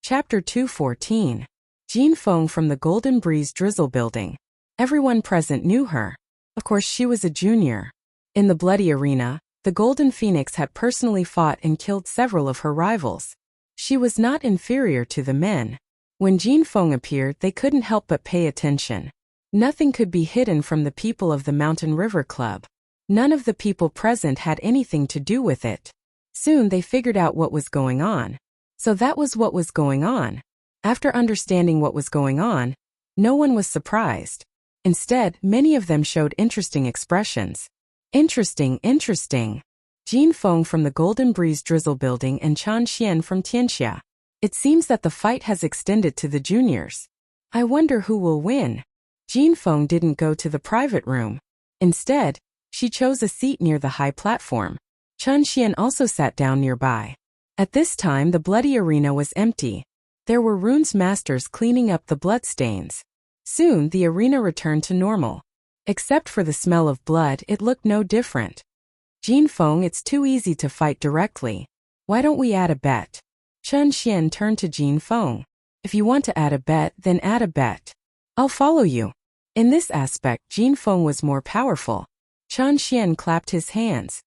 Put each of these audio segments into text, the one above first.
Chapter 214. Jean Feng from the Golden Breeze Drizzle Building. Everyone present knew her. Of course, she was a junior. In the bloody arena, the Golden Phoenix had personally fought and killed several of her rivals. She was not inferior to the men. When Jean Feng appeared, they couldn't help but pay attention. Nothing could be hidden from the people of the Mountain River Club. None of the people present had anything to do with it. Soon they figured out what was going on. So that was what was going on. After understanding what was going on, no one was surprised. Instead, many of them showed interesting expressions. Interesting. Jean Feng from the Golden Breeze Drizzle Building and Chan Xian from Tianxia. It seems that the fight has extended to the juniors. I wonder who will win. Jean Feng didn't go to the private room. Instead, she chose a seat near the high platform. Chan Xian also sat down nearby. At this time, the bloody arena was empty. There were runes masters cleaning up the bloodstains. Soon, the arena returned to normal. Except for the smell of blood, it looked no different. Jean Feng, it's too easy to fight directly. Why don't we add a bet? Chan Xian turned to Jean Feng. If you want to add a bet, then add a bet. I'll follow you. In this aspect, Jean Feng was more powerful. Chan Xian clapped his hands.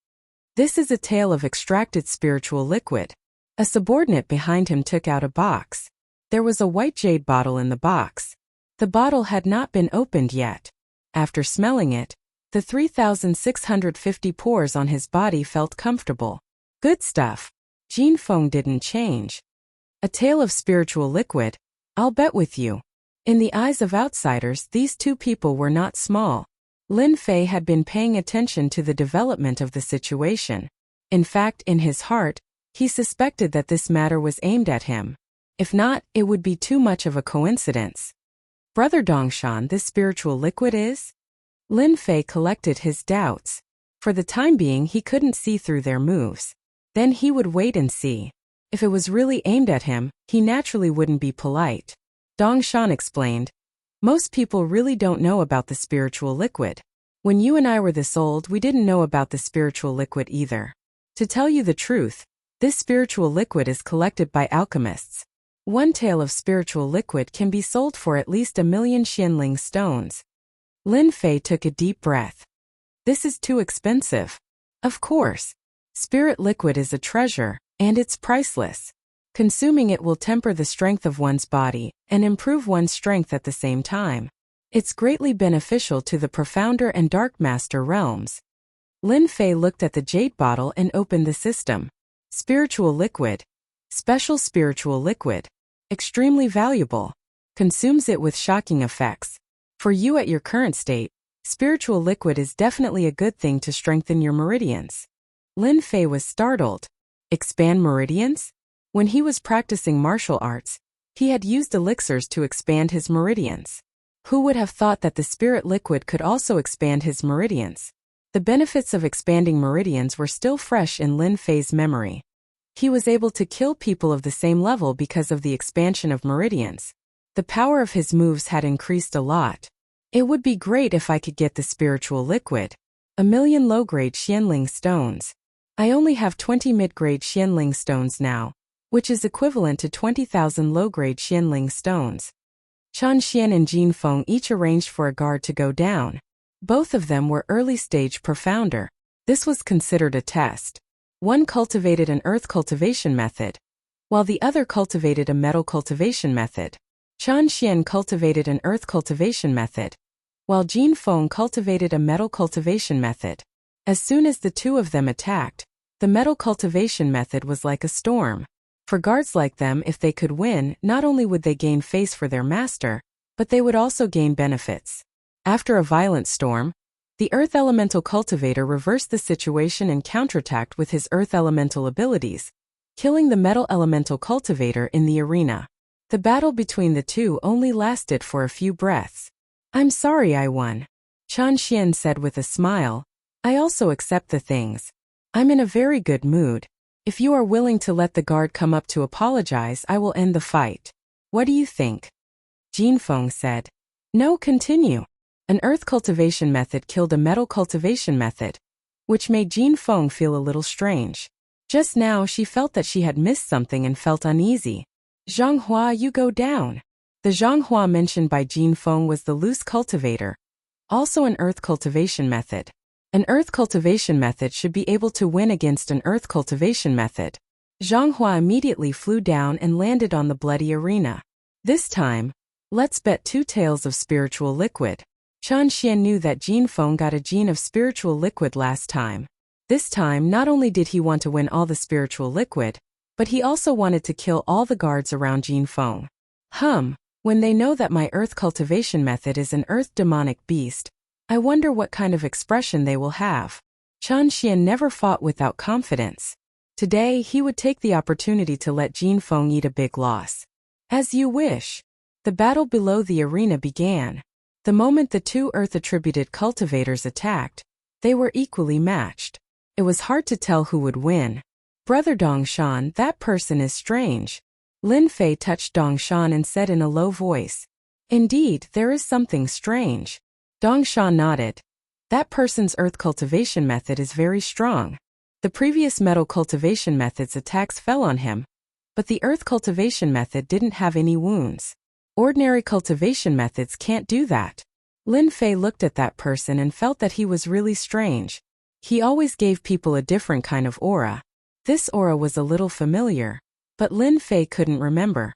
This is a tale of extracted spiritual liquid. A subordinate behind him took out a box. There was a white jade bottle in the box. The bottle had not been opened yet. After smelling it, the 3,650 pores on his body felt comfortable. Good stuff. Jean Feng didn't change. A tale of spiritual liquid. I'll bet with you. In the eyes of outsiders, these two people were not small. Lin Fei had been paying attention to the development of the situation. In fact, in his heart, he suspected that this matter was aimed at him. If not, it would be too much of a coincidence. Brother Dongshan, this spiritual liquid is? Lin Fei collected his doubts. For the time being, he couldn't see through their moves. Then he would wait and see. If it was really aimed at him, he naturally wouldn't be polite. Dongshan explained. Most people really don't know about the spiritual liquid. When you and I were this old, we didn't know about the spiritual liquid either. To tell you the truth, this spiritual liquid is collected by alchemists. One tael of spiritual liquid can be sold for at least 1,000,000 Xianling stones. Lin Fei took a deep breath. This is too expensive. Of course. Spirit liquid is a treasure, and it's priceless. Consuming it will temper the strength of one's body and improve one's strength at the same time. It's greatly beneficial to the Profounder and Dark Master realms. Lin Fei looked at the jade bottle and opened the system. Spiritual liquid. Special spiritual liquid. Extremely valuable. Consumes it with shocking effects. For you at your current state, spiritual liquid is definitely a good thing to strengthen your meridians. Lin Fei was startled. Expand meridians? When he was practicing martial arts, he had used elixirs to expand his meridians. Who would have thought that the spirit liquid could also expand his meridians? The benefits of expanding meridians were still fresh in Lin Fei's memory. He was able to kill people of the same level because of the expansion of meridians. The power of his moves had increased a lot. It would be great if I could get the spiritual liquid. 1,000,000 low-grade Xianling stones. I only have 20 mid-grade Xianling stones now, which is equivalent to 20,000 low-grade Xianling stones. Chan Xian and Jean Feng each arranged for a guard to go down. Both of them were early-stage profounder. This was considered a test. One cultivated an earth cultivation method, while the other cultivated a metal cultivation method. Chan Xian cultivated an earth cultivation method, while Jean Feng cultivated a metal cultivation method. As soon as the two of them attacked, the metal cultivation method was like a storm. For guards like them, if they could win, not only would they gain face for their master, but they would also gain benefits. After a violent storm, the Earth Elemental Cultivator reversed the situation and counterattacked with his Earth Elemental abilities, killing the Metal Elemental Cultivator in the arena. The battle between the two only lasted for a few breaths. I'm sorry I won. Chan Xian said with a smile. I also accept the things. I'm in a very good mood. If you are willing to let the guard come up to apologize, I will end the fight. What do you think? Jean Feng said. No, continue. An earth cultivation method killed a metal cultivation method, which made Jean Feng feel a little strange. Just now she felt that she had missed something and felt uneasy. Zhanghua, you go down. The Zhanghua mentioned by Jin Feng was the loose cultivator, also an earth cultivation method. An earth cultivation method should be able to win against an earth cultivation method. Zhanghua immediately flew down and landed on the bloody arena. This time, let's bet 2 taels of spiritual liquid. Chen Xian knew that Jin Feng got a gene of spiritual liquid last time. This time, not only did he want to win all the spiritual liquid, but he also wanted to kill all the guards around Jin Feng. When they know that my earth cultivation method is an earth demonic beast, I wonder what kind of expression they will have. Chen Xian never fought without confidence. Today, he would take the opportunity to let Jin Feng eat a big loss. As you wish. The battle below the arena began. The moment the 2 earth-attributed cultivators attacked, they were equally matched. It was hard to tell who would win. Brother Dongshan, that person is strange. Lin Fei touched Dongshan and said in a low voice, "Indeed, there is something strange." Dongshan nodded. That person's earth cultivation method is very strong. The previous metal cultivation method's attacks fell on him, but the earth cultivation method didn't have any wounds. Ordinary cultivation methods can't do that. Lin Fei looked at that person and felt that he was really strange. He always gave people a different kind of aura. This aura was a little familiar, but Lin Fei couldn't remember.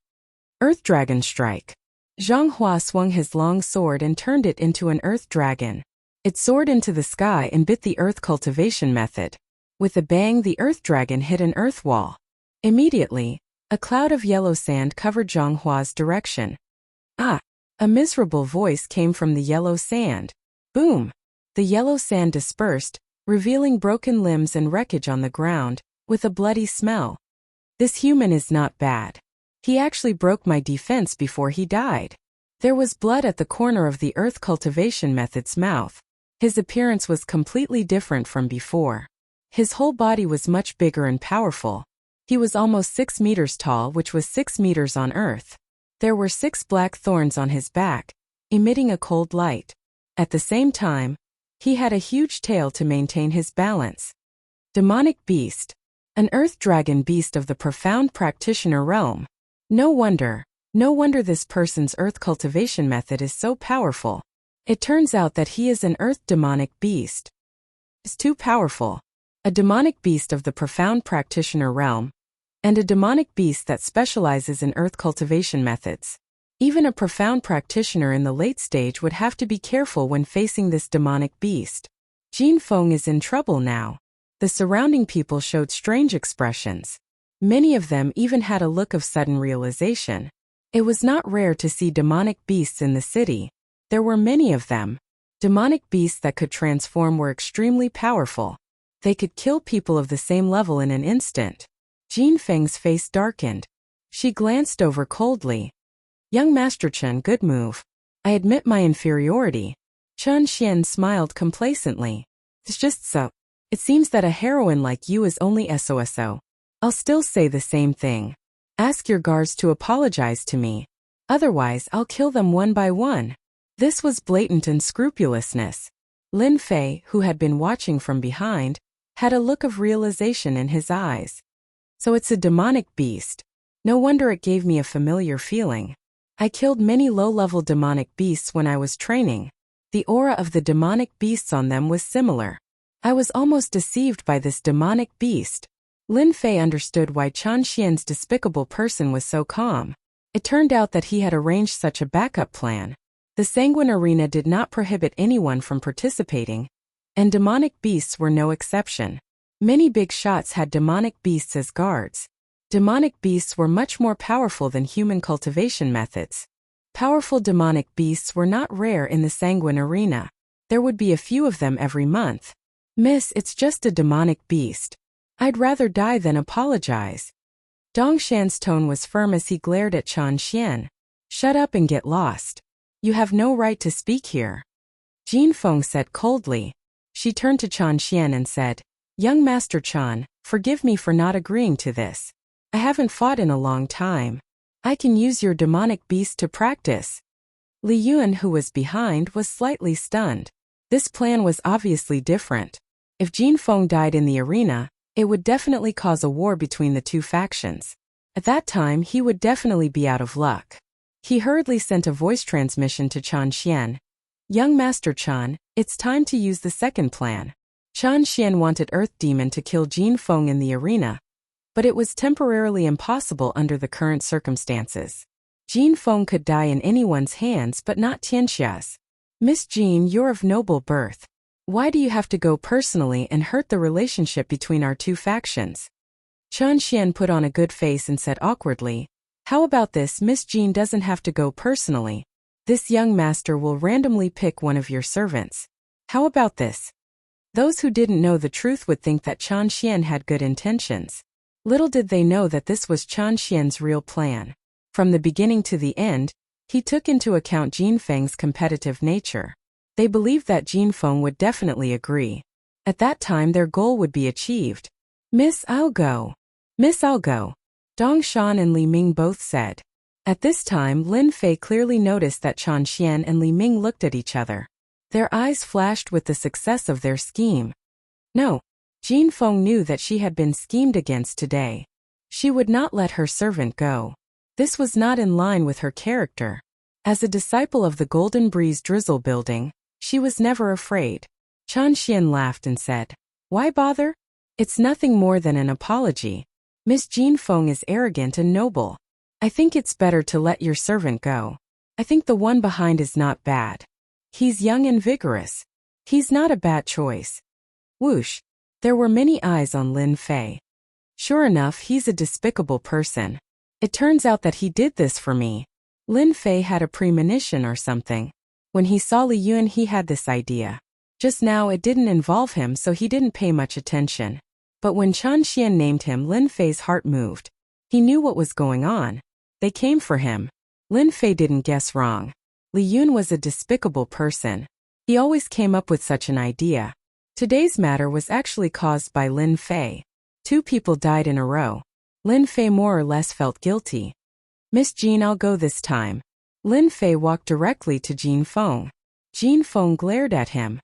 Earth Dragon Strike. Zhang Hua swung his long sword and turned it into an earth dragon. It soared into the sky and bit the earth cultivation method. With a bang, the earth dragon hit an earth wall. Immediately, a cloud of yellow sand covered Zhang Hua's direction. Ah! A miserable voice came from the yellow sand. Boom! The yellow sand dispersed, revealing broken limbs and wreckage on the ground, with a bloody smell. This human is not bad. He actually broke my defense before he died. There was blood at the corner of the earth cultivation method's mouth. His appearance was completely different from before. His whole body was much bigger and powerful. He was almost 6 meters tall, which was 6 meters on earth. There were 6 black thorns on his back, emitting a cold light. At the same time, he had a huge tail to maintain his balance. Demonic beast. An earth dragon beast of the profound practitioner realm. No wonder this person's earth cultivation method is so powerful. It turns out that he is an earth demonic beast. It's too powerful. A demonic beast of the profound practitioner realm, and a demonic beast that specializes in earth cultivation methods. Even a profound practitioner in the late stage would have to be careful when facing this demonic beast. Jin Feng is in trouble now. The surrounding people showed strange expressions. Many of them even had a look of sudden realization. It was not rare to see demonic beasts in the city. There were many of them. Demonic beasts that could transform were extremely powerful. They could kill people of the same level in an instant. Jin Feng's face darkened. She glanced over coldly. Young Master Chen, good move. I admit my inferiority. Chen Xian smiled complacently. It's just so. It seems that a heroine like you is only SOSO. I'll still say the same thing. Ask your guards to apologize to me. Otherwise, I'll kill them one by one. This was blatant unscrupulousness. Lin Fei, who had been watching from behind, had a look of realization in his eyes. So it's a demonic beast. No wonder it gave me a familiar feeling. I killed many low-level demonic beasts when I was training. The aura of the demonic beasts on them was similar. I was almost deceived by this demonic beast. Lin Fei understood why Chen Xian's despicable person was so calm. It turned out that he had arranged such a backup plan. The Sanguine Arena did not prohibit anyone from participating, and demonic beasts were no exception. Many big shots had demonic beasts as guards. Demonic beasts were much more powerful than human cultivation methods. Powerful demonic beasts were not rare in the Sanguine Arena. There would be a few of them every month. Miss, it's just a demonic beast. I'd rather die than apologize. Dongshan's tone was firm as he glared at Chen Xian. Shut up and get lost. You have no right to speak here. Jin Feng said coldly. She turned to Chen Xian and said, Young Master Chen, forgive me for not agreeing to this. I haven't fought in a long time. I can use your demonic beast to practice. Li Yun, who was behind, was slightly stunned. This plan was obviously different. If Jin Feng died in the arena, it would definitely cause a war between the two factions. At that time he would definitely be out of luck. He hurriedly sent a voice transmission to Chen Xian. Young Master Chen, it's time to use the second plan. Chen Xian wanted Earth Demon to kill Jin Feng in the arena, but it was temporarily impossible under the current circumstances. Jin Feng could die in anyone's hands but not Tianxia's. Miss Jin, you're of noble birth. Why do you have to go personally and hurt the relationship between our two factions? Chen Xian put on a good face and said awkwardly, how about this? Miss Jin doesn't have to go personally. This young master will randomly pick one of your servants. How about this? Those who didn't know the truth would think that Chen Xian had good intentions. Little did they know that this was Chen Xian's real plan. From the beginning to the end, he took into account Jin Feng's competitive nature. They believed that Jin Feng would definitely agree. At that time their goal would be achieved. Miss, I'll go. Miss, I'll go. Dong Shan and Li Ming both said. At this time Lin Fei clearly noticed that Chen Xian and Li Ming looked at each other. Their eyes flashed with the success of their scheme. No, Jin Feng knew that she had been schemed against today. She would not let her servant go. This was not in line with her character. As a disciple of the Golden Breeze Drizzle Building, she was never afraid. Chen Xian laughed and said, why bother? It's nothing more than an apology. Miss Jin Feng is arrogant and noble. I think it's better to let your servant go. I think the one behind is not bad. He's young and vigorous. He's not a bad choice. Whoosh. There were many eyes on Lin Fei. Sure enough, he's a despicable person. It turns out that he did this for me. Lin Fei had a premonition or something. When he saw Li Yun, he had this idea. Just now it didn't involve him, so he didn't pay much attention. But when Chen Xian named him, Lin Fei's heart moved. He knew what was going on. They came for him. Lin Fei didn't guess wrong. Li Yun was a despicable person. He always came up with such an idea. Today's matter was actually caused by Lin Fei. 2 people died in a row. Lin Fei more or less felt guilty. Miss Jin, I'll go this time. Lin Fei walked directly to Jin Feng. Jin Feng glared at him.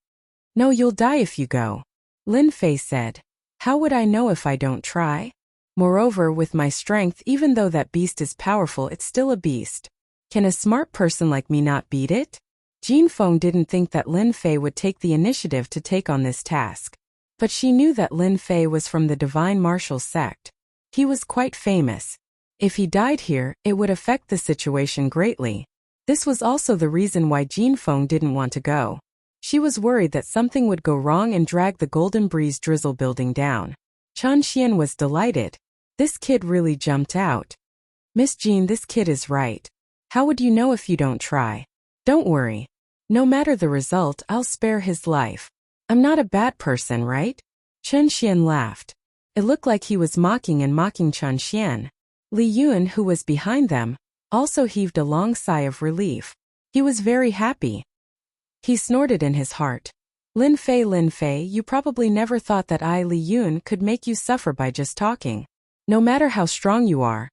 No, you'll die if you go. Lin Fei said. How would I know if I don't try? Moreover, with my strength, even though that beast is powerful, it's still a beast. Can a smart person like me not beat it? Jin Feng didn't think that Lin Fei would take the initiative to take on this task. But she knew that Lin Fei was from the Divine Martial sect. He was quite famous. If he died here, it would affect the situation greatly. This was also the reason why Jin Feng didn't want to go. She was worried that something would go wrong and drag the Golden Breeze Drizzle Building down. Chen Xian was delighted. This kid really jumped out. Miss Jin, this kid is right. How would you know if you don't try? Don't worry. No matter the result, I'll spare his life. I'm not a bad person, right? Chen Xian laughed. It looked like he was mocking Chen Xian. Li Yun, who was behind them, also heaved a long sigh of relief. He was very happy. He snorted in his heart. Lin Fei, you probably never thought that I, Li Yun, could make you suffer by just talking. No matter how strong you are,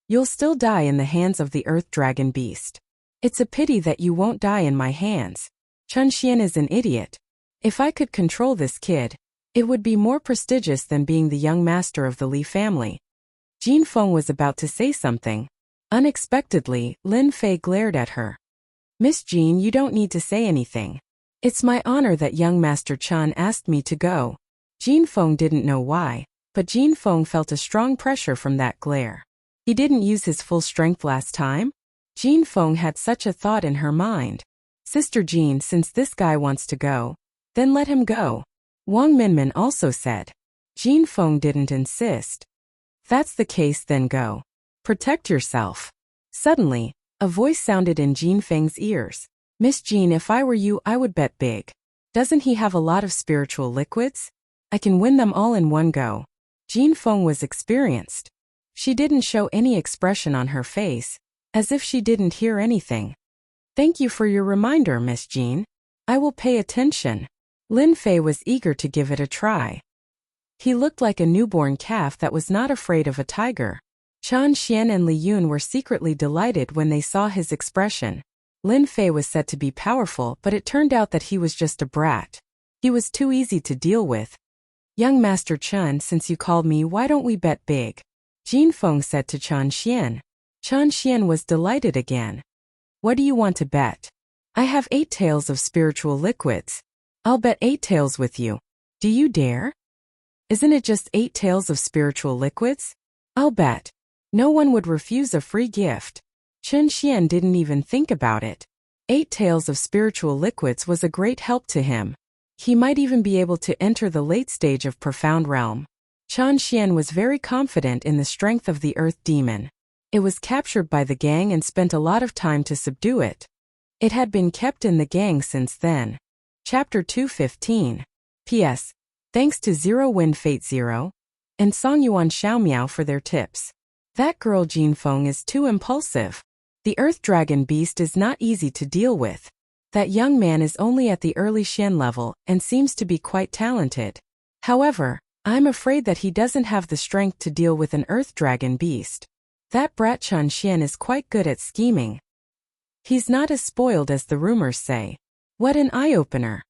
you'll still die in the hands of the Earth Dragon Beast. It's a pity that you won't die in my hands. Chen Xian is an idiot. If I could control this kid, it would be more prestigious than being the young master of the Li family. Jin Feng was about to say something. Unexpectedly, Lin Fei glared at her. Miss Jin, you don't need to say anything. It's my honor that young Master Chen asked me to go. Jin Feng didn't know why, but Jin Feng felt a strong pressure from that glare. He didn't use his full strength last time? Jin Feng had such a thought in her mind. Sister Jin, since this guy wants to go, then let him go. Wang Minmin also said. Jin Feng didn't insist. That's the case, then go. Protect yourself. Suddenly, a voice sounded in Jin Feng's ears. Miss Jin, if I were you, I would bet big. Doesn't he have a lot of spiritual liquids? I can win them all in one go. Jin Feng was experienced. She didn't show any expression on her face, as if she didn't hear anything. Thank you for your reminder, Miss Jin. I will pay attention. Lin Fei was eager to give it a try. He looked like a newborn calf that was not afraid of a tiger. Chen Xian and Li Yun were secretly delighted when they saw his expression. Lin Fei was said to be powerful, but it turned out that he was just a brat. He was too easy to deal with. Young Master Chen, since you called me, why don't we bet big? Jin Feng said to Chen Xian. Chen Xian was delighted again. What do you want to bet? I have 8 taels of spiritual liquids. I'll bet 8 taels with you. Do you dare? Isn't it just 8 taels of spiritual liquids? I'll bet. No one would refuse a free gift. Chen Xian didn't even think about it. 8 taels of spiritual liquids was a great help to him. He might even be able to enter the late stage of profound realm. Chen Xian was very confident in the strength of the earth demon. It was captured by the gang and spent a lot of time to subdue it. It had been kept in the gang since then. Chapter 215. P.S. Thanks to Zero Wind Fate Zero and Songyuan Xiaomiao for their tips. That girl Jin Feng is too impulsive. The earth dragon beast is not easy to deal with. That young man is only at the early Xian level and seems to be quite talented. However, I'm afraid that he doesn't have the strength to deal with an earth dragon beast. That brat Chen Xian is quite good at scheming. He's not as spoiled as the rumors say. What an eye-opener.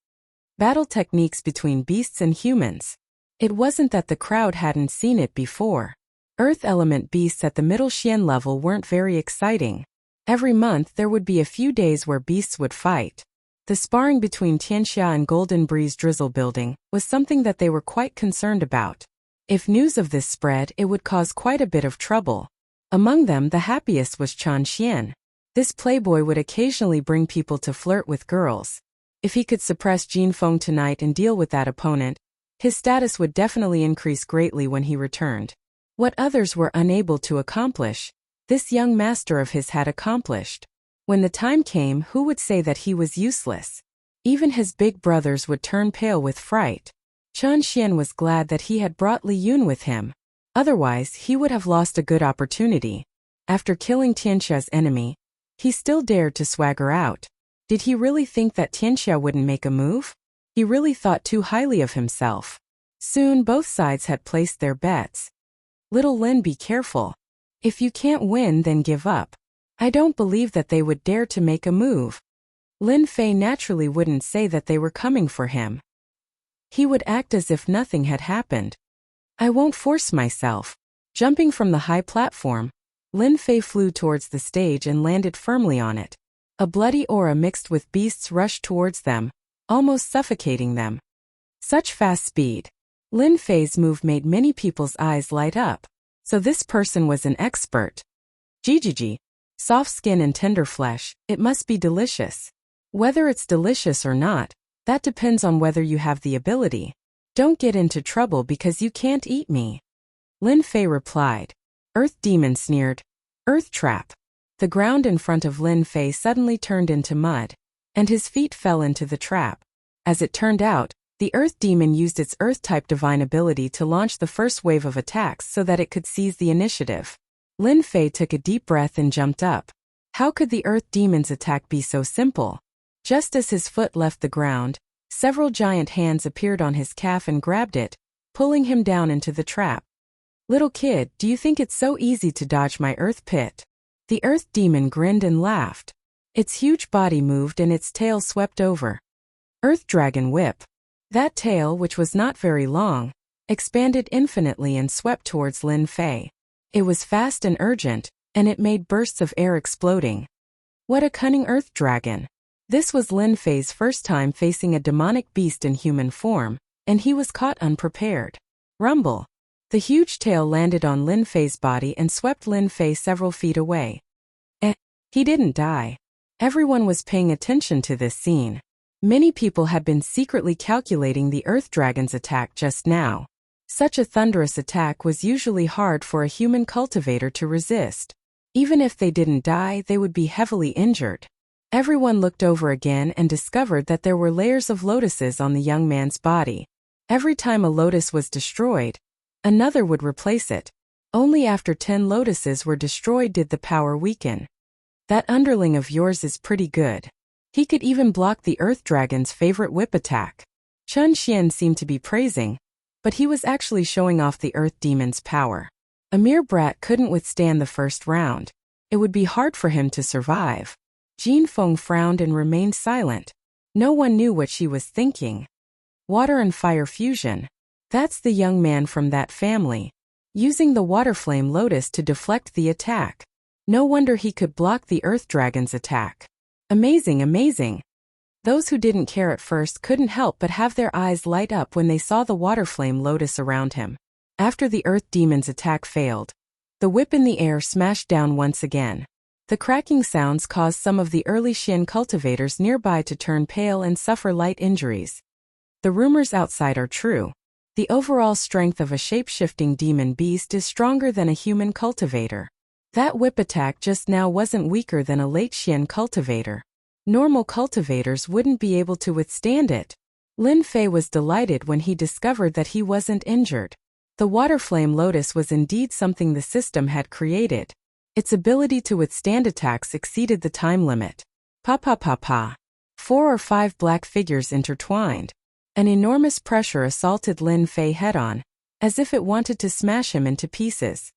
Battle techniques between beasts and humans. It wasn't that the crowd hadn't seen it before. Earth element beasts at the middle Xian level weren't very exciting. Every month there would be a few days where beasts would fight. The sparring between Tianxia and Golden Breeze Drizzle Building was something that they were quite concerned about. If news of this spread, it would cause quite a bit of trouble. Among them, the happiest was Chen Xian. This playboy would occasionally bring people to flirt with girls. If he could suppress Jin Feng tonight and deal with that opponent, his status would definitely increase greatly when he returned. What others were unable to accomplish, this young master of his had accomplished. When the time came, who would say that he was useless? Even his big brothers would turn pale with fright. Chen Xian was glad that he had brought Li Yun with him. Otherwise, he would have lost a good opportunity. After killing Tianxia's enemy, he still dared to swagger out. Did he really think that Tianxia wouldn't make a move? He really thought too highly of himself. Soon both sides had placed their bets. Little Lin, be careful. If you can't win, then give up. I don't believe that they would dare to make a move. Lin Fei naturally wouldn't say that they were coming for him. He would act as if nothing had happened. I won't force myself. Jumping from the high platform, Lin Fei flew towards the stage and landed firmly on it. A bloody aura mixed with beasts rushed towards them, almost suffocating them. Such fast speed. Lin Fei's move made many people's eyes light up. So this person was an expert. Jijiji. Soft skin and tender flesh, it must be delicious. Whether it's delicious or not, that depends on whether you have the ability. Don't get into trouble because you can't eat me. Lin Fei replied. Earth Demon sneered. Earth Trap. The ground in front of Lin Fei suddenly turned into mud, and his feet fell into the trap. As it turned out, the Earth Demon used its Earth-type divine ability to launch the first wave of attacks so that it could seize the initiative. Lin Fei took a deep breath and jumped up. How could the Earth Demon's attack be so simple? Just as his foot left the ground, several giant hands appeared on his calf and grabbed it, pulling him down into the trap. Little kid, do you think it's so easy to dodge my Earth Pit? The Earth Demon grinned and laughed. Its huge body moved and its tail swept over. Earth Dragon Whip. That tail, which was not very long, expanded infinitely and swept towards Lin Fei. It was fast and urgent, and it made bursts of air exploding. What a cunning earth dragon! This was Lin Fei's first time facing a demonic beast in human form, and he was caught unprepared. Rumble! The huge tail landed on Lin Fei's body and swept Lin Fei several feet away. He didn't die. Everyone was paying attention to this scene. Many people had been secretly calculating the earth dragon's attack just now. Such a thunderous attack was usually hard for a human cultivator to resist. Even if they didn't die, they would be heavily injured. Everyone looked over again and discovered that there were layers of lotuses on the young man's body. Every time a lotus was destroyed, another would replace it. Only after 10 lotuses were destroyed did the power weaken. That underling of yours is pretty good. He could even block the earth dragon's favorite whip attack. Chen Xian seemed to be praising, but he was actually showing off the earth demon's power. A mere brat couldn't withstand the first round. It would be hard for him to survive. Jin Feng frowned and remained silent. No one knew what she was thinking. Water and fire fusion. That's the young man from that family. using the water flame lotus to deflect the attack. No wonder he could block the earth dragon's attack. Amazing, amazing. Those who didn't care at first couldn't help but have their eyes light up when they saw the water flame lotus around him. After the earth demon's attack failed, the whip in the air smashed down once again. The cracking sounds caused some of the early Xian cultivators nearby to turn pale and suffer light injuries. The rumors outside are true. The overall strength of a shape-shifting demon beast is stronger than a human cultivator. That whip attack just now wasn't weaker than a late Xian cultivator. Normal cultivators wouldn't be able to withstand it. Lin Fei was delighted when he discovered that he wasn't injured. The water flame lotus was indeed something the system had created. Its ability to withstand attacks exceeded the time limit. Pa pa pa pa. 4 or 5 black figures intertwined. An enormous pressure assaulted Lin Fei head-on, as if it wanted to smash him into pieces.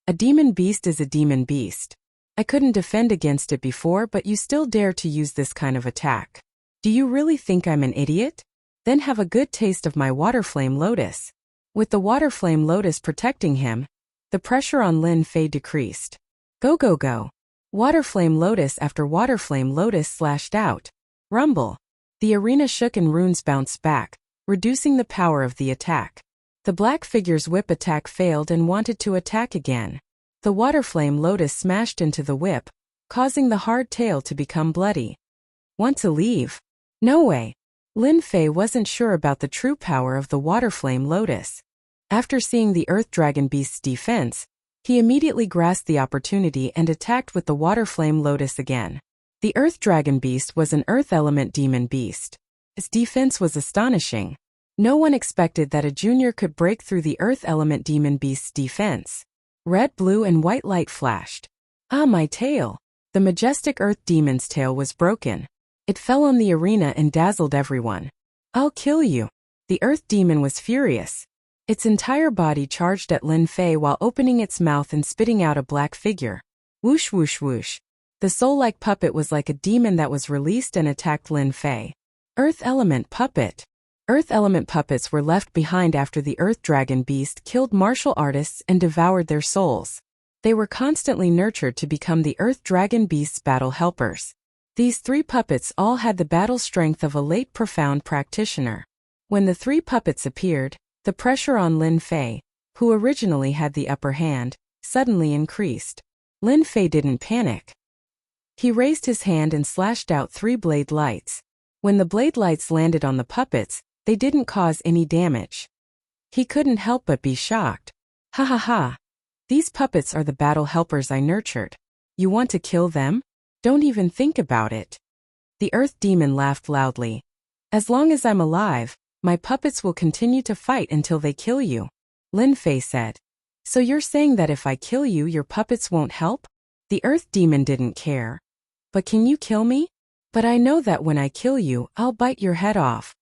A demon beast is a demon beast. I couldn't defend against it before, but you still dare to use this kind of attack. Do you really think I'm an idiot? Then have a good taste of my water flame lotus. With the water flame lotus protecting him, the pressure on Lin Fei decreased. Go go go. Water flame lotus after water flame lotus slashed out. Rumble. The arena shook and runes bounced back, reducing the power of the attack. The black figure's whip attack failed and wanted to attack again. The water flame lotus smashed into the whip, causing the hard tail to become bloody. Want to leave? No way. Lin Fei wasn't sure about the true power of the water flame lotus. After seeing the earth dragon beast's defense, he immediately grasped the opportunity and attacked with the water flame lotus again. The earth dragon beast was an earth element demon beast. Its defense was astonishing. No one expected that a junior could break through the earth element demon beast's defense. Red, blue, and white light flashed. Ah, my tail! The majestic earth demon's tail was broken. It fell on the arena and dazzled everyone. I'll kill you! The earth demon was furious. Its entire body charged at Lin Fei while opening its mouth and spitting out a black figure. Whoosh whoosh whoosh. The soul-like puppet was like a demon that was released and attacked Lin Fei. Earth element puppet. Earth element puppets were left behind after the earth dragon beast killed martial artists and devoured their souls. They were constantly nurtured to become the earth dragon beast's battle helpers. These 3 puppets all had the battle strength of a late profound practitioner. When the 3 puppets appeared, the pressure on Lin Fei, who originally had the upper hand, suddenly increased. Lin Fei didn't panic. He raised his hand and slashed out 3 blade lights. When the blade lights landed on the puppets, they didn't cause any damage. He couldn't help but be shocked. Ha ha ha. These puppets are the battle helpers I nurtured. You want to kill them? Don't even think about it. The earth demon laughed loudly. As long as I'm alive, my puppets will continue to fight until they kill you. Lin Fei said. So you're saying that if I kill you, your puppets won't help? The earth demon didn't care. But can you kill me? But I know that when I kill you, I'll bite your head off.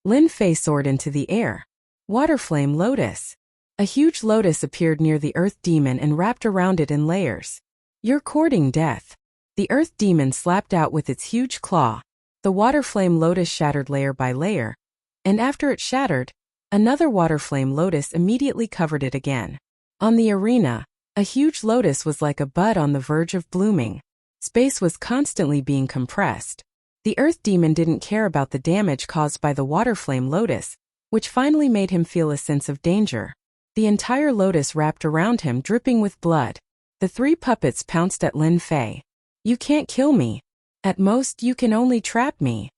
Lin Fei soared into the air. Water flame lotus. A huge lotus appeared near the earth demon and wrapped around it in layers. You're courting death. The earth demon slapped out with its huge claw. The water flame lotus shattered layer by layer, and after it shattered, another water flame lotus immediately covered it again. On the arena, a huge lotus was like a bud on the verge of blooming. Space was constantly being compressed. The earth demon didn't care about the damage caused by the water flame lotus, which finally made him feel a sense of danger. The entire lotus wrapped around him, dripping with blood. The 3 puppets pounced at Lin Fei. You can't kill me. At most, you can only trap me.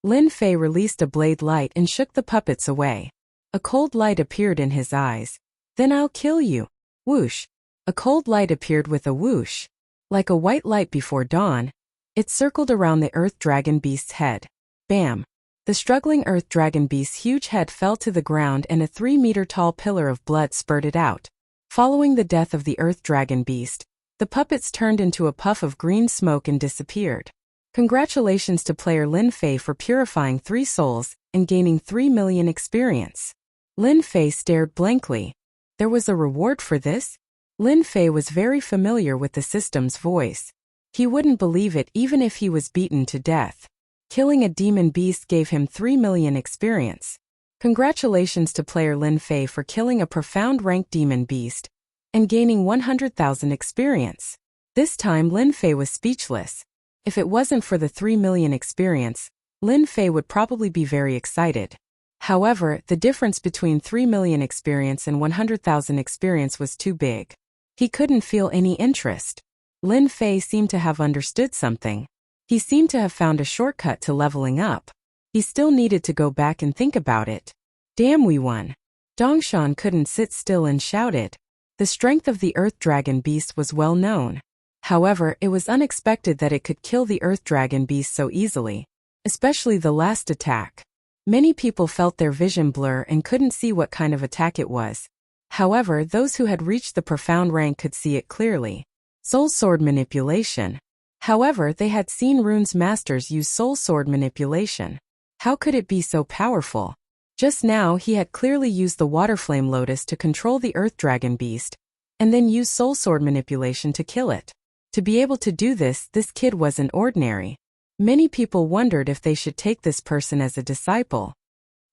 Lin Fei released a blade light and shook the puppets away. A cold light appeared in his eyes. Then I'll kill you. Whoosh. A cold light appeared with a whoosh. Like a white light before dawn, it circled around the earth dragon beast's head. Bam! The struggling earth dragon beast's huge head fell to the ground and a 3-meter-tall pillar of blood spurted out. Following the death of the earth dragon beast, the puppets turned into a puff of green smoke and disappeared. Congratulations to player Lin Fei for purifying 3 souls and gaining 3 million experience. Lin Fei stared blankly. There was a reward for this? Lin Fei was very familiar with the system's voice. He wouldn't believe it even if he was beaten to death. Killing a demon beast gave him 3 million experience. Congratulations to player Lin Fei for killing a profound rank demon beast and gaining 100,000 experience. This time Lin Fei was speechless. If it wasn't for the 3 million experience, Lin Fei would probably be very excited. However, the difference between 3 million experience and 100,000 experience was too big. He couldn't feel any interest. Lin Fei seemed to have understood something. He seemed to have found a shortcut to leveling up. He still needed to go back and think about it. Damn, we won. Dongshan couldn't sit still and shouted. The strength of the Earth Dragon Beast was well known. However, it was unexpected that it could kill the Earth Dragon Beast so easily, especially the last attack. Many people felt their vision blur and couldn't see what kind of attack it was. However, those who had reached the profound rank could see it clearly. Soul Sword Manipulation. However, they had seen Rune's masters use Soul Sword Manipulation. How could it be so powerful? Just now he had clearly used the Water Flame Lotus to control the Earth Dragon Beast, and then use Soul Sword Manipulation to kill it. To be able to do this kid wasn't ordinary. Many people wondered if they should take this person as a disciple.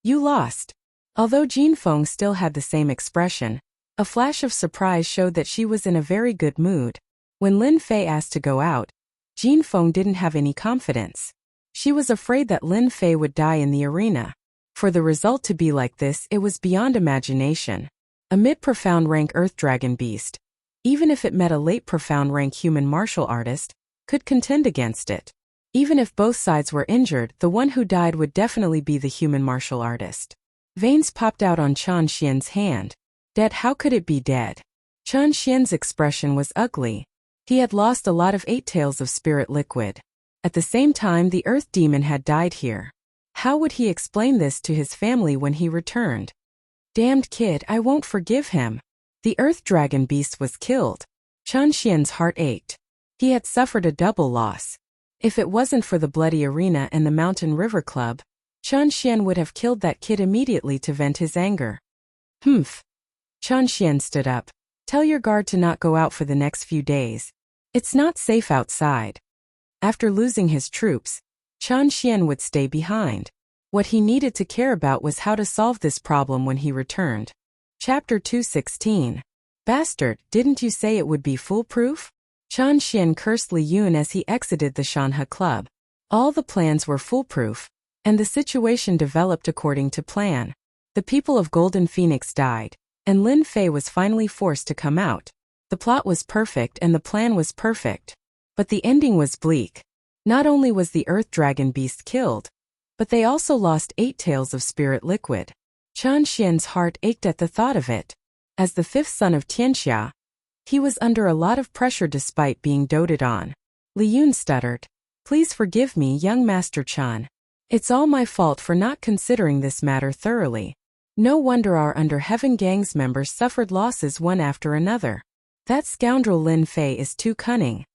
You lost. Although Jin Feng still had the same expression, a flash of surprise showed that she was in a very good mood. When Lin Fei asked to go out, Jin Feng didn't have any confidence. She was afraid that Lin Fei would die in the arena. For the result to be like this, it was beyond imagination. A mid-profound rank Earth Dragon Beast, even if it met a late profound rank human martial artist, could contend against it. Even if both sides were injured, the one who died would definitely be the human martial artist. Veins popped out on Chen Xian's hand. Dead? How could it be dead? Chen Xian's expression was ugly. He had lost a lot of 8 taels of spirit liquid. At the same time, the earth demon had died here. How would he explain this to his family when he returned? Damned kid, I won't forgive him. The Earth Dragon Beast was killed. Chen Xian's heart ached. He had suffered a double loss. If it wasn't for the bloody arena and the Mountain River Club, Chen Xian would have killed that kid immediately to vent his anger. Humph. Chen Xian stood up. Tell your guard to not go out for the next few days. It's not safe outside. After losing his troops, Chen Xian would stay behind. What he needed to care about was how to solve this problem when he returned. Chapter 216. Bastard, didn't you say it would be foolproof? Chen Xian cursed Li Yun as he exited the Shanhe Club. All the plans were foolproof, and the situation developed according to plan. The people of Golden Phoenix died, and Lin Fei was finally forced to come out. The plot was perfect and the plan was perfect. But the ending was bleak. Not only was the Earth Dragon Beast killed, but they also lost 8 taels of spirit liquid. Chen Xian's heart ached at the thought of it. As the 5th son of Tianxia, he was under a lot of pressure despite being doted on. Li Yun stuttered. Please forgive me, young Master Chen. It's all my fault for not considering this matter thoroughly. No wonder our Under Heaven Gang's members suffered losses one after another. That scoundrel Lin Fei is too cunning.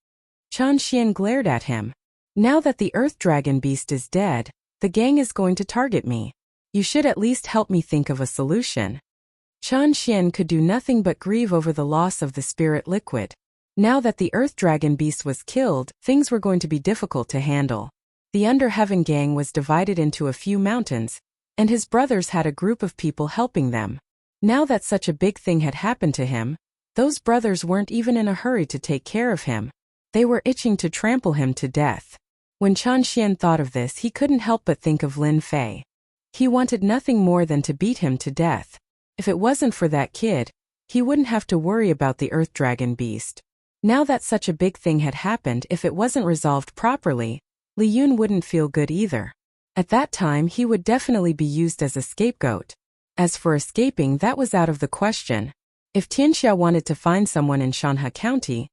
Chen Xian glared at him. Now that the Earth Dragon Beast is dead, the gang is going to target me. You should at least help me think of a solution. Chen Xian could do nothing but grieve over the loss of the spirit liquid. Now that the Earth Dragon Beast was killed, things were going to be difficult to handle. The Under Heaven Gang was divided into a few mountains, and his brothers had a group of people helping them. Now that such a big thing had happened to him, those brothers weren't even in a hurry to take care of him. They were itching to trample him to death. When Chen Xian thought of this, he couldn't help but think of Lin Fei. He wanted nothing more than to beat him to death. If it wasn't for that kid, he wouldn't have to worry about the Earth Dragon Beast. Now that such a big thing had happened, if it wasn't resolved properly, Li Yun wouldn't feel good either. At that time, he would definitely be used as a scapegoat. As for escaping, that was out of the question. If Tianxia wanted to find someone in Shanhe County,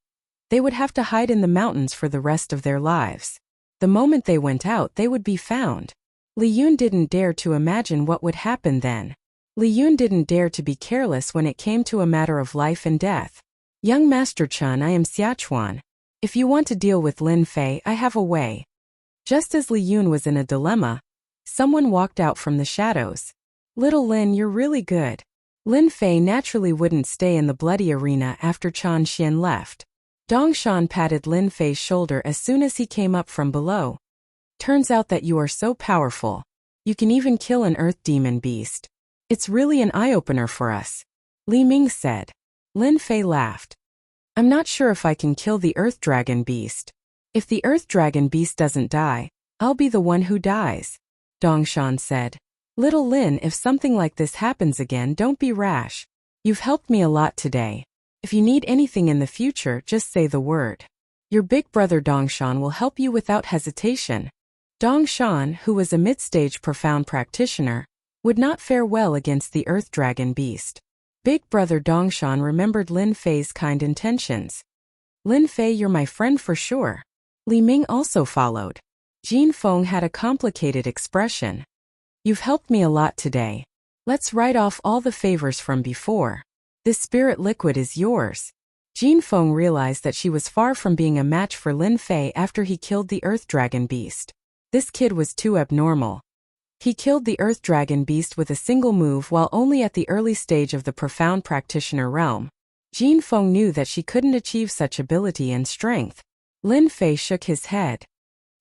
they would have to hide in the mountains for the rest of their lives. The moment they went out, they would be found. Li Yun didn't dare to imagine what would happen then. Li Yun didn't dare to be careless when it came to a matter of life and death. Young Master Chen, I am Xiachuan. If you want to deal with Lin Fei, I have a way. Just as Li Yun was in a dilemma, someone walked out from the shadows. Little Lin, you're really good. Lin Fei naturally wouldn't stay in the bloody arena after Chen Xian left. Dongshan patted Lin Fei's shoulder as soon as he came up from below. Turns out that you are so powerful. You can even kill an earth demon beast. It's really an eye-opener for us. Li Ming said. Lin Fei laughed. I'm not sure if I can kill the earth dragon beast. If the earth dragon beast doesn't die, I'll be the one who dies. Dongshan said. Little Lin, if something like this happens again, don't be rash. You've helped me a lot today. If you need anything in the future, just say the word. Your big brother Dongshan will help you without hesitation. Dongshan, who was a mid-stage profound practitioner, would not fare well against the earth dragon beast. Big brother Dongshan remembered Lin Fei's kind intentions. Lin Fei, you're my friend for sure. Li Ming also followed. Jin Feng had a complicated expression. You've helped me a lot today. Let's write off all the favors from before. This spirit liquid is yours. Jin Feng realized that she was far from being a match for Lin Fei after he killed the earth dragon beast. This kid was too abnormal. He killed the earth dragon beast with a single move while only at the early stage of the profound practitioner realm. Jin Feng knew that she couldn't achieve such ability and strength. Lin Fei shook his head.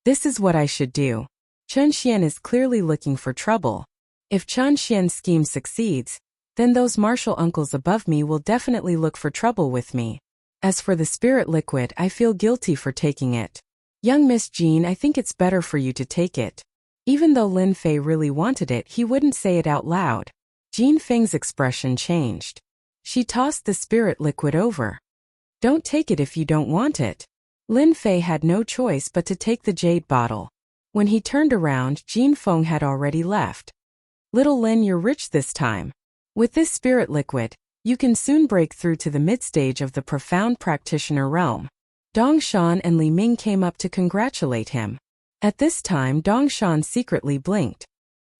This is what I should do. Chen Xian is clearly looking for trouble. If Chen Xian's scheme succeeds, then those martial uncles above me will definitely look for trouble with me. As for the spirit liquid, I feel guilty for taking it. Young Miss Jean, I think it's better for you to take it. Even though Lin Fei really wanted it, he wouldn't say it out loud. Jin Feng's expression changed. She tossed the spirit liquid over. Don't take it if you don't want it. Lin Fei had no choice but to take the jade bottle. When he turned around, Jin Feng had already left. Little Lin, you're rich this time. With this spirit liquid, you can soon break through to the mid-stage of the profound practitioner realm. Dongshan and Li Ming came up to congratulate him. At this time, Dongshan secretly blinked.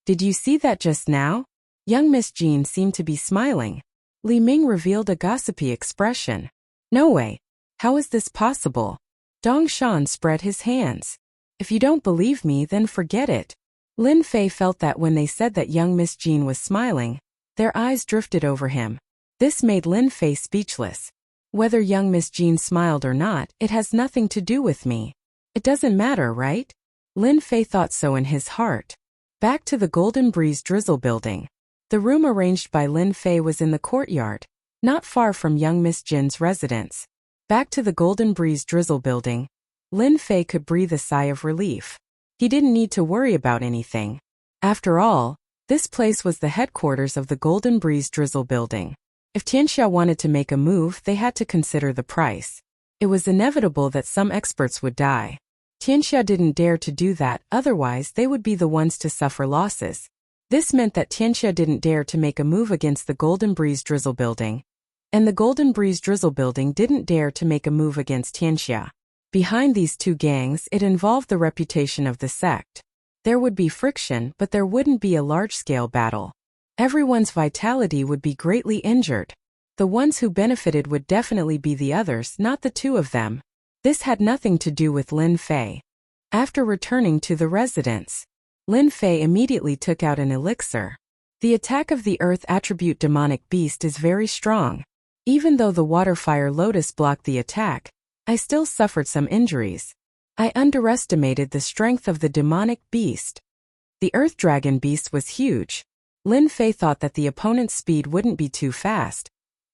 Did you see that just now? Young Miss Jean seemed to be smiling. Li Ming revealed a gossipy expression. No way. How is this possible? Dongshan spread his hands. If you don't believe me, then forget it. Lin Fei felt that when they said that young Miss Jean was smiling, their eyes drifted over him. This made Lin Fei speechless. Whether young Miss Jean smiled or not, it has nothing to do with me. It doesn't matter, right? Lin Fei thought so in his heart. Back to the Golden Breeze Drizzle building. The room arranged by Lin Fei was in the courtyard, not far from young Miss Jin's residence. Back to the Golden Breeze Drizzle building, Lin Fei could breathe a sigh of relief. He didn't need to worry about anything. After all, this place was the headquarters of the Golden Breeze Drizzle building. If Tianxia wanted to make a move, they had to consider the price. It was inevitable that some experts would die. Tianxia didn't dare to do that, otherwise they would be the ones to suffer losses. This meant that Tianxia didn't dare to make a move against the Golden Breeze Drizzle building, and the Golden Breeze Drizzle building didn't dare to make a move against Tianxia. Behind these two gangs, it involved the reputation of the sect. There would be friction, but there wouldn't be a large-scale battle. Everyone's vitality would be greatly injured. The ones who benefited would definitely be the others, not the two of them. This had nothing to do with Lin Fei. After returning to the residence, Lin Fei immediately took out an elixir. The attack of the earth attribute demonic beast is very strong. Even though the water fire lotus blocked the attack, I still suffered some injuries. I underestimated the strength of the demonic beast. The earth dragon beast was huge. Lin Fei thought that the opponent's speed wouldn't be too fast,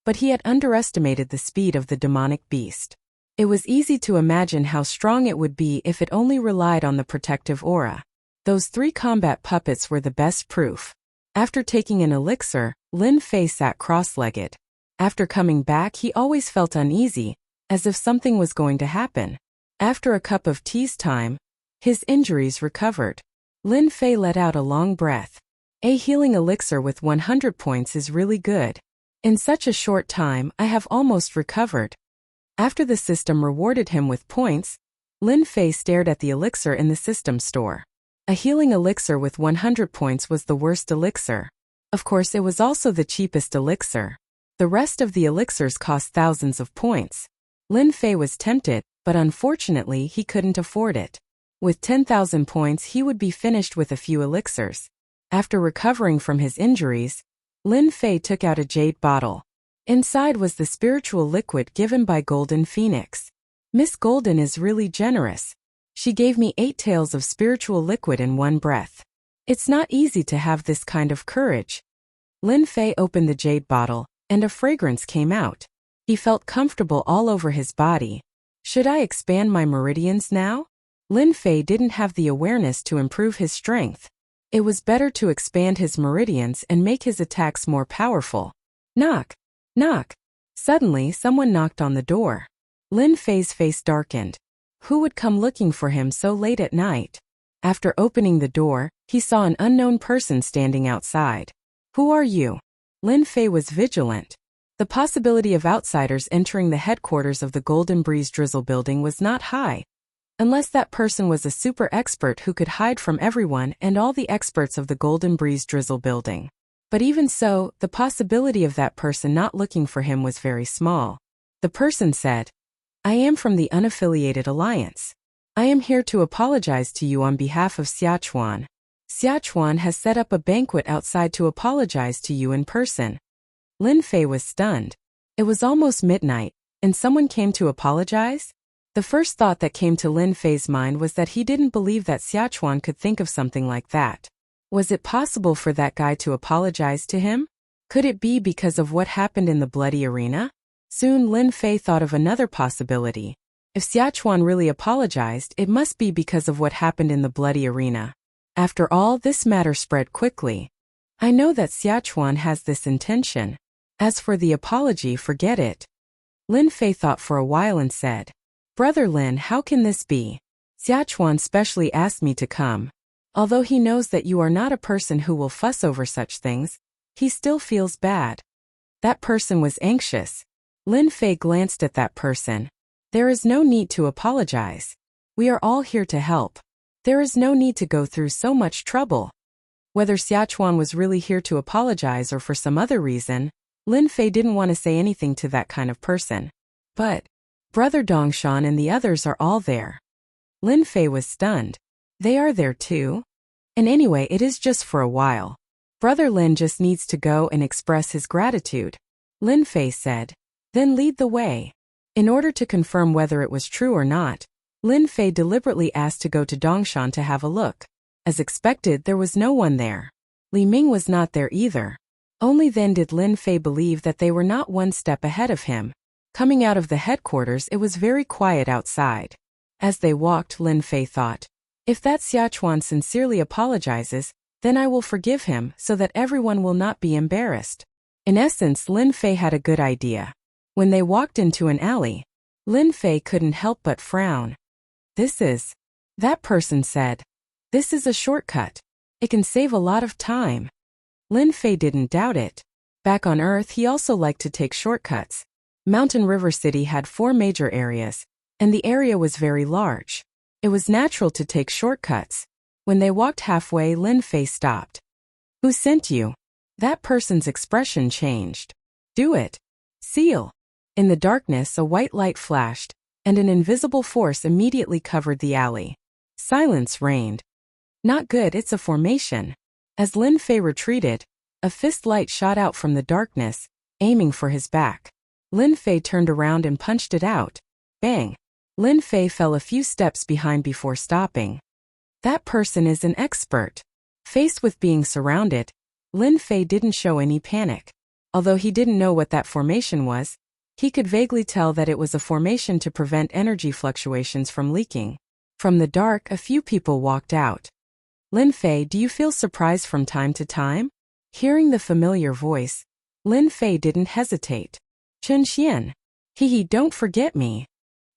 but he had underestimated the speed of the demonic beast. It was easy to imagine how strong it would be if it only relied on the protective aura. Those 3 combat puppets were the best proof. After taking an elixir, Lin Fei sat cross-legged. After coming back, he always felt uneasy, as if something was going to happen. After a cup of tea's time, his injuries recovered. Lin Fei let out a long breath. A healing elixir with 100 points is really good. In such a short time, I have almost recovered. After the system rewarded him with points, Lin Fei stared at the elixir in the system store. A healing elixir with 100 points was the worst elixir. Of course, it was also the cheapest elixir. The rest of the elixirs cost thousands of points. Lin Fei was tempted, but unfortunately he couldn't afford it. With 10,000 points he would be finished with a few elixirs. After recovering from his injuries, Lin Fei took out a jade bottle. Inside was the spiritual liquid given by Golden Phoenix. Miss Golden is really generous. She gave me 8 tails of spiritual liquid in one breath. It's not easy to have this kind of courage. Lin Fei opened the jade bottle, and a fragrance came out. He felt comfortable all over his body. Should I expand my meridians now? Lin Fei didn't have the awareness to improve his strength. It was better to expand his meridians and make his attacks more powerful. Knock! Knock! Suddenly, someone knocked on the door. Lin Fei's face darkened. Who would come looking for him so late at night? After opening the door, he saw an unknown person standing outside. Who are you? Lin Fei was vigilant. The possibility of outsiders entering the headquarters of the Golden Breeze Drizzle building was not high. Unless that person was a super expert who could hide from everyone and all the experts of the Golden Breeze Drizzle building. But even so, the possibility of that person not looking for him was very small. The person said, I am from the Unaffiliated Alliance. I am here to apologize to you on behalf of Siachuan. Siachuan has set up a banquet outside to apologize to you in person. Lin Fei was stunned. It was almost midnight, and someone came to apologize? The first thought that came to Lin Fei's mind was that he didn't believe that Siachuan could think of something like that. Was it possible for that guy to apologize to him? Could it be because of what happened in the bloody arena? Soon Lin Fei thought of another possibility. If Siachuan really apologized, it must be because of what happened in the bloody arena. After all, this matter spread quickly. I know that Siachuan has this intention. As for the apology, forget it. Lin Fei thought for a while and said, Brother Lin, how can this be? Siachuan specially asked me to come. Although he knows that you are not a person who will fuss over such things, he still feels bad. That person was anxious. Lin Fei glanced at that person. There is no need to apologize. We are all here to help. There is no need to go through so much trouble. Whether Siachuan was really here to apologize or for some other reason, Lin Fei didn't want to say anything to that kind of person. But Brother Dongshan and the others are all there. Lin Fei was stunned. They are there too? And anyway, it is just for a while. Brother Lin just needs to go and express his gratitude. Lin Fei said. Then lead the way. In order to confirm whether it was true or not, Lin Fei deliberately asked to go to Dongshan to have a look. As expected, there was no one there. Li Ming was not there either. Only then did Lin Fei believe that they were not one step ahead of him. Coming out of the headquarters, it was very quiet outside. As they walked, Lin Fei thought, if that Siachuan sincerely apologizes, then I will forgive him so that everyone will not be embarrassed. In essence, Lin Fei had a good idea. When they walked into an alley, Lin Fei couldn't help but frown. That person said. This is a shortcut. It can save a lot of time. Lin Fei didn't doubt it. Back on Earth, he also liked to take shortcuts. Mountain River City had 4 major areas, and the area was very large. It was natural to take shortcuts. When they walked halfway, Lin Fei stopped. Who sent you? That person's expression changed. Do it. Seal. In the darkness, a white light flashed, and an invisible force immediately covered the alley. Silence reigned. Not good, it's a formation. As Lin Fei retreated, a fist light shot out from the darkness, aiming for his back. Lin Fei turned around and punched it out. Bang! Lin Fei fell a few steps behind before stopping. That person is an expert. Faced with being surrounded, Lin Fei didn't show any panic. Although he didn't know what that formation was, he could vaguely tell that it was a formation to prevent energy fluctuations from leaking. From the dark, a few people walked out. Lin Fei, do you feel surprised from time to time? Hearing the familiar voice, Lin Fei didn't hesitate. Chun Xian. He, don't forget me.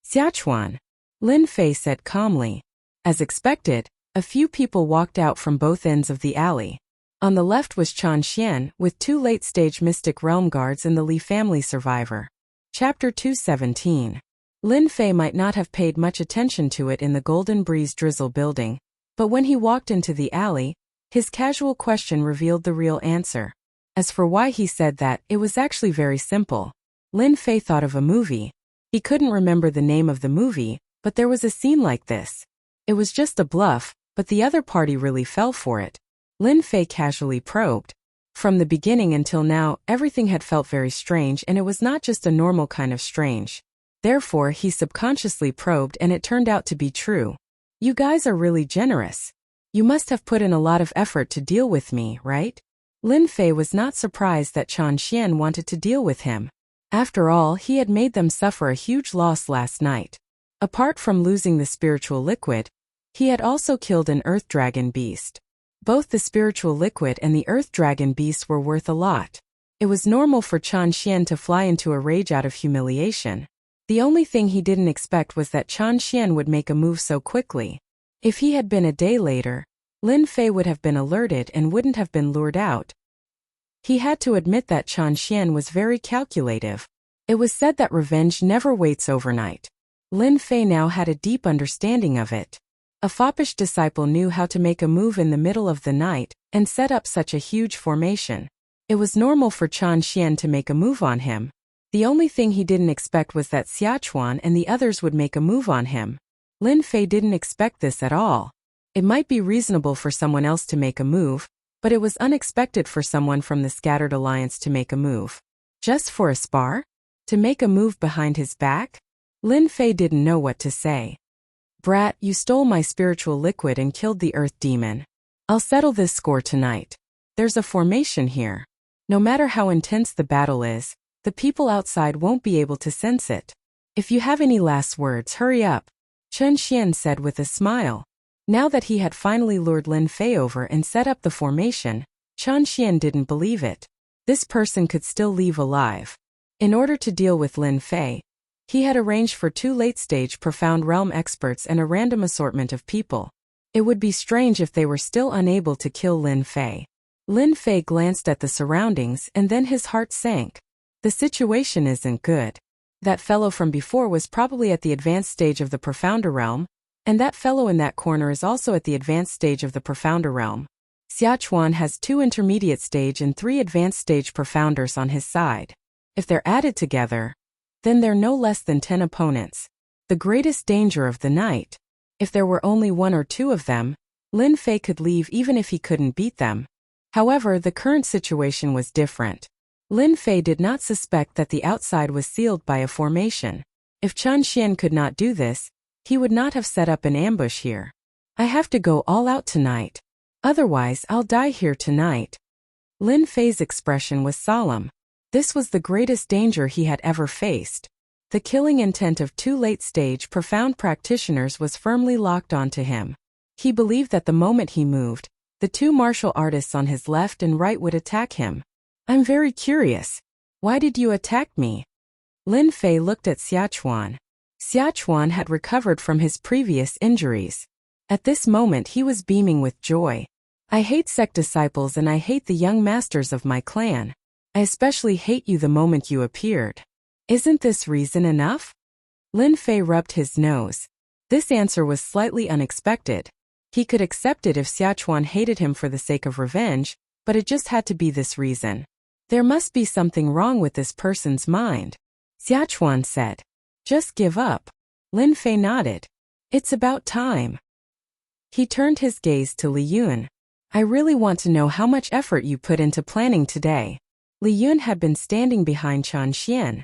Siachuan. Lin Fei said calmly. As expected, a few people walked out from both ends of the alley. On the left was Chan Xian, with 2 late-stage Mystic Realm guards and the Li family survivor. Chapter 217. Lin Fei might not have paid much attention to it in the Golden Breeze Drizzle building, but when he walked into the alley, his casual question revealed the real answer. As for why he said that, it was actually very simple. Lin Fei thought of a movie. He couldn't remember the name of the movie, but there was a scene like this. It was just a bluff, but the other party really fell for it. Lin Fei casually probed. From the beginning until now, everything had felt very strange, and it was not just a normal kind of strange. Therefore, he subconsciously probed, and it turned out to be true. You guys are really generous. You must have put in a lot of effort to deal with me, right? Lin Fei was not surprised that Chen Xian wanted to deal with him. After all, he had made them suffer a huge loss last night. Apart from losing the spiritual liquid, he had also killed an earth dragon beast. Both the spiritual liquid and the earth dragon beast were worth a lot. It was normal for Chen Xian to fly into a rage out of humiliation. The only thing he didn't expect was that Chen Xian would make a move so quickly. If he had been a day later, Lin Fei would have been alerted and wouldn't have been lured out. He had to admit that Chen Xian was very calculative. It was said that revenge never waits overnight. Lin Fei now had a deep understanding of it. A foppish disciple knew how to make a move in the middle of the night and set up such a huge formation. It was normal for Chen Xian to make a move on him. The only thing he didn't expect was that Xiachuan and the others would make a move on him. Lin Fei didn't expect this at all. It might be reasonable for someone else to make a move, but it was unexpected for someone from the Scattered Alliance to make a move. Just for a spar? To make a move behind his back? Lin Fei didn't know what to say. Brat, you stole my spiritual liquid and killed the earth demon. I'll settle this score tonight. There's a formation here. No matter how intense the battle is, the people outside won't be able to sense it. If you have any last words, hurry up, Chen Xian said with a smile. Now that he had finally lured Lin Fei over and set up the formation, Chen Xian didn't believe it. This person could still leave alive. In order to deal with Lin Fei, he had arranged for 2 late-stage Profound Realm experts and a random assortment of people. It would be strange if they were still unable to kill Lin Fei. Lin Fei glanced at the surroundings and then his heart sank. The situation isn't good. That fellow from before was probably at the advanced stage of the Profounder Realm, and that fellow in that corner is also at the advanced stage of the Profounder Realm. Xiachuan has 2 intermediate stage and 3 advanced stage Profounders on his side. If they're added together, then they're no less than 10 opponents. The greatest danger of the night. If there were only 1 or 2 of them, Lin Fei could leave even if he couldn't beat them. However, the current situation was different. Lin Fei did not suspect that the outside was sealed by a formation. If Chen Xian could not do this, he would not have set up an ambush here. I have to go all out tonight. Otherwise, I'll die here tonight. Lin Fei's expression was solemn. This was the greatest danger he had ever faced. The killing intent of 2 late-stage profound practitioners was firmly locked onto him. He believed that the moment he moved, the 2 martial artists on his left and right would attack him. I'm very curious. Why did you attack me? Lin Fei looked at Xiachuan. Xiachuan had recovered from his previous injuries. At this moment he was beaming with joy. I hate sect disciples and I hate the young masters of my clan. I especially hate you the moment you appeared. Isn't this reason enough? Lin Fei rubbed his nose. This answer was slightly unexpected. He could accept it if Xiachuan hated him for the sake of revenge, but it just had to be this reason. There must be something wrong with this person's mind. Xiachuan said. Just give up. Lin Fei nodded. It's about time. He turned his gaze to Li Yun. I really want to know how much effort you put into planning today. Li Yun had been standing behind Chen Xian.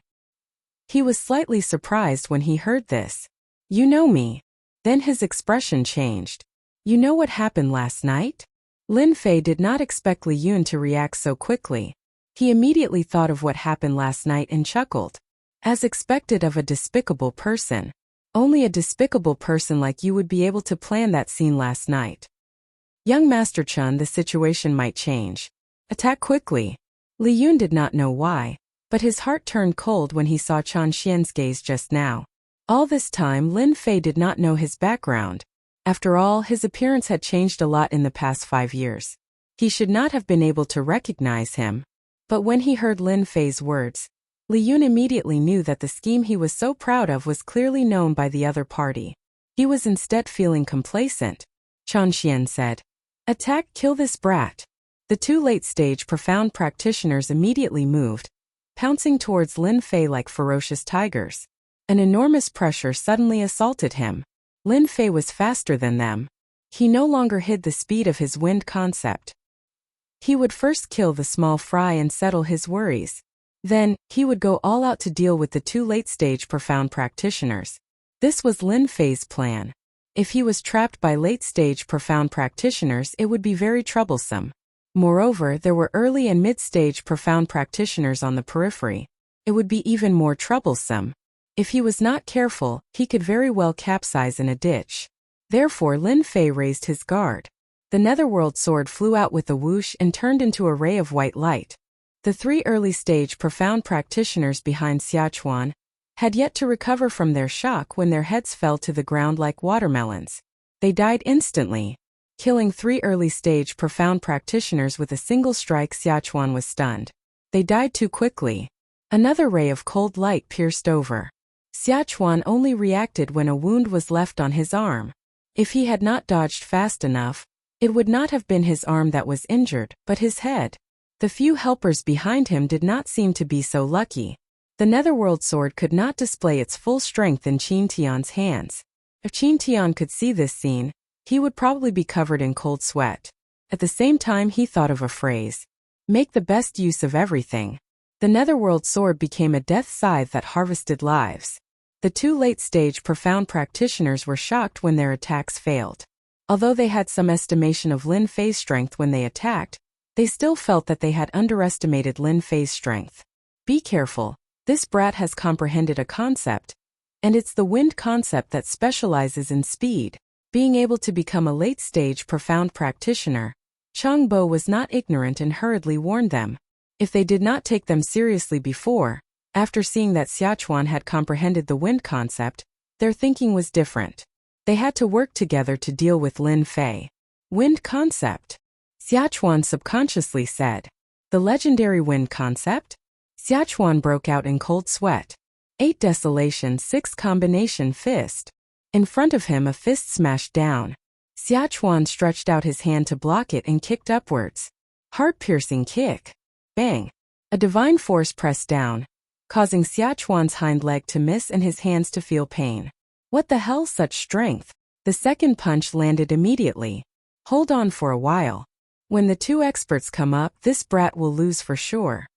He was slightly surprised when he heard this. You know me. Then his expression changed. You know what happened last night? Lin Fei did not expect Li Yun to react so quickly. He immediately thought of what happened last night and chuckled. As expected of a despicable person. Only a despicable person like you would be able to plan that scene last night. Young Master Chen, the situation might change. Attack quickly. Li Yun did not know why, but his heart turned cold when he saw Chen Xian's gaze just now. All this time Lin Fei did not know his background. After all, his appearance had changed a lot in the past 5 years. He should not have been able to recognize him. But when he heard Lin Fei's words, Li Yun immediately knew that the scheme he was so proud of was clearly known by the other party. He was instead feeling complacent. Chen Xian said, Attack, kill this brat. The 2 late-stage profound practitioners immediately moved, pouncing towards Lin Fei like ferocious tigers. An enormous pressure suddenly assaulted him. Lin Fei was faster than them. He no longer hid the speed of his wind concept. He would first kill the small fry and settle his worries. Then, he would go all out to deal with the 2 late-stage profound practitioners. This was Lin Fei's plan. If he was trapped by late-stage profound practitioners, it would be very troublesome. Moreover, there were early and mid-stage profound practitioners on the periphery. It would be even more troublesome. If he was not careful, he could very well capsize in a ditch. Therefore, Lin Fei raised his guard. The netherworld sword flew out with a whoosh and turned into a ray of white light. The 3 early-stage profound practitioners behind Xiachuan had yet to recover from their shock when their heads fell to the ground like watermelons. They died instantly. Killing 3 early-stage profound practitioners with a single strike, Xiachuan was stunned. They died too quickly. Another ray of cold light pierced over. Xiachuan only reacted when a wound was left on his arm. If he had not dodged fast enough, it would not have been his arm that was injured, but his head. The few helpers behind him did not seem to be so lucky. The netherworld sword could not display its full strength in Qin Tian's hands. If Qin Tian could see this scene, he would probably be covered in cold sweat. At the same time, he thought of a phrase: make the best use of everything. The netherworld sword became a death scythe that harvested lives. The 2 late-stage profound practitioners were shocked when their attacks failed. Although they had some estimation of Lin Fei's strength when they attacked, they still felt that they had underestimated Lin Fei's strength. Be careful. This brat has comprehended a concept, and it's the wind concept that specializes in speed. Being able to become a late-stage profound practitioner, Chang Bo was not ignorant and hurriedly warned them. If they did not take them seriously before, after seeing that Xiachuan had comprehended the wind concept, their thinking was different. They had to work together to deal with Lin Fei. Wind concept? Xiachuan subconsciously said. The legendary wind concept? Xiachuan broke out in cold sweat. 8 desolation 6 combination fist. In front of him a fist smashed down. Xiachuan stretched out his hand to block it and kicked upwards. Heart-piercing kick. Bang. A divine force pressed down, causing Xiachuan's hind leg to miss and his hands to feel pain. What the hell, such strength? The second punch landed immediately. Hold on for a while. When the 2 experts come up, this brat will lose for sure.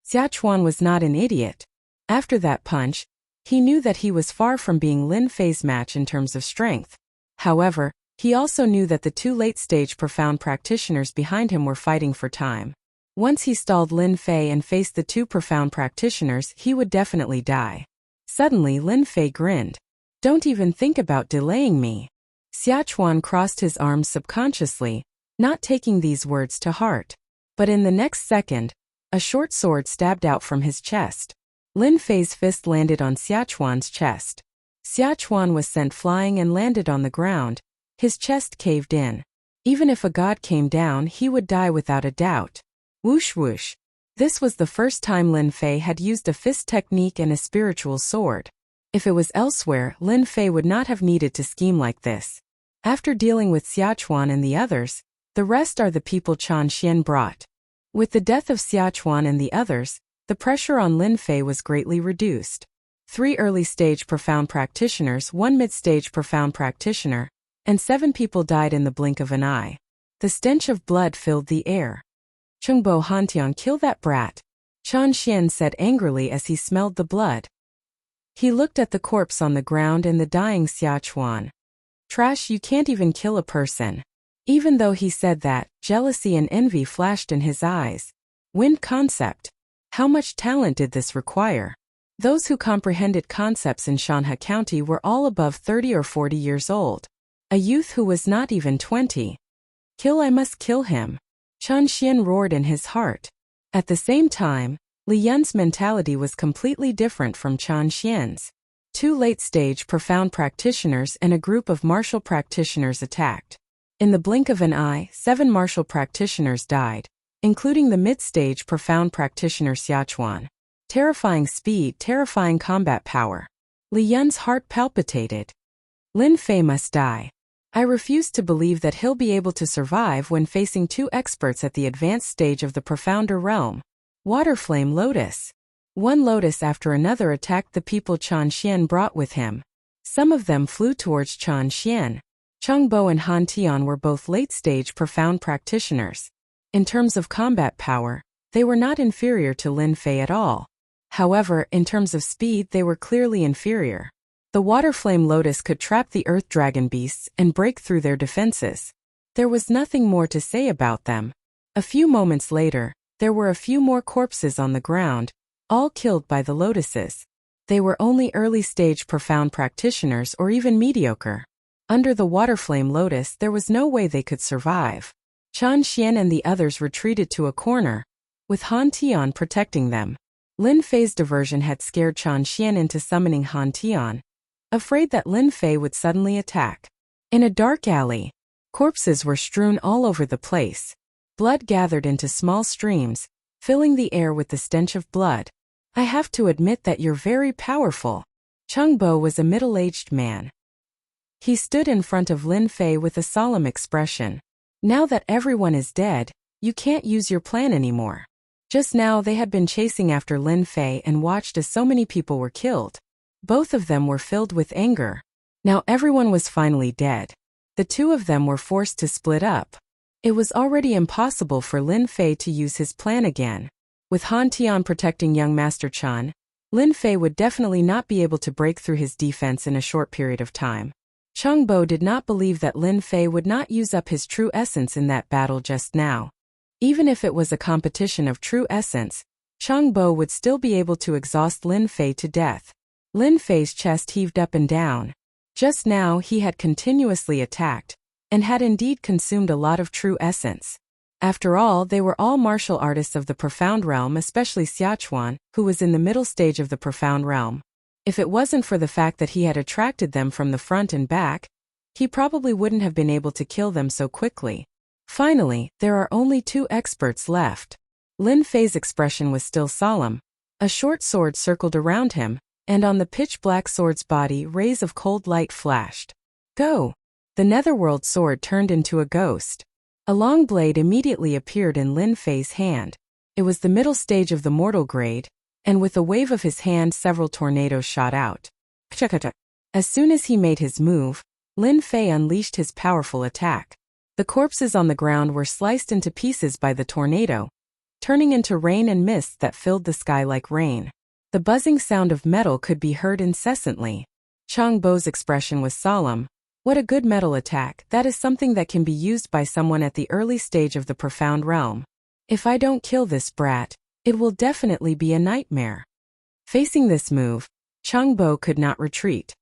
Xiachuan was not an idiot. After that punch, he knew that he was far from being Lin Fei's match in terms of strength. However, he also knew that the 2 late-stage profound practitioners behind him were fighting for time. Once he stalled Lin Fei and faced the 2 profound practitioners, he would definitely die. Suddenly, Lin Fei grinned. Don't even think about delaying me. Xiachuan crossed his arms subconsciously, not taking these words to heart. But in the next second, a short sword stabbed out from his chest. Lin Fei's fist landed on Xiachuan's chest. Xiachuan was sent flying and landed on the ground. His chest caved in. Even if a god came down, he would die without a doubt. Whoosh whoosh. This was the first time Lin Fei had used a fist technique and a spiritual sword. If it was elsewhere, Lin Fei would not have needed to scheme like this. After dealing with Xiachuan and the others, the rest are the people Chan Xian brought. With the death of Xiachuan and the others, the pressure on Lin Fei was greatly reduced. 3 early-stage profound practitioners, 1 mid-stage profound practitioner, and 7 people died in the blink of an eye. The stench of blood filled the air. Chengbo Hantian, kill that brat, Chan Xian said angrily as he smelled the blood. He looked at the corpse on the ground and the dying Xiachuan. Trash, you can't even kill a person. Even though he said that, jealousy and envy flashed in his eyes. Wind concept. How much talent did this require? Those who comprehended concepts in Shanhe County were all above 30 or 40 years old. A youth who was not even 20. Kill, I must kill him. Chan Xian roared in his heart. At the same time, Li Yun's mentality was completely different from Chan Xian's. 2 late-stage profound practitioners and a group of martial practitioners attacked. In the blink of an eye, 7 martial practitioners died, including the mid-stage profound practitioner Xiachuan. Terrifying speed, terrifying combat power. Li Yun's heart palpitated. Lin Fei must die. I refuse to believe that he'll be able to survive when facing 2 experts at the advanced stage of the profounder realm. Waterflame Lotus. 1 lotus after another attacked the people Chan Xian brought with him. Some of them flew towards Chan Xian. Cheng Bo and Han Tian were both late-stage profound practitioners. In terms of combat power, they were not inferior to Lin Fei at all. However, in terms of speed, they were clearly inferior. The water flame lotus could trap the earth dragon beasts and break through their defenses. There was nothing more to say about them. A few moments later, there were a few more corpses on the ground, all killed by the lotuses. They were only early-stage profound practitioners or even mediocre. Under the water flame lotus there was no way they could survive. Chen Xian and the others retreated to a corner, with Han Tian protecting them. Lin Fei's diversion had scared Chen Xian into summoning Han Tian, afraid that Lin Fei would suddenly attack. In a dark alley, corpses were strewn all over the place. Blood gathered into small streams, filling the air with the stench of blood. I have to admit that you're very powerful. Cheng Bo was a middle-aged man. He stood in front of Lin Fei with a solemn expression. Now that everyone is dead, you can't use your plan anymore. Just now they had been chasing after Lin Fei and watched as so many people were killed. Both of them were filled with anger. Now everyone was finally dead. The two of them were forced to split up. It was already impossible for Lin Fei to use his plan again. With Han Tian protecting young Master Chen, Lin Fei would definitely not be able to break through his defense in a short period of time. Cheng Bo did not believe that Lin Fei would not use up his true essence in that battle just now. Even if it was a competition of true essence, Cheng Bo would still be able to exhaust Lin Fei to death. Lin Fei's chest heaved up and down. Just now he had continuously attacked, and had indeed consumed a lot of true essence. After all, they were all martial artists of the Profound Realm, especially Xiachuan, who was in the middle stage of the Profound Realm. If it wasn't for the fact that he had attracted them from the front and back, he probably wouldn't have been able to kill them so quickly. Finally, there are only two experts left. Lin Fei's expression was still solemn. A short sword circled around him, and on the pitch-black sword's body rays of cold light flashed. Go! The netherworld sword turned into a ghost. A long blade immediately appeared in Lin Fei's hand. It was the middle stage of the mortal grade, and with a wave of his hand several tornadoes shot out. As soon as he made his move, Lin Fei unleashed his powerful attack. The corpses on the ground were sliced into pieces by the tornado, turning into rain and mist that filled the sky like rain. The buzzing sound of metal could be heard incessantly. Cheng Bo's expression was solemn. What a good metal attack! That is something that can be used by someone at the early stage of the Profound Realm. If I don't kill this brat, it will definitely be a nightmare. Facing this move, Cheng Bo could not retreat.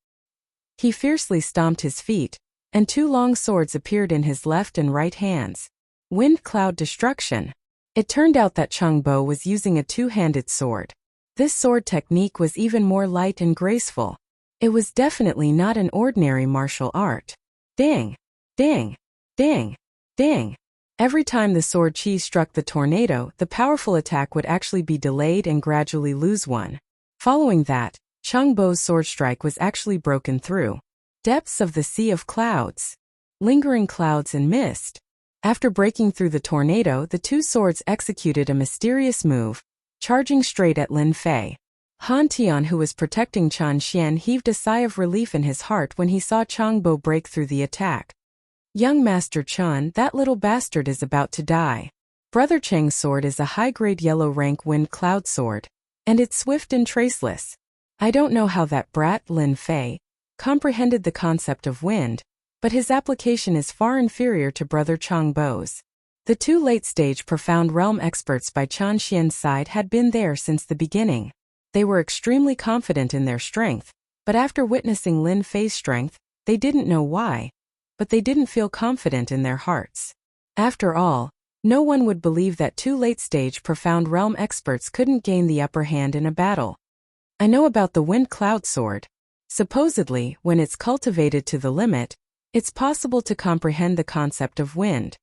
He fiercely stomped his feet, and two long swords appeared in his left and right hands. Wind Cloud Destruction. It turned out that Cheng Bo was using a two-handed sword. This sword technique was even more light and graceful. It was definitely not an ordinary martial art. Ding! Ding! Ding! Ding! Every time the sword chi struck the tornado, the powerful attack would actually be delayed and gradually lose one. Following that, Cheng Bo's sword strike was actually broken through. Depths of the sea of clouds. Lingering clouds and mist. After breaking through the tornado, the two swords executed a mysterious move, charging straight at Lin Fei. Han Tian, who was protecting Chen Xian, heaved a sigh of relief in his heart when he saw Cheng Bo break through the attack. Young Master Chen, that little bastard is about to die. Brother Cheng's sword is a high-grade yellow rank wind cloud sword, and it's swift and traceless. I don't know how that brat, Lin Fei, comprehended the concept of wind, but his application is far inferior to Brother Cheng Bo's. The two late-stage Profound Realm experts by Chen Xian's side had been there since the beginning. They were extremely confident in their strength, but after witnessing Lin Fei's strength, they didn't know why, but they didn't feel confident in their hearts. After all, no one would believe that two late-stage Profound Realm experts couldn't gain the upper hand in a battle. I know about the Wind Cloud Sword. Supposedly, when it's cultivated to the limit, it's possible to comprehend the concept of wind.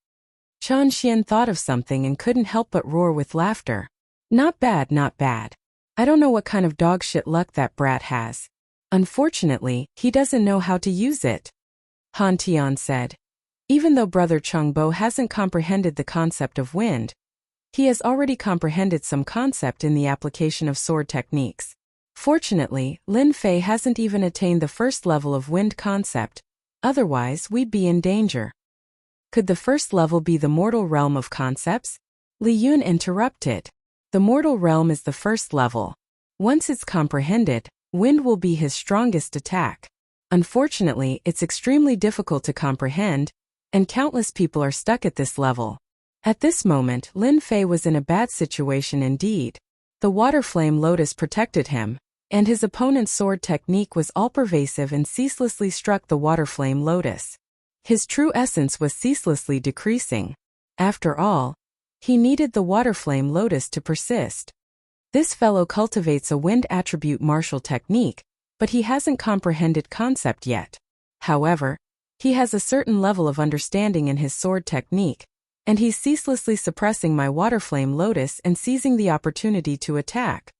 Chen Xian thought of something and couldn't help but roar with laughter. Not bad, not bad. I don't know what kind of dogshit luck that brat has. Unfortunately, he doesn't know how to use it. Han Tian said. Even though Brother Cheng Bo hasn't comprehended the concept of wind, he has already comprehended some concept in the application of sword techniques. Fortunately, Lin Fei hasn't even attained the first level of wind concept, otherwise we'd be in danger. Could the first level be the mortal realm of concepts? Li Yun interrupted. The mortal realm is the first level. Once it's comprehended, Wind will be his strongest attack. Unfortunately, it's extremely difficult to comprehend, and countless people are stuck at this level. At this moment, Lin Fei was in a bad situation indeed. The water flame lotus protected him, and his opponent's sword technique was all-pervasive and ceaselessly struck the water flame lotus. His true essence was ceaselessly decreasing. After all, he needed the water flame lotus to persist. This fellow cultivates a wind attribute martial technique, but he hasn't comprehended concept yet. However, he has a certain level of understanding in his sword technique, and he's ceaselessly suppressing my water flame lotus and seizing the opportunity to attack.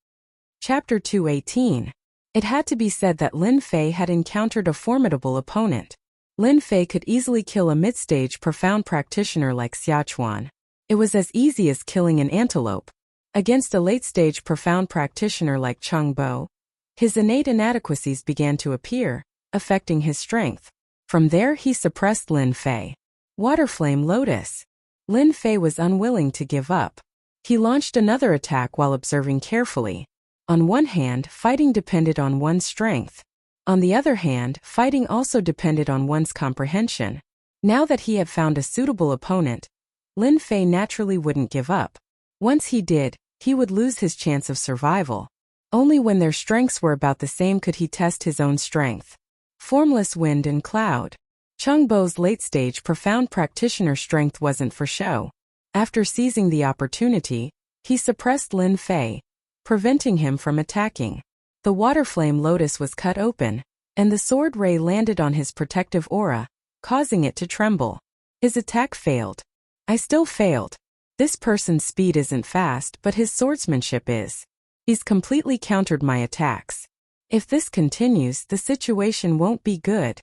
Chapter 218. It had to be said that Lin Fei had encountered a formidable opponent. Lin Fei could easily kill a mid-stage profound practitioner like Xiachuan. It was as easy as killing an antelope. Against a late-stage profound practitioner like Cheng Bo, his innate inadequacies began to appear, affecting his strength. From there he suppressed Lin Fei. Water Flame Lotus. Lin Fei was unwilling to give up. He launched another attack while observing carefully. On one hand, fighting depended on one's strength. On the other hand, fighting also depended on one's comprehension. Now that he had found a suitable opponent, Lin Fei naturally wouldn't give up. Once he did, he would lose his chance of survival. Only when their strengths were about the same could he test his own strength. Formless Wind and Cloud. Cheng Bo's late-stage profound practitioner strength wasn't for show. After seizing the opportunity, he suppressed Lin Fei, preventing him from attacking. The water flame lotus was cut open, and the sword ray landed on his protective aura, causing it to tremble. His attack failed. I still failed. This person's speed isn't fast, but his swordsmanship is. He's completely countered my attacks. If this continues, the situation won't be good.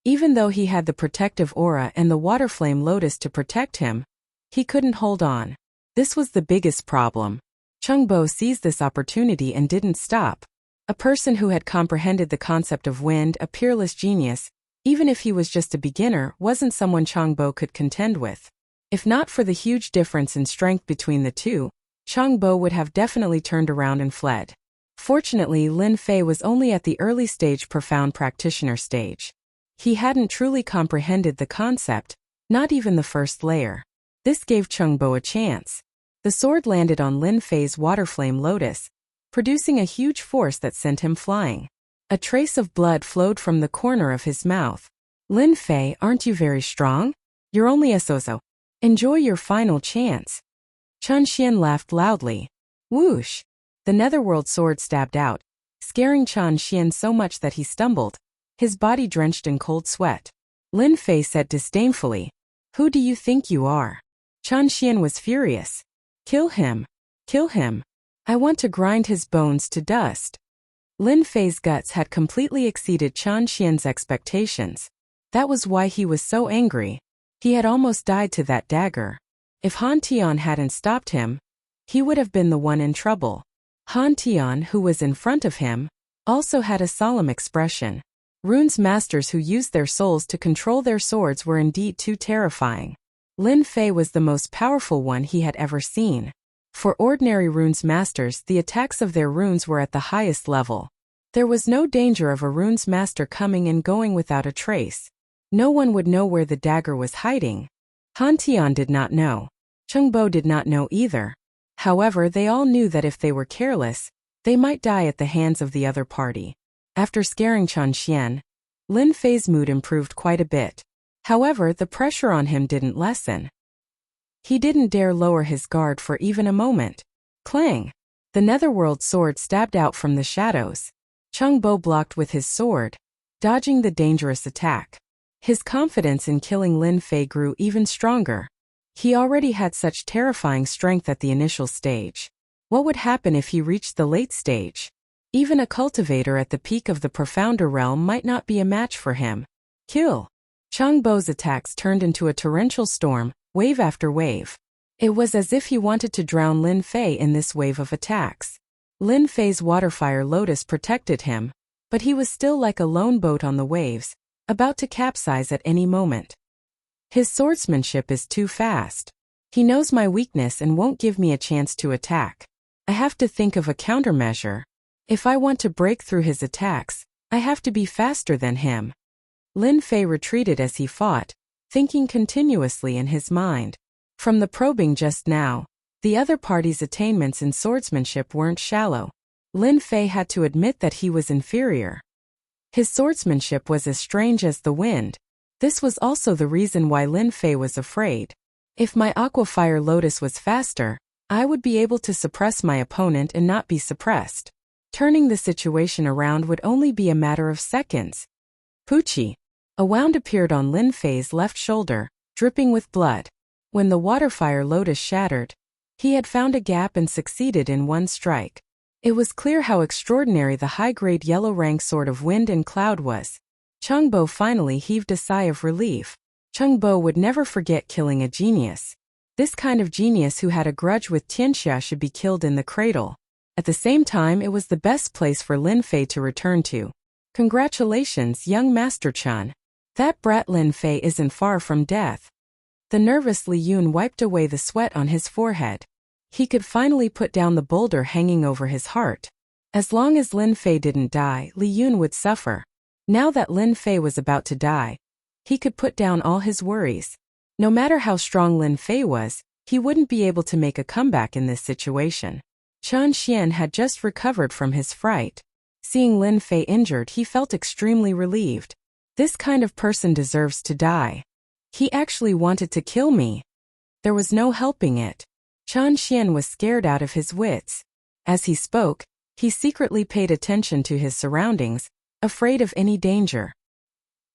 Even though he had the protective aura and the water flame lotus to protect him, he couldn't hold on. This was the biggest problem. Cheng Bo seized this opportunity and didn't stop. A person who had comprehended the concept of wind, a peerless genius, even if he was just a beginner, wasn't someone Cheng Bo could contend with. If not for the huge difference in strength between the two, Cheng Bo would have definitely turned around and fled. Fortunately, Lin Fei was only at the early stage profound practitioner stage. He hadn't truly comprehended the concept, not even the first layer. This gave Cheng Bo a chance. The sword landed on Lin Fei's water flame lotus, producing a huge force that sent him flying. A trace of blood flowed from the corner of his mouth. Lin Fei, aren't you very strong? You're only a sozo. Enjoy your final chance. Chun Xian laughed loudly. Whoosh! The netherworld sword stabbed out, scaring Chun Xian so much that he stumbled, his body drenched in cold sweat. Lin Fei said disdainfully, "Who do you think you are?" Chun Xian was furious. Kill him. Kill him. I want to grind his bones to dust. Lin Fei's guts had completely exceeded Chun Xian's expectations. That was why he was so angry. He had almost died to that dagger. If Han Tian hadn't stopped him, he would have been the one in trouble. Han Tian, who was in front of him, also had a solemn expression. Rune's masters who used their souls to control their swords were indeed too terrifying. Lin Fei was the most powerful one he had ever seen. For ordinary runes masters, the attacks of their runes were at the highest level. There was no danger of a runes master coming and going without a trace. No one would know where the dagger was hiding. Han Tian did not know. Cheng Bo did not know either. However, they all knew that if they were careless, they might die at the hands of the other party. After scaring Chun Xian, Lin Fei's mood improved quite a bit. However, the pressure on him didn't lessen. He didn't dare lower his guard for even a moment. Clang! The netherworld sword stabbed out from the shadows. Cheng Bo blocked with his sword, dodging the dangerous attack. His confidence in killing Lin Fei grew even stronger. He already had such terrifying strength at the initial stage. What would happen if he reached the late stage? Even a cultivator at the peak of the profounder realm might not be a match for him. Kill! Cheng Bo's attacks turned into a torrential storm, wave after wave. It was as if he wanted to drown Lin Fei in this wave of attacks. Lin Fei's waterfire lotus protected him, but he was still like a lone boat on the waves, about to capsize at any moment. His swordsmanship is too fast. He knows my weakness and won't give me a chance to attack. I have to think of a countermeasure. If I want to break through his attacks, I have to be faster than him. Lin Fei retreated as he fought, thinking continuously in his mind. From the probing just now, the other party's attainments in swordsmanship weren't shallow. Lin Fei had to admit that he was inferior. His swordsmanship was as strange as the wind. This was also the reason why Lin Fei was afraid. If my Aqua Fire Lotus was faster, I would be able to suppress my opponent and not be suppressed. Turning the situation around would only be a matter of seconds. Poochie. A wound appeared on Lin Fei's left shoulder, dripping with blood. When the Water Fire Lotus shattered, he had found a gap and succeeded in one strike. It was clear how extraordinary the high-grade yellow rank sword of wind and cloud was. Chengbo finally heaved a sigh of relief. Chengbo would never forget killing a genius. This kind of genius who had a grudge with Tianxia should be killed in the cradle. At the same time, it was the best place for Lin Fei to return to. Congratulations, young Master Chen. That brat Lin Fei isn't far from death. The nervous Li Yun wiped away the sweat on his forehead. He could finally put down the boulder hanging over his heart. As long as Lin Fei didn't die, Li Yun would suffer. Now that Lin Fei was about to die, he could put down all his worries. No matter how strong Lin Fei was, he wouldn't be able to make a comeback in this situation. Chen Xian had just recovered from his fright. Seeing Lin Fei injured, he felt extremely relieved. This kind of person deserves to die. He actually wanted to kill me. There was no helping it. Chen Xian was scared out of his wits. As he spoke, he secretly paid attention to his surroundings, afraid of any danger.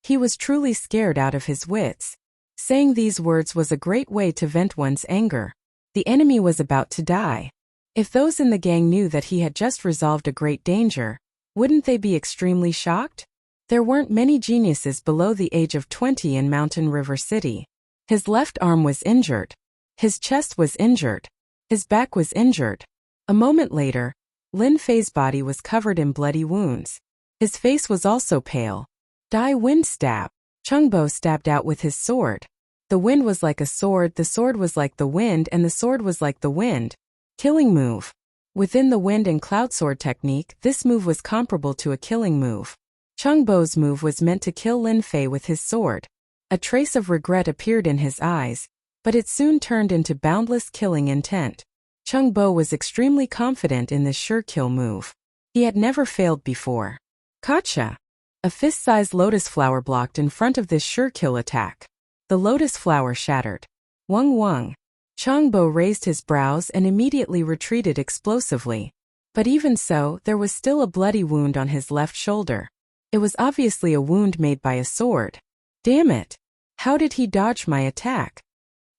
He was truly scared out of his wits. Saying these words was a great way to vent one's anger. The enemy was about to die. If those in the gang knew that he had just resolved a great danger, wouldn't they be extremely shocked? There weren't many geniuses below the age of 20 in Mountain River City. His left arm was injured. His chest was injured. His back was injured. A moment later, Lin Fei's body was covered in bloody wounds. His face was also pale. Die wind stab. Chengbo stabbed out with his sword. The wind was like a sword, the sword was like the wind, and the sword was like the wind. Killing move. Within the wind and cloud sword technique, this move was comparable to a killing move. Chengbo's move was meant to kill Lin Fei with his sword. A trace of regret appeared in his eyes, but it soon turned into boundless killing intent. Chengbo was extremely confident in this sure kill move. He had never failed before. Gotcha! A fist-sized lotus flower blocked in front of this sure kill attack. The lotus flower shattered. Wang Wang. Chengbo raised his brows and immediately retreated explosively. But even so, there was still a bloody wound on his left shoulder. It was obviously a wound made by a sword. Damn it! How did he dodge my attack?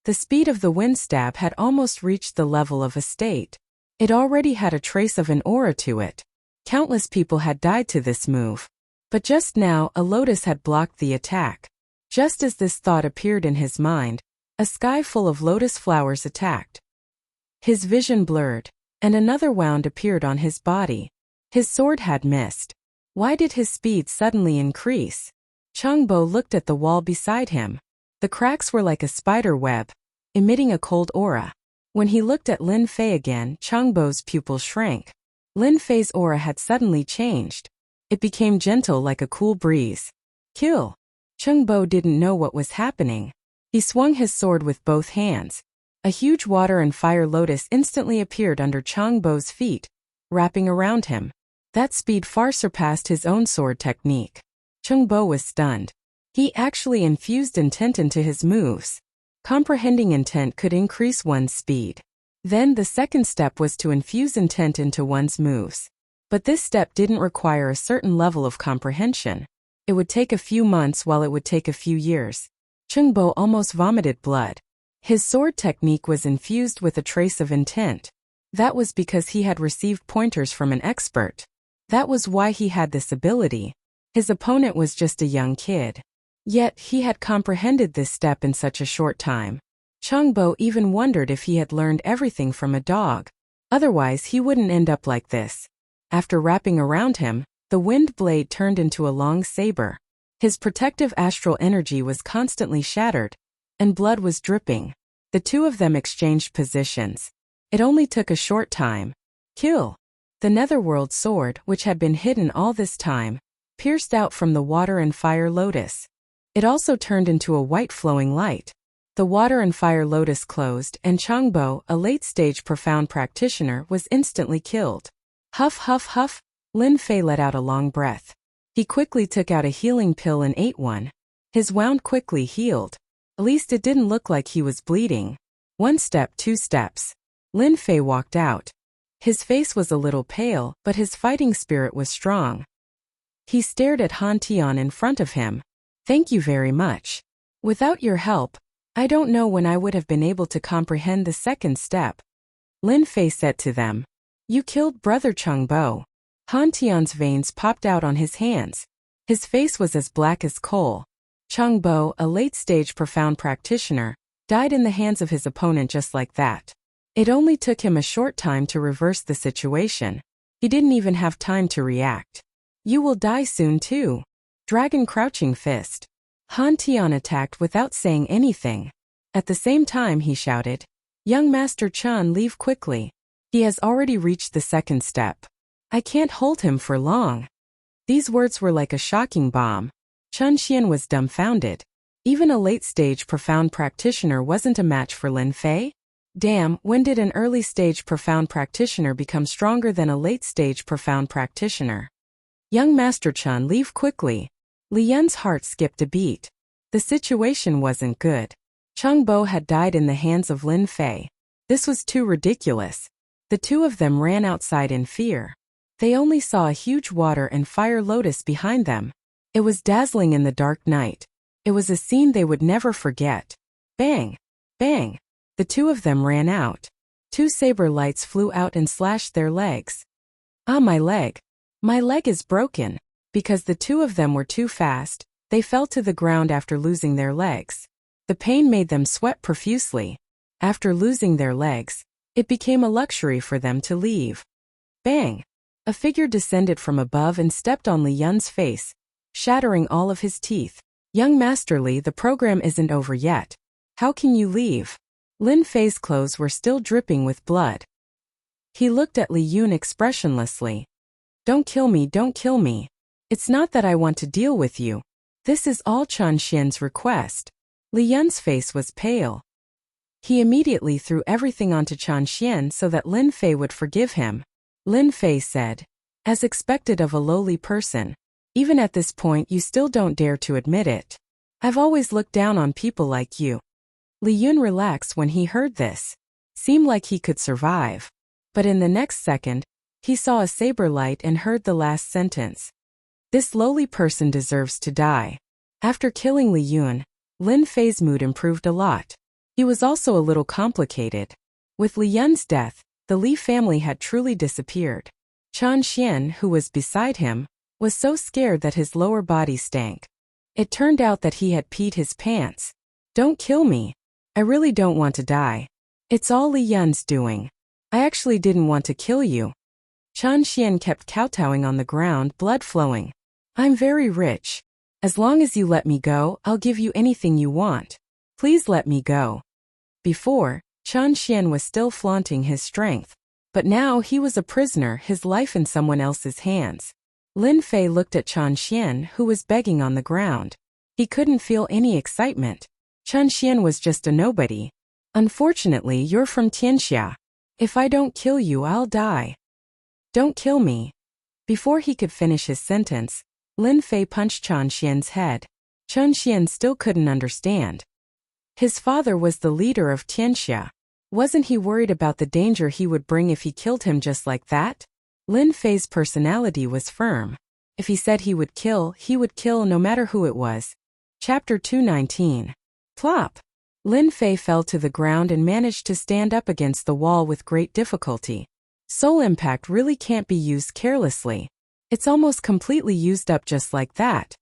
The speed of the wind stab had almost reached the level of a state. It already had a trace of an aura to it. Countless people had died to this move. But just now, a lotus had blocked the attack. Just as this thought appeared in his mind, a sky full of lotus flowers attacked. His vision blurred, and another wound appeared on his body. His sword had missed. Why did his speed suddenly increase? Chengbo looked at the wall beside him. The cracks were like a spider web, emitting a cold aura. When he looked at Lin Fei again, Chengbo's pupils shrank. Lin Fei's aura had suddenly changed. It became gentle like a cool breeze. Kill! Chengbo didn't know what was happening. He swung his sword with both hands. A huge water and fire lotus instantly appeared under Chengbo's feet, wrapping around him. That speed far surpassed his own sword technique. Chengbo was stunned. He actually infused intent into his moves. Comprehending intent could increase one's speed. Then the second step was to infuse intent into one's moves. But this step didn't require a certain level of comprehension. It would take a few months while it would take a few years. Chengbo almost vomited blood. His sword technique was infused with a trace of intent. That was because he had received pointers from an expert. That was why he had this ability. His opponent was just a young kid. Yet, he had comprehended this step in such a short time. Chengbo even wondered if he had learned everything from a dog. Otherwise, he wouldn't end up like this. After wrapping around him, the wind blade turned into a long saber. His protective astral energy was constantly shattered, and blood was dripping. The two of them exchanged positions. It only took a short time. Kill! The netherworld sword, which had been hidden all this time, pierced out from the water and fire lotus. It also turned into a white flowing light. The water and fire lotus closed, and Changbo, a late-stage profound practitioner, was instantly killed. Huff huff huff, Lin Fei let out a long breath. He quickly took out a healing pill and ate one. His wound quickly healed. At least it didn't look like he was bleeding. 1 step, 2 steps. Lin Fei walked out. His face was a little pale, but his fighting spirit was strong. He stared at Han Tian in front of him. Thank you very much. Without your help, I don't know when I would have been able to comprehend the second step. Lin Fei said to them. You killed Brother Changbo. Han Tian's veins popped out on his hands. His face was as black as coal. Changbo, a late-stage profound practitioner, died in the hands of his opponent just like that. It only took him a short time to reverse the situation. He didn't even have time to react. You will die soon too. Dragon Crouching Fist. Han Tian attacked without saying anything. At the same time he shouted, Young Master Chen, leave quickly. He has already reached the second step. I can't hold him for long. These words were like a shocking bomb. Chen Xian was dumbfounded. Even a late-stage profound practitioner wasn't a match for Lin Fei? Damn, when did an early-stage profound practitioner become stronger than a late-stage profound practitioner? Young Master Chen, leave quickly. Li Yun's heart skipped a beat. The situation wasn't good. Changbo had died in the hands of Lin Fei. This was too ridiculous. The two of them ran outside in fear. They only saw a huge water and fire lotus behind them. It was dazzling in the dark night. It was a scene they would never forget. Bang! Bang! The two of them ran out. 2 saber lights flew out and slashed their legs. Ah, my leg! My leg is broken. Because the two of them were too fast, they fell to the ground after losing their legs. The pain made them sweat profusely. After losing their legs, it became a luxury for them to leave. Bang! A figure descended from above and stepped on Li Yun's face, shattering all of his teeth. Young Master Li, the program isn't over yet. How can you leave? Lin Fei's clothes were still dripping with blood. He looked at Li Yun expressionlessly. Don't kill me, don't kill me. It's not that I want to deal with you. This is all Chen Xian's request. Li Yun's face was pale. He immediately threw everything onto Chen Xian so that Lin Fei would forgive him. Lin Fei said, as expected of a lowly person. Even at this point you still don't dare to admit it. I've always looked down on people like you. Li Yun relaxed when he heard this. Seemed like he could survive. But in the next second, he saw a saber light and heard the last sentence. This lowly person deserves to die. After killing Li Yun, Lin Fei's mood improved a lot. He was also a little complicated. With Li Yun's death, the Li family had truly disappeared. Chen Xian, who was beside him, was so scared that his lower body stank. It turned out that he had peed his pants. Don't kill me. I really don't want to die. It's all Li Yun's doing. I actually didn't want to kill you. Chen Xian kept kowtowing on the ground, blood flowing. I'm very rich. As long as you let me go, I'll give you anything you want. Please let me go. Before, Chen Xian was still flaunting his strength. But now he was a prisoner, his life in someone else's hands. Lin Fei looked at Chen Xian, who was begging on the ground. He couldn't feel any excitement. Chen Xian was just a nobody. Unfortunately, you're from Tianxia. If I don't kill you, I'll die. Don't kill me. Before he could finish his sentence, Lin Fei punched Chen Xian's head. Chen Xian still couldn't understand. His father was the leader of Tianxia. Wasn't he worried about the danger he would bring if he killed him just like that? Lin Fei's personality was firm. If he said he would kill no matter who it was. Chapter 219. Plop! Lin Fei fell to the ground and managed to stand up against the wall with great difficulty. Soul impact really can't be used carelessly. It's almost completely used up just like that.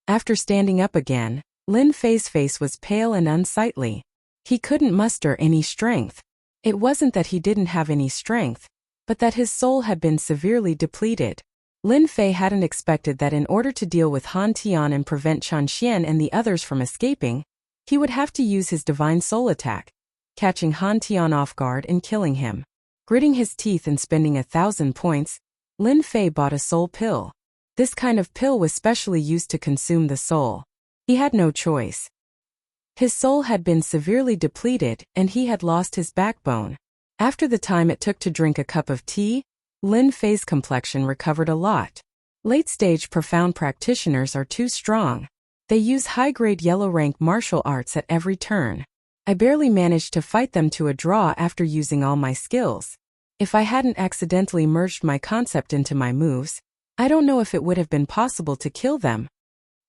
After standing up again, Lin Fei's face was pale and unsightly. He couldn't muster any strength. It wasn't that he didn't have any strength, but that his soul had been severely depleted. Lin Fei hadn't expected that in order to deal with Han Tian and prevent Chen Xian and the others from escaping, he would have to use his divine soul attack, catching Han Tian off guard and killing him. Gritting his teeth and spending 1,000 points, Lin Fei bought a soul pill. This kind of pill was specially used to consume the soul. He had no choice. His soul had been severely depleted, and he had lost his backbone. After the time it took to drink a cup of tea, Lin Fei's complexion recovered a lot. Late-stage profound practitioners are too strong. They use high-grade yellow-rank martial arts at every turn. I barely managed to fight them to a draw after using all my skills. If I hadn't accidentally merged my concept into my moves, I don't know if it would have been possible to kill them.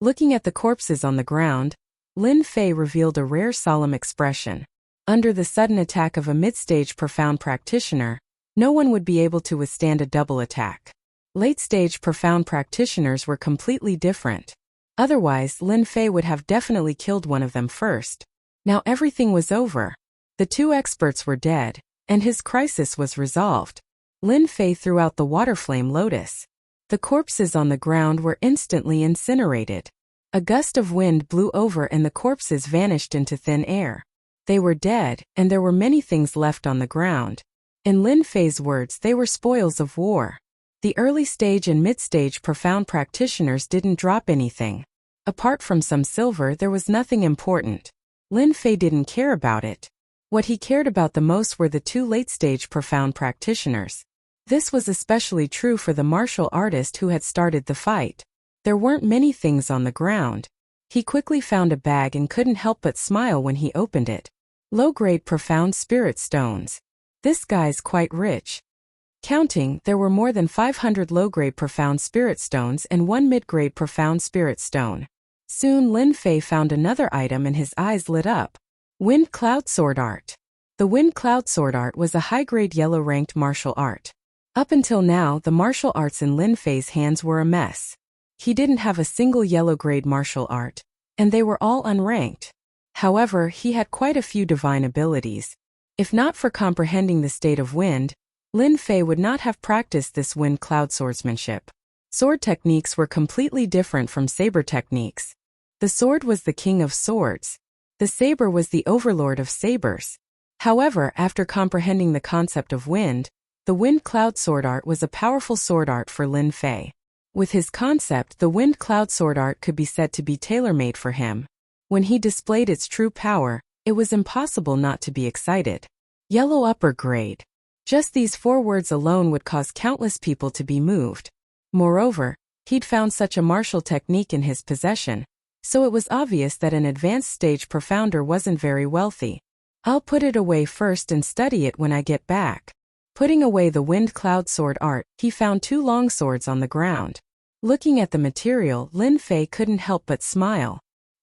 Looking at the corpses on the ground, Lin Fei revealed a rare solemn expression. Under the sudden attack of a mid-stage profound practitioner, no one would be able to withstand a double attack. Late-stage profound practitioners were completely different. Otherwise, Lin Fei would have definitely killed one of them first. Now everything was over. The two experts were dead, and his crisis was resolved. Lin Fei threw out the water flame lotus. The corpses on the ground were instantly incinerated. A gust of wind blew over and the corpses vanished into thin air. They were dead, and there were many things left on the ground. In Lin Fei's words, they were spoils of war. The early stage and mid-stage profound practitioners didn't drop anything. Apart from some silver, there was nothing important. Lin Fei didn't care about it. What he cared about the most were the two late-stage profound practitioners. This was especially true for the martial artist who had started the fight. There weren't many things on the ground. He quickly found a bag and couldn't help but smile when he opened it. Low-grade profound spirit stones. This guy's quite rich. Counting, there were more than 500 low-grade profound spirit stones and one mid-grade profound spirit stone. Soon Lin Fei found another item and his eyes lit up. Wind Cloud Sword Art. The Wind Cloud Sword Art was a high-grade yellow-ranked martial art. Up until now, the martial arts in Lin Fei's hands were a mess. He didn't have a single yellow-grade martial art, and they were all unranked. However, he had quite a few divine abilities. If not for comprehending the state of wind, Lin Fei would not have practiced this wind cloud swordsmanship. Sword techniques were completely different from saber techniques. The sword was the king of swords. The saber was the overlord of sabers. However, after comprehending the concept of wind, the wind cloud sword art was a powerful sword art for Lin Fei. With his concept, the wind cloud sword art could be said to be tailor-made for him. When he displayed its true power, it was impossible not to be excited. Yellow upper grade. Just these 4 words alone would cause countless people to be moved. Moreover, he'd found such a martial technique in his possession, so it was obvious that an advanced stage profounder wasn't very wealthy. I'll put it away first and study it when I get back. Putting away the wind cloud sword art, he found 2 long swords on the ground. Looking at the material, Lin Fei couldn't help but smile.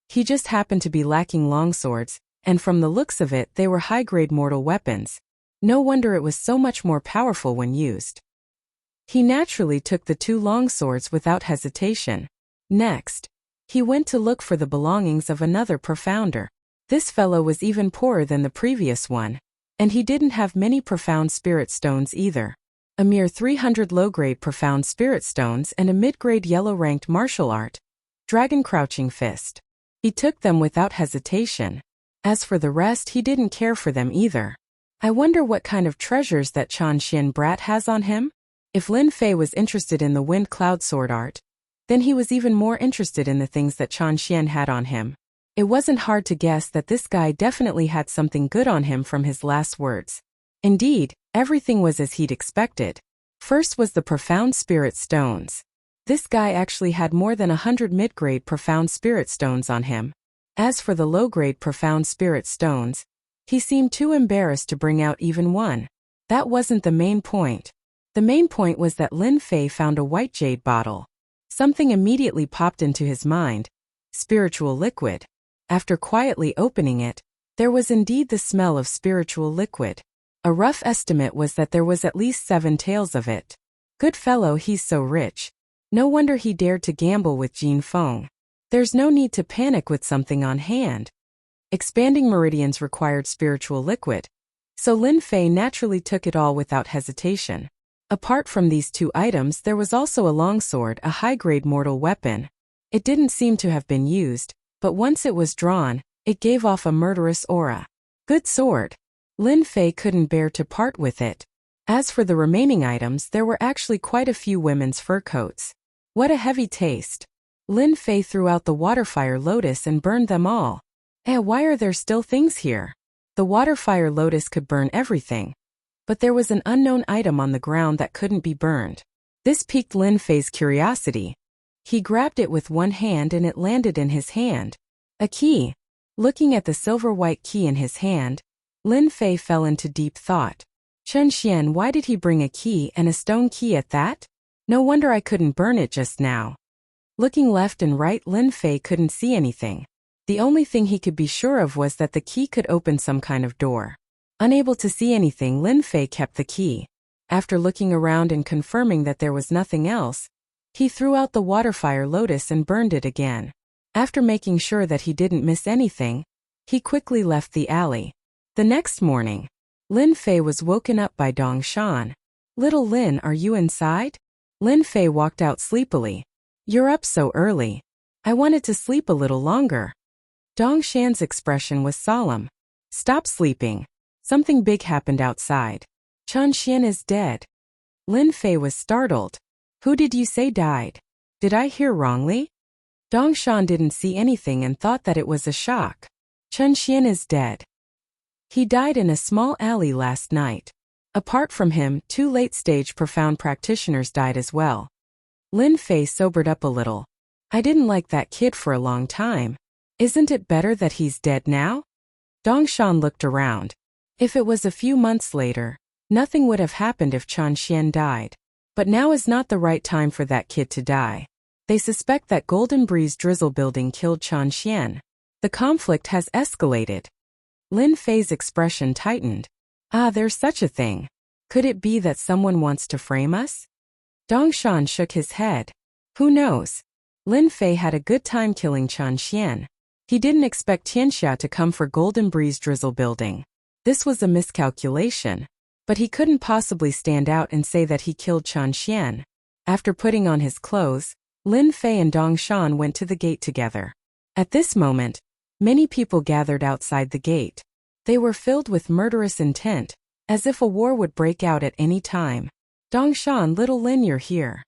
He just happened to be lacking longswords, and from the looks of it, they were high-grade mortal weapons. No wonder it was so much more powerful when used. He naturally took the 2 longswords without hesitation. Next, he went to look for the belongings of another profounder. This fellow was even poorer than the previous one, and he didn't have many profound spirit stones either. A mere 300 low-grade profound spirit stones and a mid-grade yellow-ranked martial art, Dragon Crouching Fist. He took them without hesitation. As for the rest, he didn't care for them either. I wonder what kind of treasures that Chan Xian brat has on him? If Lin Fei was interested in the wind cloud sword art, then he was even more interested in the things that Chan Xian had on him. It wasn't hard to guess that this guy definitely had something good on him from his last words. Indeed, everything was as he'd expected. First was the profound spirit stones. This guy actually had more than 100 mid-grade profound spirit stones on him. As for the low-grade profound spirit stones, he seemed too embarrassed to bring out even one. That wasn't the main point. The main point was that Lin Fei found a white jade bottle. Something immediately popped into his mind. Spiritual liquid. After quietly opening it, there was indeed the smell of spiritual liquid. A rough estimate was that there was at least 7 taels of it. Good fellow, he's so rich. No wonder he dared to gamble with Jin Feng. There's no need to panic with something on hand. Expanding meridians required spiritual liquid, so Lin Fei naturally took it all without hesitation. Apart from these 2 items, there was also a longsword, a high-grade mortal weapon. It didn't seem to have been used, but once it was drawn, it gave off a murderous aura. Good sword. Lin Fei couldn't bear to part with it. As for the remaining items, there were actually quite a few women's fur coats. What a heavy taste. Lin Fei threw out the waterfire lotus and burned them all. Why are there still things here? The waterfire lotus could burn everything. But there was an unknown item on the ground that couldn't be burned. This piqued Lin Fei's curiosity. He grabbed it with one hand and it landed in his hand. A key. Looking at the silver-white key in his hand, Lin Fei fell into deep thought. Chen Xian, why did he bring a key and a stone key at that? No wonder I couldn't burn it just now. Looking left and right, Lin Fei couldn't see anything. The only thing he could be sure of was that the key could open some kind of door. Unable to see anything, Lin Fei kept the key. After looking around and confirming that there was nothing else, he threw out the waterfire lotus and burned it again. After making sure that he didn't miss anything, he quickly left the alley. The next morning, Lin Fei was woken up by Dong Shan. Little Lin, are you inside? Lin Fei walked out sleepily. You're up so early. I wanted to sleep a little longer. Dong Shan's expression was solemn. Stop sleeping. Something big happened outside. Chen Xian is dead. Lin Fei was startled. Who did you say died? Did I hear wrongly? Dong Shan didn't see anything and thought that it was a shock. Chen Xian is dead. He died in a small alley last night. Apart from him, 2 late-stage profound practitioners died as well. Lin Fei sobered up a little. I didn't like that kid for a long time. Isn't it better that he's dead now? Dong Shan looked around. If it was a few months later, nothing would have happened if Chen Xian died. But now is not the right time for that kid to die. They suspect that Golden Breeze Drizzle Building killed Chen Xian. The conflict has escalated. Lin Fei's expression tightened. There's such a thing. Could it be that someone wants to frame us? Dong Shan shook his head. Who knows? Lin Fei had a good time killing Chen Xian. He didn't expect Tianxia to come for Golden Breeze Drizzle Building. This was a miscalculation. But he couldn't possibly stand out and say that he killed Chen Xian. After putting on his clothes, Lin Fei and Dong Shan went to the gate together. At this moment, many people gathered outside the gate. They were filled with murderous intent, as if a war would break out at any time. Dong Shan, little Lin, you're here.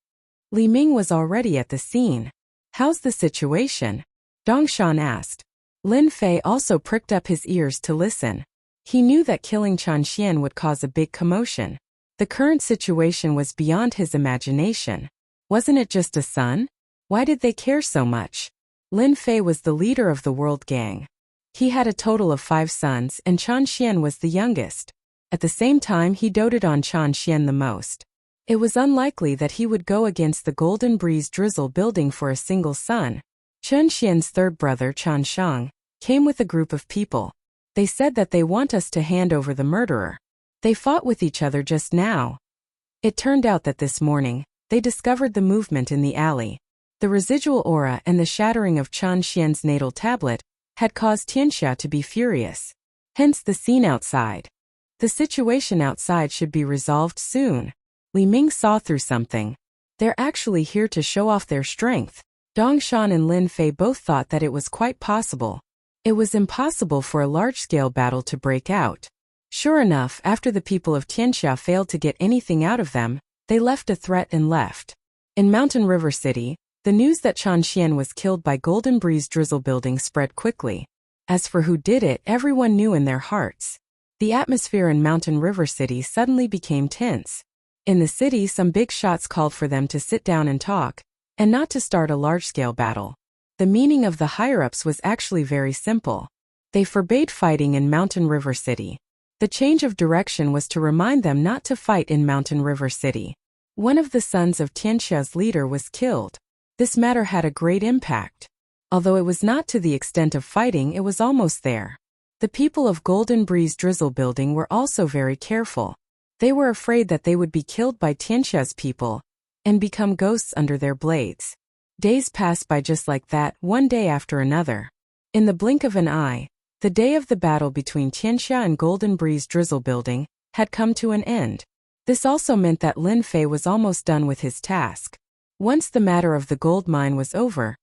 Li Ming was already at the scene. How's the situation? Dong Shan asked. Lin Fei also pricked up his ears to listen. He knew that killing Chen Xian would cause a big commotion. The current situation was beyond his imagination. Wasn't it just a son? Why did they care so much? Lin Fei was the leader of the World Gang. He had a total of 5 sons and Chen Xian was the youngest. At the same time, he doted on Chen Xian the most. It was unlikely that he would go against the Golden Breeze Drizzle Building for a single son. Chen Xian's third brother, Chen Shang, came with a group of people. They said that they want us to hand over the murderer. They fought with each other just now. It turned out that this morning, they discovered the movement in the alley. The residual aura and the shattering of Chen Xian's natal tablet had caused Tianxia to be furious. Hence the scene outside. The situation outside should be resolved soon. Li Ming saw through something. They're actually here to show off their strength. Dong Shan and Lin Fei both thought that it was quite possible. It was impossible for a large-scale battle to break out. Sure enough, after the people of Tianxia failed to get anything out of them, they left a threat and left. In Mountain River City, the news that Chen Xian was killed by Golden Breeze Drizzle Building spread quickly. As for who did it, everyone knew in their hearts. The atmosphere in Mountain River City suddenly became tense. In the city, some big shots called for them to sit down and talk, and not to start a large-scale battle. The meaning of the higher-ups was actually very simple. They forbade fighting in Mountain River City. The change of direction was to remind them not to fight in Mountain River City. One of the sons of Tianxia's leader was killed. This matter had a great impact. Although it was not to the extent of fighting, it was almost there. The people of Golden Breeze Drizzle Building were also very careful. They were afraid that they would be killed by Tianxia's people and become ghosts under their blades. Days passed by just like that, one day after another. In the blink of an eye, the day of the battle between Tianxia and Golden Breeze Drizzle Building had come to an end. This also meant that Lin Fei was almost done with his task. Once the matter of the gold mine was over,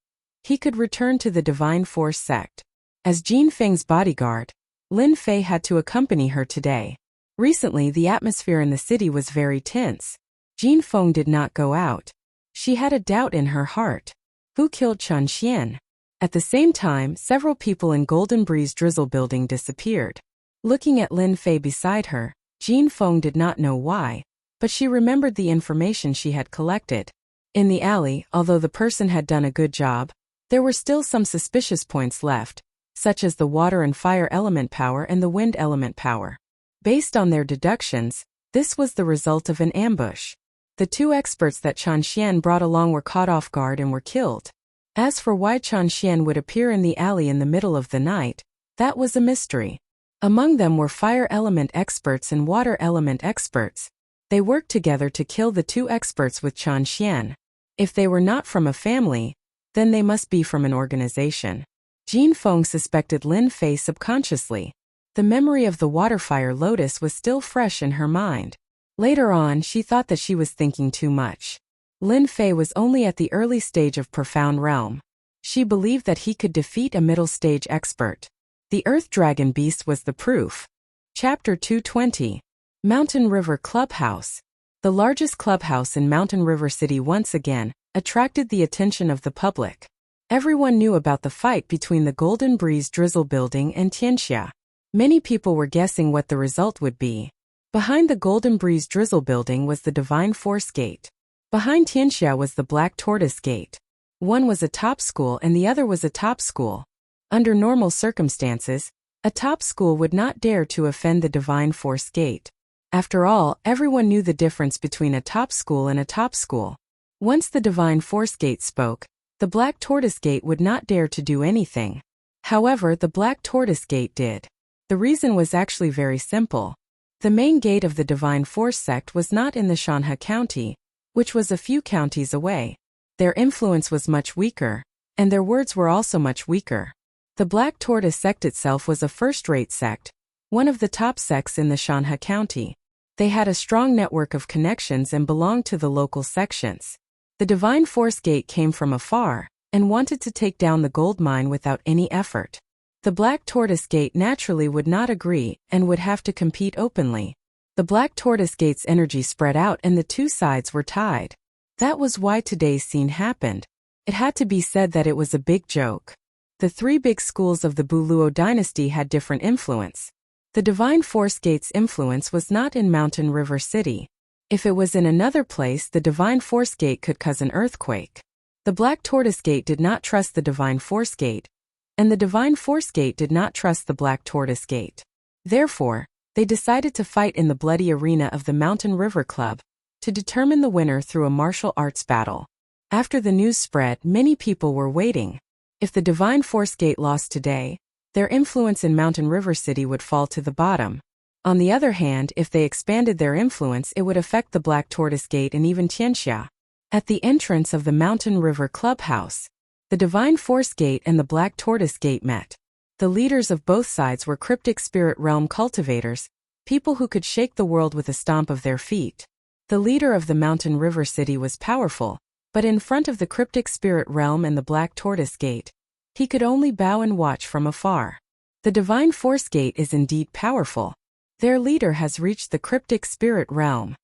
he could return to the Divine Force sect. As Jin Feng's bodyguard, Lin Fei had to accompany her today. Recently, the atmosphere in the city was very tense. Jin Feng did not go out. She had a doubt in her heart. Who killed Chen Xian? At the same time, several people in Golden Breeze Drizzle building disappeared. Looking at Lin Fei beside her, Jin Feng did not know why, but she remembered the information she had collected. In the alley, although the person had done a good job, there were still some suspicious points left, such as the water and fire element power and the wind element power. Based on their deductions, this was the result of an ambush. The two experts that Chen Xian brought along were caught off guard and were killed. As for why Chen Xian would appear in the alley in the middle of the night, that was a mystery. Among them were fire element experts and water element experts. They worked together to kill the two experts with Chen Xian. If they were not from a family, then they must be from an organization. Jin Feng suspected Lin Fei subconsciously. The memory of the water-fire lotus was still fresh in her mind. Later on, she thought that she was thinking too much. Lin Fei was only at the early stage of Profound Realm. She believed that he could defeat a middle-stage expert. The Earth Dragon Beast was the proof. Chapter 220. Mountain River Clubhouse. The largest clubhouse in Mountain River City once again attracted the attention of the public. Everyone knew about the fight between the Golden Breeze Drizzle building and Tianxia. Many people were guessing what the result would be. Behind the Golden Breeze Drizzle building was the Divine Force Gate. Behind Tianxia was the Black Tortoise Gate. One was a top school and the other was a top school. Under normal circumstances, a top school would not dare to offend the Divine Force Gate. After all, everyone knew the difference between a top school and a top school. Once the Divine Force Gate spoke, the Black Tortoise Gate would not dare to do anything. However, the Black Tortoise Gate did. The reason was actually very simple. The main gate of the Divine Force sect was not in the Shanhe County, which was a few counties away. Their influence was much weaker, and their words were also much weaker. The Black Tortoise sect itself was a first-rate sect, one of the top sects in the Shanhe County. They had a strong network of connections and belonged to the local sections. The Divine Force Gate came from afar and wanted to take down the gold mine without any effort. The Black Tortoise Gate naturally would not agree and would have to compete openly. The Black Tortoise Gate's energy spread out and the two sides were tied. That was why today's scene happened. It had to be said that it was a big joke. The three big schools of the Buluo dynasty had different influence. The Divine Force Gate's influence was not in Mountain River City. If it was in another place, the Divine Force Gate could cause an earthquake. The Black Tortoise Gate did not trust the Divine Force Gate, and the Divine Force Gate did not trust the Black Tortoise Gate. Therefore, they decided to fight in the bloody arena of the Mountain River Club to determine the winner through a martial arts battle. After the news spread, many people were waiting. If the Divine Force Gate lost today, their influence in Mountain River City would fall to the bottom. On the other hand, if they expanded their influence, it would affect the Black Tortoise Gate and even Tianxia. At the entrance of the Mountain River Clubhouse, the Divine Force Gate and the Black Tortoise Gate met. The leaders of both sides were cryptic spirit realm cultivators, people who could shake the world with a stomp of their feet. The leader of the Mountain River City was powerful, but in front of the cryptic spirit realm and the Black Tortoise Gate, he could only bow and watch from afar. The Divine Force Gate is indeed powerful. Their leader has reached the cryptic spirit realm.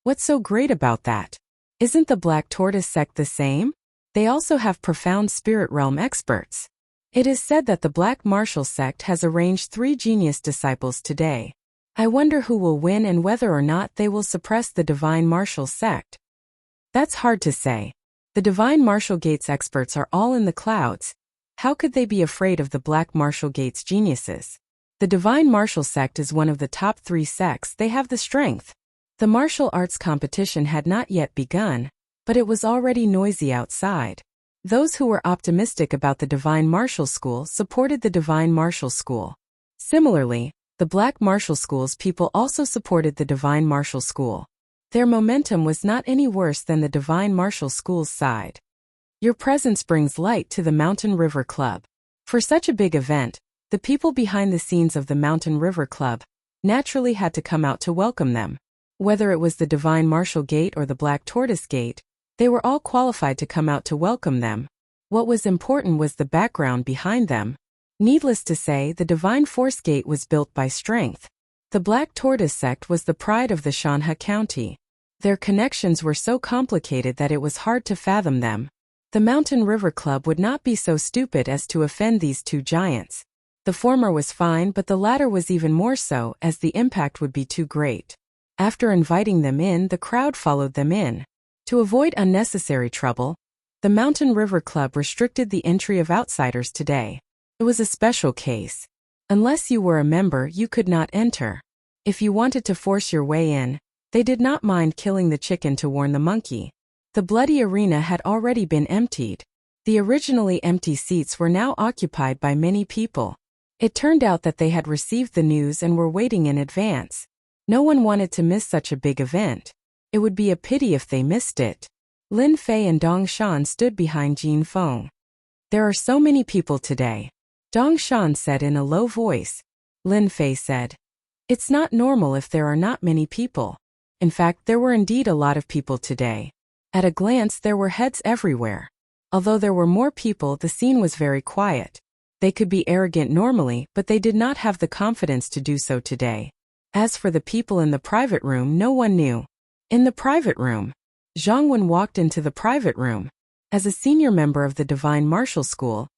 What's so great about that? Isn't the Black Tortoise sect the same? They also have profound spirit realm experts. It is said that the Black Martial sect has arranged 3 genius disciples today. I wonder who will win and whether or not they will suppress the Divine Martial sect. That's hard to say. The Divine Martial Gate's experts are all in the clouds. How could they be afraid of the Black Martial Gate's geniuses? The Divine Martial sect is one of the top 3 sects. They have the strength. The martial arts competition had not yet begun, but it was already noisy outside. Those who were optimistic about the Divine Martial School supported the Divine Martial School. Similarly, the Black Martial School's people also supported the Divine Martial School. Their momentum was not any worse than the Divine Martial School's side. Your presence brings light to the Mountain River Club. For such a big event, the people behind the scenes of the Mountain River Club naturally had to come out to welcome them. Whether it was the Divine Martial Gate or the Black Tortoise Gate, they were all qualified to come out to welcome them. What was important was the background behind them. Needless to say, the Divine Force Gate was built by strength. The Black Tortoise sect was the pride of the Shanha County. Their connections were so complicated that it was hard to fathom them. The Mountain River Club would not be so stupid as to offend these two giants. The former was fine, but the latter was even more so, as the impact would be too great. After inviting them in, the crowd followed them in. To avoid unnecessary trouble, the Mountain River Club restricted the entry of outsiders today. It was a special case. Unless you were a member, you could not enter. If you wanted to force your way in, they did not mind killing the chicken to warn the monkey. The bloody arena had already been emptied. The originally empty seats were now occupied by many people. It turned out that they had received the news and were waiting in advance. No one wanted to miss such a big event. It would be a pity if they missed it. Lin Fei and Dong Shan stood behind Jin Feng. There are so many people today, Dong Shan said in a low voice. Lin Fei said, "It's not normal if there are not many people." In fact, there were indeed a lot of people today. At a glance, there were heads everywhere. Although there were more people, the scene was very quiet. They could be arrogant normally, but they did not have the confidence to do so today. As for the people in the private room, no one knew. In the private room, Zhang Wen walked into the private room. As a senior member of the Divine Martial School,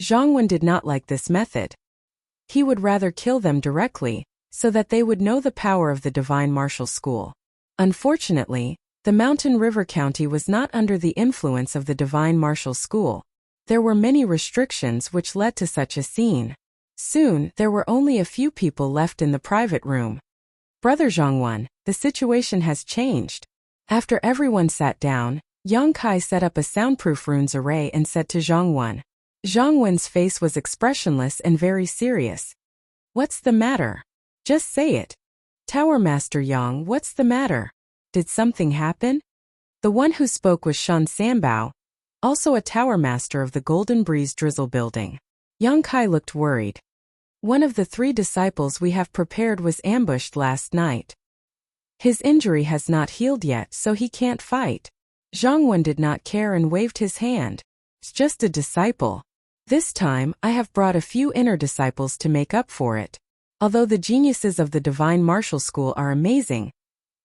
Zhang Wen did not like this method. He would rather kill them directly, so that they would know the power of the Divine Martial School. Unfortunately, the Mountain River County was not under the influence of the Divine Martial School. There were many restrictions which led to such a scene. Soon, there were only a few people left in the private room. "Brother Zhangwan, the situation has changed." After everyone sat down, Yang Kai set up a soundproof runes array and said to Zhangwan. Zhangwan's face was expressionless and very serious. "What's the matter? Just say it." "Tower Master Yang, what's the matter? Did something happen?" The one who spoke was Shan Sanbao, also a tower master of the Golden Breeze Drizzle building. Yang Kai looked worried. "One of the 3 disciples we have prepared was ambushed last night. His injury has not healed yet, so he can't fight." Zhang Wen did not care and waved his hand. "It's just a disciple. This time, I have brought a few inner disciples to make up for it. Although the geniuses of the Divine Martial School are amazing,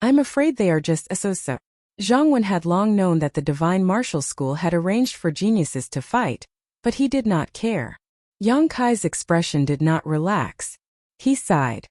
I'm afraid they are just so-so." Zhang Wen had long known that the Divine Martial School had arranged for geniuses to fight, but he did not care. Yang Kai's expression did not relax. He sighed.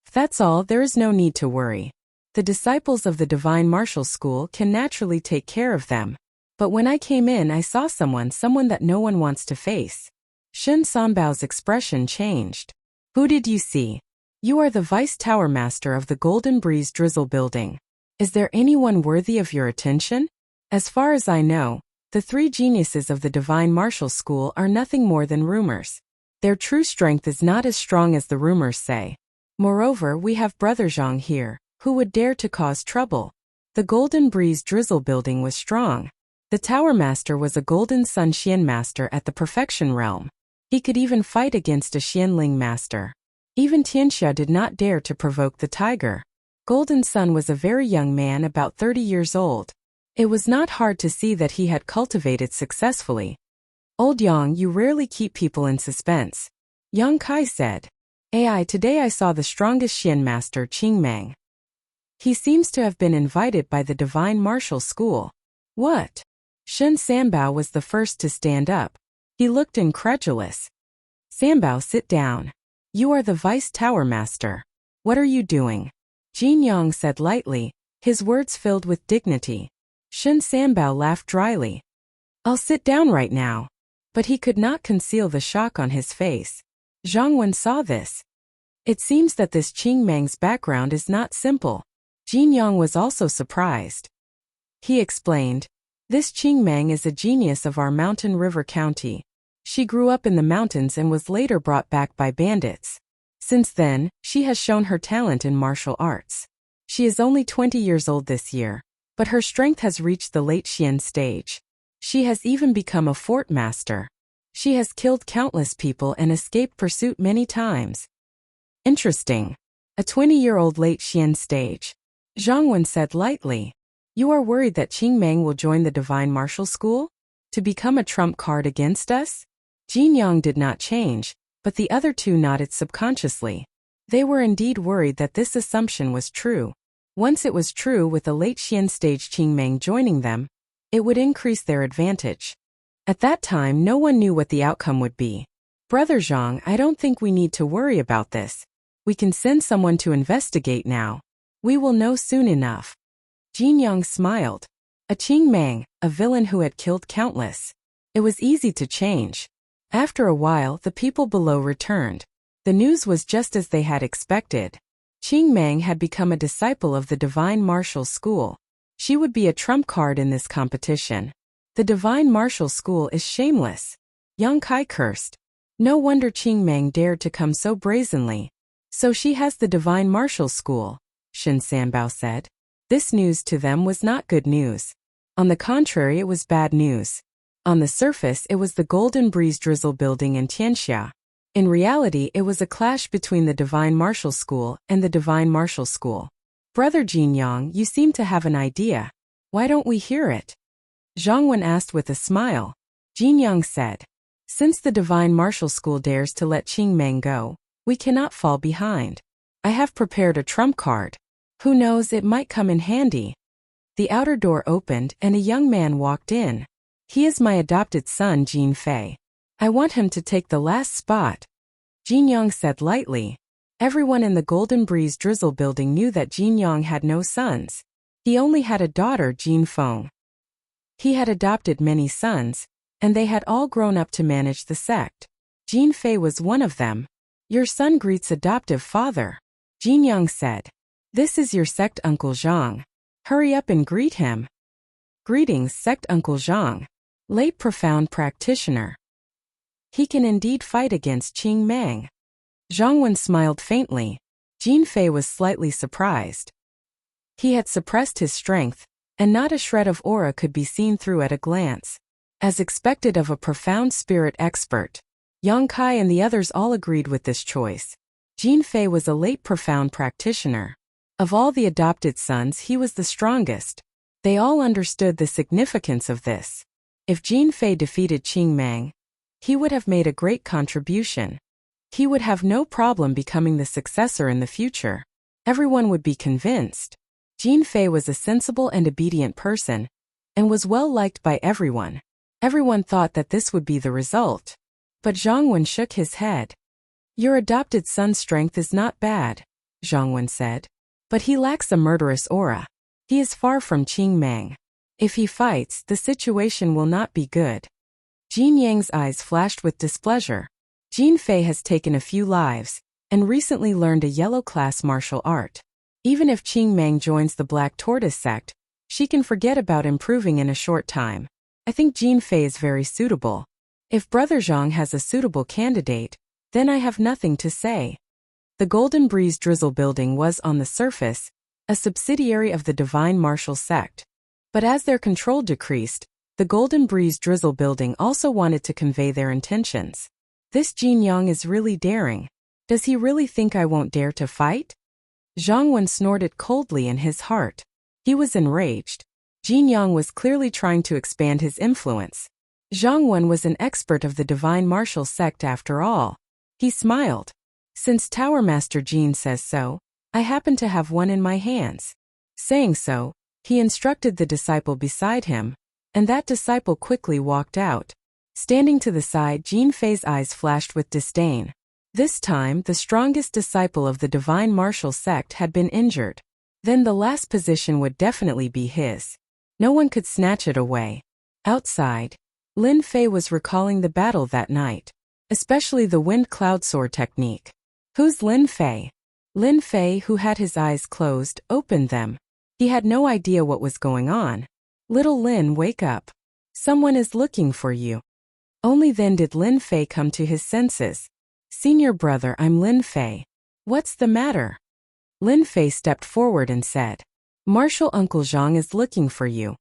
"If that's all, there is no need to worry. The disciples of the Divine Martial School can naturally take care of them. But when I came in, I saw someone that no one wants to face." Shin Sanbao's expression changed. "Who did you see?" "You are the Vice Tower Master of the Golden Breeze Drizzle building. Is there anyone worthy of your attention?" "As far as I know, the 3 geniuses of the Divine Martial School are nothing more than rumors. Their true strength is not as strong as the rumors say. Moreover, we have Brother Zhang here. Who would dare to cause trouble?" The Golden Breeze Drizzle building was strong. The Tower Master was a Golden Sun Xian Master at the Perfection Realm. He could even fight against a Xianling Master. Even Tianxia did not dare to provoke the tiger. Golden Sun was a very young man, about 30 years old. It was not hard to see that he had cultivated successfully. "Old Yang, you rarely keep people in suspense," Yang Kai said. Today I saw the strongest Xian Master, Qing Meng. He seems to have been invited by the Divine Martial School." "What?" Shin Sanbao was the first to stand up. He looked incredulous. "Sanbao, sit down. You are the Vice Tower Master. What are you doing?" Jin Yang said lightly, his words filled with dignity. Shin Sanbao laughed dryly. "I'll sit down right now." But he could not conceal the shock on his face. Zhang Wen saw this. It seems that this Qing Meng's background is not simple. Jin Yang was also surprised. He explained, "This Qing Meng is a genius of our Mountain River County. She grew up in the mountains and was later brought back by bandits. Since then, she has shown her talent in martial arts. She is only 20 years old this year, but her strength has reached the late Xian stage. She has even become a fort master. She has killed countless people and escaped pursuit many times." "Interesting. A 20-year-old late Xian stage," Zhang Wen said lightly. "You are worried that Qing Meng will join the Divine Martial School? To become a trump card against us?" Jin Yang did not change, but the other 2 nodded subconsciously. They were indeed worried that this assumption was true. Once it was true with the late Xian stage Qingmeng joining them, it would increase their advantage. At that time no one knew what the outcome would be. Brother Zhang, I don't think we need to worry about this. We can send someone to investigate now. We will know soon enough. Jin Yang smiled. A Qingmeng, a villain who had killed countless. It was easy to change. After a while the people below returned. The news was just as they had expected. Qingmeng had become a disciple of the Divine Martial School. She would be a trump card in this competition. The Divine Martial School is shameless. Yang Kai cursed. No wonder Qingmeng dared to come so brazenly. So she has the Divine Martial School, Shin Sanbao said. This news to them was not good news. On the contrary, it was bad news. On the surface, it was the Golden Breeze Drizzle building in Tianxia. In reality, it was a clash between the Divine Martial School and the Divine Martial School. Brother Jin Yang, you seem to have an idea. Why don't we hear it? Zhang Wen asked with a smile. Jin Yang said, since the Divine Martial School dares to let Qingmeng go, we cannot fall behind. I have prepared a trump card. Who knows, it might come in handy. The outer door opened and a young man walked in. He is my adopted son Jin Fei. I want him to take the last spot. Jin Yang said lightly. Everyone in the Golden Breeze Drizzle building knew that Jin Yang had no sons. He only had a daughter, Jin Feng. He had adopted many sons, and they had all grown up to manage the sect. Jin Fei was one of them. Your son greets adoptive father. Jin Yang said. This is your sect Uncle Zhang. Hurry up and greet him. Greetings, sect Uncle Zhang. Late profound practitioner. He can indeed fight against Qingmeng. Zhang Wen smiled faintly. Jin Fei was slightly surprised. He had suppressed his strength, and not a shred of aura could be seen through at a glance. As expected of a profound spirit expert, Yang Kai and the others all agreed with this choice. Jin Fei was a late profound practitioner. Of all the adopted sons, he was the strongest. They all understood the significance of this. If Jin Fei defeated Qingmeng, he would have made a great contribution. He would have no problem becoming the successor in the future. Everyone would be convinced. Jin Fei was a sensible and obedient person, and was well liked by everyone. Everyone thought that this would be the result. But Zhang Wen shook his head. Your adopted son's strength is not bad, Zhang Wen said. But he lacks a murderous aura. He is far from Qingmeng. If he fights, the situation will not be good. Jin Yang's eyes flashed with displeasure. Jin Fei has taken a few lives, and recently learned a yellow class martial art. Even if Qingmeng joins the Black Tortoise sect, she can forget about improving in a short time. I think Jin Fei is very suitable. If Brother Zhang has a suitable candidate, then I have nothing to say. The Golden Breeze Drizzle building was, on the surface, a subsidiary of the Divine Martial sect. But as their control decreased, the Golden Breeze Drizzle building also wanted to convey their intentions. This Jin Yang is really daring. Does he really think I won't dare to fight? Zhang Wen snorted coldly in his heart. He was enraged. Jin Yang was clearly trying to expand his influence. Zhang Wen was an expert of the Divine Martial sect after all. He smiled. Since Tower Master Jin says so, I happen to have one in my hands. Saying so, he instructed the disciple beside him, and that disciple quickly walked out. Standing to the side, Jin Fei's eyes flashed with disdain. This time, the strongest disciple of the Divine Martial sect had been injured. Then the last position would definitely be his. No one could snatch it away. Outside, Lin Fei was recalling the battle that night, especially the wind cloud sword technique. Who's Lin Fei? Lin Fei, who had his eyes closed, opened them. He had no idea what was going on. Little Lin, wake up. Someone is looking for you. Only then did Lin Fei come to his senses. Senior brother, I'm Lin Fei. What's the matter? Lin Fei stepped forward and said, Martial Uncle Zhang is looking for you.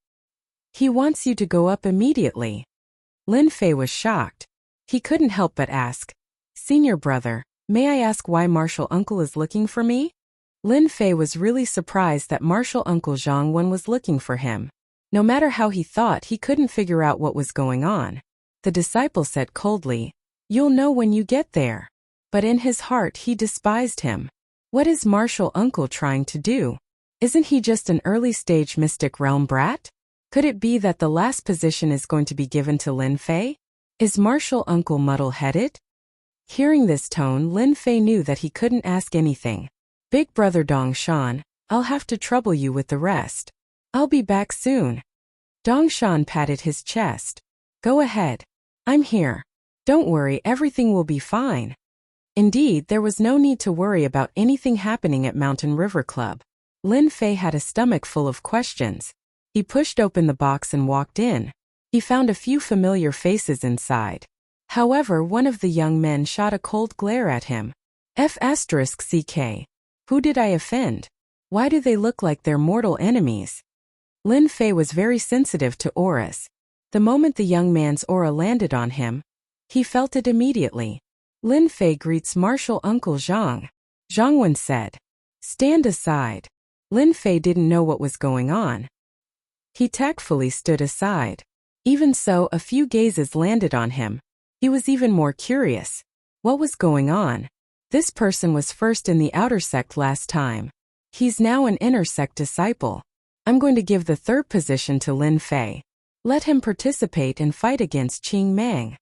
He wants you to go up immediately. Lin Fei was shocked. He couldn't help but ask, Senior brother, may I ask why Martial Uncle is looking for me? Lin Fei was really surprised that Martial Uncle Zhang Wen was looking for him. No matter how he thought, he couldn't figure out what was going on. The disciple said coldly, You'll know when you get there. But in his heart he despised him. What is Martial Uncle trying to do? Isn't he just an early-stage Mystic Realm brat? Could it be that the last position is going to be given to Lin Fei? Is Martial Uncle muddle-headed? Hearing this tone, Lin Fei knew that he couldn't ask anything. Big brother Dong Shan, I'll have to trouble you with the rest. I'll be back soon. Dong Shan patted his chest. Go ahead. I'm here. Don't worry, everything will be fine. Indeed, there was no need to worry about anything happening at Mountain River Club. Lin Fei had a stomach full of questions. He pushed open the box and walked in. He found a few familiar faces inside. However, one of the young men shot a cold glare at him. F***CK. Who did I offend? Why do they look like they're mortal enemies? Lin Fei was very sensitive to auras. The moment the young man's aura landed on him, he felt it immediately. Lin Fei greets Martial Uncle Zhang. Zhang Wen said. Stand aside. Lin Fei didn't know what was going on. He tactfully stood aside. Even so, a few gazes landed on him. He was even more curious. What was going on? This person was first in the outer sect last time. He's now an inner sect disciple. I'm going to give the third position to Lin Fei. Let him participate and fight against Qing Mang.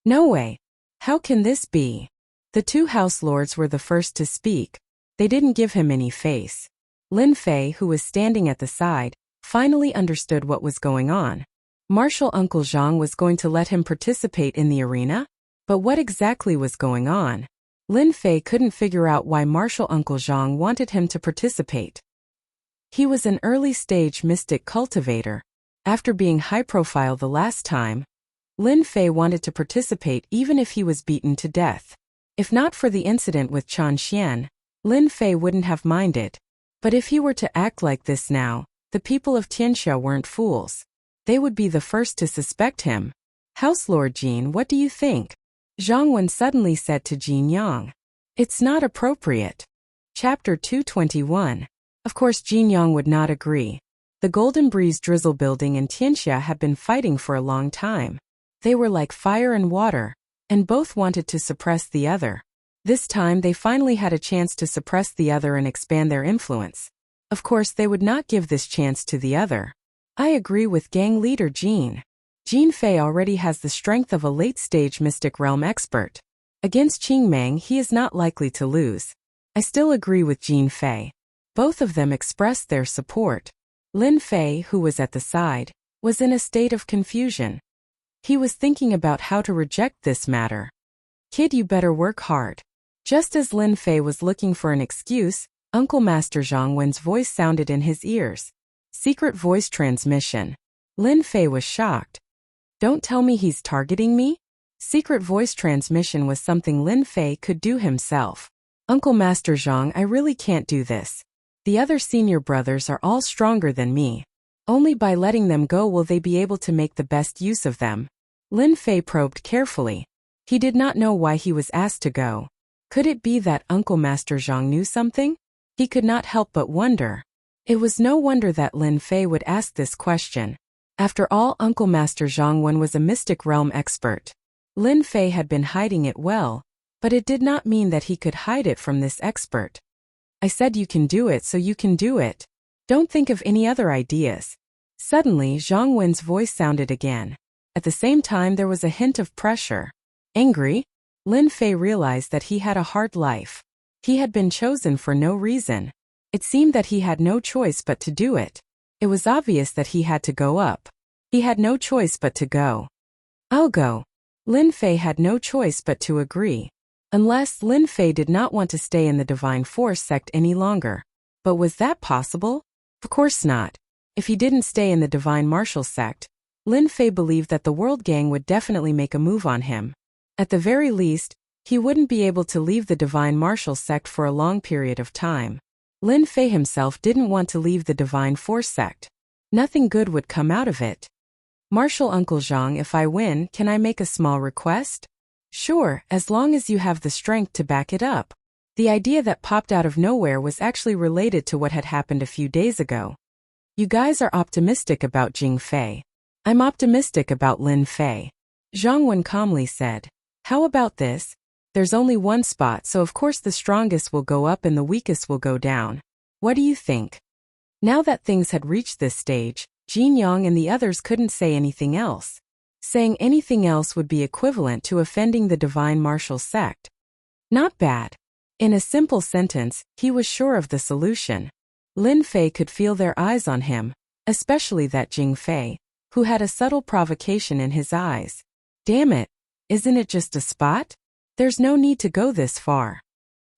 No way. How can this be? The two house lords were the first to speak. They didn't give him any face. Lin Fei, who was standing at the side, finally understood what was going on. Martial Uncle Zhang was going to let him participate in the arena? But what exactly was going on? Lin Fei couldn't figure out why Martial Uncle Zhang wanted him to participate. He was an early-stage mystic cultivator. After being high-profile the last time, Lin Fei wanted to participate even if he was beaten to death. If not for the incident with Chan Xian, Lin Fei wouldn't have minded. But if he were to act like this now, the people of Tianxia weren't fools. They would be the first to suspect him. House Lord Jin, what do you think? Zhang Wen suddenly said to Jin Yang. It's not appropriate. Chapter 221. Of course Jin Yang would not agree. The Golden Breeze Drizzle Building and Tianxia had been fighting for a long time. They were like fire and water, and both wanted to suppress the other. This time they finally had a chance to suppress the other and expand their influence. Of course they would not give this chance to the other. I agree with gang leader Jin. Jin Fei already has the strength of a late-stage Mystic Realm expert. Against Qing Mang he is not likely to lose. I still agree with Jin Fei. Both of them expressed their support. Lin Fei, who was at the side, was in a state of confusion. He was thinking about how to reject this matter. Kid, you better work hard. Just as Lin Fei was looking for an excuse, Uncle Master Zhang Wen's voice sounded in his ears. Secret voice transmission. Lin Fei was shocked. Don't tell me he's targeting me? Secret voice transmission was something Lin Fei could do himself. Uncle Master Zhang, I really can't do this. The other senior brothers are all stronger than me. Only by letting them go will they be able to make the best use of them. Lin Fei probed carefully. He did not know why he was asked to go. Could it be that Uncle Master Zhang knew something? He could not help but wonder. It was no wonder that Lin Fei would ask this question. After all, Uncle Master Zhang Wen was a Mystic Realm expert. Lin Fei had been hiding it well, but it did not mean that he could hide it from this expert. I said you can do it, so you can do it. Don't think of any other ideas. Suddenly, Zhang Wen's voice sounded again. At the same time, there was a hint of pressure. Angry? Lin Fei realized that he had a hard life. He had been chosen for no reason. It seemed that he had no choice but to do it. It was obvious that he had to go up. He had no choice but to go. I'll go. Lin Fei had no choice but to agree. Unless Lin Fei did not want to stay in the Divine Force sect any longer. But was that possible? Of course not. If he didn't stay in the Divine Martial sect, Lin Fei believed that the World Gang would definitely make a move on him. At the very least, he wouldn't be able to leave the Divine Martial sect for a long period of time. Lin Fei himself didn't want to leave the Divine Force sect. Nothing good would come out of it. Martial Uncle Zhang, if I win, can I make a small request? Sure, as long as you have the strength to back it up. The idea that popped out of nowhere was actually related to what had happened a few days ago. You guys are optimistic about Jing Fei. I'm optimistic about Lin Fei. Zhang Wen calmly said. How about this? There's only one spot, so of course the strongest will go up and the weakest will go down. What do you think? Now that things had reached this stage, Jin Yang and the others couldn't say anything else. Saying anything else would be equivalent to offending the divine martial sect. Not bad. In a simple sentence, he was sure of the solution. Lin Fei could feel their eyes on him, especially that Jing Fei, who had a subtle provocation in his eyes. Damn it, isn't it just a spot? There's no need to go this far.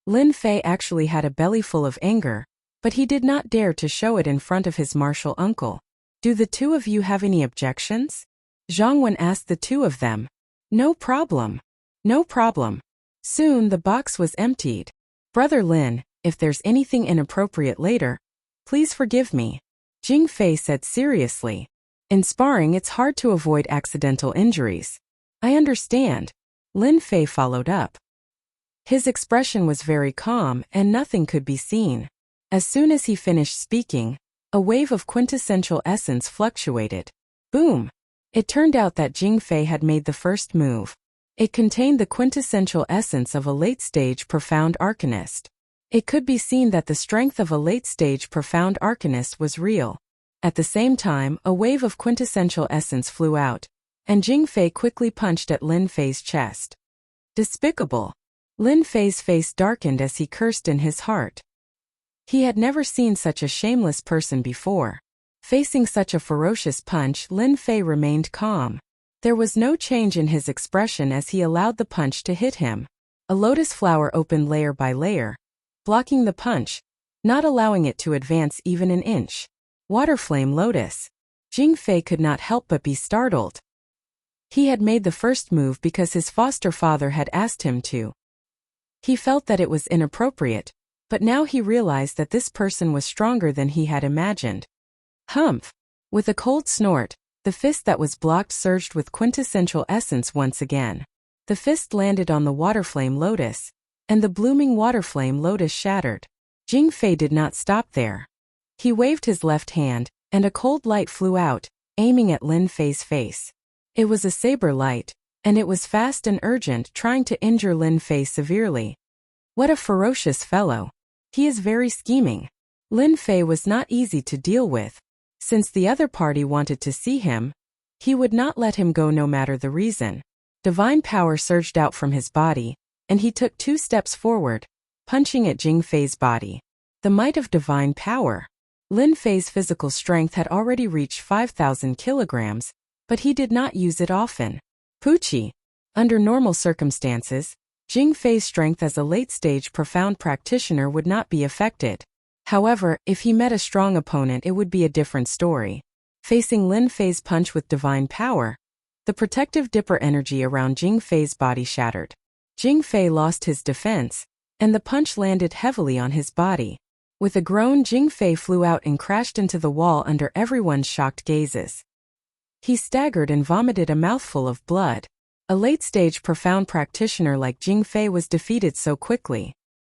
Lin Fei actually had a belly full of anger, but he did not dare to show it in front of his martial uncle. Do the two of you have any objections? Zhang Wen asked the two of them. No problem. No problem. Soon the box was emptied. Brother Lin, if there's anything inappropriate later, please forgive me, Jing Fei said seriously. In sparring it's hard to avoid accidental injuries. I understand. Lin Fei followed up. His expression was very calm and nothing could be seen. As soon as he finished speaking, a wave of quintessential essence fluctuated. Boom! It turned out that Jing Fei had made the first move. It contained the quintessential essence of a late-stage profound arcanist. It could be seen that the strength of a late-stage profound arcanist was real. At the same time, a wave of quintessential essence flew out, and Jing Fei quickly punched at Lin Fei's chest. Despicable! Lin Fei's face darkened as he cursed in his heart. He had never seen such a shameless person before. Facing such a ferocious punch, Lin Fei remained calm. There was no change in his expression as he allowed the punch to hit him. A lotus flower opened layer by layer, blocking the punch, not allowing it to advance even an inch. Water flame lotus. Jing Fei could not help but be startled. He had made the first move because his foster father had asked him to. He felt that it was inappropriate, but now he realized that this person was stronger than he had imagined. Humph! With a cold snort, the fist that was blocked surged with quintessential essence once again. The fist landed on the water flame lotus, and the blooming water flame lotus shattered. Jing Fei did not stop there. He waved his left hand, and a cold light flew out, aiming at Lin Fei's face. It was a saber light, and it was fast and urgent, trying to injure Lin Fei severely. What a ferocious fellow. He is very scheming. Lin Fei was not easy to deal with. Since the other party wanted to see him, he would not let him go no matter the reason. Divine power surged out from his body, and he took 2 steps forward, punching at Jing Fei's body. The might of divine power. Lin Fei's physical strength had already reached 5,000 kilograms, but he did not use it often. Poochie. Under normal circumstances, Jing Fei's strength as a late-stage profound practitioner would not be affected. However, if he met a strong opponent it would be a different story. Facing Lin Fei's punch with divine power, the protective dipper energy around Jing Fei's body shattered. Jing Fei lost his defense, and the punch landed heavily on his body. With a groan, Jing Fei flew out and crashed into the wall under everyone's shocked gazes. He staggered and vomited a mouthful of blood. A late-stage profound practitioner like Jing Fei was defeated so quickly.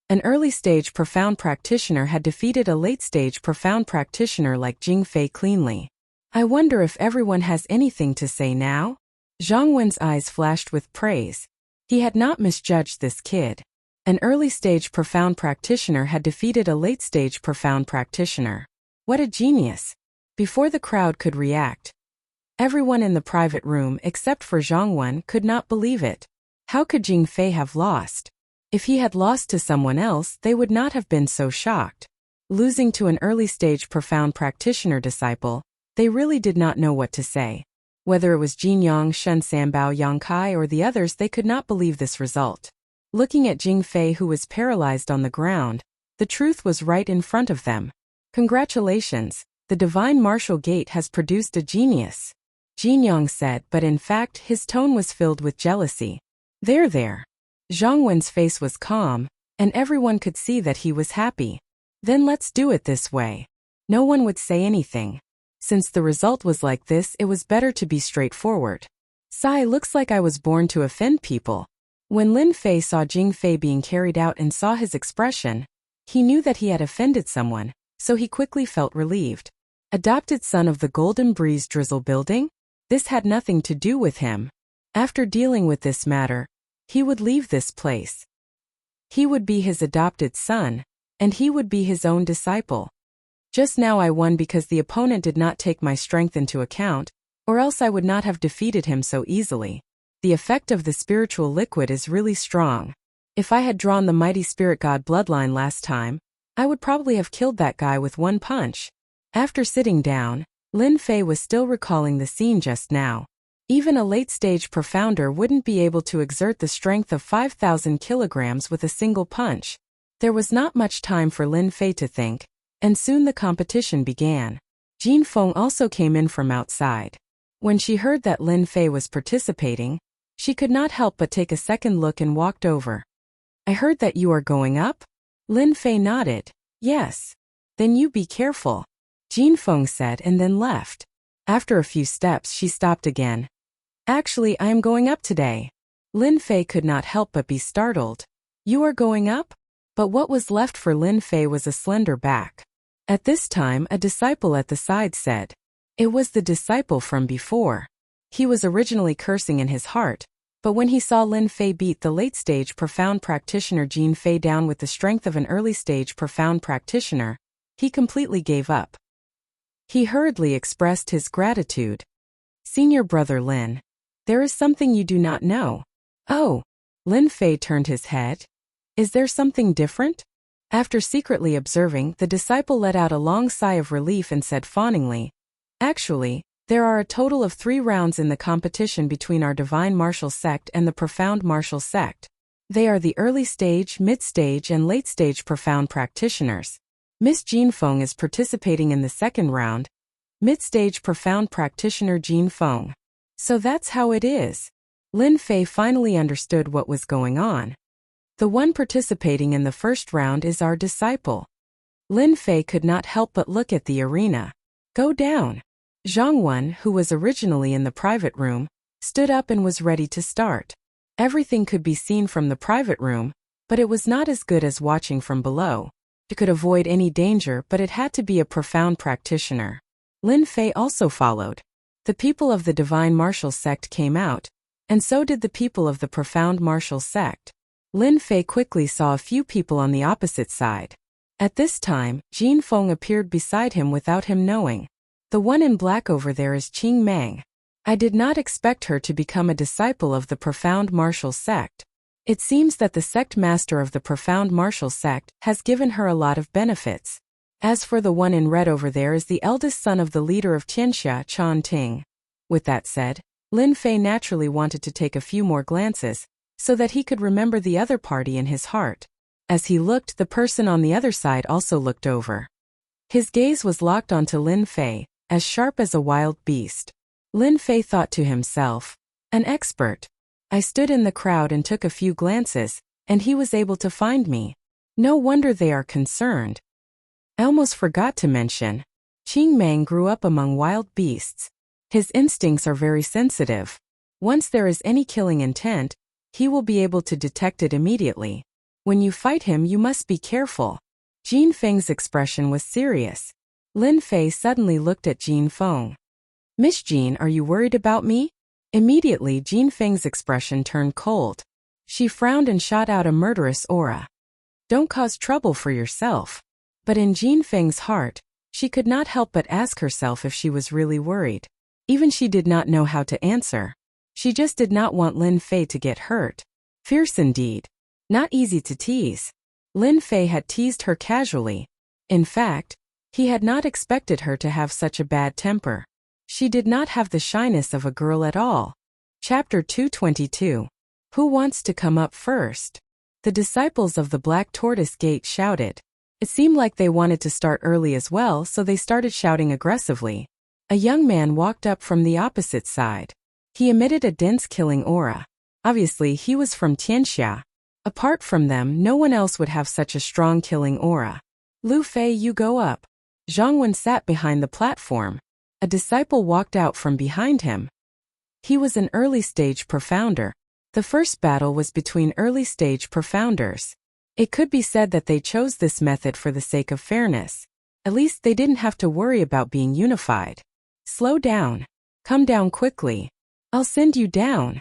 An early-stage profound practitioner had defeated a late-stage profound practitioner like Jing Fei cleanly. I wonder if everyone has anything to say now? Zhang Wen's eyes flashed with praise. He had not misjudged this kid. An early-stage profound practitioner had defeated a late-stage profound practitioner. What a genius! Before the crowd could react, everyone in the private room except for Zhang Wen could not believe it. How could Jing Fei have lost? If he had lost to someone else, they would not have been so shocked. Losing to an early-stage profound practitioner disciple, they really did not know what to say. Whether it was Jin Yang, Shen Sanbao, Yang Kai, or the others, they could not believe this result. Looking at Jing Fei, who was paralyzed on the ground, the truth was right in front of them. Congratulations, the divine martial gate has produced a genius, Jin Yang said, but in fact his tone was filled with jealousy. There. Zhang Wen's face was calm, and everyone could see that he was happy. Then let's do it this way. No one would say anything. Since the result was like this, it was better to be straightforward. Sai, looks like I was born to offend people. When Lin Fei saw Jing Fei being carried out and saw his expression, he knew that he had offended someone, so he quickly felt relieved. Adopted son of the Golden Breeze Drizzle building? This had nothing to do with him. After dealing with this matter, He would leave this place. He would be his adopted son, and he would be his own disciple. Just now I won because the opponent did not take my strength into account, or else I would not have defeated him so easily. The effect of the spiritual liquid is really strong. If I had drawn the mighty spirit god bloodline last time, I would probably have killed that guy with one punch. After sitting down, Lin Fei was still recalling the scene just now. Even a late-stage profounder wouldn't be able to exert the strength of 5,000 kilograms with a single punch. There was not much time for Lin Fei to think, and soon the competition began. Jin Feng also came in from outside. When she heard that Lin Fei was participating, she could not help but take a second look and walked over. I heard that you are going up? Lin Fei nodded. Yes. Then you be careful, Jin Feng said and then left. After a few steps she stopped again. Actually, I am going up today. Lin Fei could not help but be startled. You are going up? But what was left for Lin Fei was a slender back. At this time a disciple at the side said. It was the disciple from before. He was originally cursing in his heart, but when he saw Lin Fei beat the late-stage profound practitioner Jin Fei down with the strength of an early-stage profound practitioner, he completely gave up. He hurriedly expressed his gratitude. Senior brother Lin, there is something you do not know. Oh, Lin Fei turned his head. Is there something different? After secretly observing, the disciple let out a long sigh of relief and said fawningly, Actually, there are a total of 3 rounds in the competition between our Divine Martial Sect and the Profound Martial Sect. They are the early stage, mid-stage and late-stage profound practitioners. Miss Jin Feng is participating in the second round, mid-stage profound practitioner Jin Feng. So that's how it is. Lin Fei finally understood what was going on. The one participating in the first round is our disciple. Lin Fei could not help but look at the arena. Go down. Zhang Wen, who was originally in the private room, stood up and was ready to start. Everything could be seen from the private room, but it was not as good as watching from below. It could avoid any danger, but it had to be a profound practitioner. Lin Fei also followed. The people of the Divine Martial Sect came out, and so did the people of the Profound Martial Sect. Lin Fei quickly saw a few people on the opposite side. At this time, Jin Feng appeared beside him without him knowing. The one in black over there is Qing Mang. I did not expect her to become a disciple of the Profound Martial Sect. It seems that the sect master of the Profound Martial Sect has given her a lot of benefits. As for the one in red over there is the eldest son of the leader of Tianxia, Chan Ting. With that said, Lin Fei naturally wanted to take a few more glances, so that he could remember the other party in his heart. As he looked, the person on the other side also looked over. His gaze was locked onto Lin Fei, as sharp as a wild beast. Lin Fei thought to himself, an expert. I stood in the crowd and took a few glances, and he was able to find me. No wonder they are concerned. I almost forgot to mention, Qing Mang grew up among wild beasts. His instincts are very sensitive. Once there is any killing intent, he will be able to detect it immediately. When you fight him, you must be careful. Jin Feng's expression was serious. Lin Fei suddenly looked at Jin Feng. Miss Jin, are you worried about me? Immediately Jin Feng's expression turned cold. She frowned and shot out a murderous aura. Don't cause trouble for yourself. But in Jin Feng's heart, she could not help but ask herself if she was really worried. Even she did not know how to answer. She just did not want Lin Fei to get hurt. Fierce indeed. Not easy to tease. Lin Fei had teased her casually. In fact, he had not expected her to have such a bad temper. She did not have the shyness of a girl at all. Chapter 222. Who wants to come up first? The disciples of the Black Tortoise Gate shouted. It seemed like they wanted to start early as well, so they started shouting aggressively. A young man walked up from the opposite side. He emitted a dense killing aura. Obviously, he was from Tianxia. Apart from them, no one else would have such a strong killing aura. Lu Fei, you go up. Zhang Wen sat behind the platform. A disciple walked out from behind him. He was an early-stage profounder. The first battle was between early-stage profounders. It could be said that they chose this method for the sake of fairness. At least they didn't have to worry about being unified. Slow down. Come down quickly. I'll send you down.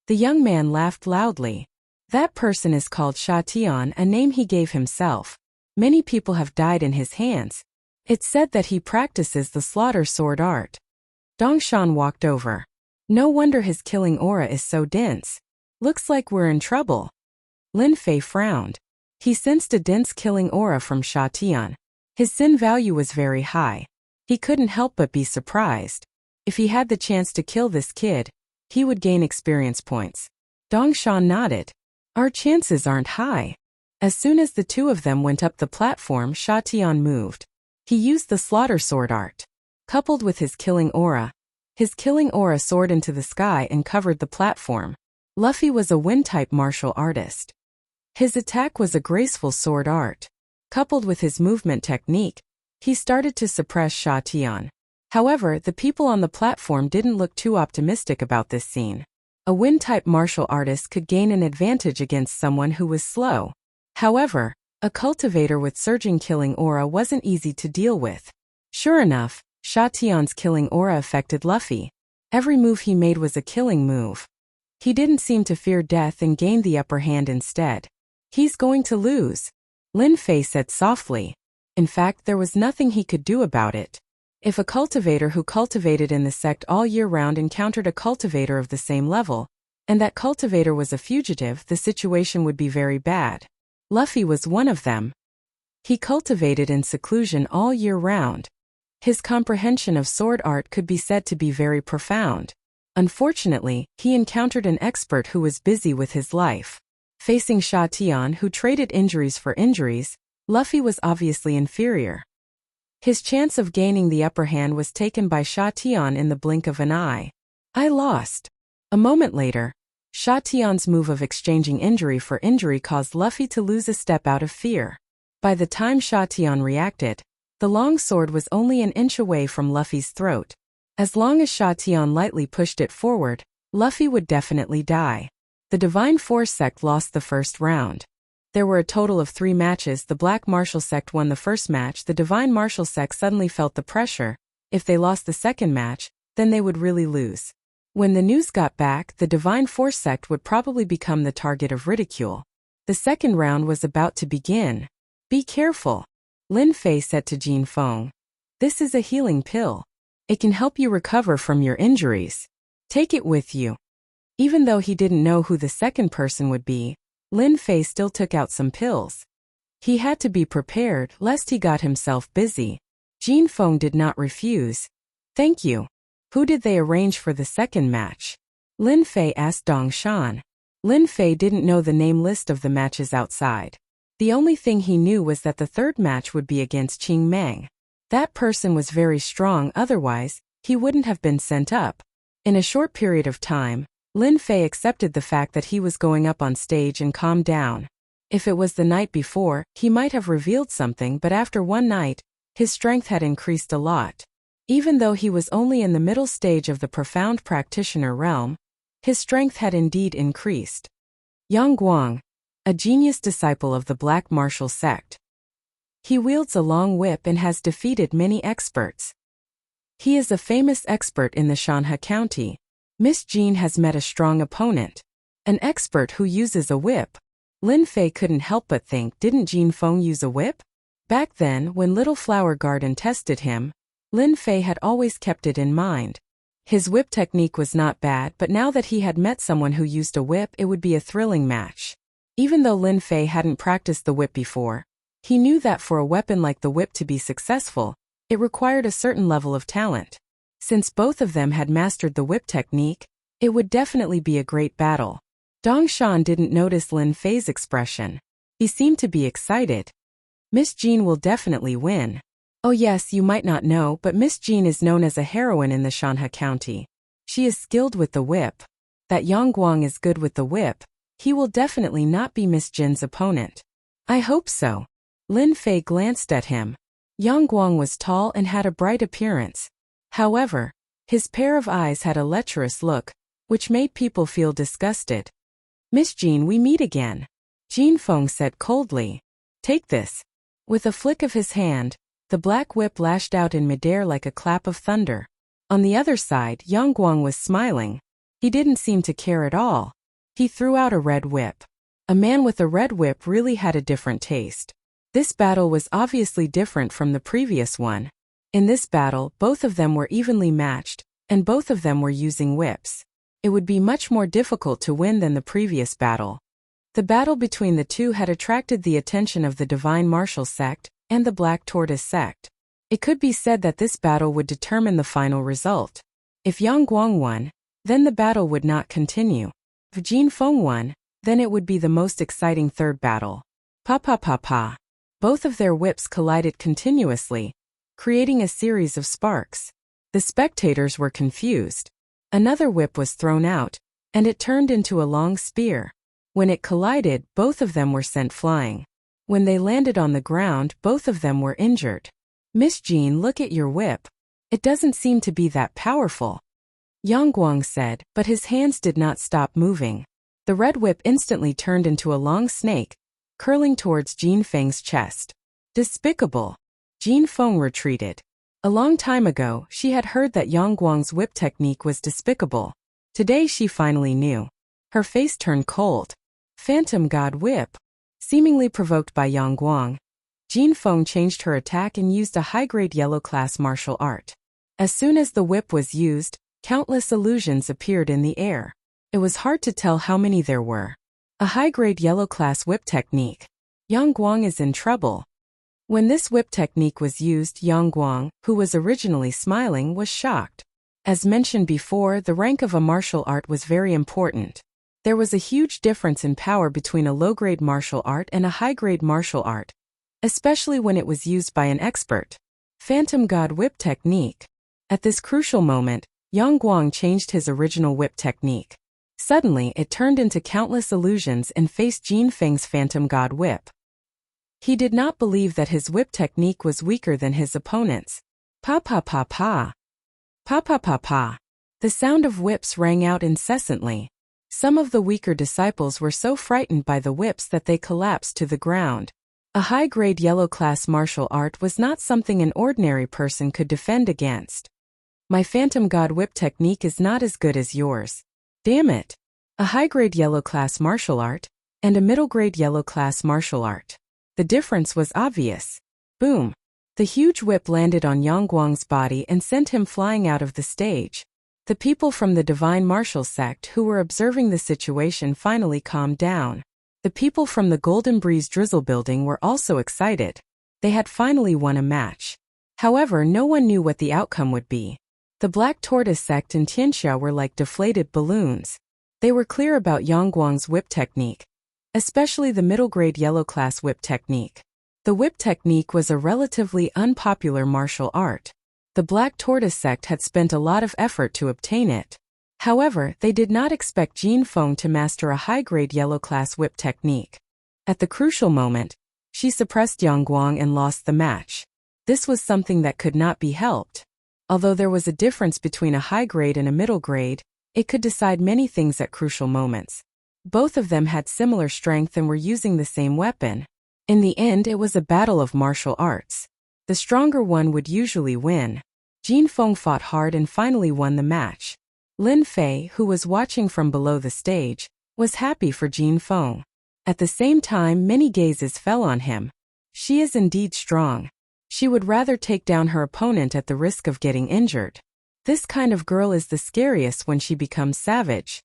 The young man laughed loudly. That person is called Sha Tian, a name he gave himself. Many people have died in his hands. It's said that he practices the slaughter sword art. Dongshan walked over. No wonder his killing aura is so dense. Looks like we're in trouble. Lin Fei frowned. He sensed a dense killing aura from Sha Tian. His sin value was very high. He couldn't help but be surprised. If he had the chance to kill this kid, he would gain experience points. Dongshan nodded. Our chances aren't high. As soon as the two of them went up the platform, Sha Tian moved. He used the slaughter sword art. Coupled with his killing aura soared into the sky and covered the platform. Luffy was a wind-type martial artist. His attack was a graceful sword art. Coupled with his movement technique, he started to suppress Sha Tian. However, the people on the platform didn't look too optimistic about this scene. A wind-type martial artist could gain an advantage against someone who was slow. However, a cultivator with surging killing aura wasn't easy to deal with. Sure enough, Sha Tian's killing aura affected Luffy. Every move he made was a killing move. He didn't seem to fear death and gained the upper hand instead. He's going to lose, Lin Fei said softly. In fact, there was nothing he could do about it. If a cultivator who cultivated in the sect all year round encountered a cultivator of the same level, and that cultivator was a fugitive, the situation would be very bad. Luffy was one of them. He cultivated in seclusion all year round. His comprehension of sword art could be said to be very profound. Unfortunately, he encountered an expert who was busy with his life. Facing Sha Tian, who traded injuries for injuries, Luffy was obviously inferior. His chance of gaining the upper hand was taken by Sha Tian in the blink of an eye. I lost. A moment later, Sha Tian's move of exchanging injury for injury caused Luffy to lose a step out of fear. By the time Sha Tian reacted, the long sword was only an inch away from Luffy's throat. As long as Sha Tian lightly pushed it forward, Luffy would definitely die. The Divine Force sect lost the first round. There were a total of 3 matches. The Black Martial sect won the first match. The Divine Martial sect suddenly felt the pressure. If they lost the second match, then they would really lose. When the news got back, the Divine Force sect would probably become the target of ridicule. The second round was about to begin. Be careful, Lin Fei said to Jin Feng. This is a healing pill. It can help you recover from your injuries. Take it with you. Even though he didn't know who the second person would be, Lin Fei still took out some pills. He had to be prepared lest he got himself busy. Jin Feng did not refuse. Thank you. Who did they arrange for the second match? Lin Fei asked Dongshan. Lin Fei didn't know the name list of the matches outside. The only thing he knew was that the third match would be against Qing Meng. That person was very strong, otherwise, he wouldn't have been sent up. In a short period of time, Lin Fei accepted the fact that he was going up on stage and calmed down. If it was the night before, he might have revealed something, but after one night, his strength had increased a lot. Even though he was only in the middle stage of the profound practitioner realm, his strength had indeed increased. Yang Guang, a genius disciple of the Black Martial sect. He wields a long whip and has defeated many experts. He is a famous expert in the Shanha County. Miss Jean has met a strong opponent. An expert who uses a whip. Lin Fei couldn't help but think, didn't Jin Feng use a whip? Back then, when Little Flower Garden tested him, Lin Fei had always kept it in mind. His whip technique was not bad, but now that he had met someone who used a whip, it would be a thrilling match. Even though Lin Fei hadn't practiced the whip before, he knew that for a weapon like the whip to be successful, it required a certain level of talent. Since both of them had mastered the whip technique, it would definitely be a great battle. Dongshan didn't notice Lin Fei's expression. He seemed to be excited. Miss Jean will definitely win. Oh yes, you might not know, but Miss Jean is known as a heroine in the Shanha County. She is skilled with the whip. That Yang Guang is good with the whip. He will definitely not be Miss Jin's opponent. I hope so. Lin Fei glanced at him. Yang Guang was tall and had a bright appearance. However, his pair of eyes had a lecherous look, which made people feel disgusted. Miss Jean, we meet again. Jin Feng said coldly. Take this. With a flick of his hand, the black whip lashed out in midair like a clap of thunder. On the other side, Yang Guang was smiling. He didn't seem to care at all. He threw out a red whip. A man with a red whip really had a different taste. This battle was obviously different from the previous one. In this battle, both of them were evenly matched, and both of them were using whips. It would be much more difficult to win than the previous battle. The battle between the two had attracted the attention of the Divine Martial Sect and the Black Tortoise Sect. It could be said that this battle would determine the final result. If Yang Guang won, then the battle would not continue. If Jin Feng won, then it would be the most exciting third battle. Pa pa pa pa. Both of their whips collided continuously, creating a series of sparks. The spectators were confused. Another whip was thrown out, and it turned into a long spear. When it collided, both of them were sent flying. When they landed on the ground, both of them were injured. Miss Jean, look at your whip. It doesn't seem to be that powerful. Yang Guang said, but his hands did not stop moving. The red whip instantly turned into a long snake, curling towards Jin Feng's chest. Despicable. Jin Feng retreated. A long time ago, she had heard that Yang Guang's whip technique was despicable. Today she finally knew. Her face turned cold. Phantom God Whip. Seemingly provoked by Yang Guang, Jin Feng changed her attack and used a high-grade yellow-class martial art. As soon as the whip was used, countless illusions appeared in the air. It was hard to tell how many there were. A high-grade yellow-class whip technique. Yang Guang is in trouble. When this whip technique was used, Yang Guang, who was originally smiling, was shocked. As mentioned before, the rank of a martial art was very important. There was a huge difference in power between a low-grade martial art and a high-grade martial art, especially when it was used by an expert. Phantom God Whip technique. At this crucial moment, Yang Guang changed his original whip technique. Suddenly, it turned into countless illusions and faced Jin Feng's Phantom God Whip. He did not believe that his whip technique was weaker than his opponent's. Pa pa pa pa. Pa pa pa pa. The sound of whips rang out incessantly. Some of the weaker disciples were so frightened by the whips that they collapsed to the ground. A high-grade yellow-class martial art was not something an ordinary person could defend against. My Phantom God Whip technique is not as good as yours. Damn it. A high-grade yellow-class martial art, and a middle-grade yellow-class martial art. The difference was obvious. Boom. The huge whip landed on Yang Guang's body and sent him flying out of the stage. The people from the Divine Martial Sect who were observing the situation finally calmed down. The people from the Golden Breeze Drizzle building were also excited. They had finally won a match. However, no one knew what the outcome would be. The Black Tortoise Sect and Tianxia were like deflated balloons. They were clear about Yang Guang's whip technique, especially the middle-grade yellow-class whip technique. The whip technique was a relatively unpopular martial art. The Black Tortoise Sect had spent a lot of effort to obtain it. However, they did not expect Jin Feng to master a high-grade yellow-class whip technique. At the crucial moment, she suppressed Yang Guang and lost the match. This was something that could not be helped. Although there was a difference between a high grade and a middle grade, it could decide many things at crucial moments. Both of them had similar strength and were using the same weapon. In the end, it was a battle of martial arts. The stronger one would usually win. Jin Feng fought hard and finally won the match. Lin Fei, who was watching from below the stage, was happy for Jin Feng. At the same time, many gazes fell on him. She is indeed strong. She would rather take down her opponent at the risk of getting injured. This kind of girl is the scariest when she becomes savage.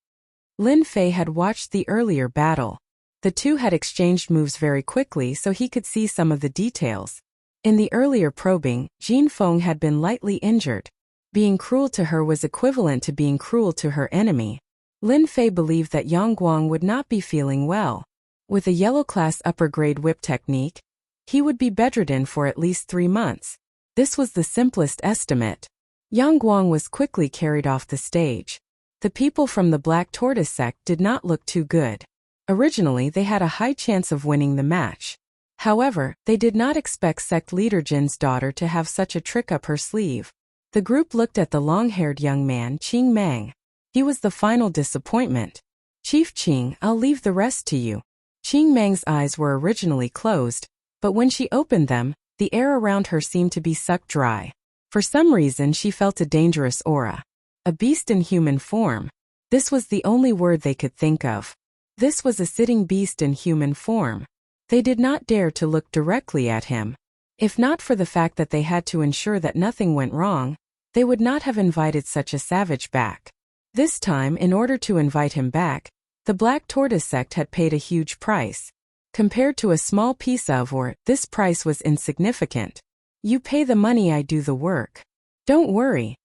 Lin Fei had watched the earlier battle. The two had exchanged moves very quickly so he could see some of the details. In the earlier probing, Jin Feng had been lightly injured. Being cruel to her was equivalent to being cruel to her enemy. Lin Fei believed that Yang Guang would not be feeling well. With a yellow-class upper-grade whip technique, he would be bedridden for at least 3 months. This was the simplest estimate. Yang Guang was quickly carried off the stage. The people from the Black Tortoise Sect did not look too good. Originally, they had a high chance of winning the match. However, they did not expect sect leader Jin's daughter to have such a trick up her sleeve. The group looked at the long-haired young man, Qing Mang. He was the final disappointment. Chief Qing, I'll leave the rest to you. Qing Mang's eyes were originally closed, but when she opened them, the air around her seemed to be sucked dry. For some reason, she felt a dangerous aura. A beast in human form. This was the only word they could think of. This was a sitting beast in human form. They did not dare to look directly at him. If not for the fact that they had to ensure that nothing went wrong, they would not have invited such a savage back. This time, in order to invite him back, the Black Tortoise sect had paid a huge price. Compared to a small piece of ore, this price was insignificant. You pay the money, I do the work. Don't worry.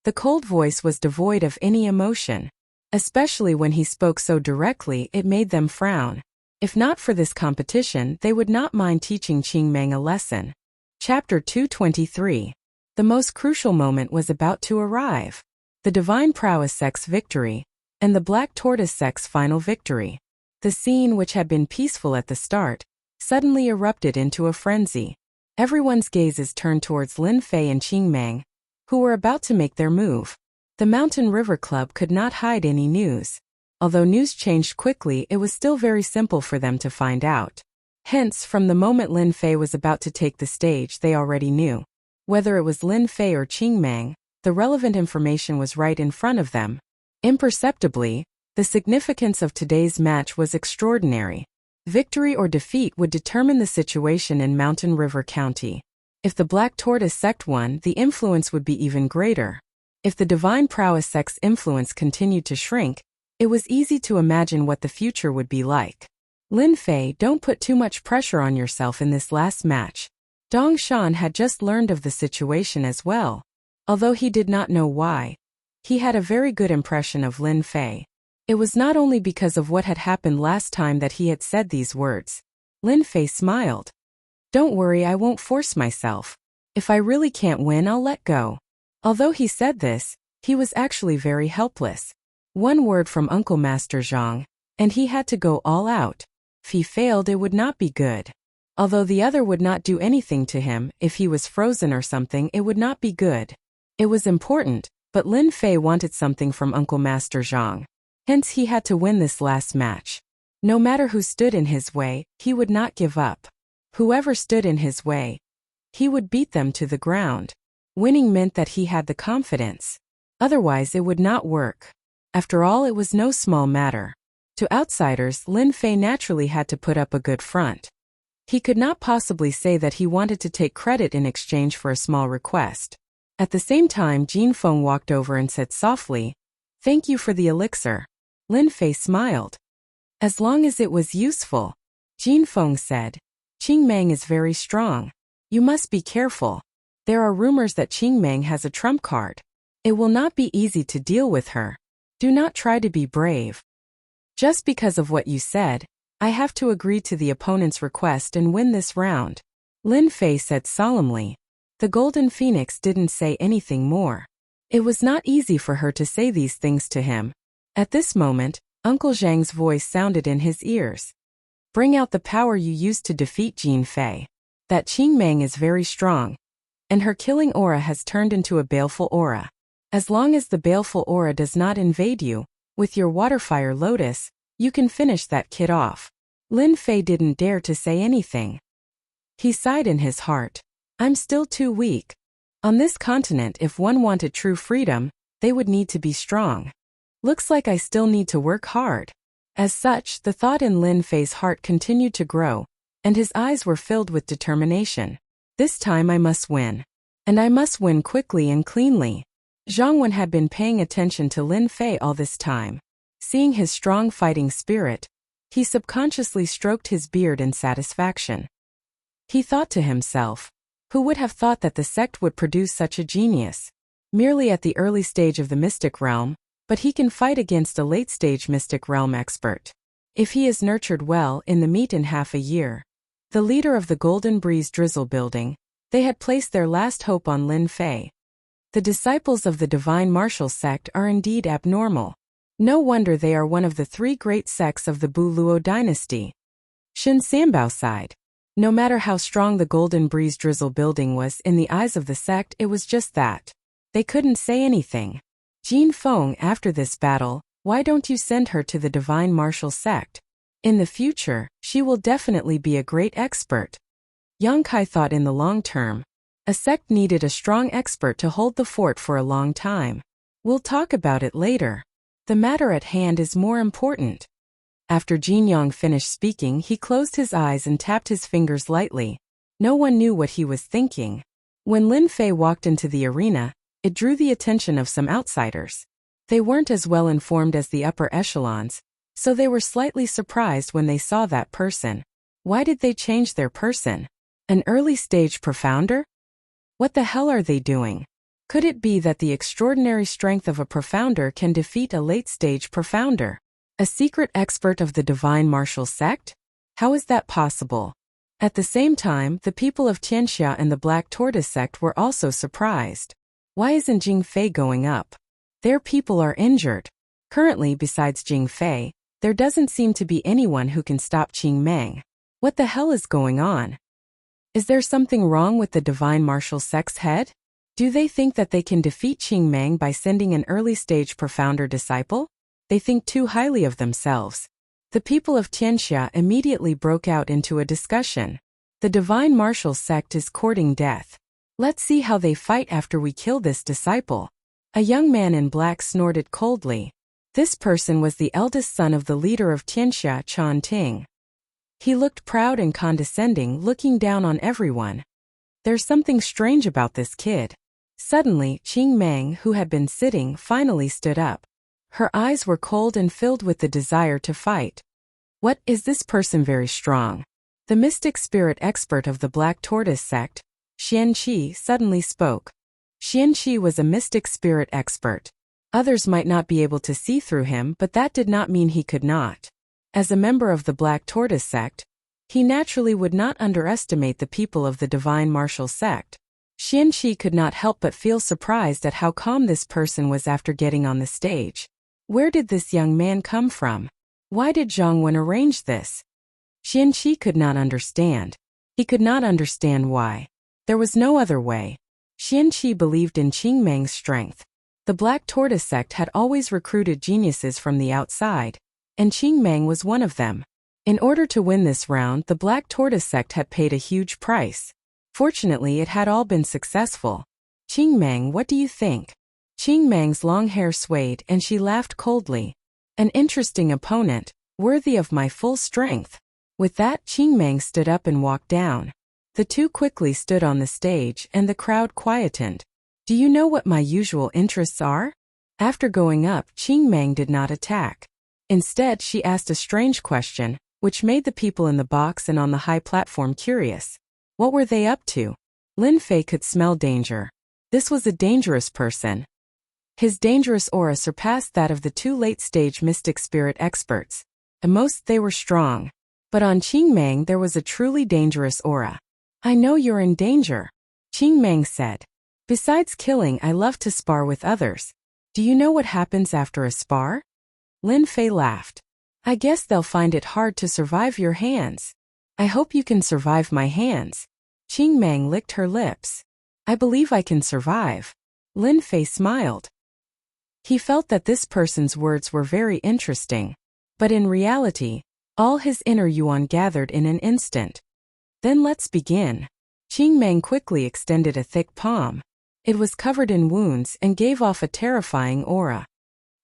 The cold voice was devoid of any emotion. Especially when he spoke so directly, it made them frown. If not for this competition, they would not mind teaching Qingmeng a lesson. Chapter 223. The most crucial moment was about to arrive. The Divine Prowess sect's victory, and the Black Tortoise sect's final victory. The scene, which had been peaceful at the start, suddenly erupted into a frenzy. Everyone's gazes turned towards Lin Fei and Qingmeng, who were about to make their move. The Mountain River Club could not hide any news. Although news changed quickly, it was still very simple for them to find out. Hence, from the moment Lin Fei was about to take the stage, they already knew. Whether it was Lin Fei or Qingmeng, the relevant information was right in front of them. Imperceptibly, the significance of today's match was extraordinary. Victory or defeat would determine the situation in Mountain River County. If the Black Tortoise sect won, the influence would be even greater. If the Divine Prowess sect's influence continued to shrink, it was easy to imagine what the future would be like. Lin Fei, don't put too much pressure on yourself in this last match. Dong Shan had just learned of the situation as well. Although he did not know why, he had a very good impression of Lin Fei. It was not only because of what had happened last time that he had said these words. Lin Fei smiled. Don't worry, I won't force myself. If I really can't win, I'll let go. Although he said this, he was actually very helpless. One word from Uncle Master Zhang, and he had to go all out. If he failed, it would not be good. Although the other would not do anything to him, if he was frozen or something, it would not be good. It was important, but Lin Fei wanted something from Uncle Master Zhang. Hence he had to win this last match. No matter who stood in his way, he would not give up. Whoever stood in his way, he would beat them to the ground. Winning meant that he had the confidence. Otherwise it would not work. After all, it was no small matter. To outsiders, Lin Fei naturally had to put up a good front. He could not possibly say that he wanted to take credit in exchange for a small request. At the same time, Jin Feng walked over and said softly, "Thank you for the elixir." Lin Fei smiled. "As long as it was useful." Jin Feng said, "Qingmeng is very strong. You must be careful. There are rumors that Qingmeng has a trump card. It will not be easy to deal with her. Do not try to be brave. Just because of what you said, I have to agree to the opponent's request and win this round." Lin Fei said solemnly. The Golden Phoenix didn't say anything more. It was not easy for her to say these things to him. At this moment, Uncle Zhang's voice sounded in his ears. "Bring out the power you used to defeat Jin Fei. That Qingmeng is very strong, and her killing aura has turned into a baleful aura. As long as the baleful aura does not invade you, with your Waterfire Lotus, you can finish that kid off." Lin Fei didn't dare to say anything. He sighed in his heart. "I'm still too weak. On this continent, if one wanted true freedom, they would need to be strong. Looks like I still need to work hard." As such, the thought in Lin Fei's heart continued to grow, and his eyes were filled with determination. This time I must win. And I must win quickly and cleanly. Zhang Wen had been paying attention to Lin Fei all this time. Seeing his strong fighting spirit, he subconsciously stroked his beard in satisfaction. He thought to himself, who would have thought that the sect would produce such a genius? Merely at the early stage of the mystic realm, but he can fight against a late-stage mystic realm expert. If he is nurtured well, in the meet in half a year. The leader of the Golden Breeze Drizzle building, they had placed their last hope on Lin Fei. The disciples of the Divine Martial sect are indeed abnormal. No wonder they are one of the three great sects of the Bu Luo dynasty. Shin Sanbao sighed. No matter how strong the Golden Breeze Drizzle building was in the eyes of the sect, it was just that. They couldn't say anything. Jin Feng, after this battle, why don't you send her to the Divine Martial sect? In the future, she will definitely be a great expert. Yang Kai thought in the long term. A sect needed a strong expert to hold the fort for a long time. We'll talk about it later. The matter at hand is more important. After Jin Yang finished speaking, he closed his eyes and tapped his fingers lightly. No one knew what he was thinking. When Lin Fei walked into the arena, it drew the attention of some outsiders. They weren't as well informed as the upper echelons, so they were slightly surprised when they saw that person. Why did they change their person? An early-stage profounder? What the hell are they doing? Could it be that the extraordinary strength of a profounder can defeat a late-stage profounder? A secret expert of the divine martial sect? How is that possible? At the same time, the people of Tianxia and the Black Tortoise sect were also surprised. Why isn't Jing Fei going up? Their people are injured. Currently, besides Jing Fei, there doesn't seem to be anyone who can stop Qing Meng. What the hell is going on? Is there something wrong with the divine martial sect's head? Do they think that they can defeat Qing Meng by sending an early-stage profounder disciple? They think too highly of themselves. The people of Tianxia immediately broke out into a discussion. The divine martial sect is courting death. Let's see how they fight after we kill this disciple. A young man in black snorted coldly. This person was the eldest son of the leader of Tianxia, Chan Ting. He looked proud and condescending, looking down on everyone. There's something strange about this kid. Suddenly, Qing Meng, who had been sitting, finally stood up. Her eyes were cold and filled with the desire to fight. What, is this person very strong? The mystic spirit expert of the Black Tortoise sect, Xian Qi, suddenly spoke. Xian Qi was a mystic spirit expert. Others might not be able to see through him, but that did not mean he could not. As a member of the Black Tortoise sect, he naturally would not underestimate the people of the divine martial sect. Xian Qi could not help but feel surprised at how calm this person was after getting on the stage. Where did this young man come from? Why did Zhang Wen arrange this? Xian Qi could not understand. He could not understand why. There was no other way. Xian Qi believed in Qing Meng's strength. The Black Tortoise sect had always recruited geniuses from the outside, and Qing Meng was one of them. In order to win this round, the Black Tortoise sect had paid a huge price. Fortunately, it had all been successful. Qing Meng, what do you think? Qing Meng's long hair swayed and she laughed coldly. An interesting opponent, worthy of my full strength. With that, Qing Meng stood up and walked down. The two quickly stood on the stage and the crowd quietened. Do you know what my usual interests are? After going up, Qing Meng did not attack. Instead, she asked a strange question, which made the people in the box and on the high platform curious. What were they up to? Lin Fei could smell danger. This was a dangerous person. His dangerous aura surpassed that of the two late-stage mystic spirit experts. At most, they were strong. But on Qing Meng there was a truly dangerous aura. I know you're in danger, Qing Meng said. Besides killing, I love to spar with others. Do you know what happens after a spar? Lin Fei laughed. I guess they'll find it hard to survive your hands. I hope you can survive my hands. Qing Meng licked her lips. I believe I can survive. Lin Fei smiled. He felt that this person's words were very interesting. But in reality, all his inner yuan gathered in an instant. Then let's begin. Qing Meng quickly extended a thick palm. It was covered in wounds and gave off a terrifying aura.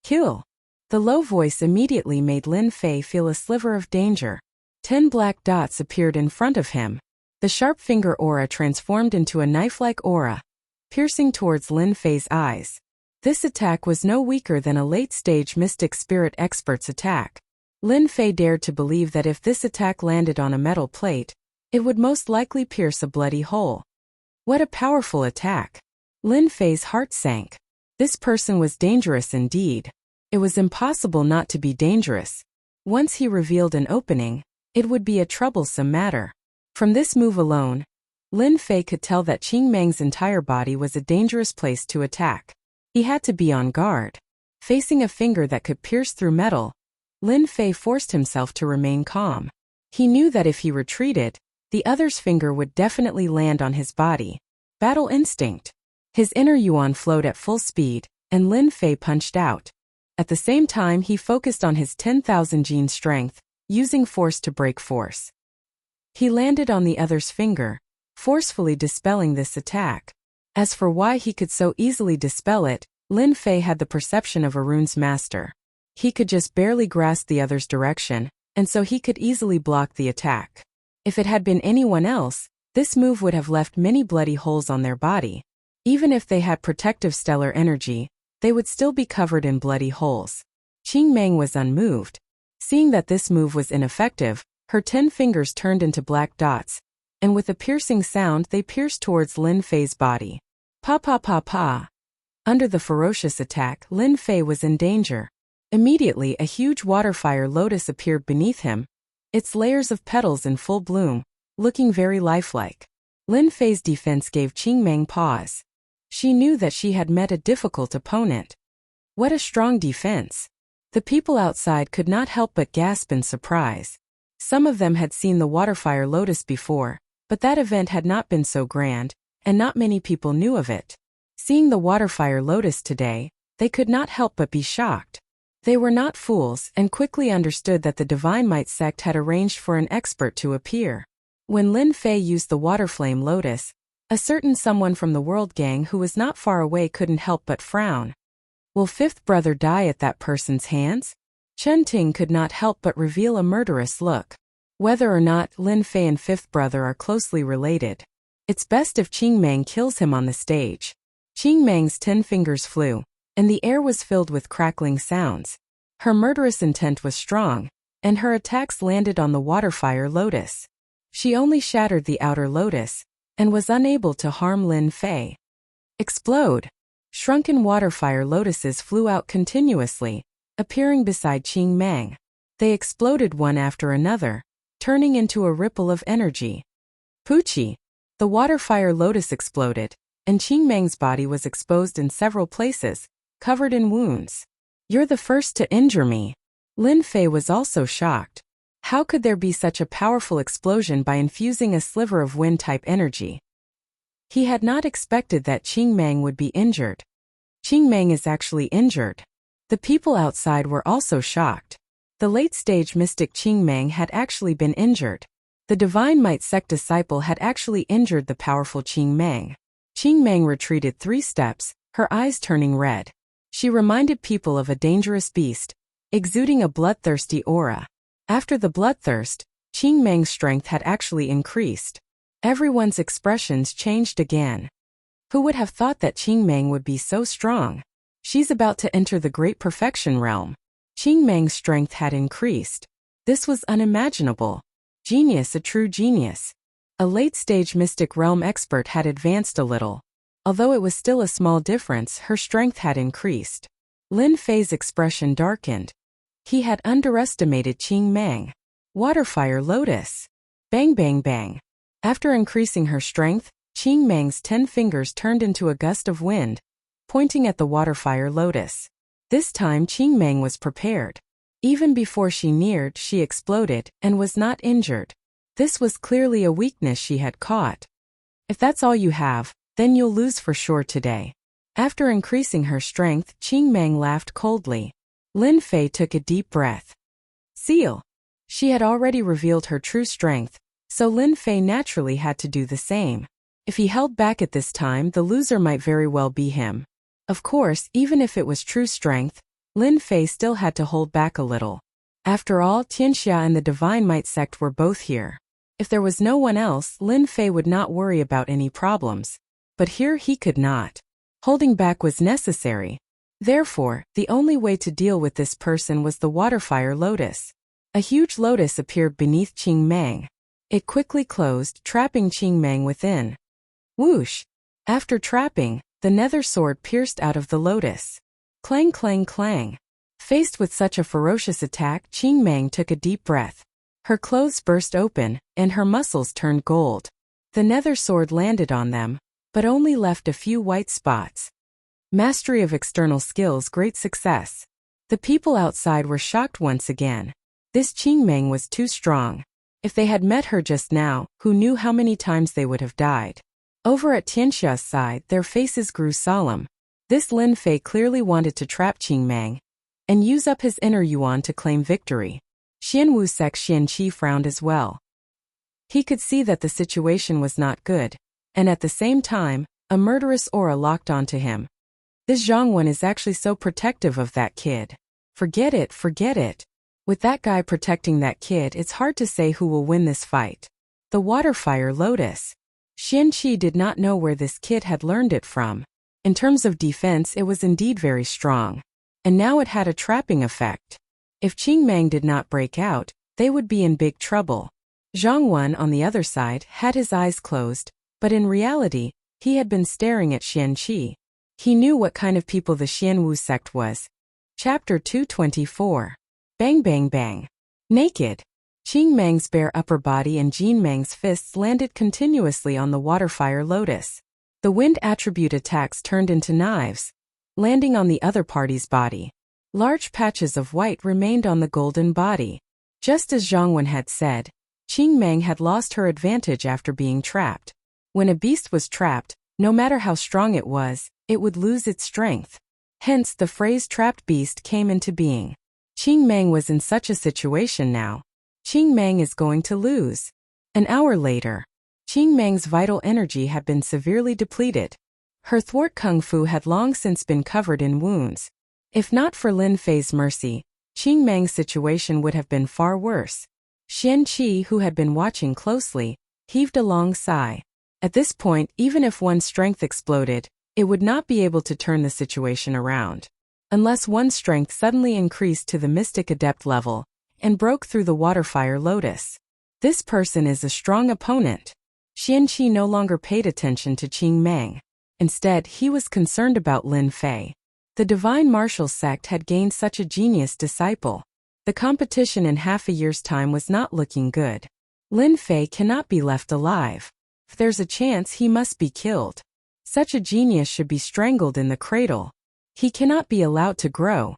Kill. The low voice immediately made Lin Fei feel a sliver of danger. 10 black dots appeared in front of him. The sharp finger aura transformed into a knife-like aura, piercing towards Lin Fei's eyes. This attack was no weaker than a late-stage mystic spirit expert's attack. Lin Fei dared to believe that if this attack landed on a metal plate, it would most likely pierce a bloody hole. What a powerful attack! Lin Fei's heart sank. This person was dangerous indeed. It was impossible not to be dangerous. Once he revealed an opening, it would be a troublesome matter. From this move alone, Lin Fei could tell that Qing Meng's entire body was a dangerous place to attack. He had to be on guard. Facing a finger that could pierce through metal, Lin Fei forced himself to remain calm. He knew that if he retreated, the other's finger would definitely land on his body. Battle instinct. His inner yuan flowed at full speed, and Lin Fei punched out. At the same time, he focused on his 10,000 gene strength, using force to break force. He landed on the other's finger, forcefully dispelling this attack. As for why he could so easily dispel it, Lin Fei had the perception of a rune's master. He could just barely grasp the other's direction, and so he could easily block the attack. If it had been anyone else, this move would have left many bloody holes on their body. Even if they had protective stellar energy, they would still be covered in bloody holes. Qing Meng was unmoved. Seeing that this move was ineffective, her 10 fingers turned into black dots, and with a piercing sound they pierced towards Lin Fei's body. Pa pa pa pa. Under the ferocious attack, Lin Fei was in danger. Immediately a huge water-fire lotus appeared beneath him, its layers of petals in full bloom, looking very lifelike. Lin Fei's defense gave Qing Meng pause. She knew that she had met a difficult opponent. What a strong defense! The people outside could not help but gasp in surprise. Some of them had seen the waterfire lotus before, but that event had not been so grand, and not many people knew of it. Seeing the waterfire lotus today, they could not help but be shocked. They were not fools and quickly understood that the Divine Might sect had arranged for an expert to appear. When Lin Fei used the waterflame lotus, a certain someone from the World Gang who was not far away couldn't help but frown. Will fifth brother die at that person's hands? Chen Ting could not help but reveal a murderous look. Whether or not Lin Fei and fifth brother are closely related, it's best if Qing Meng kills him on the stage. Qing Meng's 10 fingers flew, and the air was filled with crackling sounds. Her murderous intent was strong, and her attacks landed on the waterfire lotus. She only shattered the outer lotus, and was unable to harm Lin Fei. Explode! Shrunken waterfire lotuses flew out continuously, appearing beside Qing Meng. They exploded one after another, turning into a ripple of energy. Poochie! The waterfire lotus exploded, and Qing Meng's body was exposed in several places, covered in wounds. You're the first to injure me. Lin Fei was also shocked. How could there be such a powerful explosion by infusing a sliver of wind-type energy? He had not expected that Qing Meng would be injured. Qing Meng is actually injured. The people outside were also shocked. The late-stage mystic Qing Meng had actually been injured. The Divine Might sect disciple had actually injured the powerful Qing Meng. Qing Meng retreated 3 steps, her eyes turning red. She reminded people of a dangerous beast, exuding a bloodthirsty aura. After the bloodthirst, Qing Meng's strength had actually increased. Everyone's expressions changed again. Who would have thought that Qing Meng would be so strong? She's about to enter the Great Perfection realm. Qing Meng's strength had increased. This was unimaginable. Genius, a true genius. A late-stage mystic realm expert had advanced a little. Although it was still a small difference, her strength had increased. Lin Fei's expression darkened. He had underestimated Qing Meng. Waterfire lotus. Bang bang bang. After increasing her strength, Qing Meng's 10 fingers turned into a gust of wind, pointing at the waterfire lotus. This time Qing Meng was prepared. Even before she neared, she exploded and was not injured. This was clearly a weakness she had caught. If that's all you have, then you'll lose for sure today. After increasing her strength, Qing Meng laughed coldly. Lin Fei took a deep breath. Seal! She had already revealed her true strength, so Lin Fei naturally had to do the same. If he held back at this time, the loser might very well be him. Of course, even if it was true strength, Lin Fei still had to hold back a little. After all, Tianxia and the Divine Might sect were both here. If there was no one else, Lin Fei would not worry about any problems. But here he could not. Holding back was necessary. Therefore, the only way to deal with this person was the waterfire lotus. A huge lotus appeared beneath Qing Meng. It quickly closed, trapping Qing Meng within. Whoosh! After trapping, the nether sword pierced out of the lotus. Clang clang clang. Faced with such a ferocious attack, Qing Meng took a deep breath. Her clothes burst open, and her muscles turned gold. The nether sword landed on them, but only left a few white spots. Mastery of external skills, great success. The people outside were shocked once again. This Qing Meng was too strong. If they had met her just now, who knew how many times they would have died. Over at Tianxia's side, their faces grew solemn. This Lin Fei clearly wanted to trap Qing Meng and use up his inner yuan to claim victory. Xianwu Sek Xianqi frowned as well. He could see that the situation was not good, and at the same time, a murderous aura locked onto him. This Zhang Wen is actually so protective of that kid. Forget it, forget it. With that guy protecting that kid, it's hard to say who will win this fight. The Waterfire Lotus. Xianqi did not know where this kid had learned it from. In terms of defense, it was indeed very strong. And now it had a trapping effect. If Qingmang did not break out, they would be in big trouble. Zhang Wen, on the other side, had his eyes closed, but in reality, he had been staring at Xianqi. He knew what kind of people the Xianwu sect was. Chapter 224. Bang bang bang. Naked. Qingmang's bare upper body and Jinmang's fists landed continuously on the Waterfire Lotus. The wind attribute attacks turned into knives, landing on the other party's body. Large patches of white remained on the golden body. Just as Zhang Wen had said, Qingmang had lost her advantage after being trapped. When a beast was trapped, no matter how strong it would lose its strength. Hence the phrase trapped beast came into being. Qingmang was in such a situation now. Qingmang is going to lose. An hour later, Qingmang's vital energy had been severely depleted. Her thwart kung fu had long since been covered in wounds. If not for Lin Fei's mercy, Qingmang's situation would have been far worse. Xianqi, who had been watching closely, heaved a long sigh. At this point, even if one's strength exploded, it would not be able to turn the situation around. Unless one's strength suddenly increased to the mystic adept level and broke through the Waterfire Lotus. This person is a strong opponent. Xianqi no longer paid attention to Qingmang. Instead, he was concerned about Lin Fei. The divine martial sect had gained such a genius disciple. The competition in half a year's time was not looking good. Lin Fei cannot be left alive. If there's a chance, he must be killed. Such a genius should be strangled in the cradle. He cannot be allowed to grow.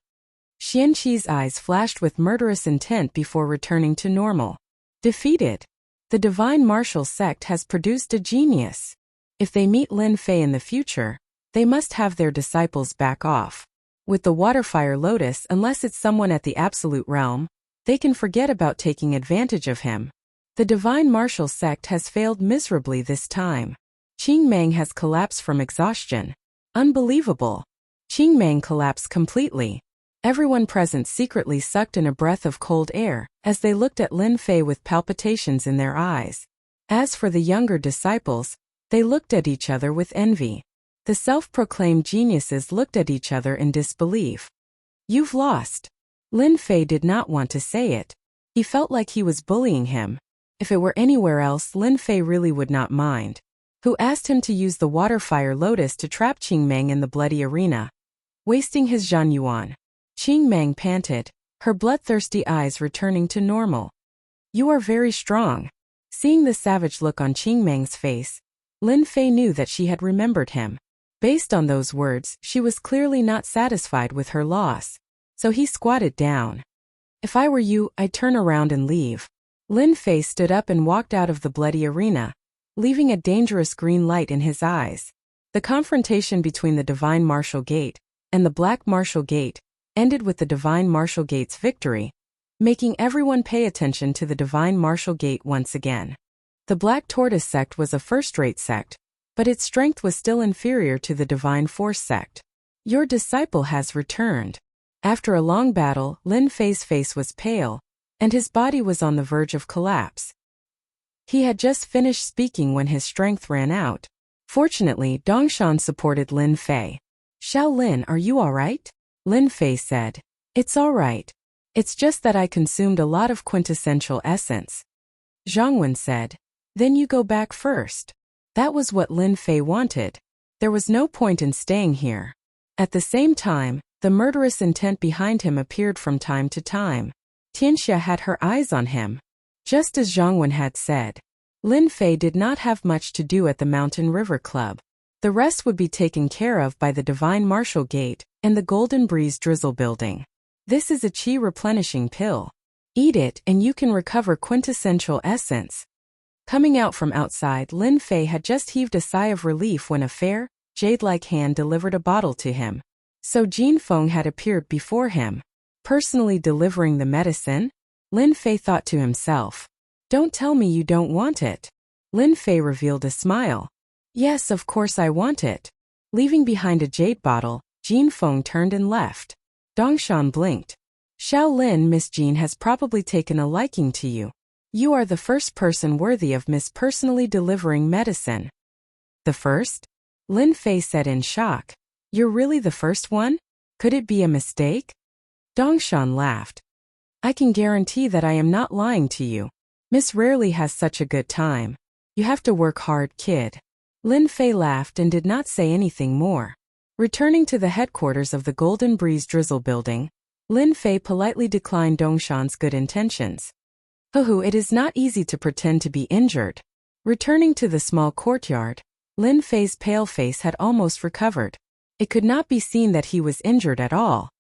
Xianqi's eyes flashed with murderous intent before returning to normal. Defeated. The divine martial sect has produced a genius. If they meet Lin Fei in the future, they must have their disciples back off. With the Waterfire Lotus, unless it's someone at the absolute realm, they can forget about taking advantage of him. The divine martial sect has failed miserably this time. Qingmang has collapsed from exhaustion. Unbelievable. Qingmang collapsed completely. Everyone present secretly sucked in a breath of cold air as they looked at Lin Fei with palpitations in their eyes. As for the younger disciples, they looked at each other with envy. The self-proclaimed geniuses looked at each other in disbelief. You've lost. Lin Fei did not want to say it. He felt like he was bullying him. If it were anywhere else, Lin Fei really would not mind. Who asked him to use the Waterfire Lotus to trap Qingmang in the bloody arena, wasting his Zhan Yuan. Qingmang panted, her bloodthirsty eyes returning to normal. You are very strong. Seeing the savage look on Qingmang's face, Lin Fei knew that she had remembered him. Based on those words, she was clearly not satisfied with her loss. So he squatted down. If I were you, I'd turn around and leave. Lin Fei stood up and walked out of the bloody arena, leaving a dangerous green light in his eyes. The confrontation between the Divine Martial Gate and the Black Martial Gate ended with the Divine Martial Gate's victory, making everyone pay attention to the Divine Martial Gate once again. The Black Tortoise sect was a first-rate sect, but its strength was still inferior to the Divine Force sect. Your disciple has returned. After a long battle, Lin Fei's face was pale, and his body was on the verge of collapse. He had just finished speaking when his strength ran out. Fortunately, Dongshan supported Lin Fei. Xiao Lin, are you all right? Lin Fei said. It's all right. It's just that I consumed a lot of quintessential essence. Zhang Wen said. Then you go back first. That was what Lin Fei wanted. There was no point in staying here. At the same time, the murderous intent behind him appeared from time to time. Tianxia had her eyes on him. Just as Zhang Wen had said, Lin Fei did not have much to do at the Mountain River Club. The rest would be taken care of by the Divine Martial Gate and the Golden Breeze Drizzle Building. This is a qi replenishing pill. Eat it and you can recover quintessential essence. Coming out from outside, Lin Fei had just heaved a sigh of relief when a fair, jade-like hand delivered a bottle to him. So Jin Feng had appeared before him, personally delivering the medicine? Lin Fei thought to himself. Don't tell me you don't want it. Lin Fei revealed a smile. Yes, of course I want it. Leaving behind a jade bottle, Jin Feng turned and left. Dongshan blinked. Shaolin Miss Jean has probably taken a liking to you. You are the first person worthy of Miss personally delivering medicine. The first? Lin Fei said in shock. You're really the first one? Could it be a mistake? Dongshan laughed. I can guarantee that I am not lying to you. Miss rarely has such a good time. You have to work hard, kid. Lin Fei laughed and did not say anything more. Returning to the headquarters of the Golden Breeze Drizzle building, Lin Fei politely declined Dongshan's good intentions. It is not easy to pretend to be injured. Returning to the small courtyard, Lin Fei's pale face had almost recovered. It could not be seen that he was injured at all.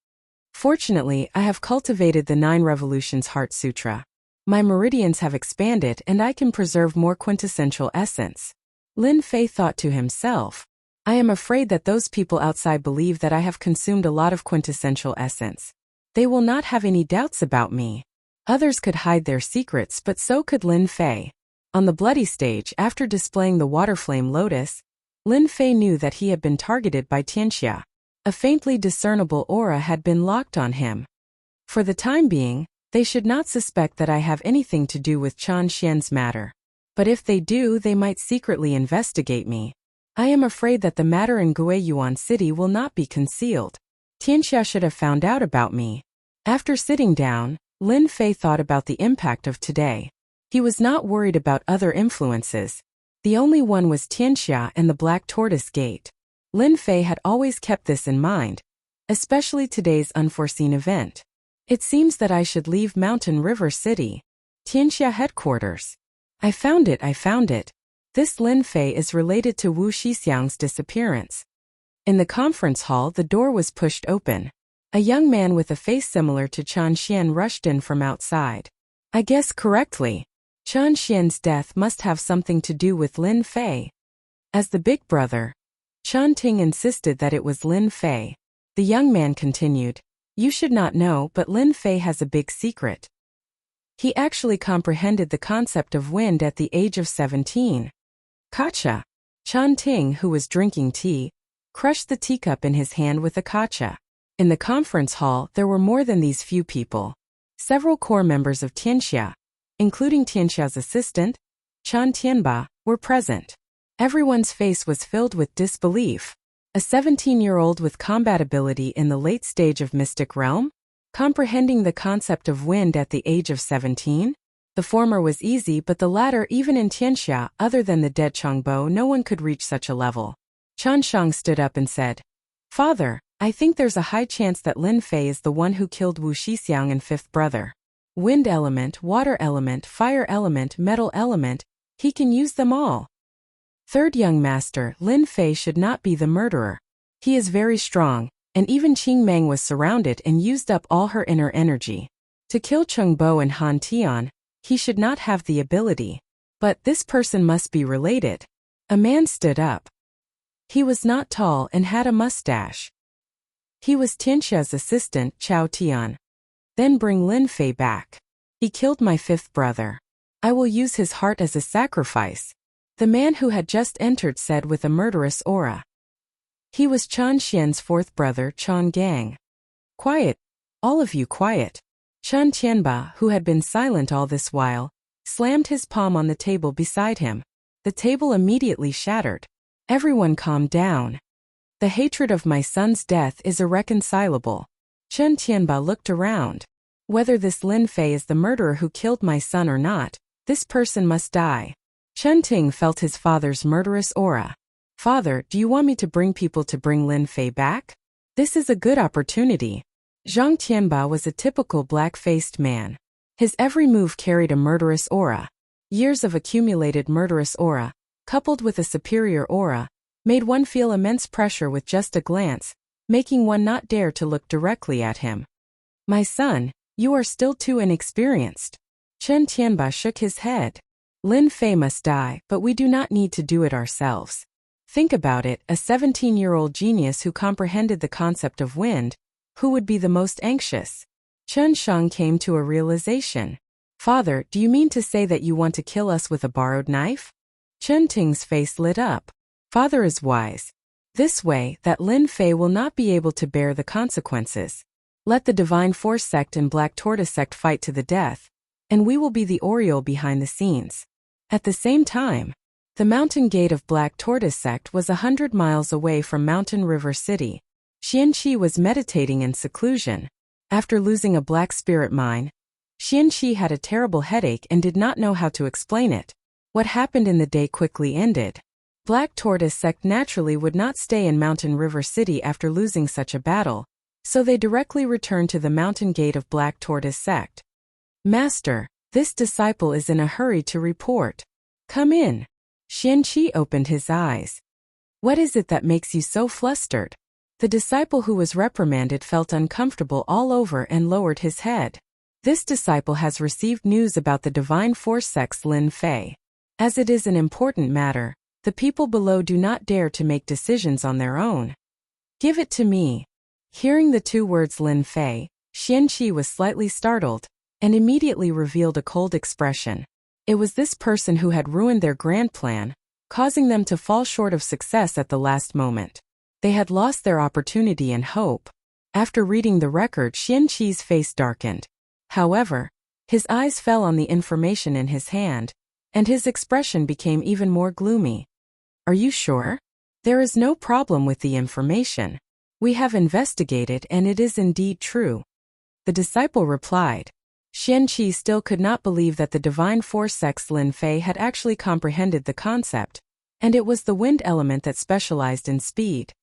Fortunately, I have cultivated the 9 Revolutions Heart Sutra. My meridians have expanded and I can preserve more quintessential essence. Lin Fei thought to himself. I am afraid that those people outside believe that I have consumed a lot of quintessential essence. They will not have any doubts about me. Others could hide their secrets, but so could Lin Fei. On the bloody stage, after displaying the water flame lotus, Lin Fei knew that he had been targeted by Tianxia. A faintly discernible aura had been locked on him. For the time being, they should not suspect that I have anything to do with Chan Xian's matter. But if they do, they might secretly investigate me. I am afraid that the matter in Guiyuan City will not be concealed. Tianxia should have found out about me. After sitting down, Lin Fei thought about the impact of today. He was not worried about other influences. The only one was Tianxia and the Black Tortoise Gate. Lin Fei had always kept this in mind, especially today's unforeseen event. It seems that I should leave Mountain River City. Tianxia headquarters. I found it. This Lin Fei is related to Wu Shixiang's disappearance. In the conference hall, the door was pushed open. A young man with a face similar to Chan Xian rushed in from outside. I guess correctly. Chan Xian's death must have something to do with Lin Fei. As the big brother, Chan Ting insisted that it was Lin Fei. The young man continued, You should not know, but Lin Fei has a big secret. He actually comprehended the concept of wind at the age of 17. Kacha. Chan Ting, who was drinking tea, crushed the teacup in his hand with a kacha. In the conference hall, there were more than these few people. Several core members of Tianxia, including Tianxia's assistant, Chan Tianba, were present. Everyone's face was filled with disbelief. A 17-year-old with combat ability in the late stage of Mystic Realm? Comprehending the concept of wind at the age of 17? The former was easy, but the latter, even in Tianxia, other than the dead Changbo, no one could reach such a level. Chan Shang stood up and said, Father, I think there's a high chance that Lin Fei is the one who killed Wu Shixiang and fifth brother. Wind element, water element, fire element, metal element, he can use them all. Third young master, Lin Fei should not be the murderer. He is very strong, and even Qing Meng was surrounded and used up all her inner energy. To kill Chengbo and Han Tian, he should not have the ability. But this person must be related. A man stood up. He was not tall and had a mustache. He was Tianxia's assistant, Chao Tian. Then bring Lin Fei back. He killed my fifth brother. I will use his heart as a sacrifice. The man who had just entered said with a murderous aura. He was Chan Xian's fourth brother, Chan Gang. Quiet. All of you quiet. Chan Tianba, who had been silent all this while, slammed his palm on the table beside him. The table immediately shattered. Everyone calmed down. The hatred of my son's death is irreconcilable. Chen Tianba looked around. Whether this Lin Fei is the murderer who killed my son or not, this person must die. Chen Ting felt his father's murderous aura. Father, do you want me to bring people to bring Lin Fei back? This is a good opportunity. Zhang Tianba was a typical black-faced man. His every move carried a murderous aura. Years of accumulated murderous aura, coupled with a superior aura, made one feel immense pressure with just a glance, making one not dare to look directly at him. My son, you are still too inexperienced. Chen Tianba shook his head. Lin Fei must die, but we do not need to do it ourselves. Think about it, a 17-year-old genius who comprehended the concept of wind, who would be the most anxious? Chen Shang came to a realization. Father, do you mean to say that you want to kill us with a borrowed knife? Chen Ting's face lit up. Father is wise. This way, that Lin Fei will not be able to bear the consequences. Let the Divine Force sect and Black Tortoise sect fight to the death, and we will be the Oriole behind the scenes. At the same time, the mountain gate of Black Tortoise sect was 100 miles away from Mountain River City. Xianqi was meditating in seclusion. After losing a black spirit mine, Xianqi had a terrible headache and did not know how to explain it. What happened in the day quickly ended. Black Tortoise sect naturally would not stay in Mountain River City after losing such a battle, so they directly returned to the mountain gate of Black Tortoise sect. Master, this disciple is in a hurry to report. Come in. Xianqi opened his eyes. What is it that makes you so flustered? The disciple who was reprimanded felt uncomfortable all over and lowered his head. This disciple has received news about the Divine Force sect's Lin Fei. As it is an important matter, the people below do not dare to make decisions on their own. Give it to me. Hearing the two words Lin Fei, Xianqi was slightly startled, and immediately revealed a cold expression. It was this person who had ruined their grand plan, causing them to fall short of success at the last moment. They had lost their opportunity and hope. After reading the record, Xianqi's face darkened. However, his eyes fell on the information in his hand, and his expression became even more gloomy. Are you sure? There is no problem with the information. We have investigated and it is indeed true. The disciple replied. Xianqi still could not believe that the Divine Force sect's Lin Fei had actually comprehended the concept, and it was the wind element that specialized in speed.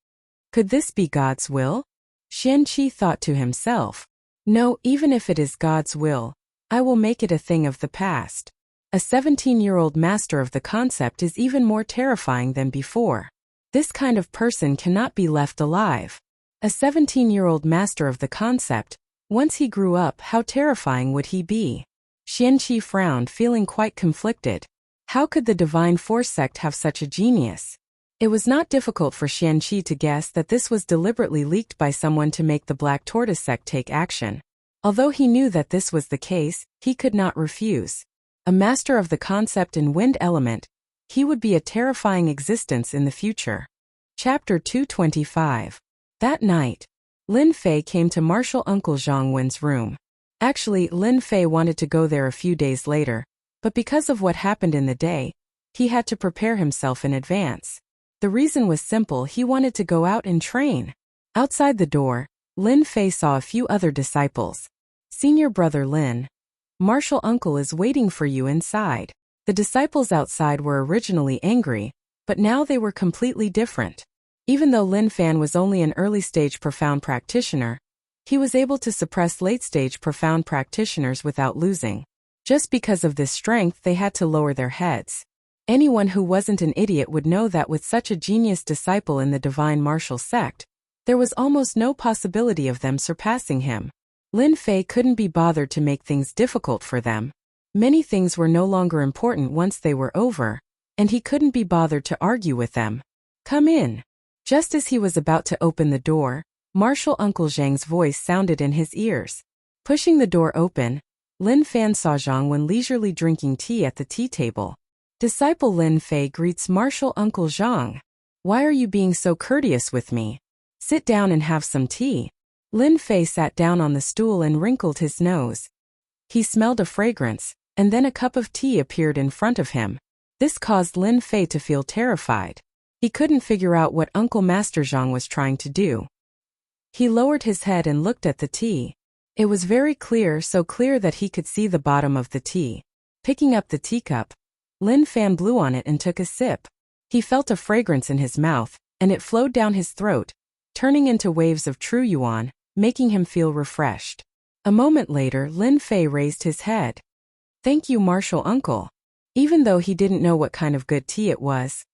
Could this be God's will? Xianqi thought to himself. No, even if it is God's will, I will make it a thing of the past. A 17-year-old master of the concept is even more terrifying than before. This kind of person cannot be left alive. A 17-year-old master of the concept, once he grew up, how terrifying would he be? Xianqi frowned, feeling quite conflicted. How could the Divine Force sect have such a genius? It was not difficult for Xianqi to guess that this was deliberately leaked by someone to make the Black Tortoise sect take action. Although he knew that this was the case, he could not refuse. A master of the concept in wind element, he would be a terrifying existence in the future. Chapter 225. That night, Lin Fei came to Martial Uncle Zhang Wen's room. Actually, Lin Fei wanted to go there a few days later, but because of what happened in the day, he had to prepare himself in advance. The reason was simple: he wanted to go out and train. Outside the door, Lin Fei saw a few other disciples. Senior brother Lin, Martial Uncle is waiting for you inside. The disciples outside were originally angry, but now they were completely different. Even though Lin Fan was only an early-stage profound practitioner, he was able to suppress late-stage profound practitioners without losing. Just because of this strength, they had to lower their heads. Anyone who wasn't an idiot would know that with such a genius disciple in the Divine Martial sect, there was almost no possibility of them surpassing him. Lin Fei couldn't be bothered to make things difficult for them. Many things were no longer important once they were over, and he couldn't be bothered to argue with them. Come in. Just as he was about to open the door, Martial Uncle Zhang's voice sounded in his ears. Pushing the door open, Lin Fan saw Zhang Wen leisurely drinking tea at the tea table. Disciple Lin Fei greets Martial Uncle Zhang. Why are you being so courteous with me? Sit down and have some tea. Lin Fei sat down on the stool and wrinkled his nose. He smelled a fragrance, and then a cup of tea appeared in front of him. This caused Lin Fei to feel terrified. He couldn't figure out what Uncle Master Zhang was trying to do. He lowered his head and looked at the tea. It was very clear, so clear that he could see the bottom of the tea. Picking up the teacup, Lin Fan blew on it and took a sip. He felt a fragrance in his mouth, and it flowed down his throat, turning into waves of true yuan, making him feel refreshed. A moment later, Lin Fei raised his head. Thank you, Martial Uncle. Even though he didn't know what kind of good tea it was,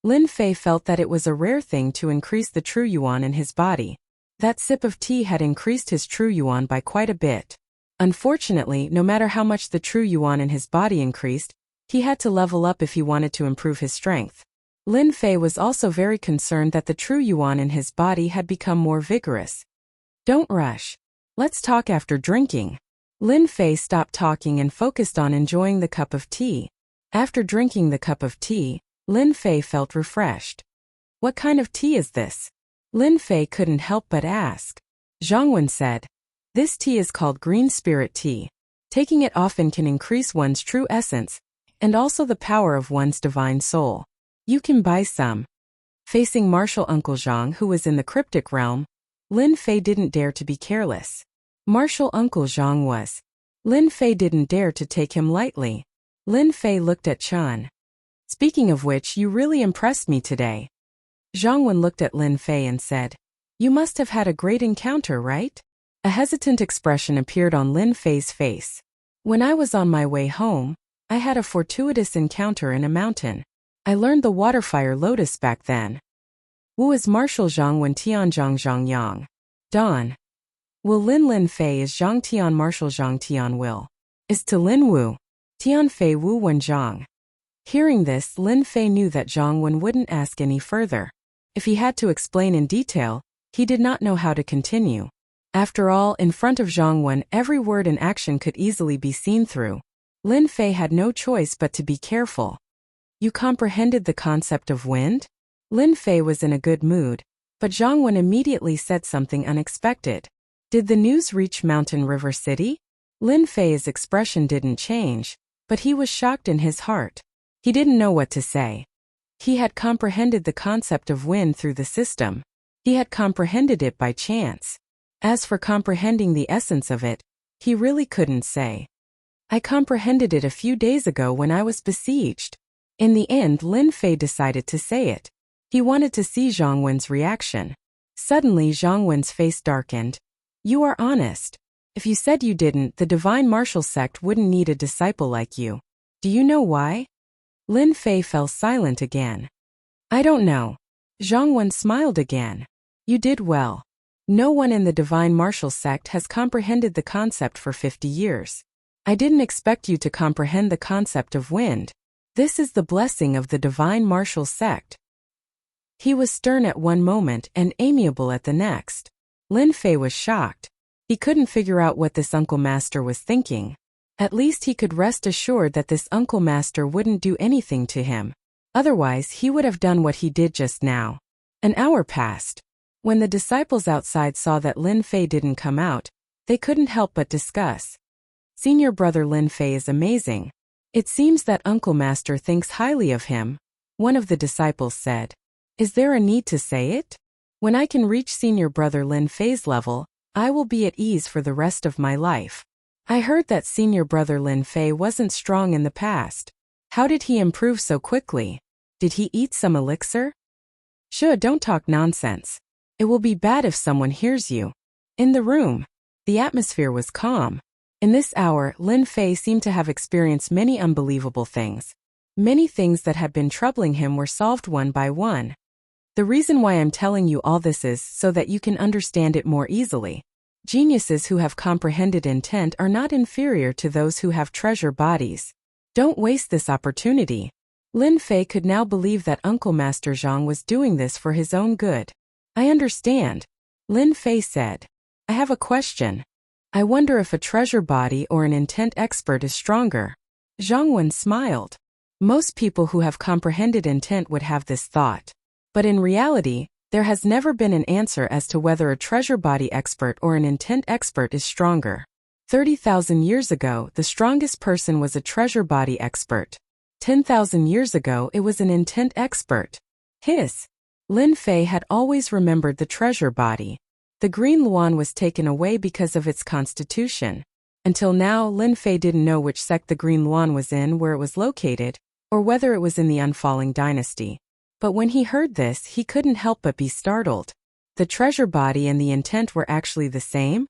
Lin Fei felt that it was a rare thing to increase the true yuan in his body. That sip of tea had increased his true yuan by quite a bit. Unfortunately, no matter how much the true yuan in his body increased, he had to level up if he wanted to improve his strength. Lin Fei was also very concerned that the true yuan in his body had become more vigorous. Don't rush. Let's talk after drinking. Lin Fei stopped talking and focused on enjoying the cup of tea. After drinking the cup of tea, Lin Fei felt refreshed. What kind of tea is this? Lin Fei couldn't help but ask. Zhang Wen said. This tea is called green spirit tea. Taking it often can increase one's true essence and also the power of one's divine soul. You can buy some. Facing martial Uncle Zhang, who was in the cryptic realm, Lin Fei didn't dare to be careless. Martial Uncle Zhang was. Lin Fei didn't dare to take him lightly. Lin Fei looked at Chun. Speaking of which, you really impressed me today. Zhang Wen looked at Lin Fei and said, You must have had a great encounter, right? A hesitant expression appeared on Lin Fei's face. When I was on my way home, I had a fortuitous encounter in a mountain. I learned the water fire lotus back then. Wu is Martial Zhang Wen Tian Zhang Zhang Yang. Don. Will Lin Fei is Zhang Tian Martial Zhang Tian Will. Is to Lin Wu. Tian Fei Wu Wen Zhang. Hearing this, Lin Fei knew that Zhang Wen wouldn't ask any further. If he had to explain in detail, he did not know how to continue. After all, in front of Zhang Wen, every word and action could easily be seen through. Lin Fei had no choice but to be careful. You comprehended the concept of wind? Lin Fei was in a good mood, but Zhang Wen immediately said something unexpected. Did the news reach Mountain River City? Lin Fei's expression didn't change, but he was shocked in his heart. He didn't know what to say. He had comprehended the concept of wind through the system. He had comprehended it by chance. As for comprehending the essence of it, he really couldn't say. I comprehended it a few days ago when I was besieged. In the end, Lin Fei decided to say it. He wanted to see Zhang Wen's reaction. Suddenly, Zhang Wen's face darkened. You are honest. If you said you didn't, the divine martial sect wouldn't need a disciple like you. Do you know why? Lin Fei fell silent again. I don't know. Zhang Wen smiled again. You did well. No one in the divine martial sect has comprehended the concept for 50 years. I didn't expect you to comprehend the concept of wind. This is the blessing of the divine martial sect. He was stern at one moment and amiable at the next. Lin Fei was shocked. He couldn't figure out what this uncle master was thinking. At least he could rest assured that this uncle master wouldn't do anything to him. Otherwise, he would have done what he did just now. An hour passed. When the disciples outside saw that Lin Fei didn't come out, they couldn't help but discuss. Senior brother Lin Fei is amazing. It seems that Uncle Master thinks highly of him, one of the disciples said. Is there a need to say it? When I can reach senior brother Lin Fei's level, I will be at ease for the rest of my life. I heard that senior brother Lin Fei wasn't strong in the past. How did he improve so quickly? Did he eat some elixir? Sure, don't talk nonsense. It will be bad if someone hears you. In the room, the atmosphere was calm. In this hour, Lin Fei seemed to have experienced many unbelievable things. Many things that had been troubling him were solved one by one. The reason why I'm telling you all this is so that you can understand it more easily. Geniuses who have comprehended intent are not inferior to those who have treasure bodies. Don't waste this opportunity. Lin Fei could now believe that Uncle Master Zhang was doing this for his own good. I understand. Lin Fei said. I have a question. I wonder if a treasure body or an intent expert is stronger. Zhang Wen smiled. Most people who have comprehended intent would have this thought. But in reality, there has never been an answer as to whether a treasure body expert or an intent expert is stronger. 30,000 years ago, the strongest person was a treasure body expert. 10,000 years ago, it was an intent expert. Lin Fei had always remembered the treasure body. The green luan was taken away because of its constitution. Until now, Lin Fei didn't know which sect the green luan was in, where it was located, or whether it was in the unfalling dynasty. But when he heard this, he couldn't help but be startled. The treasure body and the intent were actually the same?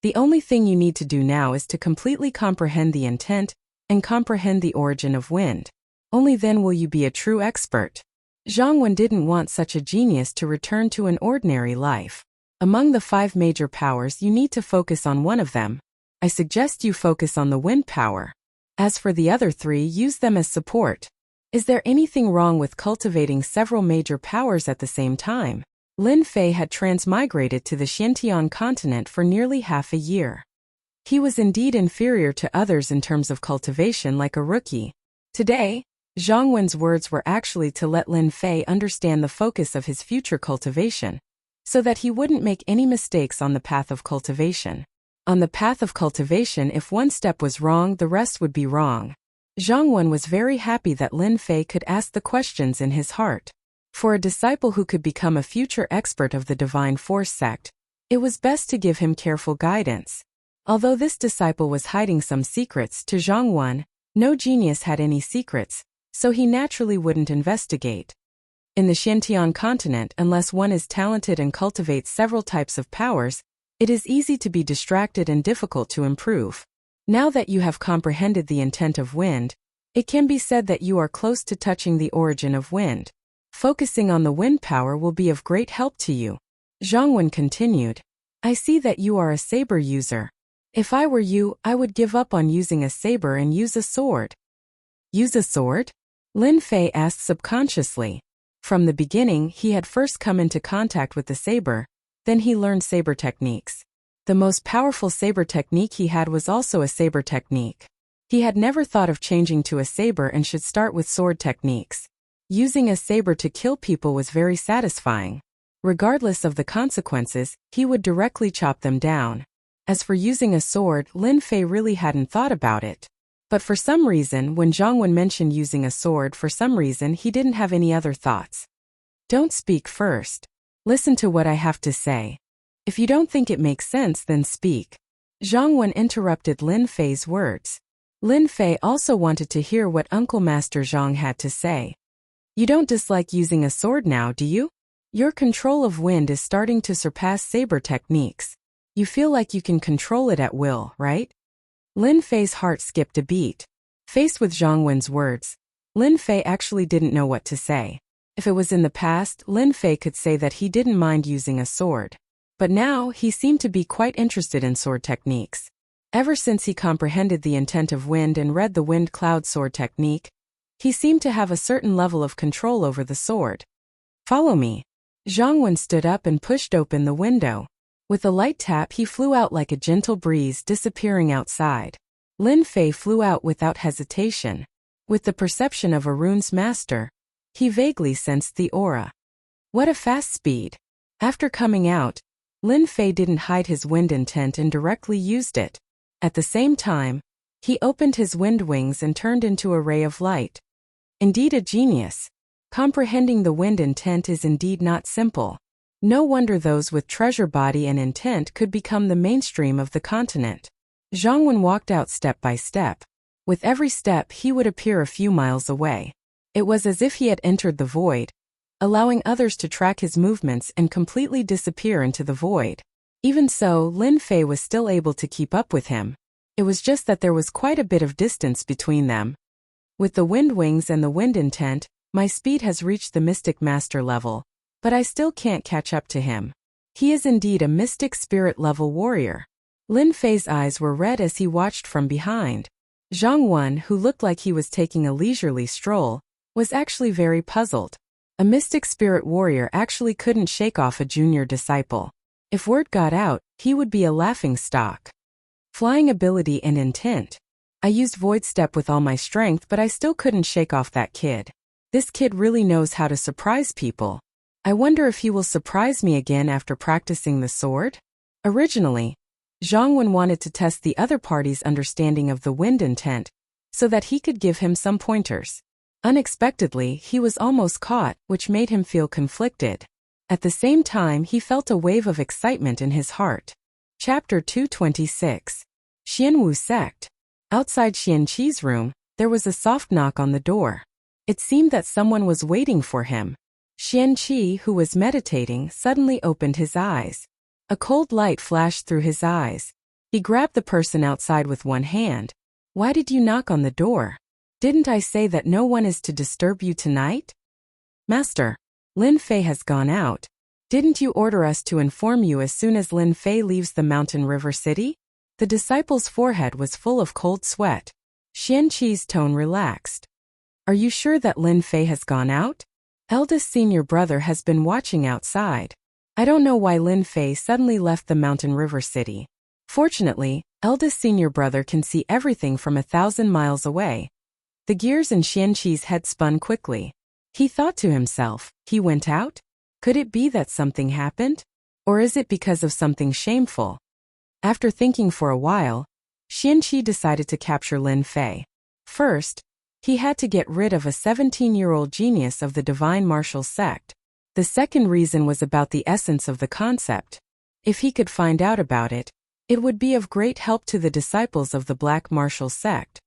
The only thing you need to do now is to completely comprehend the intent and comprehend the origin of wind. Only then will you be a true expert. Zhang Wen didn't want such a genius to return to an ordinary life. Among the 5 major powers, you need to focus on one of them. I suggest you focus on the wind power. As for the other 3, use them as support. Is there anything wrong with cultivating several major powers at the same time? Lin Fei had transmigrated to the Xiantian continent for nearly half a year. He was indeed inferior to others in terms of cultivation, like a rookie. Today, Zhang Wen's words were actually to let Lin Fei understand the focus of his future cultivation, so that he wouldn't make any mistakes on the path of cultivation. On the path of cultivation, if one step was wrong, the rest would be wrong. Zhang Wen was very happy that Lin Fei could ask the questions in his heart. For a disciple who could become a future expert of the Divine Force sect, it was best to give him careful guidance. Although this disciple was hiding some secrets to Zhang Wen, no genius had any secrets, so he naturally wouldn't investigate. In the Xintian continent, unless one is talented and cultivates several types of powers, it is easy to be distracted and difficult to improve. Now that you have comprehended the intent of wind, it can be said that you are close to touching the origin of wind. Focusing on the wind power will be of great help to you. Zhang Wen continued, I see that you are a saber user. If I were you, I would give up on using a saber and use a sword. Use a sword? Lin Fei asked subconsciously. From the beginning, he had first come into contact with the saber, then he learned saber techniques. The most powerful saber technique he had was also a saber technique. He had never thought of changing to a saber and should start with sword techniques. Using a saber to kill people was very satisfying. Regardless of the consequences, he would directly chop them down. As for using a sword, Lin Fei really hadn't thought about it. But for some reason, when Zhang Wen mentioned using a sword, for some reason he didn't have any other thoughts. Don't speak first. Listen to what I have to say. If you don't think it makes sense, then speak. Zhang Wen interrupted Lin Fei's words. Lin Fei also wanted to hear what Uncle Master Zhang had to say. You don't dislike using a sword now, do you? Your control of wind is starting to surpass saber techniques. You feel like you can control it at will, right? Lin Fei's heart skipped a beat. Faced with Zhang Wen's words, Lin Fei actually didn't know what to say. If it was in the past, Lin Fei could say that he didn't mind using a sword. But now, he seemed to be quite interested in sword techniques. Ever since he comprehended the intent of wind and read the wind cloud sword technique, he seemed to have a certain level of control over the sword. Follow me. Zhang Wen stood up and pushed open the window. With a light tap, he flew out like a gentle breeze, disappearing outside. Lin Fei flew out without hesitation. With the perception of a rune's master, he vaguely sensed the aura. What a fast speed! After coming out, Lin Fei didn't hide his wind intent and directly used it. At the same time, he opened his wind wings and turned into a ray of light. Indeed a genius. Comprehending the wind intent is indeed not simple. No wonder those with treasure body and intent could become the mainstream of the continent. Zhang Wen walked out step by step. With every step he would appear a few miles away. It was as if he had entered the void, allowing others to track his movements and completely disappear into the void. Even so, Lin Fei was still able to keep up with him. It was just that there was quite a bit of distance between them. With the wind wings and the wind intent, my speed has reached the mystic master level, but I still can't catch up to him. He is indeed a mystic spirit level warrior. Lin Fei's eyes were red as he watched from behind. Zhang Wen, who looked like he was taking a leisurely stroll, was actually very puzzled. A mystic spirit warrior actually couldn't shake off a junior disciple. If word got out, he would be a laughingstock. Flying ability and intent. I used Void Step with all my strength, but I still couldn't shake off that kid. This kid really knows how to surprise people. I wonder if he will surprise me again after practicing the sword? Originally, Zhang Wen wanted to test the other party's understanding of the wind intent, so that he could give him some pointers. Unexpectedly, he was almost caught, which made him feel conflicted. At the same time, he felt a wave of excitement in his heart. Chapter 226. Xianwu Sect. Outside Qianqi's room, there was a soft knock on the door. It seemed that someone was waiting for him. Qianqi, who was meditating, suddenly opened his eyes. A cold light flashed through his eyes. He grabbed the person outside with one hand. Why did you knock on the door? Didn't I say that no one is to disturb you tonight? Master, Lin Fei has gone out. Didn't you order us to inform you as soon as Lin Fei leaves the mountain river city? The disciple's forehead was full of cold sweat. Qianqi's tone relaxed. Are you sure that Lin Fei has gone out? Eldest senior brother has been watching outside. I don't know why Lin Fei suddenly left the mountain river city. Fortunately, eldest senior brother can see everything from 1,000 miles away. The gears in Qianqi's head spun quickly. He thought to himself, he went out? Could it be that something happened? Or is it because of something shameful? After thinking for a while, Xianqi decided to capture Lin Fei. First, he had to get rid of a 17-year-old genius of the divine martial sect. The second reason was about the essence of the concept. If he could find out about it, it would be of great help to the disciples of the black martial sect.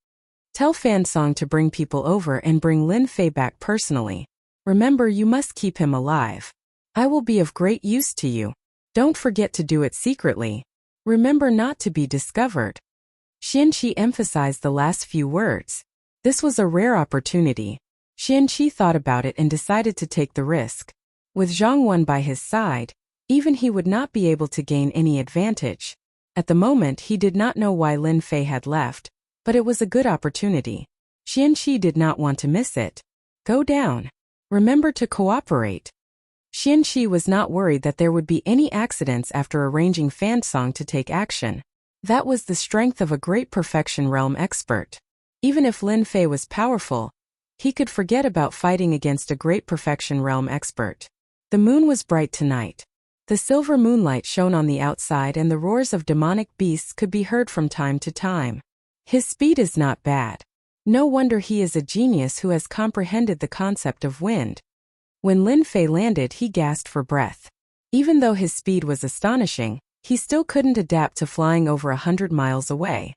Tell Fan Song to bring people over and bring Lin Fei back personally. Remember, you must keep him alive. I will be of great use to you. Don't forget to do it secretly. Remember not to be discovered. Xianqi emphasized the last few words. This was a rare opportunity. Xianqi thought about it and decided to take the risk. With Zhang Wen by his side, even he would not be able to gain any advantage. At the moment he did not know why Lin Fei had left, but it was a good opportunity. Xianqi did not want to miss it. Go down. Remember to cooperate. Xianqi was not worried that there would be any accidents after arranging Fan Song to take action. That was the strength of a great perfection realm expert. Even if Lin Fei was powerful, he could forget about fighting against a great perfection realm expert. The moon was bright tonight. The silver moonlight shone on the outside and the roars of demonic beasts could be heard from time to time. His speed is not bad. No wonder he is a genius who has comprehended the concept of wind. When Lin Fei landed, he gasped for breath. Even though his speed was astonishing, he still couldn't adapt to flying over 100 miles away.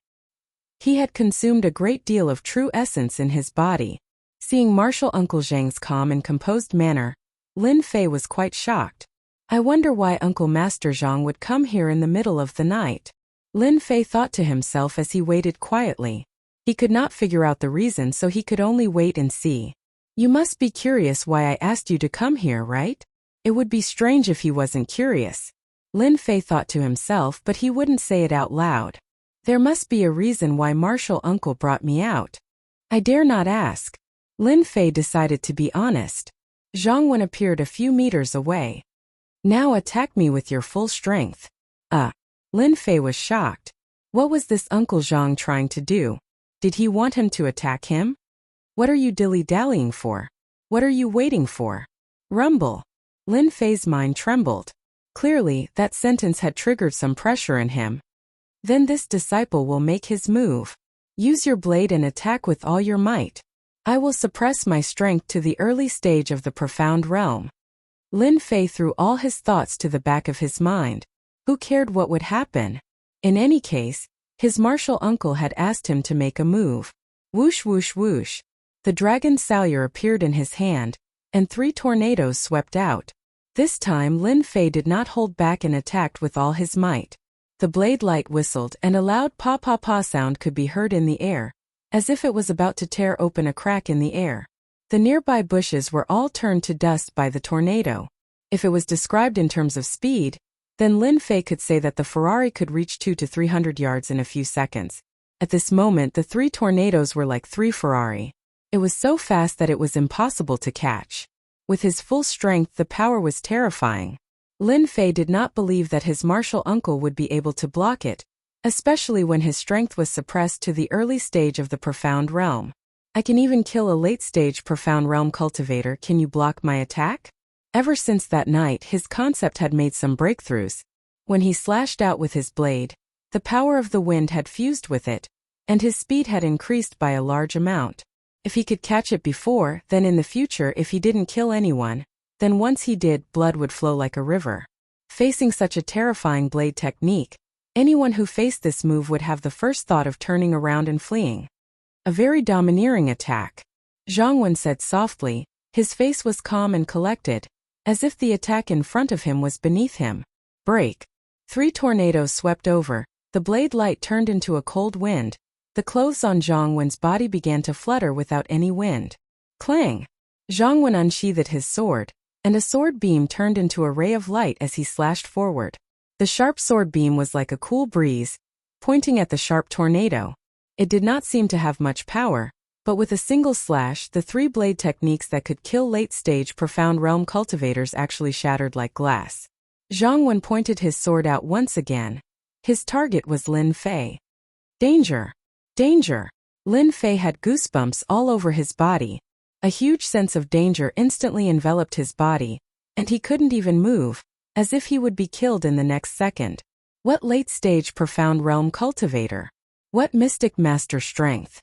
He had consumed a great deal of true essence in his body. Seeing Martial Uncle Zhang's calm and composed manner, Lin Fei was quite shocked. I wonder why Uncle Master Zhang would come here in the middle of the night. Lin Fei thought to himself as he waited quietly. He could not figure out the reason, so he could only wait and see. You must be curious why I asked you to come here, right? It would be strange if he wasn't curious. Lin Fei thought to himself, but he wouldn't say it out loud. There must be a reason why Martial Uncle brought me out. I dare not ask. Lin Fei decided to be honest. Zhang Wen appeared a few meters away. Now attack me with your full strength. Lin Fei was shocked. What was this Uncle Zhang trying to do? Did he want him to attack him? What are you dilly-dallying for? What are you waiting for? Rumble. Lin Fei's mind trembled. Clearly, that sentence had triggered some pressure in him. Then this disciple will make his move. Use your blade and attack with all your might. I will suppress my strength to the early stage of the profound realm. Lin Fei threw all his thoughts to the back of his mind. Who cared what would happen? In any case, his martial uncle had asked him to make a move. Whoosh whoosh whoosh. The dragon salure appeared in his hand, and 3 tornadoes swept out. This time Lin Fei did not hold back and attacked with all his might. The blade light whistled and a loud pa-pa-pa sound could be heard in the air, as if it was about to tear open a crack in the air. The nearby bushes were all turned to dust by the tornado. If it was described in terms of speed, then Lin Fei could say that the Ferrari could reach 200 to 300 yards in a few seconds. At this moment the 3 tornadoes were like 3 Ferrari. It was so fast that it was impossible to catch. With his full strength the power was terrifying. Lin Fei did not believe that his martial uncle would be able to block it, especially when his strength was suppressed to the early stage of the profound realm. I can even kill a late-stage profound realm cultivator. Can you block my attack? Ever since that night his concept had made some breakthroughs. When he slashed out with his blade, the power of the wind had fused with it, and his speed had increased by a large amount. If he could catch it before, then in the future if he didn't kill anyone, then once he did, blood would flow like a river. Facing such a terrifying blade technique, anyone who faced this move would have the first thought of turning around and fleeing. A very domineering attack. Zhang Wen said softly. His face was calm and collected, as if the attack in front of him was beneath him. Break. 3 tornadoes swept over. The blade light turned into a cold wind. The clothes on Zhang Wen's body began to flutter without any wind. Clang! Zhang Wen unsheathed his sword, and a sword beam turned into a ray of light as he slashed forward. The sharp sword beam was like a cool breeze, pointing at the sharp tornado. It did not seem to have much power, but with a single slash, the 3 blade techniques that could kill late-stage profound realm cultivators actually shattered like glass. Zhang Wen pointed his sword out once again. His target was Lin Fei. Danger! Danger! Lin Fei had goosebumps all over his body. A huge sense of danger instantly enveloped his body, and he couldn't even move, as if he would be killed in the next second. What late-stage profound realm cultivator? What mystic master strength?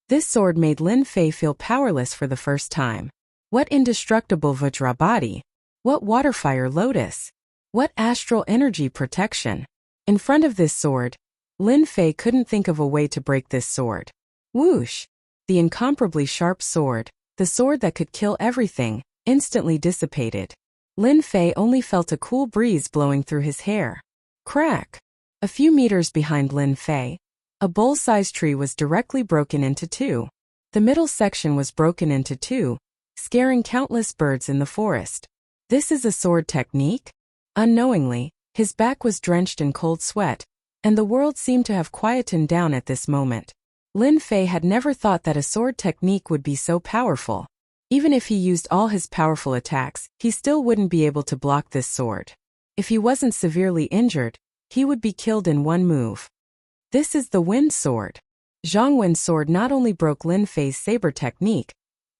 This sword made Lin Fei feel powerless for the first time. What indestructible Vajra body? What waterfire lotus? What astral energy protection? In front of this sword, Lin Fei couldn't think of a way to break this sword. Whoosh! The incomparably sharp sword, the sword that could kill everything, instantly dissipated. Lin Fei only felt a cool breeze blowing through his hair. Crack! A few meters behind Lin Fei, a bowl-sized tree was directly broken into two. The middle section was broken into two, scaring countless birds in the forest. This is a sword technique? Unknowingly, his back was drenched in cold sweat, and the world seemed to have quietened down at this moment. Lin Fei had never thought that a sword technique would be so powerful. Even if he used all his powerful attacks, he still wouldn't be able to block this sword. If he wasn't severely injured, he would be killed in one move. This is the Wind Sword. Zhang Wen's sword not only broke Lin Fei's saber technique,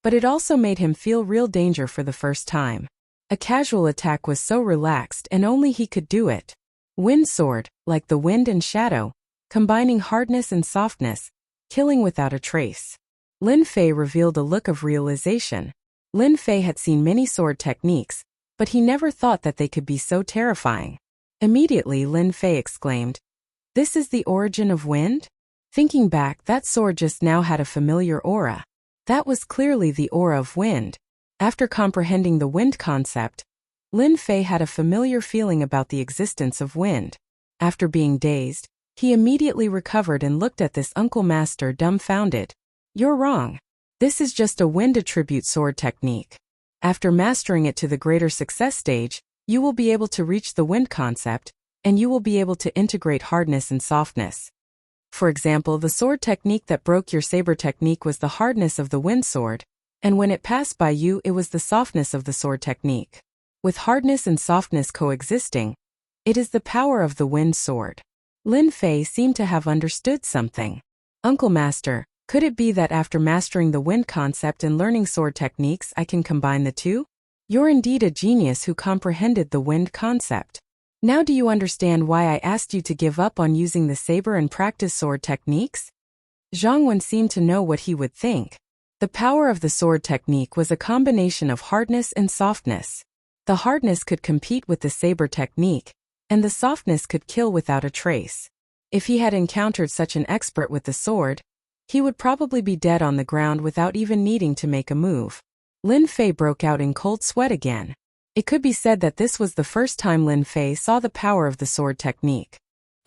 but it also made him feel real danger for the first time. A casual attack was so relaxed and only he could do it. Wind Sword, like the wind and shadow, combining hardness and softness, killing without a trace. Lin Fei revealed a look of realization. Lin Fei had seen many sword techniques, but he never thought that they could be so terrifying. Immediately Lin Fei exclaimed, "This is the origin of wind?" Thinking back, that sword just now had a familiar aura. That was clearly the aura of wind. After comprehending the wind concept, Lin Fei had a familiar feeling about the existence of wind. After being dazed, he immediately recovered and looked at this uncle master dumbfounded. "You're wrong. This is just a wind attribute sword technique. After mastering it to the greater success stage, you will be able to reach the wind concept, and you will be able to integrate hardness and softness. For example, the sword technique that broke your saber technique was the hardness of the wind sword, and when it passed by you it was the softness of the sword technique. With hardness and softness coexisting, it is the power of the wind sword." Lin Fei seemed to have understood something. "Uncle Master, could it be that after mastering the wind concept and learning sword techniques I can combine the two? You're indeed a genius who comprehended the wind concept. Now do you understand why I asked you to give up on using the saber and practice sword techniques?" Zhang Wen seemed to know what he would think. The power of the sword technique was a combination of hardness and softness. The hardness could compete with the saber technique, and the softness could kill without a trace. If he had encountered such an expert with the sword, he would probably be dead on the ground without even needing to make a move. Lin Fei broke out in cold sweat again. It could be said that this was the first time Lin Fei saw the power of the sword technique.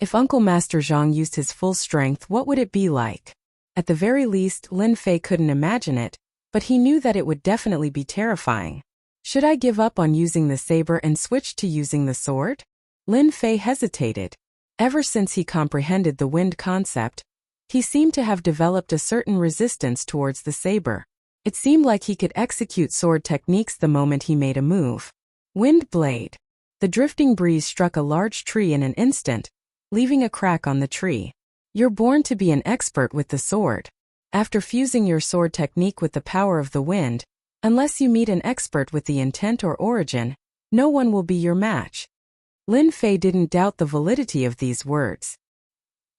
If Uncle Master Zhang used his full strength, what would it be like? At the very least, Lin Fei couldn't imagine it, but he knew that it would definitely be terrifying. Should I give up on using the saber and switch to using the sword? Lin Fei hesitated. Ever since he comprehended the wind concept, he seemed to have developed a certain resistance towards the saber. It seemed like he could execute sword techniques the moment he made a move. Wind blade. The drifting breeze struck a large tree in an instant, leaving a crack on the tree. You're born to be an expert with the sword. After fusing your sword technique with the power of the wind, unless you meet an expert with the intent or origin, no one will be your match. Lin Fei didn't doubt the validity of these words.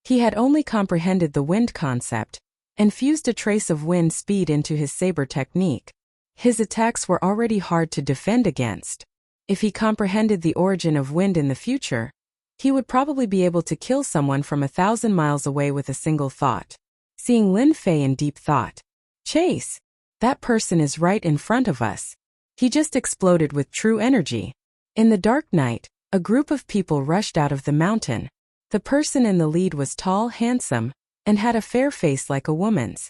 He had only comprehended the wind concept, and fused a trace of wind speed into his saber technique. His attacks were already hard to defend against. If he comprehended the origin of wind in the future, he would probably be able to kill someone from 1,000 miles away with a single thought. Seeing Lin Fei in deep thought. "Chase! That person is right in front of us." He just exploded with true energy. In the dark night, a group of people rushed out of the mountain. The person in the lead was tall, handsome, and had a fair face like a woman's.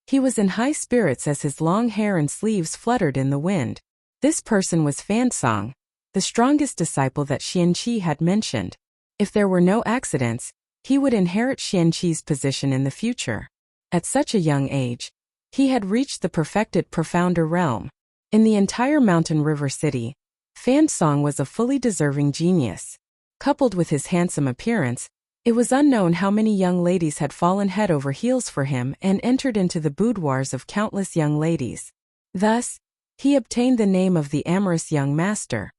He was in high spirits as his long hair and sleeves fluttered in the wind. This person was Fansong, the strongest disciple that Xianqi had mentioned. If there were no accidents, he would inherit Xianqi's position in the future. At such a young age, he had reached the perfected profounder realm. In the entire mountain river city, Fansong was a fully deserving genius. Coupled with his handsome appearance, it was unknown how many young ladies had fallen head over heels for him and entered into the boudoirs of countless young ladies. Thus, he obtained the name of the amorous young master.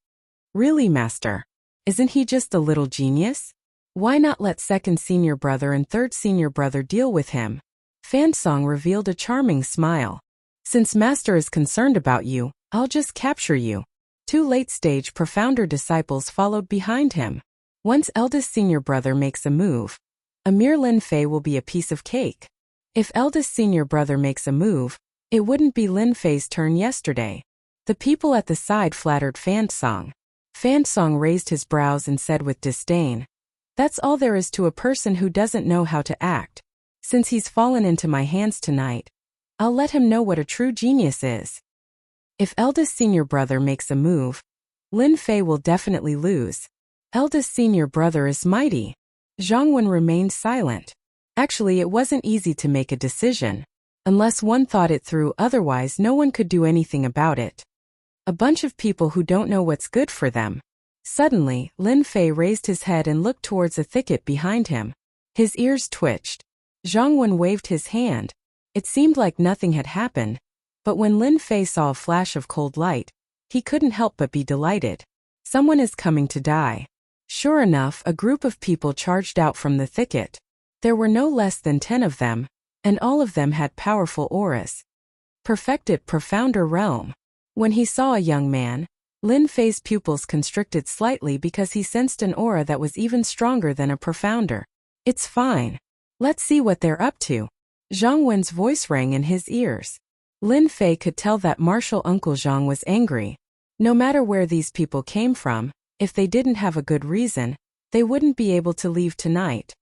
Really, master? Isn't he just a little genius? Why not let second senior brother and third senior brother deal with him? Fansong revealed a charming smile. Since Master is concerned about you, I'll just capture you. Two late-stage profounder disciples followed behind him. Once eldest senior brother makes a move, a mere Lin Fei will be a piece of cake. If eldest senior brother makes a move, it wouldn't be Lin Fei's turn yesterday. The people at the side flattered Fansong. Fansong raised his brows and said with disdain, "That's all there is to a person who doesn't know how to act. Since he's fallen into my hands tonight, I'll let him know what a true genius is. If eldest senior brother makes a move, Lin Fei will definitely lose. Eldest senior brother is mighty." Zhang Wen remained silent. Actually, it wasn't easy to make a decision. Unless one thought it through, otherwise no one could do anything about it. A bunch of people who don't know what's good for them. Suddenly, Lin Fei raised his head and looked towards a thicket behind him. His ears twitched. Zhang Wen waved his hand. It seemed like nothing had happened, but when Lin Fei saw a flash of cold light, he couldn't help but be delighted. Someone is coming to die. Sure enough, a group of people charged out from the thicket. There were no less than 10 of them, and all of them had powerful auras. Perfected profounder realm. When he saw a young man, Lin Fei's pupils constricted slightly because he sensed an aura that was even stronger than a profounder. It's fine. Let's see what they're up to. Zhang Wen's voice rang in his ears. Lin Fei could tell that martial uncle Zhang was angry. No matter where these people came from, if they didn't have a good reason, they wouldn't be able to leave tonight.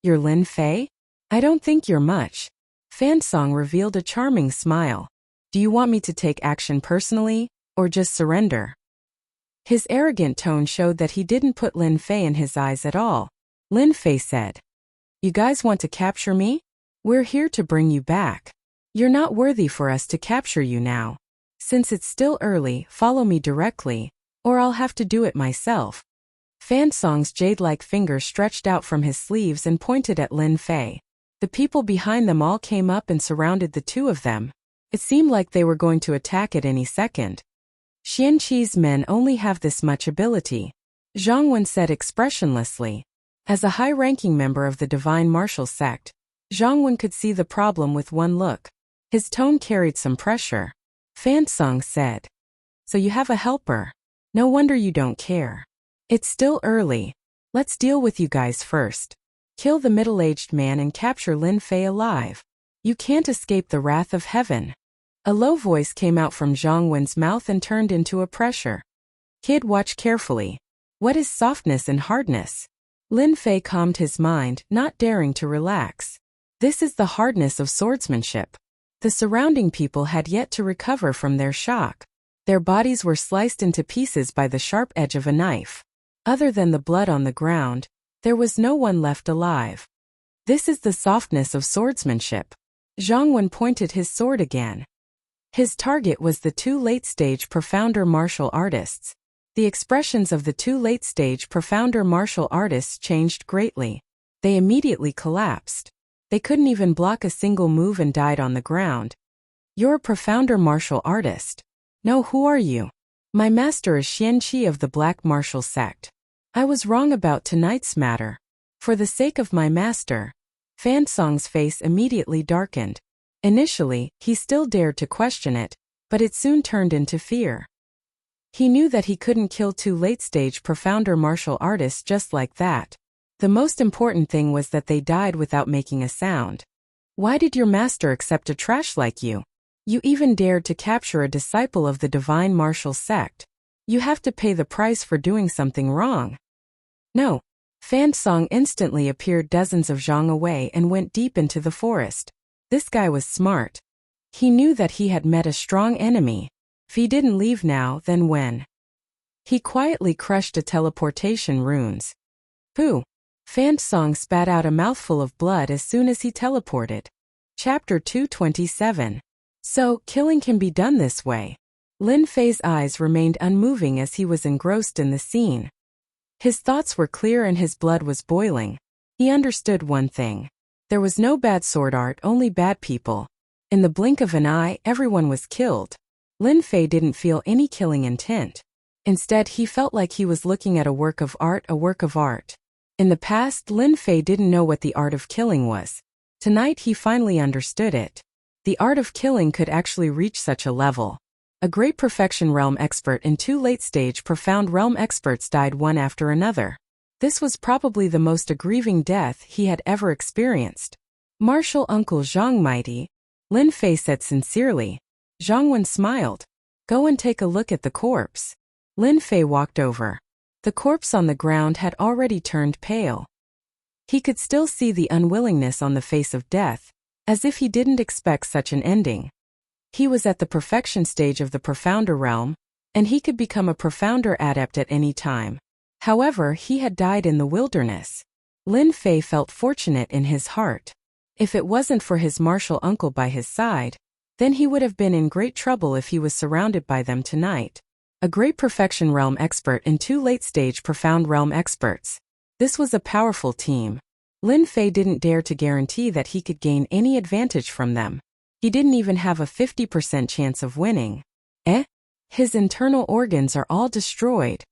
You're Lin Fei? I don't think you're much. Fansong revealed a charming smile. Do you want me to take action personally, or just surrender? His arrogant tone showed that he didn't put Lin Fei in his eyes at all. Lin Fei said, "You guys want to capture me? We're here to bring you back. You're not worthy for us to capture you now. Since it's still early, follow me directly, or I'll have to do it myself." Fansong's jade-like fingers stretched out from his sleeves and pointed at Lin Fei. The people behind them all came up and surrounded the two of them. It seemed like they were going to attack at any second. Qianqi's men only have this much ability, Zhang Wen said expressionlessly. As a high-ranking member of the Divine Martial Sect, Zhang Wen could see the problem with one look. His tone carried some pressure. Fansong said, "So you have a helper. No wonder you don't care. It's still early. Let's deal with you guys first. Kill the middle-aged man and capture Lin Fei alive. You can't escape the wrath of heaven." A low voice came out from Zhang Wen's mouth and turned into a pressure. "Kid, watch carefully. What is softness and hardness?" Lin Fei calmed his mind, not daring to relax. This is the hardness of swordsmanship. The surrounding people had yet to recover from their shock. Their bodies were sliced into pieces by the sharp edge of a knife. Other than the blood on the ground, there was no one left alive. This is the softness of swordsmanship. Zhang Wen pointed his sword again. His target was the two late-stage profounder martial artists. The expressions of the two late-stage profounder martial artists changed greatly. They immediately collapsed. They couldn't even block a single move and died on the ground. "You're a profounder martial artist." "No, who are you?" "My master is Qianqi of the Black Martial Sect. I was wrong about tonight's matter. For the sake of my master." Fansong's face immediately darkened. Initially, he still dared to question it, but it soon turned into fear. He knew that he couldn't kill two late-stage profounder martial artists just like that. The most important thing was that they died without making a sound. Why did your master accept a trash like you? You even dared to capture a disciple of the Divine Martial Sect. You have to pay the price for doing something wrong. No. Fansong instantly appeared dozens of zhang away and went deep into the forest. This guy was smart. He knew that he had met a strong enemy. If he didn't leave now, then when? He quietly crushed a teleportation runes. Pooh! Fansong spat out a mouthful of blood as soon as he teleported. Chapter 227. So, killing can be done this way. Lin Fei's eyes remained unmoving as he was engrossed in the scene. His thoughts were clear and his blood was boiling. He understood one thing. There was no bad sword art, only bad people. In the blink of an eye, everyone was killed. Lin Fei didn't feel any killing intent. Instead, he felt like he was looking at a work of art, In the past, Lin Fei didn't know what the art of killing was. Tonight he finally understood it. The art of killing could actually reach such a level. A great perfection realm expert and 2 late-stage profound realm experts died one after another. This was probably the most grieving death he had ever experienced. Martial Uncle Zhang Mighty, Lin Fei said sincerely. Zhang Wen smiled. Go and take a look at the corpse. Lin Fei walked over. The corpse on the ground had already turned pale. He could still see the unwillingness on the face of death, as if he didn't expect such an ending. He was at the perfection stage of the profounder realm, and he could become a profounder adept at any time. However, he had died in the wilderness. Lin Fei felt fortunate in his heart. If it wasn't for his martial uncle by his side, then he would have been in great trouble if he was surrounded by them tonight. A great perfection realm expert and 2 late-stage profound realm experts. This was a powerful team. Lin Fei didn't dare to guarantee that he could gain any advantage from them. He didn't even have a 50% chance of winning. His internal organs are all destroyed.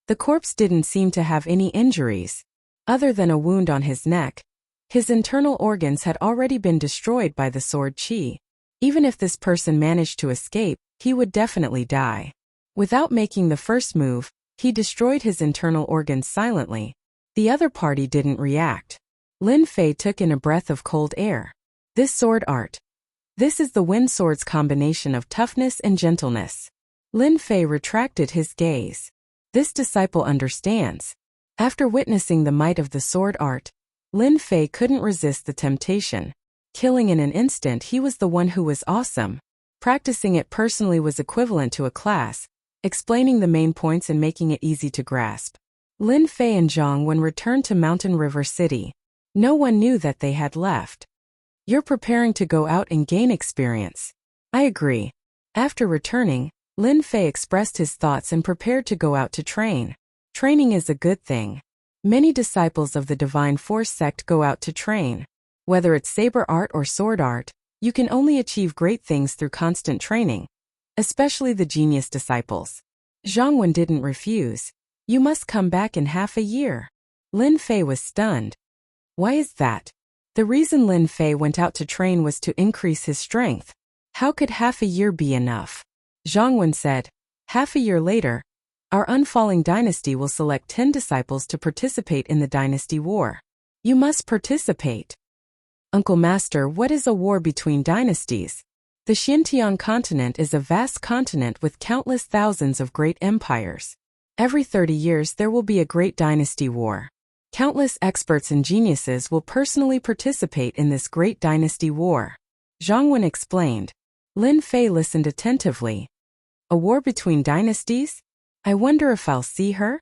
The corpse didn't seem to have any injuries. Other than a wound on his neck, his internal organs had already been destroyed by the sword qi. Even if this person managed to escape, he would definitely die. Without making the first move, he destroyed his internal organs silently. The other party didn't react. Lin Fei took in a breath of cold air. This sword art. This is the wind sword's combination of toughness and gentleness. Lin Fei retracted his gaze. This disciple understands. After witnessing the might of the sword art, Lin Fei couldn't resist the temptation. Killing in an instant, he was the one who was awesome. Practicing it personally was equivalent to a class, explaining the main points and making it easy to grasp. Lin Fei and Zhang Wen returned to Mountain River City. No one knew that they had left. You're preparing to go out and gain experience. I agree. After returning, Lin Fei expressed his thoughts and prepared to go out to train. Training is a good thing. Many disciples of the Divine Force sect go out to train. Whether it's saber art or sword art, you can only achieve great things through constant training, especially the genius disciples. Zhang Wen didn't refuse. You must come back in half a year. Lin Fei was stunned. Why is that? The reason Lin Fei went out to train was to increase his strength. How could half a year be enough? Zhang Wen said. Half a year later, our unfalling dynasty will select 10 disciples to participate in the dynasty war. You must participate. Uncle Master, what is a war between dynasties? The Xinjiang continent is a vast continent with countless thousands of great empires. Every 30 years there will be a great dynasty war. Countless experts and geniuses will personally participate in this great dynasty war. Zhang Wen explained. Lin Fei listened attentively. A war between dynasties? I wonder if I'll see her?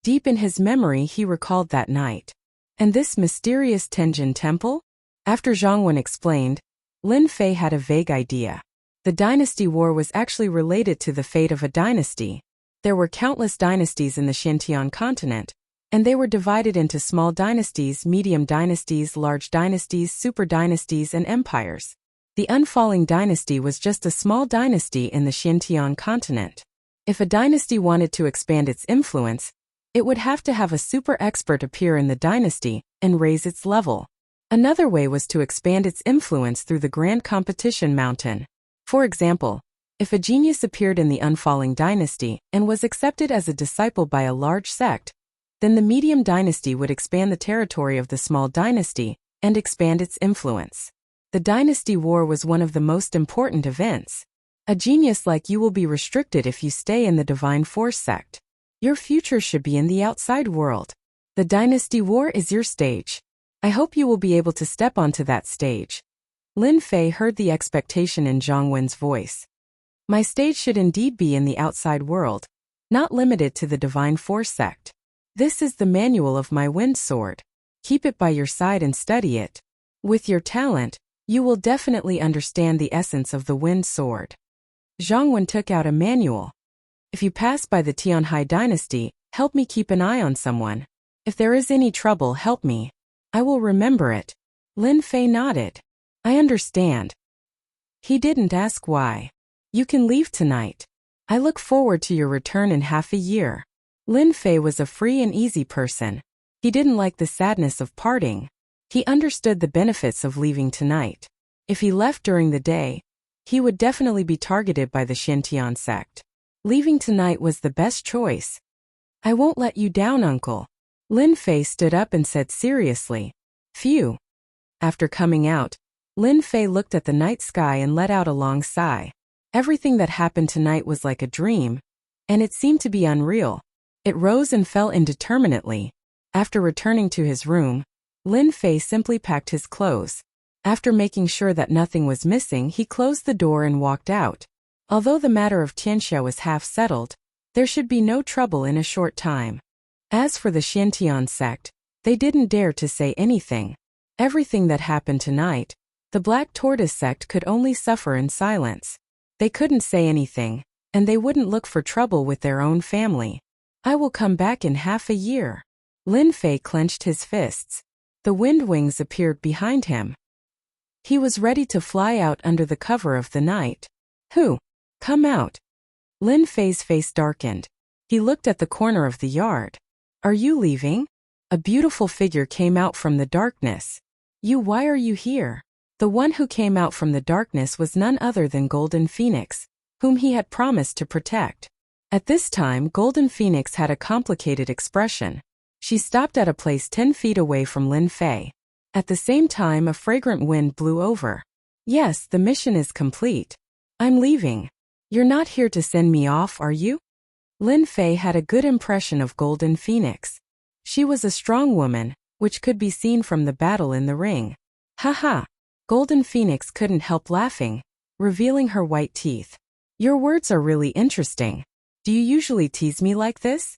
Deep in his memory he recalled that night. And this mysterious Tenjin temple? After Zhang Wen explained, Lin Fei had a vague idea. The dynasty war was actually related to the fate of a dynasty. There were countless dynasties in the Xinjiang continent, and they were divided into small dynasties, medium dynasties, large dynasties, super dynasties, and empires. The unfalling dynasty was just a small dynasty in the Xinjiang continent. If a dynasty wanted to expand its influence, it would have to have a super expert appear in the dynasty and raise its level. Another way was to expand its influence through the grand competition mountain. For example, if a genius appeared in the unfalling dynasty and was accepted as a disciple by a large sect, then the medium dynasty would expand the territory of the small dynasty and expand its influence. The dynasty war was one of the most important events. A genius like you will be restricted if you stay in the Divine Force sect. Your future should be in the outside world. The dynasty war is your stage. I hope you will be able to step onto that stage. Lin Fei heard the expectation in Zhang Wen's voice. My stage should indeed be in the outside world, not limited to the Divine Force sect. This is the manual of my wind sword. Keep it by your side and study it. With your talent, you will definitely understand the essence of the wind sword. Zhang Wen took out a manual. If you pass by the Tianhai dynasty, help me keep an eye on someone. If there is any trouble, help me. I will remember it. Lin Fei nodded. I understand. He didn't ask why. You can leave tonight. I look forward to your return in half a year. Lin Fei was a free and easy person. He didn't like the sadness of parting. He understood the benefits of leaving tonight. If he left during the day, he would definitely be targeted by the Xintian sect. Leaving tonight was the best choice. I won't let you down, uncle. Lin Fei stood up and said seriously. Phew. After coming out, Lin Fei looked at the night sky and let out a long sigh. Everything that happened tonight was like a dream, and it seemed to be unreal. It rose and fell indeterminately. After returning to his room, Lin Fei simply packed his clothes. After making sure that nothing was missing, he closed the door and walked out. Although the matter of Tianxia was half settled, there should be no trouble in a short time. As for the Xintian sect, they didn't dare to say anything. Everything that happened tonight, the Black Tortoise sect could only suffer in silence. They couldn't say anything, and they wouldn't look for trouble with their own family. I will come back in half a year. Lin Fei clenched his fists. The wind wings appeared behind him. He was ready to fly out under the cover of the night. Who? Come out. Lin Fei's face darkened. He looked at the corner of the yard. Are you leaving? A beautiful figure came out from the darkness. Why are you here? The one who came out from the darkness was none other than Golden Phoenix, whom he had promised to protect. At this time, Golden Phoenix had a complicated expression. She stopped at a place 10 feet away from Lin Fei. At the same time, a fragrant wind blew over. Yes, the mission is complete. I'm leaving. You're not here to send me off, are you? Lin Fei had a good impression of Golden Phoenix. She was a strong woman, which could be seen from the battle in the ring. Haha. Golden Phoenix couldn't help laughing, revealing her white teeth. Your words are really interesting. Do you usually tease me like this?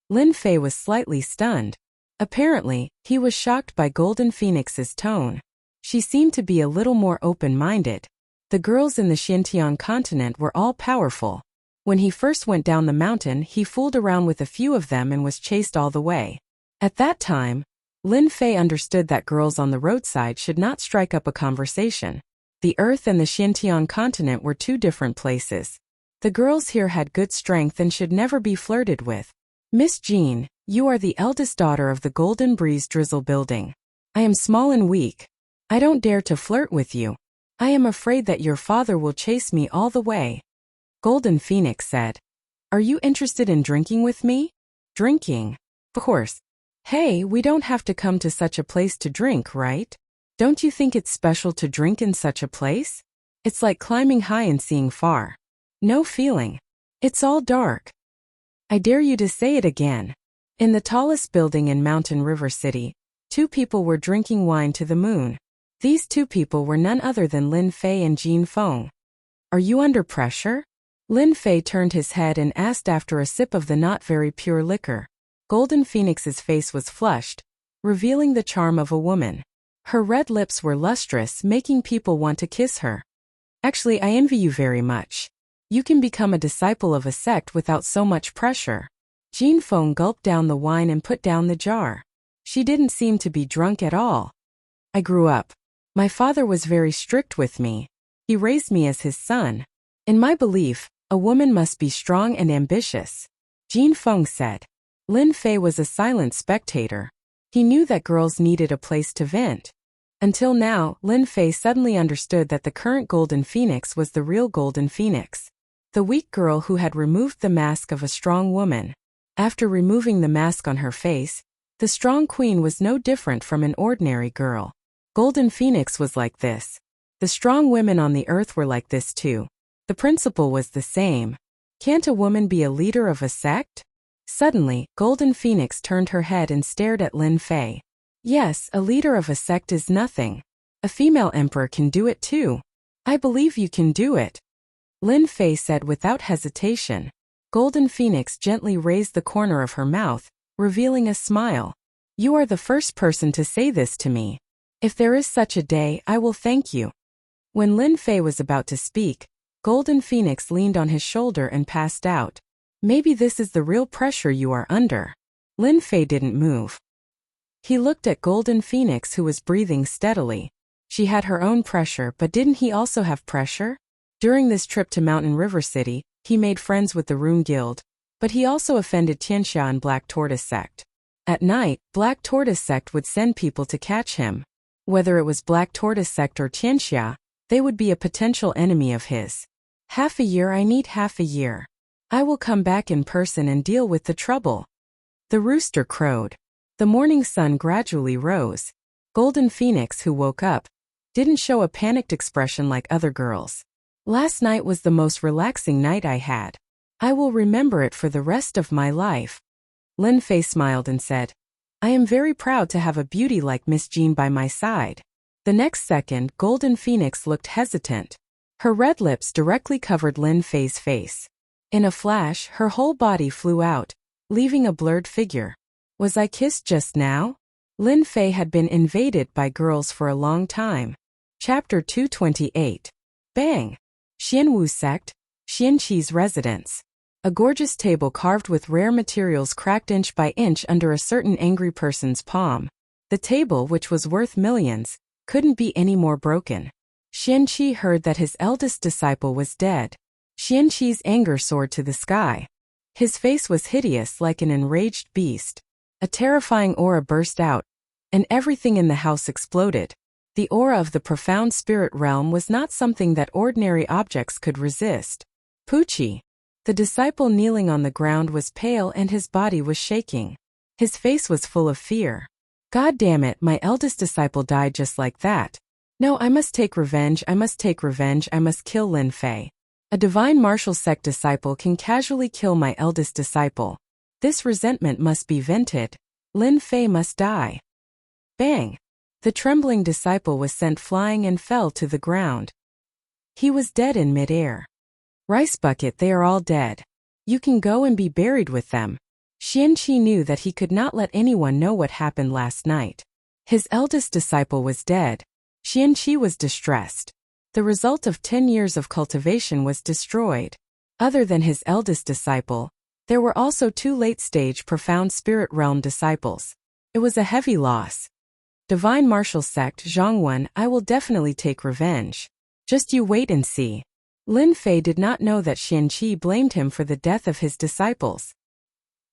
Lin Fei was slightly stunned. Apparently, he was shocked by Golden Phoenix's tone. She seemed to be a little more open-minded. The girls in the Xintian continent were all powerful. When he first went down the mountain, he fooled around with a few of them and was chased all the way. At that time, Lin Fei understood that girls on the roadside should not strike up a conversation. The Earth and the Xintian continent were two different places. The girls here had good strength and should never be flirted with. Miss Jean, you are the eldest daughter of the Golden Breeze Drizzle building. I am small and weak. I don't dare to flirt with you. I am afraid that your father will chase me all the way. Golden Phoenix said. Are you interested in drinking with me? Drinking? Of course. Hey, we don't have to come to such a place to drink, right? Don't you think it's special to drink in such a place? It's like climbing high and seeing far. No feeling. It's all dark. I dare you to say it again. In the tallest building in Mountain River City, two people were drinking wine to the moon. These two people were none other than Lin Fei and Jin Feng. Are you under pressure? Lin Fei turned his head and asked after a sip of the not very pure liquor. Golden Phoenix's face was flushed, revealing the charm of a woman. Her red lips were lustrous, making people want to kiss her. Actually, I envy you very much. You can become a disciple of a sect without so much pressure. Jin Feng gulped down the wine and put down the jar. She didn't seem to be drunk at all. I grew up. My father was very strict with me. He raised me as his son. In my belief, a woman must be strong and ambitious. Jin Feng said. Lin Fei was a silent spectator. He knew that girls needed a place to vent. Until now, Lin Fei suddenly understood that the current Golden Phoenix was the real Golden Phoenix. The weak girl who had removed the mask of a strong woman. After removing the mask on her face, the strong queen was no different from an ordinary girl. Golden Phoenix was like this. The strong women on the earth were like this too. The principle was the same. Can't a woman be a leader of a sect? Suddenly, Golden Phoenix turned her head and stared at Lin Fei. Yes, a leader of a sect is nothing. A female emperor can do it too. I believe you can do it. Lin Fei said without hesitation. Golden Phoenix gently raised the corner of her mouth, revealing a smile. You are the first person to say this to me. If there is such a day, I will thank you. When Lin Fei was about to speak, Golden Phoenix leaned on his shoulder and passed out. Maybe this is the real pressure you are under. Lin Fei didn't move. He looked at Golden Phoenix, who was breathing steadily. She had her own pressure, but didn't he also have pressure? During this trip to Mountain River City, he made friends with the Rune Guild, but he also offended Tianxia and Black Tortoise sect. At night, Black Tortoise Sect would send people to catch him. Whether it was Black Tortoise Sect or Tianxia, they would be a potential enemy of his. Half a year, I need half a year. I will come back in person and deal with the trouble. The rooster crowed. The morning sun gradually rose. Golden Phoenix, who woke up, didn't show a panicked expression like other girls. Last night was the most relaxing night I had. I will remember it for the rest of my life. Lin Fei smiled and said, I am very proud to have a beauty like Miss Jean by my side. The next second, Golden Phoenix looked hesitant. Her red lips directly covered Lin Fei's face. In a flash, her whole body flew out, leaving a blurred figure. Was I kissed just now? Lin Fei had been invaded by girls for a long time. Chapter 228. Bang! Xianwu Sect, Xianqi's residence. A gorgeous table carved with rare materials cracked inch by inch under a certain angry person's palm. The table, which was worth millions, couldn't be any more broken. Xianqi heard that his eldest disciple was dead. Xianqi's anger soared to the sky. His face was hideous like an enraged beast. A terrifying aura burst out, and everything in the house exploded. The aura of the profound spirit realm was not something that ordinary objects could resist. Pucci. The disciple kneeling on the ground was pale and his body was shaking. His face was full of fear. God damn it, my eldest disciple died just like that. No, I must take revenge, I must take revenge, I must kill Lin Fei. A divine martial sect disciple can casually kill my eldest disciple. This resentment must be vented. Lin Fei must die. Bang! The trembling disciple was sent flying and fell to the ground. He was dead in midair. Rice bucket, they are all dead. You can go and be buried with them. Xianqi knew that he could not let anyone know what happened last night. His eldest disciple was dead. Xianqi was distressed. The result of 10 years of cultivation was destroyed. Other than his eldest disciple, there were also 2 late-stage profound spirit realm disciples. It was a heavy loss. Divine martial sect Zhongwen, I will definitely take revenge. Just you wait and see. Lin Fei did not know that Xianqi blamed him for the death of his disciples.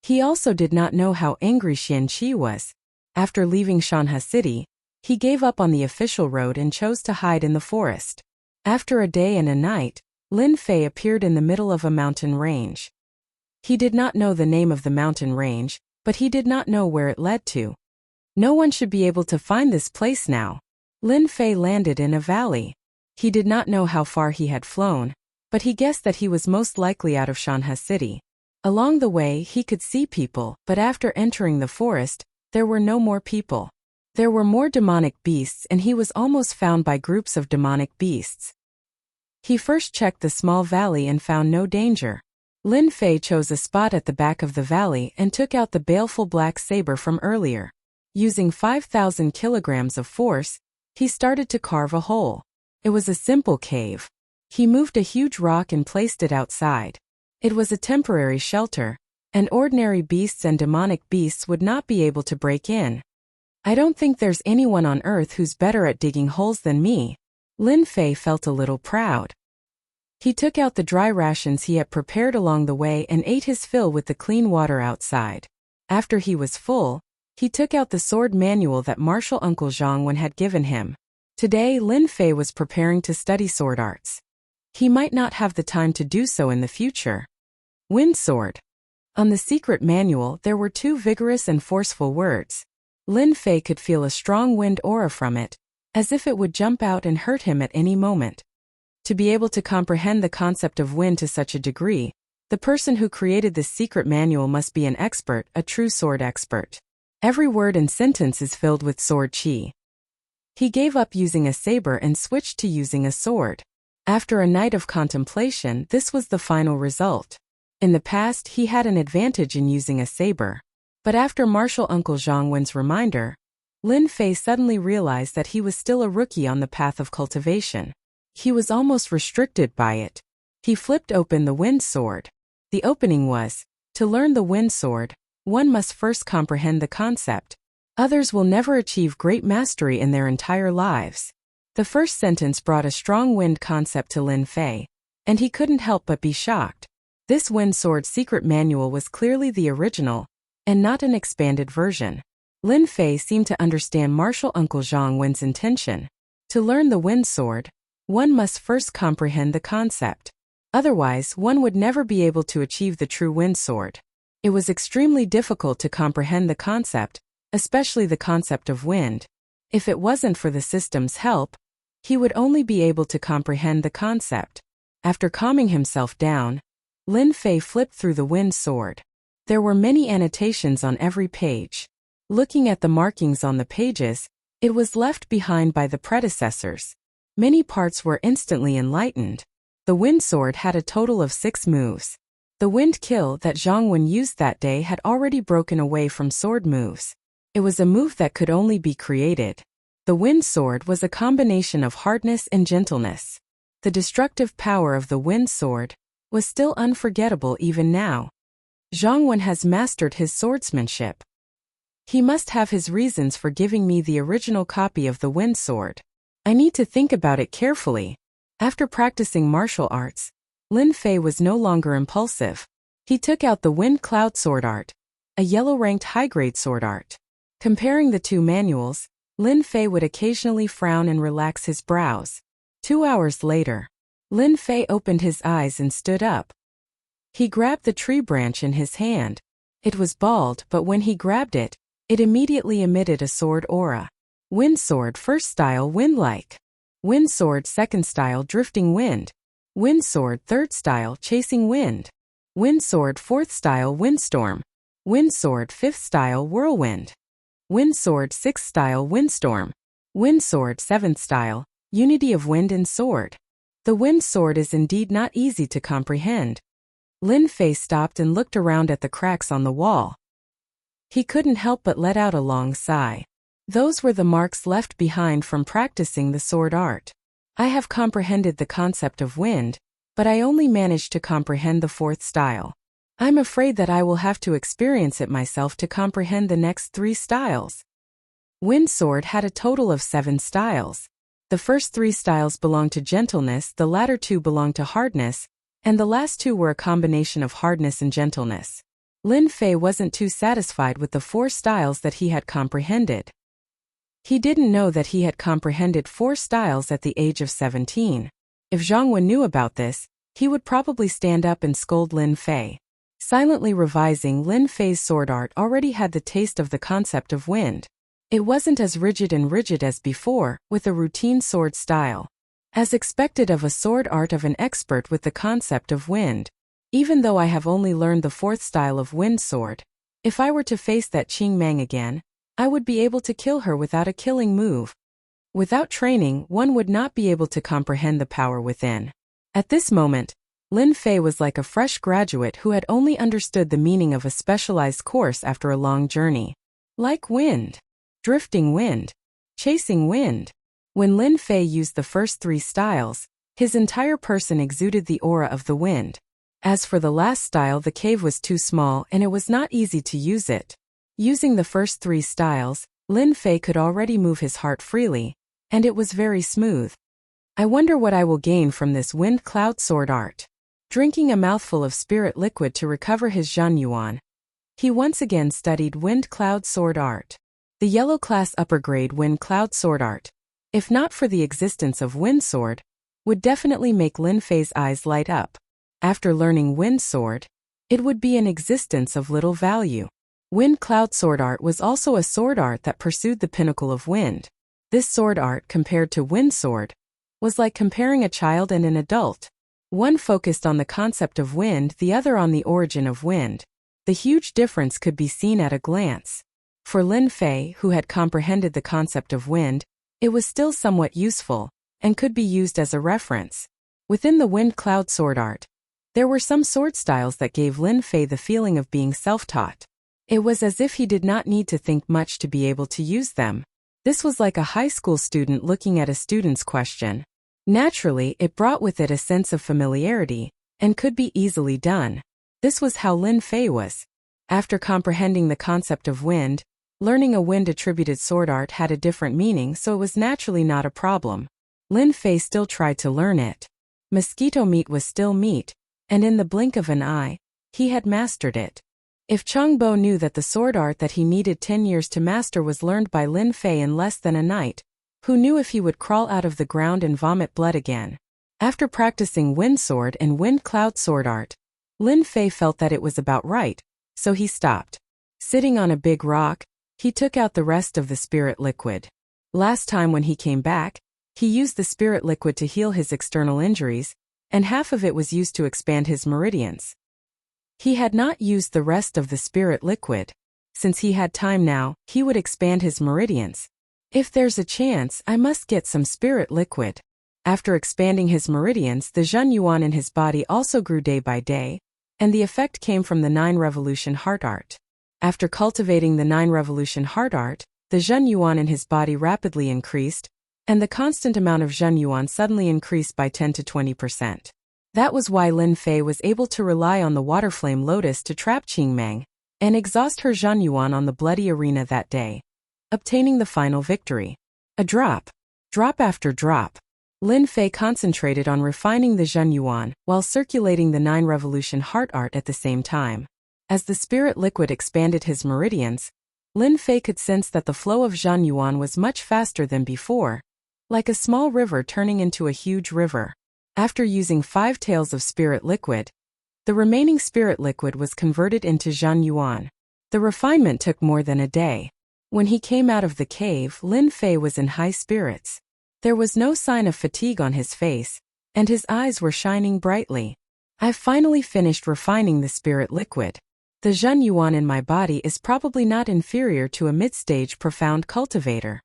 He also did not know how angry Xianqi was. After leaving Shanhe City, he gave up on the official road and chose to hide in the forest. After a day and a night, Lin Fei appeared in the middle of a mountain range. He did not know the name of the mountain range, but he did not know where it led to. No one should be able to find this place now. Lin Fei landed in a valley. He did not know how far he had flown, but he guessed that he was most likely out of Shanhe City. Along the way he could see people, but after entering the forest, there were no more people. There were more demonic beasts and he was almost found by groups of demonic beasts. He first checked the small valley and found no danger. Lin Fei chose a spot at the back of the valley and took out the baleful black saber from earlier. Using 5,000 kilograms of force, he started to carve a hole. It was a simple cave. He moved a huge rock and placed it outside. It was a temporary shelter, and ordinary beasts and demonic beasts would not be able to break in. I don't think there's anyone on Earth who's better at digging holes than me. Lin Fei felt a little proud. He took out the dry rations he had prepared along the way and ate his fill with the clean water outside. After he was full, he took out the sword manual that martial uncle Zhongwen had given him. Today Lin Fei was preparing to study sword arts. He might not have the time to do so in the future. Wind sword. On the secret manual there were 2 vigorous and forceful words. Lin Fei could feel a strong wind aura from it, as if it would jump out and hurt him at any moment. To be able to comprehend the concept of wind to such a degree, the person who created this secret manual must be an expert, a true sword expert. Every word and sentence is filled with sword chi. He gave up using a saber and switched to using a sword. After a night of contemplation, this was the final result. In the past, he had an advantage in using a saber. But after martial uncle Zhongwen's reminder, Lin Fei suddenly realized that he was still a rookie on the path of cultivation. He was almost restricted by it. He flipped open the wind sword. The opening was, to learn the wind sword, one must first comprehend the concept. Others will never achieve great mastery in their entire lives. The first sentence brought a strong wind concept to Lin Fei, and he couldn't help but be shocked. This wind sword secret manual was clearly the original. and not an expanded version. Lin Fei seemed to understand martial uncle Zhang Wen's intention. To learn the wind sword, one must first comprehend the concept. Otherwise, one would never be able to achieve the true wind sword. It was extremely difficult to comprehend the concept, especially the concept of wind. If it wasn't for the system's help, he would only be able to comprehend the concept. After calming himself down, Lin Fei flipped through the wind sword. There were many annotations on every page. Looking at the markings on the pages, it was left behind by the predecessors. Many parts were instantly enlightened. The wind sword had a total of 6 moves. The wind kill that Zhang Wen used that day had already broken away from sword moves. It was a move that could only be created. The wind sword was a combination of hardness and gentleness. The destructive power of the wind sword was still unforgettable even now. Zhang Wen has mastered his swordsmanship. He must have his reasons for giving me the original copy of the wind sword. I need to think about it carefully. After practicing martial arts, Lin Fei was no longer impulsive. He took out the wind cloud sword art, a yellow-ranked high-grade sword art. Comparing the two manuals, Lin Fei would occasionally frown and relax his brows. 2 hours later, Lin Fei opened his eyes and stood up. He grabbed the tree branch in his hand. It was bald, but when he grabbed it, it immediately emitted a sword aura. Wind sword first style wind-like. Wind sword second style drifting wind. Wind sword third style chasing wind. Wind sword fourth style windstorm. Wind sword fifth style whirlwind. Wind sword sixth style windstorm. Wind sword seventh style unity of wind and sword. The wind sword is indeed not easy to comprehend. Lin Fei stopped and looked around at the cracks on the wall. He couldn't help but let out a long sigh. Those were the marks left behind from practicing the sword art. I have comprehended the concept of wind, but I only managed to comprehend the fourth style. I'm afraid that I will have to experience it myself to comprehend the next 3 styles. Wind sword had a total of 7 styles. The first 3 styles belonged to gentleness, the latter 2 belonged to hardness, and the last 2 were a combination of hardness and gentleness. Lin Fei wasn't too satisfied with the 4 styles that he had comprehended. He didn't know that he had comprehended 4 styles at the age of 17. If Zhang Wen knew about this, he would probably stand up and scold Lin Fei. Silently revising, Lin Fei's sword art already had the taste of the concept of wind. It wasn't as rigid as before, with a routine sword style. As expected of a sword art of an expert with the concept of wind. Even though I have only learned the 4th style of wind sword, if I were to face that Qing Mang again, I would be able to kill her without a killing move. Without training, one would not be able to comprehend the power within. At this moment, Lin Fei was like a fresh graduate who had only understood the meaning of a specialized course after a long journey. Like wind, drifting wind, chasing wind. When Lin Fei used the first 3 styles, his entire person exuded the aura of the wind. As for the last style, the cave was too small and it was not easy to use it. Using the first 3 styles, Lin Fei could already move his heart freely, and it was very smooth. I wonder what I will gain from this wind cloud sword art. Drinking a mouthful of spirit liquid to recover his Zhanyuan, he once again studied wind cloud sword art. The yellow class upper grade wind cloud sword art, if not for the existence of wind sword, would definitely make Lin Fei's eyes light up. After learning wind sword, it would be an existence of little value. Wind cloud sword art was also a sword art that pursued the pinnacle of wind. This sword art, compared to wind sword, was like comparing a child and an adult. One focused on the concept of wind, the other on the origin of wind. The huge difference could be seen at a glance. For Lin Fei, who had comprehended the concept of wind, it was still somewhat useful, and could be used as a reference. Within the wind cloud sword art, there were some sword styles that gave Lin Fei the feeling of being self-taught. It was as if he did not need to think much to be able to use them. This was like a high school student looking at a student's question. Naturally, it brought with it a sense of familiarity, and could be easily done. This was how Lin Fei was. After comprehending the concept of wind, learning a wind-attributed sword art had a different meaning, so it was naturally not a problem. Lin Fei still tried to learn it. Mosquito meat was still meat, and in the blink of an eye, he had mastered it. If Changbo knew that the sword art that he needed 10 years to master was learned by Lin Fei in less than a night, who knew if he would crawl out of the ground and vomit blood again? After practicing wind sword and wind cloud sword art, Lin Fei felt that it was about right, so he stopped. Sitting on a big rock, he took out the rest of the spirit liquid. Last time when he came back, he used the spirit liquid to heal his external injuries, and half of it was used to expand his meridians. He had not used the rest of the spirit liquid. Since he had time now, he would expand his meridians. If there's a chance, I must get some spirit liquid. After expanding his meridians, the Zhen Yuan in his body also grew day by day, and the effect came from the 9 revolution heart art. After cultivating the 9 revolution heart art, the Zhen Yuan in his body rapidly increased, and the constant amount of Zhen Yuan suddenly increased by 10 to 20%. That was why Lin Fei was able to rely on the water flame lotus to trap Qingmeng and exhaust her Zhen Yuan on the bloody arena that day, obtaining the final victory. A drop after drop. Lin Fei concentrated on refining the Zhen Yuan while circulating the 9 revolution heart art at the same time. As the spirit liquid expanded his meridians, Lin Fei could sense that the flow of Zhen Yuan was much faster than before, like a small river turning into a huge river. After using 5 taels of spirit liquid, the remaining spirit liquid was converted into Zhen Yuan. The refinement took more than a day. When he came out of the cave, Lin Fei was in high spirits. There was no sign of fatigue on his face, and his eyes were shining brightly. I've finally finished refining the spirit liquid. The Zhen Yuan in my body is probably not inferior to a mid-stage profound cultivator.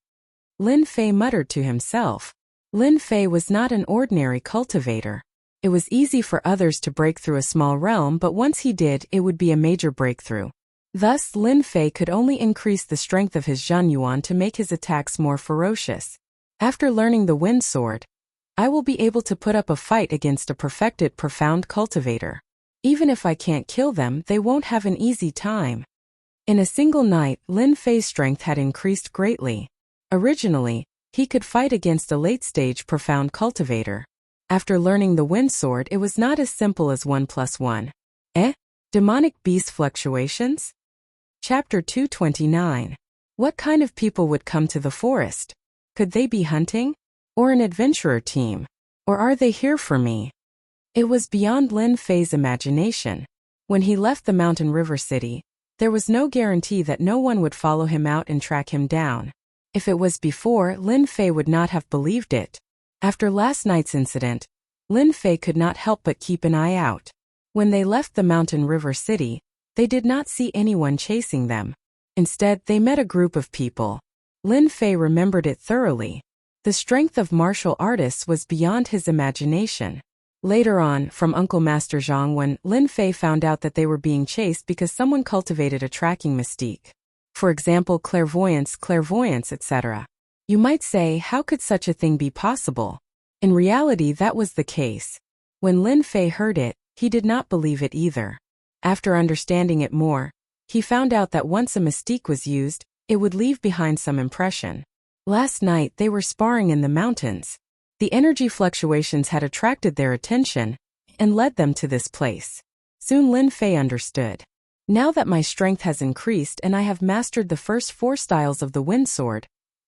Lin Fei muttered to himself. Lin Fei was not an ordinary cultivator. It was easy for others to break through a small realm, but once he did, it would be a major breakthrough. Thus, Lin Fei could only increase the strength of his Zhen Yuan to make his attacks more ferocious. After learning the wind sword, I will be able to put up a fight against a perfected profound cultivator. Even if I can't kill them, they won't have an easy time. In a single night, Lin Fei's strength had increased greatly. Originally, he could fight against a late-stage profound cultivator. After learning the wind sword, it was not as simple as 1 plus 1. Demonic beast fluctuations? Chapter 229. What kind of people would come to the forest? Could they be hunting? Or an adventurer team? Or are they here for me? It was beyond Lin Fei's imagination. When he left the mountain river city, there was no guarantee that no one would follow him out and track him down. If it was before, Lin Fei would not have believed it. After last night's incident, Lin Fei could not help but keep an eye out. When they left the mountain river city, they did not see anyone chasing them. Instead, they met a group of people. Lin Fei remembered it thoroughly. The strength of martial artists was beyond his imagination. Later on, from Uncle Master Zhang, when Lin Fei found out that they were being chased because someone cultivated a tracking mystique. For example, clairvoyance, etc. You might say, how could such a thing be possible? In reality, that was the case. When Lin Fei heard it, he did not believe it either. After understanding it more, he found out that once a mystique was used, it would leave behind some impression. Last night they were sparring in the mountains. The energy fluctuations had attracted their attention and led them to this place. Soon Lin Fei understood. Now that my strength has increased and I have mastered the first 4 styles of the wind sword,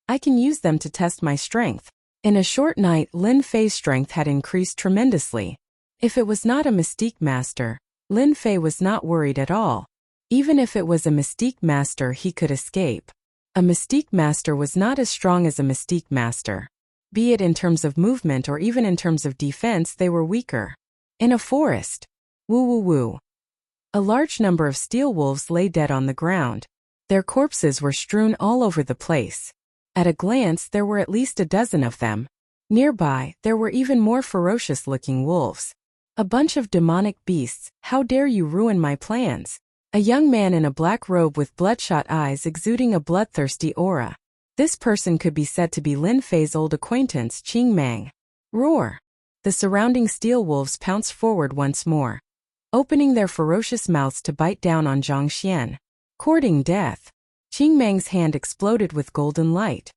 I can use them to test my strength. In a short night, Lin Fei's strength had increased tremendously. If it was not a mystique master, Lin Fei was not worried at all. Even if it was a mystique master, he could escape. A mystique master was not as strong as a mystique master. Be it in terms of movement or even in terms of defense, they were weaker. In a forest. Woo. A large number of steel wolves lay dead on the ground. Their corpses were strewn all over the place. At a glance, there were at least a dozen of them. Nearby, there were even more ferocious-looking wolves. A bunch of demonic beasts, how dare you ruin my plans? A young man in a black robe with bloodshot eyes exuding a bloodthirsty aura. This person could be said to be Lin Fei's old acquaintance Qingmeng. Roar! The surrounding steel wolves pounced forward once more, opening their ferocious mouths to bite down on Zhang Xian. Courting death. Qingmeng's hand exploded with golden light.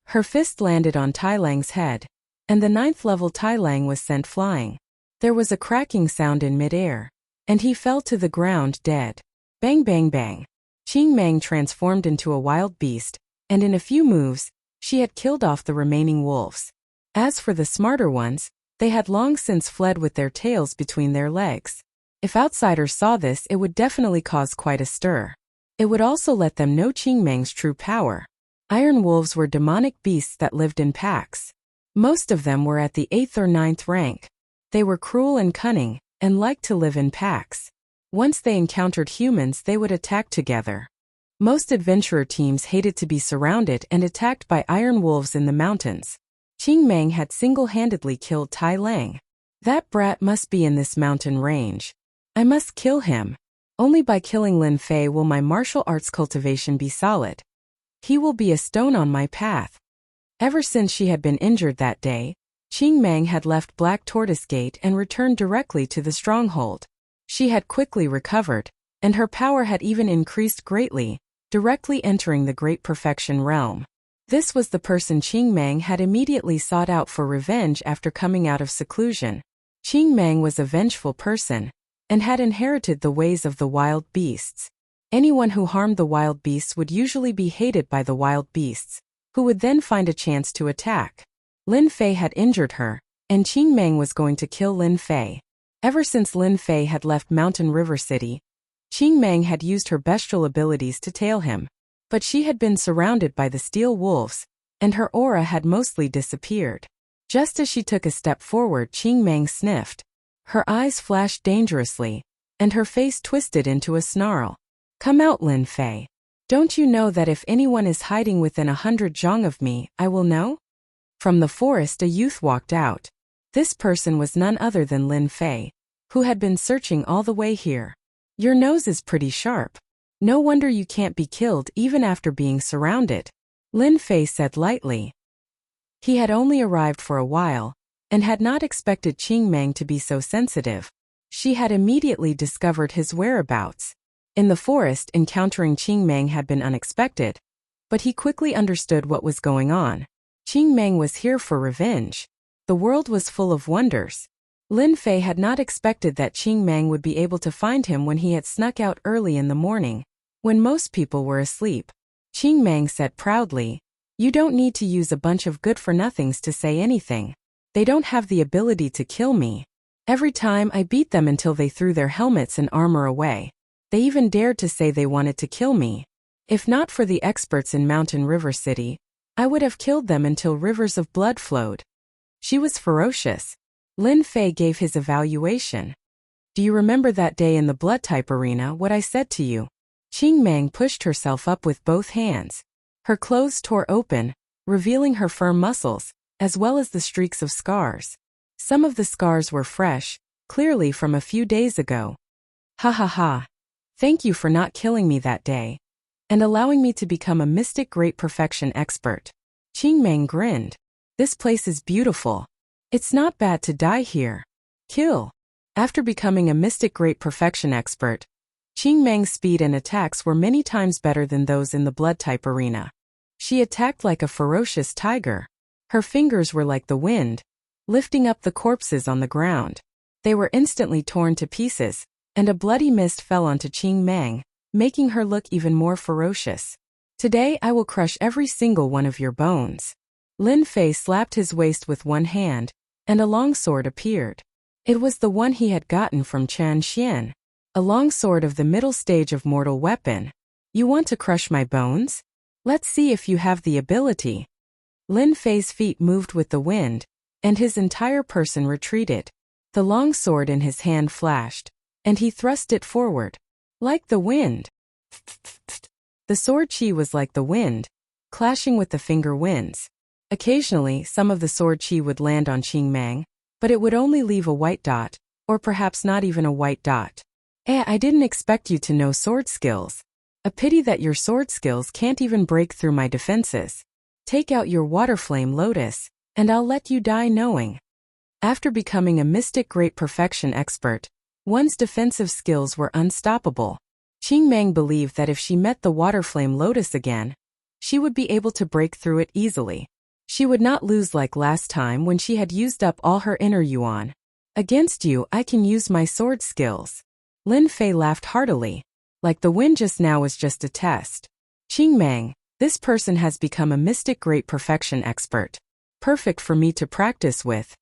Her fist landed on Tai Lang's head, and the 9th level Tai Lang was sent flying. There was a cracking sound in midair, and he fell to the ground dead. Bang bang bang. Qing Meng transformed into a wild beast, and in a few moves, she had killed off the remaining wolves. As for the smarter ones, they had long since fled with their tails between their legs. If outsiders saw this, it would definitely cause quite a stir. It would also let them know Qing Meng's true power. Iron wolves were demonic beasts that lived in packs. Most of them were at the 8th or 9th rank. They were cruel and cunning, and liked to live in packs. Once they encountered humans, they would attack together. Most adventurer teams hated to be surrounded and attacked by iron wolves in the mountains. Qing Meng had single-handedly killed Tai Lang. That brat must be in this mountain range. I must kill him. Only by killing Lin Fei will my martial arts cultivation be solid. He will be a stone on my path. Ever since she had been injured that day, Qing Meng had left Black Tortoise Gate and returned directly to the stronghold. She had quickly recovered, and her power had even increased greatly, directly entering the Great Perfection realm. This was the person Qing Meng had immediately sought out for revenge after coming out of seclusion. Qing Meng was a vengeful person, and had inherited the ways of the wild beasts. Anyone who harmed the wild beasts would usually be hated by the wild beasts, who would then find a chance to attack. Lin Fei had injured her, and Qing Meng was going to kill Lin Fei. Ever since Lin Fei had left Mountain River City, Qing Meng had used her bestial abilities to tail him. But she had been surrounded by the steel wolves, and her aura had mostly disappeared. Just as she took a step forward, Qing Meng sniffed. Her eyes flashed dangerously, and her face twisted into a snarl. Come out, Lin Fei. Don't you know that if anyone is hiding within 100 zhang of me, I will know? From the forest a youth walked out. This person was none other than Lin Fei, who had been searching all the way here. Your nose is pretty sharp. No wonder you can't be killed even after being surrounded, Lin Fei said lightly. He had only arrived for a while, and had not expected Qing Meng to be so sensitive. She had immediately discovered his whereabouts. In the forest, encountering Qing Meng had been unexpected, but he quickly understood what was going on. Qing Meng was here for revenge. The world was full of wonders. Lin Fei had not expected that Qing Meng would be able to find him when he had snuck out early in the morning, when most people were asleep. Qing Meng said proudly, "You don't need to use a bunch of good-for-nothings to say anything. They don't have the ability to kill me. Every time I beat them until they threw their helmets and armor away. They even dared to say they wanted to kill me. If not for the experts in Mountain River City, I would have killed them until rivers of blood flowed." She was ferocious. Lin Fei gave his evaluation. Do you remember that day in the blood-type arena what I said to you? Qing Meng pushed herself up with both hands. Her clothes tore open, revealing her firm muscles, as well as the streaks of scars. Some of the scars were fresh, clearly from a few days ago. Ha ha ha. Thank you for not killing me that day, and allowing me to become a mystic great perfection expert. Qing Meng grinned. This place is beautiful. It's not bad to die here. Kill. After becoming a mystic great perfection expert, Qing Meng's speed and attacks were many times better than those in the blood-type arena. She attacked like a ferocious tiger. Her fingers were like the wind, lifting up the corpses on the ground. They were instantly torn to pieces, and a bloody mist fell onto Qing Meng, making her look even more ferocious. Today I will crush every single one of your bones. Lin Fei slapped his waist with one hand, and a long sword appeared. It was the one he had gotten from Chan Xian, a long sword of the middle stage of mortal weapon. You want to crush my bones? Let's see if you have the ability. Lin Fei's feet moved with the wind, and his entire person retreated. The long sword in his hand flashed, and he thrust it forward. Like the wind. The sword chi was like the wind, clashing with the finger winds. Occasionally, some of the sword chi would land on Qing Meng, but it would only leave a white dot, or perhaps not even a white dot. I didn't expect you to know sword skills. A pity that your sword skills can't even break through my defenses. Take out your water flame lotus, and I'll let you die knowing. After becoming a mystic great perfection expert, one's defensive skills were unstoppable. Qing Meng believed that if she met the water flame lotus again, she would be able to break through it easily. She would not lose like last time when she had used up all her inner yuan. Against you I can use my sword skills. Lin Fei laughed heartily. Like the wind just now was just a test. Qingmang, this person has become a mystic great perfection expert. Perfect for me to practice with.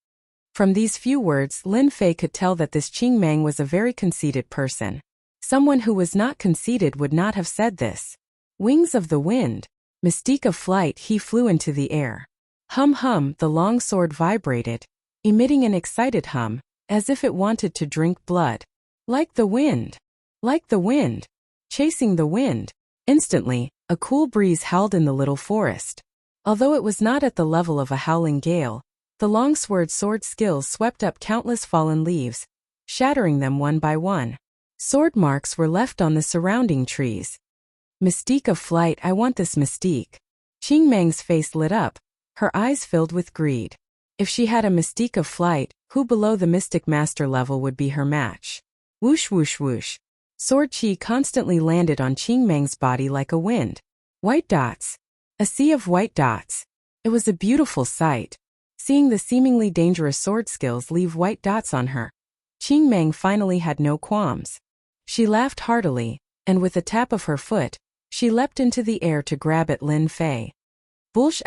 From these few words, Lin Fei could tell that this Qingmang was a very conceited person. Someone who was not conceited would not have said this. Wings of the wind. Mystique of flight, he flew into the air. Hum hum, the long sword vibrated, emitting an excited hum, as if it wanted to drink blood. Like the wind. Like the wind. Chasing the wind. Instantly, a cool breeze howled in the little forest. Although it was not at the level of a howling gale, the longsword sword skills swept up countless fallen leaves, shattering them one by one. Sword marks were left on the surrounding trees. Mystique of flight, I want this mystique. Qingmang's face lit up, her eyes filled with greed. If she had a mystique of flight, who below the mystic master level would be her match? Whoosh whoosh whoosh. Sword chi constantly landed on Qingmang's body like a wind. White dots. A sea of white dots. It was a beautiful sight. Seeing the seemingly dangerous sword skills leave white dots on her, Qingmang finally had no qualms. She laughed heartily, and with a tap of her foot, she leapt into the air to grab at Lin Fei. Bullsh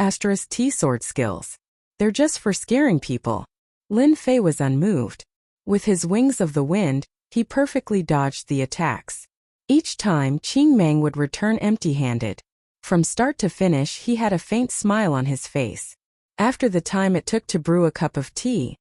* T sword skills. They're just for scaring people. Lin Fei was unmoved. With his wings of the wind, he perfectly dodged the attacks. Each time, Qingmang would return empty-handed. From start to finish, he had a faint smile on his face. After the time it took to brew a cup of tea.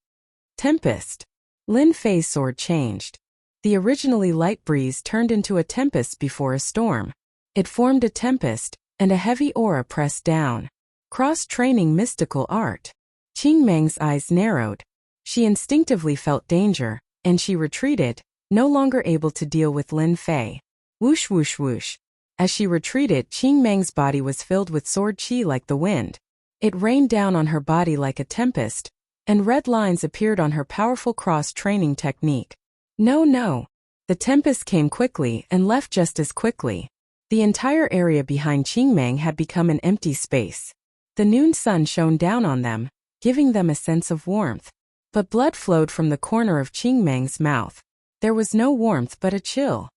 Tempest. Lin Fei's sword changed. The originally light breeze turned into a tempest before a storm. It formed a tempest, and a heavy aura pressed down. Cross-training mystical art. Qingmang's eyes narrowed. She instinctively felt danger, and she retreated, no longer able to deal with Lin Fei. Whoosh whoosh whoosh. As she retreated, Qingmang's body was filled with sword chi like the wind. It rained down on her body like a tempest, and red lines appeared on her powerful cross-training technique. No. The tempest came quickly and left just as quickly. The entire area behind Qingmang had become an empty space. The noon sun shone down on them, giving them a sense of warmth. But blood flowed from the corner of Qingmang's mouth. There was no warmth but a chill.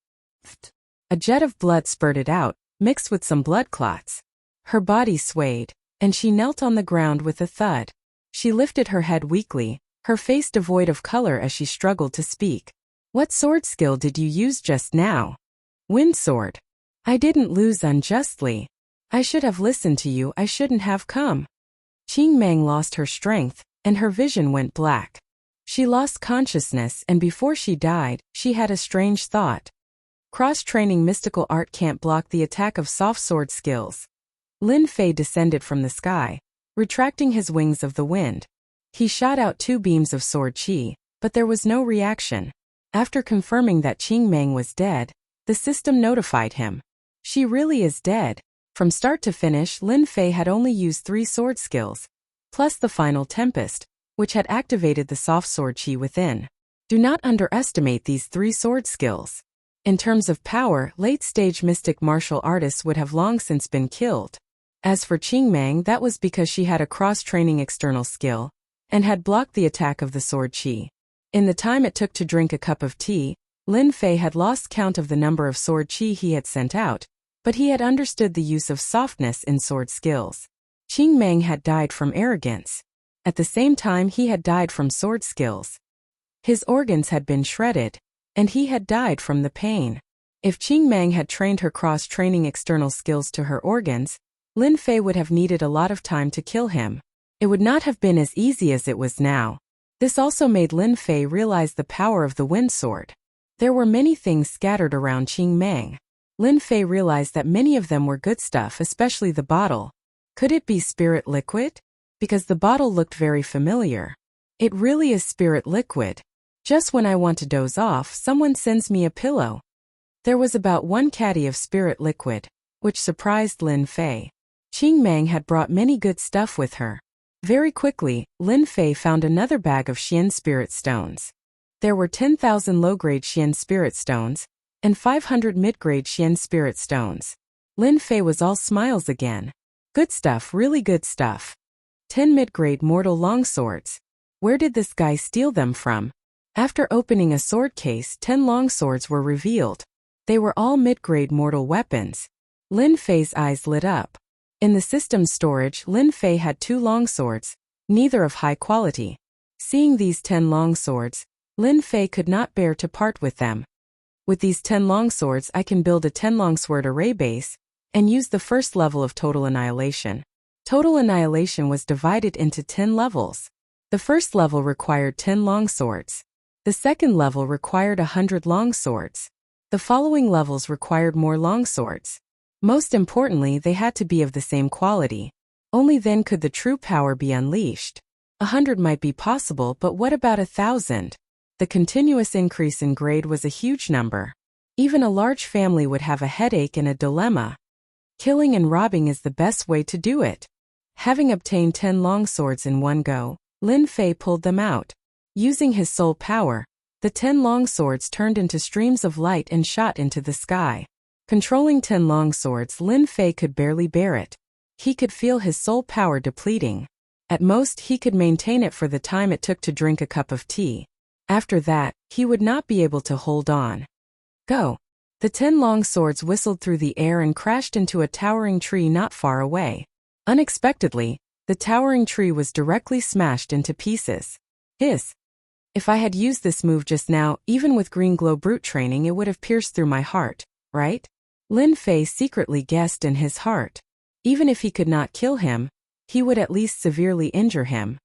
A jet of blood spurted out, mixed with some blood clots. Her body swayed, and she knelt on the ground with a thud. She lifted her head weakly, her face devoid of color as she struggled to speak. What sword skill did you use just now? Wind sword. I didn't lose unjustly. I should have listened to you, I shouldn't have come. Qingmang lost her strength, and her vision went black. She lost consciousness, and before she died, she had a strange thought. Cross-training mystical art can't block the attack of soft sword skills. Lin Fei descended from the sky, retracting his wings of the wind. He shot out 2 beams of sword chi, but there was no reaction. After confirming that Qingmang was dead, the system notified him. She really is dead. From start to finish, Lin Fei had only used 3 sword skills, plus the final tempest, which had activated the soft sword chi within. Do not underestimate these 3 sword skills. In terms of power, late-stage mystic martial artists would have long since been killed. As for Qingmang, that was because she had a cross-training external skill, and had blocked the attack of the sword chi. In the time it took to drink a cup of tea, Lin Fei had lost count of the number of sword chi he had sent out, but he had understood the use of softness in sword skills. Qingmang had died from arrogance. At the same time he had died from sword skills. His organs had been shredded, and he had died from the pain. If Qingmang had trained her cross-training external skills to her organs, Lin Fei would have needed a lot of time to kill him. It would not have been as easy as it was now. This also made Lin Fei realize the power of the wind sword. There were many things scattered around Qingmang. Lin Fei realized that many of them were good stuff, especially the bottle. Could it be spirit liquid? Because the bottle looked very familiar. It really is spirit liquid. Just when I want to doze off, someone sends me a pillow. There was about 1 caddy of spirit liquid, which surprised Lin Fei. Qingmang had brought many good stuff with her. Very quickly, Lin Fei found another bag of Xian spirit stones. There were 10,000 low-grade Xian spirit stones, and 500 mid-grade Xian spirit stones. Lin Fei was all smiles again. Good stuff, really good stuff. 10 mid-grade mortal longswords. Where did this guy steal them from? After opening a sword case, 10 longswords were revealed. They were all mid-grade mortal weapons. Lin Fei's eyes lit up. In the system's storage, Lin Fei had 2 longswords, neither of high quality. Seeing these 10 longswords, Lin Fei could not bear to part with them. With these 10 longswords I can build a 10 longsword array base, and use the first level of Total Annihilation. Total Annihilation was divided into 10 levels. The first level required 10 longswords. The second level required 100 longswords. The following levels required more longswords. Most importantly, they had to be of the same quality. Only then could the true power be unleashed. 100 might be possible, but what about 1,000? The continuous increase in grade was a huge number. Even a large family would have a headache and a dilemma. Killing and robbing is the best way to do it. Having obtained 10 longswords in one go, Lin Fei pulled them out. Using his soul power, the 10 longswords turned into streams of light and shot into the sky. Controlling 10 longswords, Lin Fei could barely bear it. He could feel his soul power depleting. At most, he could maintain it for the time it took to drink a cup of tea. After that, he would not be able to hold on. Go! The 10 longswords whistled through the air and crashed into a towering tree not far away. Unexpectedly, the towering tree was directly smashed into pieces. Hiss! If I had used this move just now, even with Green Glow Brute training, it would have pierced through my heart, right? Lin Fei secretly guessed in his heart. Even if he could not kill him, he would at least severely injure him.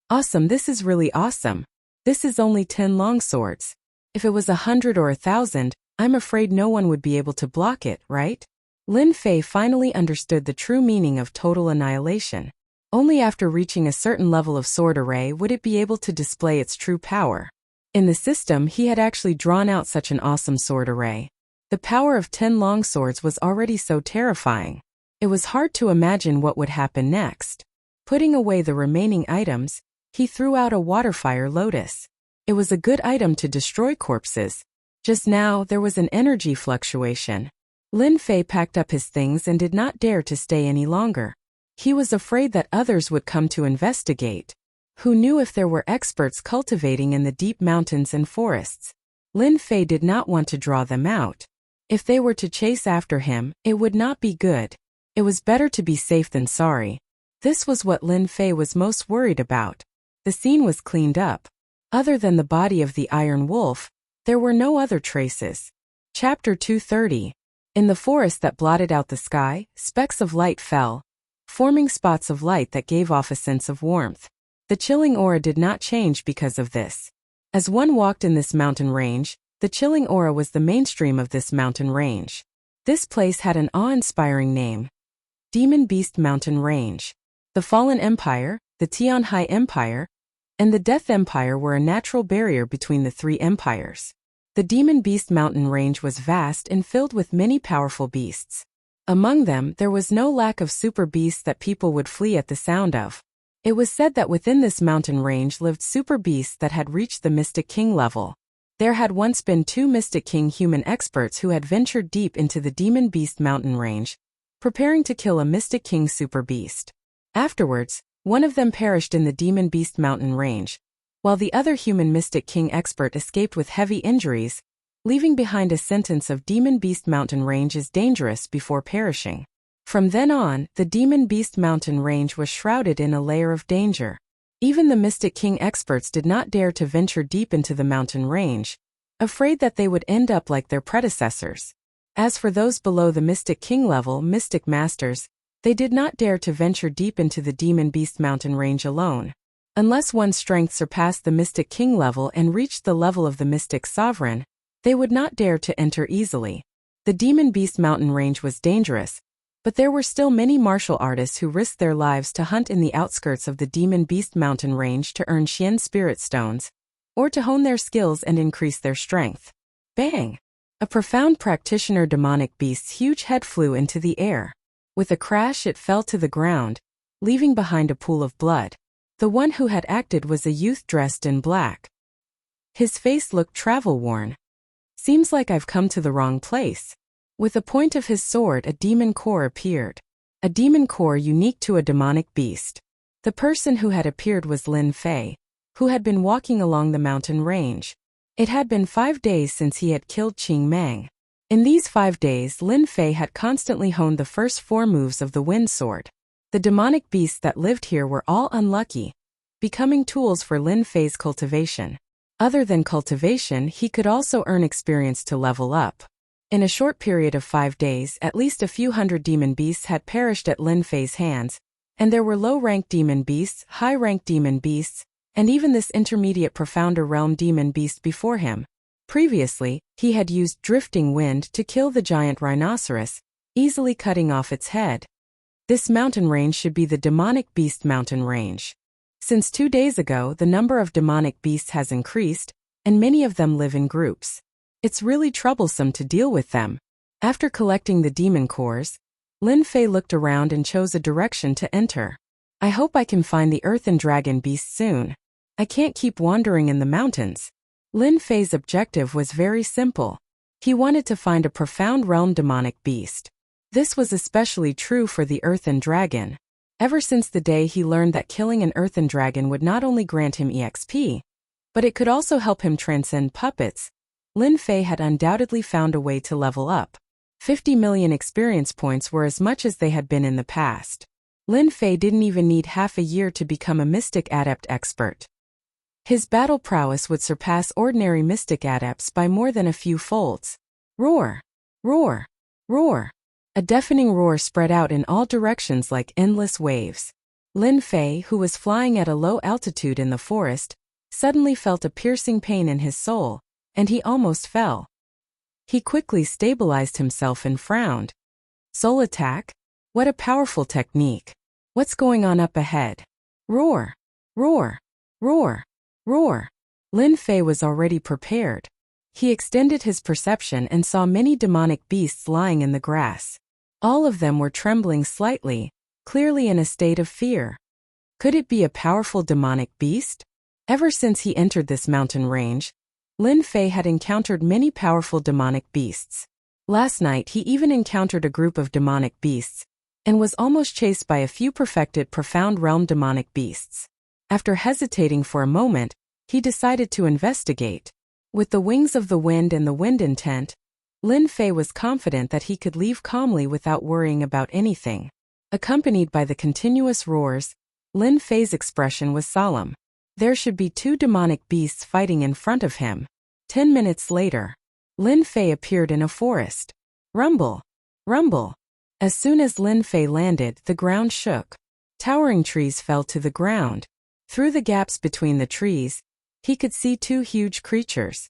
Awesome, this is really awesome. This is only 10 longswords. If it was 100 or 1,000, I'm afraid no one would be able to block it, right? Lin Fei finally understood the true meaning of total annihilation. Only after reaching a certain level of sword array would it be able to display its true power. In the system, he had actually drawn out such an awesome sword array. The power of 10 longswords was already so terrifying. It was hard to imagine what would happen next. Putting away the remaining items, he threw out a waterfire lotus. It was a good item to destroy corpses. Just now, there was an energy fluctuation. Lin Fei packed up his things and did not dare to stay any longer. He was afraid that others would come to investigate. Who knew if there were experts cultivating in the deep mountains and forests? Lin Fei did not want to draw them out. If they were to chase after him, it would not be good. It was better to be safe than sorry. This was what Lin Fei was most worried about. The scene was cleaned up. Other than the body of the Iron Wolf, there were no other traces. Chapter 230. In the forest that blotted out the sky, specks of light fell, forming spots of light that gave off a sense of warmth. The chilling aura did not change because of this. As one walked in this mountain range, the chilling aura was the mainstream of this mountain range. This place had an awe-inspiring name: Demon Beast Mountain Range. The Fallen Empire, the Tianhai Empire, and the Death Empire were a natural barrier between the 3 empires. The Demon Beast Mountain Range was vast and filled with many powerful beasts. Among them, there was no lack of super beasts that people would flee at the sound of. It was said that within this mountain range lived super beasts that had reached the Mystic King level. There had once been 2 Mystic King human experts who had ventured deep into the Demon Beast Mountain Range, preparing to kill a Mystic King super beast. Afterwards, one of them perished in the Demon Beast Mountain Range, while the other human Mystic King expert escaped with heavy injuries, leaving behind a sentence of Demon Beast Mountain Range is dangerous before perishing. From then on, the Demon Beast Mountain Range was shrouded in a layer of danger. Even the Mystic King experts did not dare to venture deep into the mountain range, afraid that they would end up like their predecessors. As for those below the Mystic King level, Mystic Masters, they did not dare to venture deep into the Demon Beast Mountain Range alone. Unless one's strength surpassed the Mystic King level and reached the level of the Mystic Sovereign, they would not dare to enter easily. The Demon Beast Mountain Range was dangerous, but there were still many martial artists who risked their lives to hunt in the outskirts of the Demon Beast Mountain Range to earn Xian Spirit Stones, or to hone their skills and increase their strength. Bang! A profound practitioner demonic beast's huge head flew into the air. With a crash, it fell to the ground, leaving behind a pool of blood. The one who had acted was a youth dressed in black. His face looked travel-worn. Seems like I've come to the wrong place. With the point of his sword, a demon core appeared. A demon core unique to a demonic beast. The person who had appeared was Lin Fei, who had been walking along the mountain range. It had been 5 days since he had killed Qing Meng. In these 5 days, Lin Fei had constantly honed the first 4 moves of the wind sword. The demonic beasts that lived here were all unlucky, becoming tools for Lin Fei's cultivation. Other than cultivation, he could also earn experience to level up. In a short period of 5 days, at least a few hundred demon beasts had perished at Lin Fei's hands, and there were low-ranked demon beasts, high-ranked demon beasts, and even this intermediate profounder realm demon beast before him. Previously, he had used drifting wind to kill the giant rhinoceros, easily cutting off its head. This mountain range should be the demonic beast mountain range. Since 2 days ago, the number of demonic beasts has increased, and many of them live in groups. It's really troublesome to deal with them. After collecting the demon cores, Lin Fei looked around and chose a direction to enter. I hope I can find the earth and dragon beast soon. I can't keep wandering in the mountains. Lin Fei's objective was very simple. He wanted to find a profound realm demonic beast. This was especially true for the earthen dragon. Ever since the day he learned that killing an earthen dragon would not only grant him EXP, but it could also help him transcend puppets, Lin Fei had undoubtedly found a way to level up. 50 million experience points were as much as they had been in the past. Lin Fei didn't even need half a year to become a mystic adept expert. His battle prowess would surpass ordinary mystic adepts by more than a few folds. Roar! Roar! Roar! A deafening roar spread out in all directions like endless waves. Lin Fei, who was flying at a low altitude in the forest, suddenly felt a piercing pain in his soul, and he almost fell. He quickly stabilized himself and frowned. Soul attack? What a powerful technique. What's going on up ahead? Roar! Roar! Roar! Roar! Lin Fei was already prepared. He extended his perception and saw many demonic beasts lying in the grass. All of them were trembling slightly, clearly in a state of fear. Could it be a powerful demonic beast? Ever since he entered this mountain range, Lin Fei had encountered many powerful demonic beasts. Last night he even encountered a group of demonic beasts, and was almost chased by a few perfected profound realm demonic beasts. After hesitating for a moment, he decided to investigate. With the wings of the wind and the wind intent, Lin Fei was confident that he could leave calmly without worrying about anything. Accompanied by the continuous roars, Lin Fei's expression was solemn. There should be 2 demonic beasts fighting in front of him. 10 minutes later, Lin Fei appeared in a forest. Rumble! Rumble! As soon as Lin Fei landed, the ground shook. Towering trees fell to the ground. Through the gaps between the trees, he could see 2 huge creatures.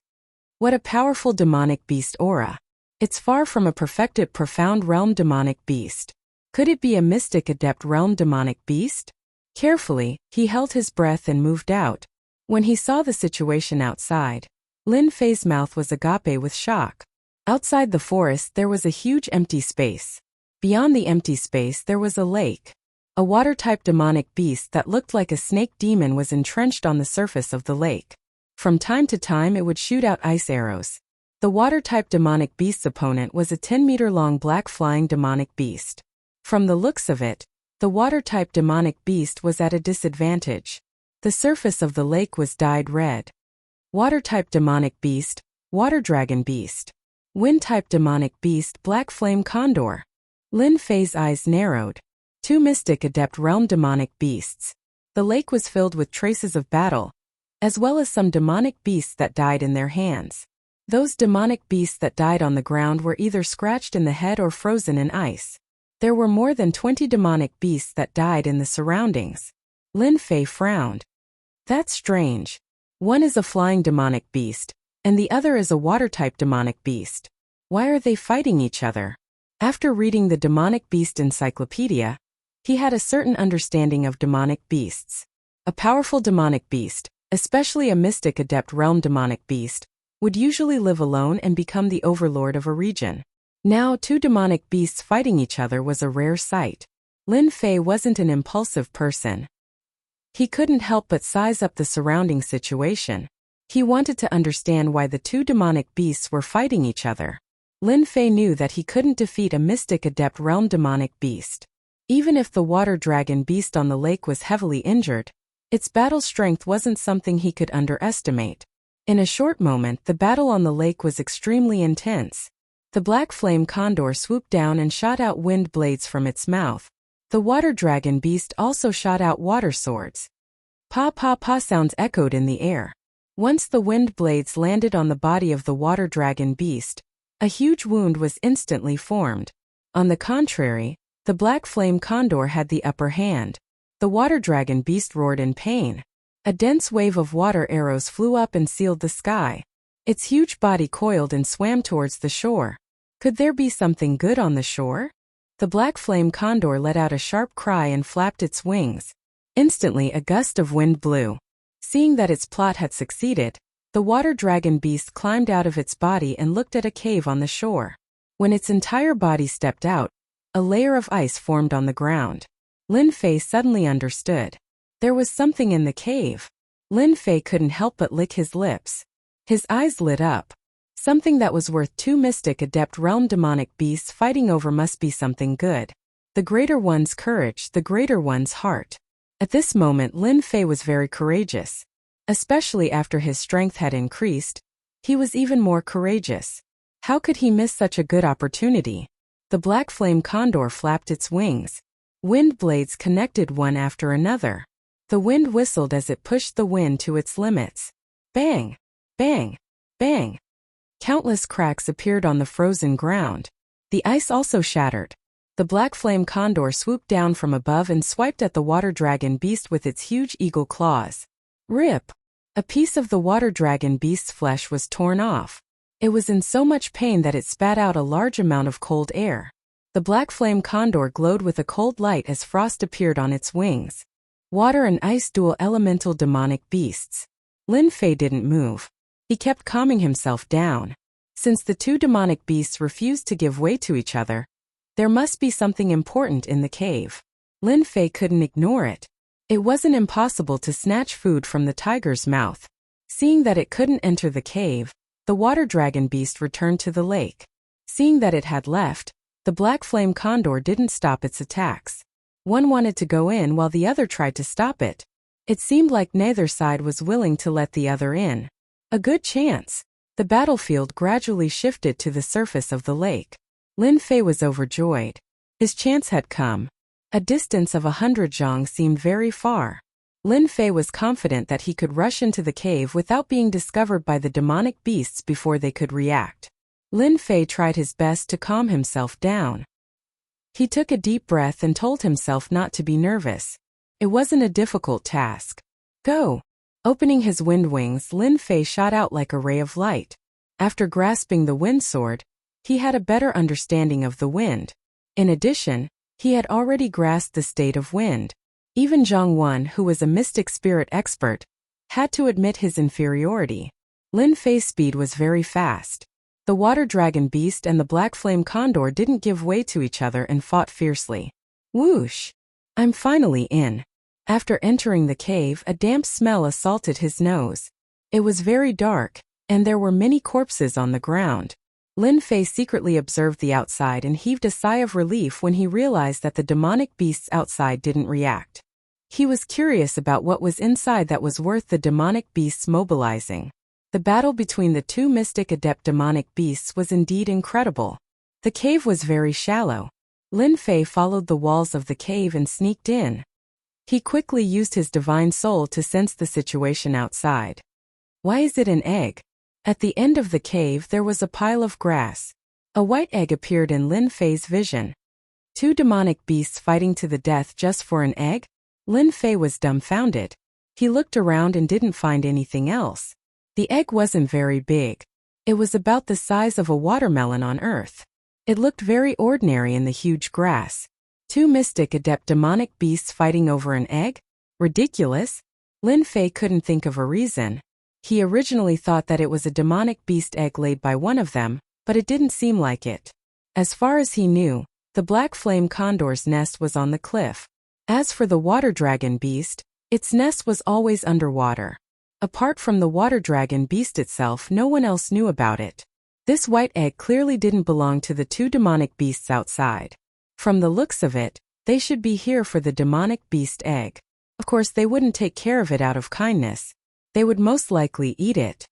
What a powerful demonic beast aura. It's far from a perfected profound realm demonic beast. Could it be a mystic adept realm demonic beast? Carefully, he held his breath and moved out. When he saw the situation outside, Lin Fei's mouth was agape with shock. Outside the forest there was a huge empty space. Beyond the empty space there was a lake. A water-type demonic beast that looked like a snake demon was entrenched on the surface of the lake. From time to time it would shoot out ice arrows. The water-type demonic beast's opponent was a 10-meter-long black flying demonic beast. From the looks of it, the water-type demonic beast was at a disadvantage. The surface of the lake was dyed red. Water-type demonic beast, water dragon beast. Wind-type demonic beast, black flame condor. Lin Fei's eyes narrowed. 2 mystic adept realm demonic beasts. The lake was filled with traces of battle, as well as some demonic beasts that died in their hands. Those demonic beasts that died on the ground were either scratched in the head or frozen in ice. There were more than 20 demonic beasts that died in the surroundings. Lin Fei frowned. That's strange. One is a flying demonic beast, and the other is a water-type demonic beast. Why are they fighting each other? After reading the Demonic Beast Encyclopedia, he had a certain understanding of demonic beasts. A powerful demonic beast, especially a mystic adept realm demonic beast, would usually live alone and become the overlord of a region. Now 2 demonic beasts fighting each other was a rare sight. Lin Fei wasn't an impulsive person. He couldn't help but size up the surrounding situation. He wanted to understand why the 2 demonic beasts were fighting each other. Lin Fei knew that he couldn't defeat a mystic adept realm demonic beast. Even if the water dragon beast on the lake was heavily injured, its battle strength wasn't something he could underestimate. In a short moment, the battle on the lake was extremely intense. The black flame condor swooped down and shot out wind blades from its mouth. The water dragon beast also shot out water swords. Pa pa pa sounds echoed in the air. Once the wind blades landed on the body of the water dragon beast, a huge wound was instantly formed. On the contrary, the black flame condor had the upper hand. The water dragon beast roared in pain. A dense wave of water arrows flew up and sealed the sky. Its huge body coiled and swam towards the shore. Could there be something good on the shore? The black flame condor let out a sharp cry and flapped its wings. Instantly a gust of wind blew. Seeing that its plot had succeeded, the water dragon beast climbed out of its body and looked at a cave on the shore. When its entire body stepped out, a layer of ice formed on the ground. Lin Fei suddenly understood. There was something in the cave. Lin Fei couldn't help but lick his lips. His eyes lit up. Something that was worth 2 mystic adept realm demonic beasts fighting over must be something good. The greater one's courage, the greater one's heart. At this moment Lin Fei was very courageous. Especially after his strength had increased, he was even more courageous. How could he miss such a good opportunity? The black flame condor flapped its wings. Wind blades connected one after another. The wind whistled as it pushed the wind to its limits. Bang! Bang! Bang! Countless cracks appeared on the frozen ground. The ice also shattered. The black flame condor swooped down from above and swiped at the water dragon beast with its huge eagle claws. Rip! A piece of the water dragon beast's flesh was torn off. It was in so much pain that it spat out a large amount of cold air. The black flame condor glowed with a cold light as frost appeared on its wings. Water and ice dual elemental demonic beasts. Lin Fei didn't move. He kept calming himself down. Since the two demonic beasts refused to give way to each other, there must be something important in the cave. Lin Fei couldn't ignore it. It wasn't impossible to snatch food from the tiger's mouth. Seeing that it couldn't enter the cave, the water dragon beast returned to the lake. Seeing that it had left, the black flame condor didn't stop its attacks. One wanted to go in while the other tried to stop it. It seemed like neither side was willing to let the other in. A good chance. The battlefield gradually shifted to the surface of the lake. Lin Fei was overjoyed. His chance had come. A distance of 100 zhang seemed very far. Lin Fei was confident that he could rush into the cave without being discovered by the demonic beasts before they could react. Lin Fei tried his best to calm himself down. He took a deep breath and told himself not to be nervous. It wasn't a difficult task. Go! Opening his wind wings, Lin Fei shot out like a ray of light. After grasping the wind sword, he had a better understanding of the wind. In addition, he had already grasped the state of wind. Even Zhang Wan, who was a mystic spirit expert, had to admit his inferiority. Lin Fei's speed was very fast. The water dragon beast and the black flame condor didn't give way to each other and fought fiercely. Whoosh! I'm finally in. After entering the cave, a damp smell assaulted his nose. It was very dark, and there were many corpses on the ground. Lin Fei secretly observed the outside and heaved a sigh of relief when he realized that the demonic beasts outside didn't react. He was curious about what was inside that was worth the demonic beasts mobilizing. The battle between the two mystic adept demonic beasts was indeed incredible. The cave was very shallow. Lin Fei followed the walls of the cave and sneaked in. He quickly used his divine soul to sense the situation outside. Why is it an egg? At the end of the cave there was a pile of grass. A white egg appeared in Lin Fei's vision. Two demonic beasts fighting to the death just for an egg? Lin Fei was dumbfounded. He looked around and didn't find anything else. The egg wasn't very big. It was about the size of a watermelon on Earth. It looked very ordinary in the huge grass. Two mystic adept demonic beasts fighting over an egg? Ridiculous. Lin Fei couldn't think of a reason. He originally thought that it was a demonic beast egg laid by one of them, but it didn't seem like it. As far as he knew, the black flame condor's nest was on the cliff. As for the water dragon beast, its nest was always underwater. Apart from the water dragon beast itself, no one else knew about it. This white egg clearly didn't belong to the two demonic beasts outside. From the looks of it, they should be here for the demonic beast egg. Of course, they wouldn't take care of it out of kindness. They would most likely eat it.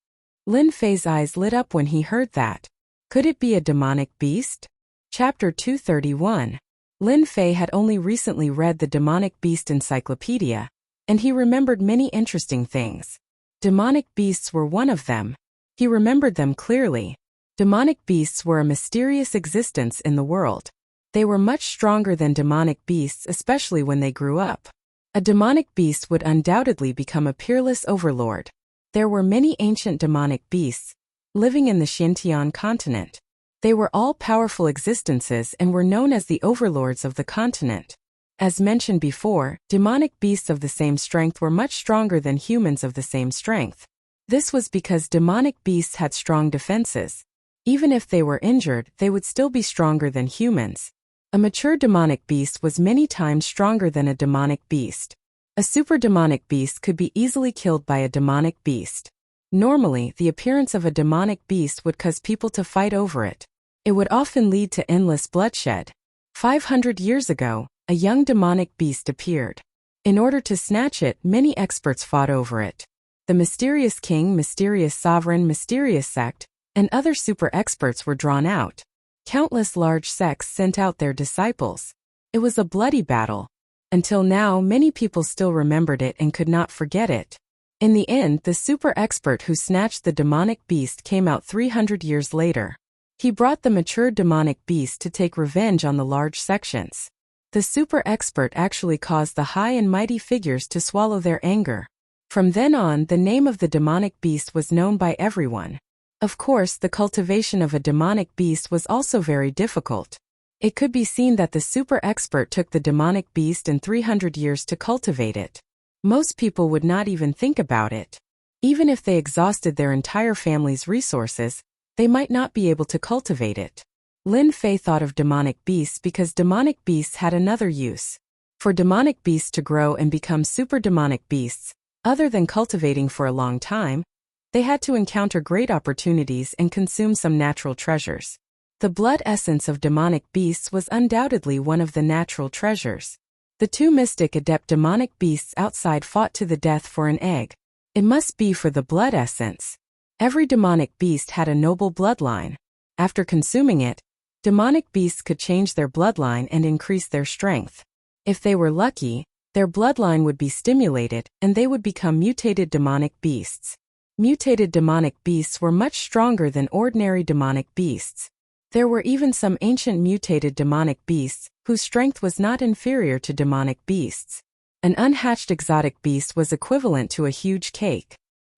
Lin Fei's eyes lit up when he heard that. Could it be a demonic beast? Chapter 231. Lin Fei had only recently read the Demonic Beast Encyclopedia, and he remembered many interesting things. Demonic beasts were one of them. He remembered them clearly. Demonic beasts were a mysterious existence in the world. They were much stronger than demonic beasts, especially when they grew up. A demonic beast would undoubtedly become a peerless overlord. There were many ancient demonic beasts living in the Xintian continent. They were all powerful existences and were known as the overlords of the continent. As mentioned before, demonic beasts of the same strength were much stronger than humans of the same strength. This was because demonic beasts had strong defenses. Even if they were injured, they would still be stronger than humans. A mature demonic beast was many times stronger than a demonic beast. A super demonic beast could be easily killed by a demonic beast. Normally, the appearance of a demonic beast would cause people to fight over it. It would often lead to endless bloodshed. 500 years ago, a young demonic beast appeared. In order to snatch it, many experts fought over it. The mysterious king, mysterious sovereign, mysterious sect, and other super experts were drawn out. Countless large sects sent out their disciples. It was a bloody battle. Until now, many people still remembered it and could not forget it. In the end, the super expert who snatched the demonic beast came out 300 years later. He brought the mature demonic beast to take revenge on the large sections. The super expert actually caused the high and mighty figures to swallow their anger. From then on, the name of the demonic beast was known by everyone. Of course, the cultivation of a demonic beast was also very difficult. It could be seen that the super expert took the demonic beast in 300 years to cultivate it. Most people would not even think about it. Even if they exhausted their entire family's resources, they might not be able to cultivate it. Lin Fei thought of demonic beasts because demonic beasts had another use. For demonic beasts to grow and become super demonic beasts, other than cultivating for a long time, they had to encounter great opportunities and consume some natural treasures. The blood essence of demonic beasts was undoubtedly one of the natural treasures. The two mystic adept demonic beasts outside fought to the death for an egg. It must be for the blood essence. Every demonic beast had a noble bloodline. After consuming it, demonic beasts could change their bloodline and increase their strength. If they were lucky, their bloodline would be stimulated and they would become mutated demonic beasts. Mutated demonic beasts were much stronger than ordinary demonic beasts. There were even some ancient mutated demonic beasts whose strength was not inferior to demonic beasts. An unhatched exotic beast was equivalent to a huge cake.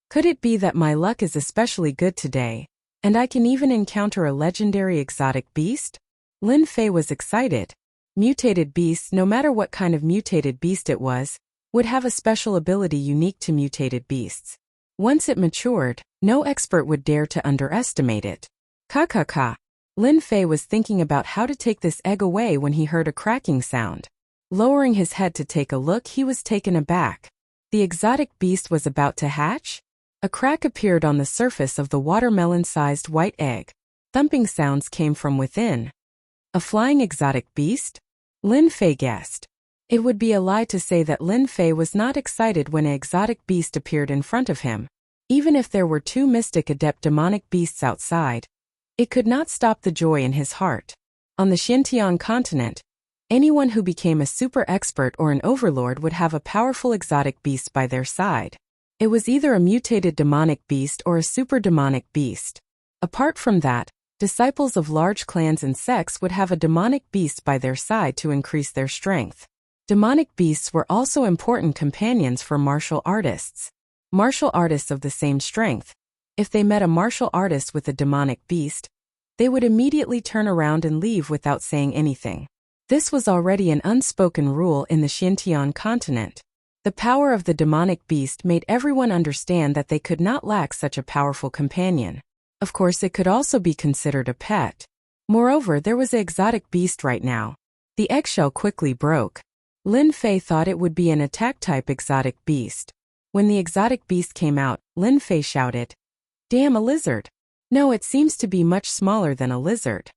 Could it be that my luck is especially good today, and I can even encounter a legendary exotic beast? Lin Fei was excited. Mutated beasts, no matter what kind of mutated beast it was, would have a special ability unique to mutated beasts. Once it matured, no expert would dare to underestimate it. Ka. Lin Fei was thinking about how to take this egg away when he heard a cracking sound. Lowering his head to take a look, he was taken aback. The exotic beast was about to hatch? A crack appeared on the surface of the watermelon-sized white egg. Thumping sounds came from within. A flying exotic beast? Lin Fei guessed. It would be a lie to say that Lin Fei was not excited when an exotic beast appeared in front of him. Even if there were two mystic adept demonic beasts outside, it could not stop the joy in his heart. On the Xintian continent, anyone who became a super expert or an overlord would have a powerful exotic beast by their side. It was either a mutated demonic beast or a super demonic beast. Apart from that, disciples of large clans and sects would have a demonic beast by their side to increase their strength. Demonic beasts were also important companions for martial artists. Martial artists of the same strength. If they met a martial artist with a demonic beast, they would immediately turn around and leave without saying anything. This was already an unspoken rule in the Xintian continent. The power of the demonic beast made everyone understand that they could not lack such a powerful companion. Of course, it could also be considered a pet. Moreover, there was an exotic beast right now. The eggshell quickly broke. Lin Fei thought it would be an attack-type exotic beast. When the exotic beast came out, Lin Fei shouted, "Damn, a lizard!" No, it seems to be much smaller than a lizard.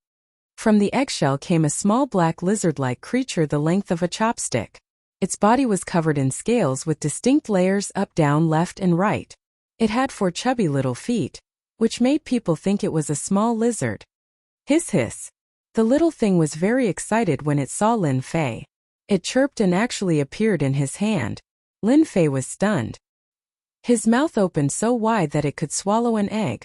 From the eggshell came a small black lizard-like creature the length of a chopstick. Its body was covered in scales with distinct layers up, down, left, and right. It had 4 chubby little feet, which made people think it was a small lizard. Hiss hiss. The little thing was very excited when it saw Lin Fei. It chirped and actually appeared in his hand. Lin Fei was stunned. His mouth opened so wide that it could swallow an egg.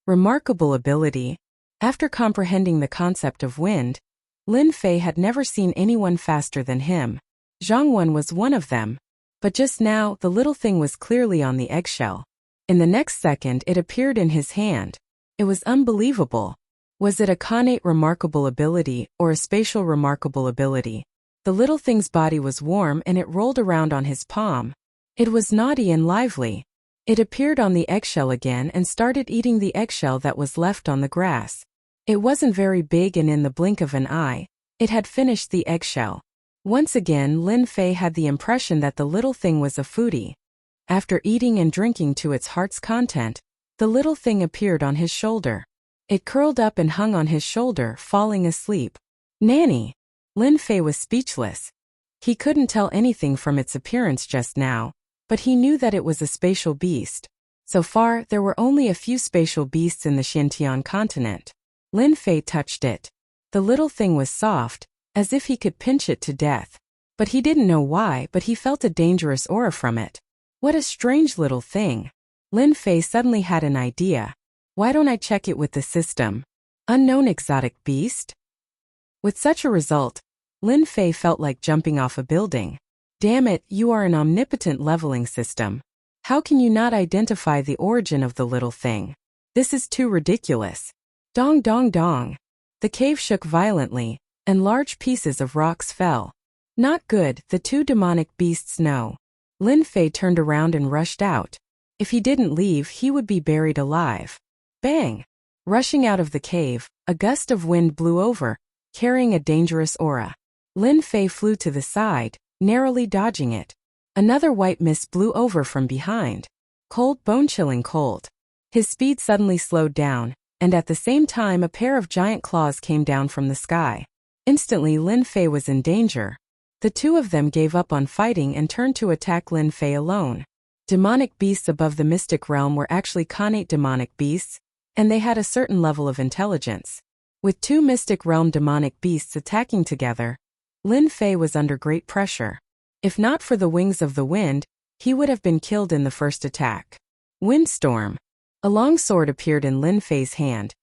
Remarkable ability. After comprehending the concept of wind, Lin Fei had never seen anyone faster than him. Zhang Wen was one of them. But just now, the little thing was clearly on the eggshell. In the next second, it appeared in his hand. It was unbelievable. Was it a connate remarkable ability or a spatial remarkable ability? The little thing's body was warm and it rolled around on his palm. It was naughty and lively. It appeared on the eggshell again and started eating the eggshell that was left on the grass. It wasn't very big, and in the blink of an eye, it had finished the eggshell. Once again, Lin Fei had the impression that the little thing was a foodie. After eating and drinking to its heart's content, the little thing appeared on his shoulder. It curled up and hung on his shoulder, falling asleep. Nanny! Lin Fei was speechless. He couldn't tell anything from its appearance just now, but he knew that it was a spatial beast. So far, there were only a few spatial beasts in the Xintian continent. Lin Fei touched it. The little thing was soft, as if he could pinch it to death. But he didn't know why, but he felt a dangerous aura from it. What a strange little thing. Lin Fei suddenly had an idea. Why don't I check it with the system? Unknown exotic beast? With such a result, Lin Fei felt like jumping off a building. Damn it, you are an omnipotent leveling system. How can you not identify the origin of the little thing? This is too ridiculous. Dong dong dong. The cave shook violently, and large pieces of rocks fell. Not good, the two demonic beasts know. Lin Fei turned around and rushed out. If he didn't leave, he would be buried alive. Bang! Rushing out of the cave, a gust of wind blew over, carrying a dangerous aura. Lin Fei flew to the side, narrowly dodging it. Another white mist blew over from behind. Cold, bone-chilling cold. His speed suddenly slowed down, and at the same time a pair of giant claws came down from the sky. Instantly, Lin Fei was in danger. The two of them gave up on fighting and turned to attack Lin Fei alone. Demonic beasts above the mystic realm were actually connate demonic beasts, and they had a certain level of intelligence. With two mystic realm demonic beasts attacking together, Lin Fei was under great pressure. If not for the wings of the wind, he would have been killed in the first attack. Windstorm. A long sword appeared in Lin Fei's hand,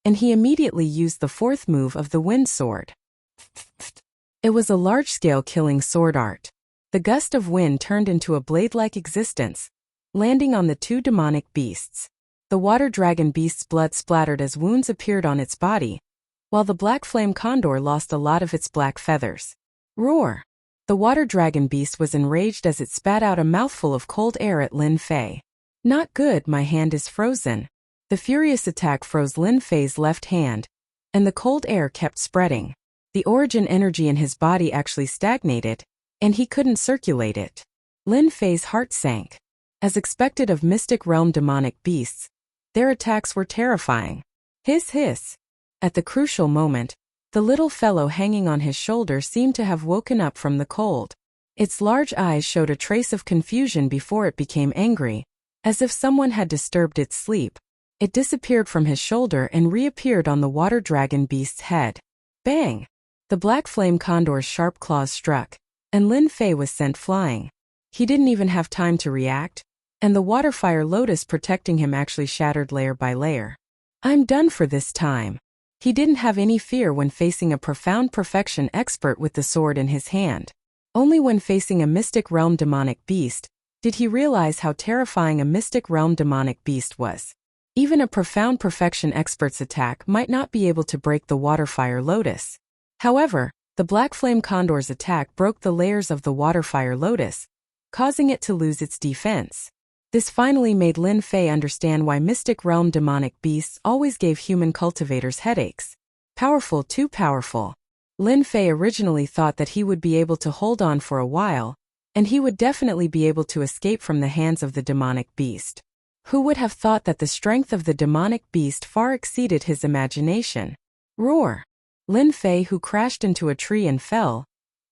and he immediately used the fourth move of the wind sword. It was a large-scale killing sword art. The gust of wind turned into a blade-like existence, landing on the two demonic beasts. The water dragon beast's blood splattered as wounds appeared on its body, while the black flame condor lost a lot of its black feathers. Roar! The water dragon beast was enraged as it spat out a mouthful of cold air at Lin Fei. Not good, my hand is frozen. The furious attack froze Lin Fei's left hand, and the cold air kept spreading. The origin energy in his body actually stagnated, and he couldn't circulate it. Lin Fei's heart sank. As expected of mystic realm demonic beasts, their attacks were terrifying. Hiss hiss. At the crucial moment, the little fellow hanging on his shoulder seemed to have woken up from the cold. Its large eyes showed a trace of confusion before it became angry, as if someone had disturbed its sleep. It disappeared from his shoulder and reappeared on the water dragon beast's head. Bang! The black flame condor's sharp claws struck, and Lin Fei was sent flying. He didn't even have time to react, and the water fire lotus protecting him actually shattered layer by layer. I'm done for this time. He didn't have any fear when facing a profound perfection expert with the sword in his hand. Only when facing a mystic realm demonic beast did he realize how terrifying a mystic realm demonic beast was. Even a profound perfection expert's attack might not be able to break the water fire lotus. However, the black flame condor's attack broke the layers of the water fire lotus, causing it to lose its defense. This finally made Lin Fei understand why mystic realm demonic beasts always gave human cultivators headaches. Powerful, too powerful. Lin Fei originally thought that he would be able to hold on for a while, and he would definitely be able to escape from the hands of the demonic beast. Who would have thought that the strength of the demonic beast far exceeded his imagination? Roar! Lin Fei, who crashed into a tree and fell,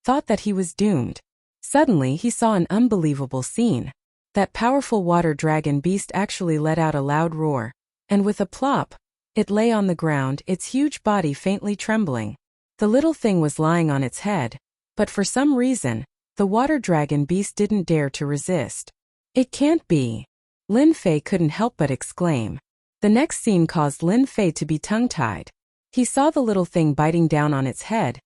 thought that he was doomed. Suddenly he saw an unbelievable scene. That powerful water dragon beast actually let out a loud roar, and with a plop, It lay on the ground, its huge body faintly trembling. The little thing was lying on its head, but for some reason, the water dragon beast didn't dare to resist. It can't be. Lin Fei couldn't help but exclaim. The next scene caused Lin Fei to be tongue-tied. He saw the little thing biting down on its head,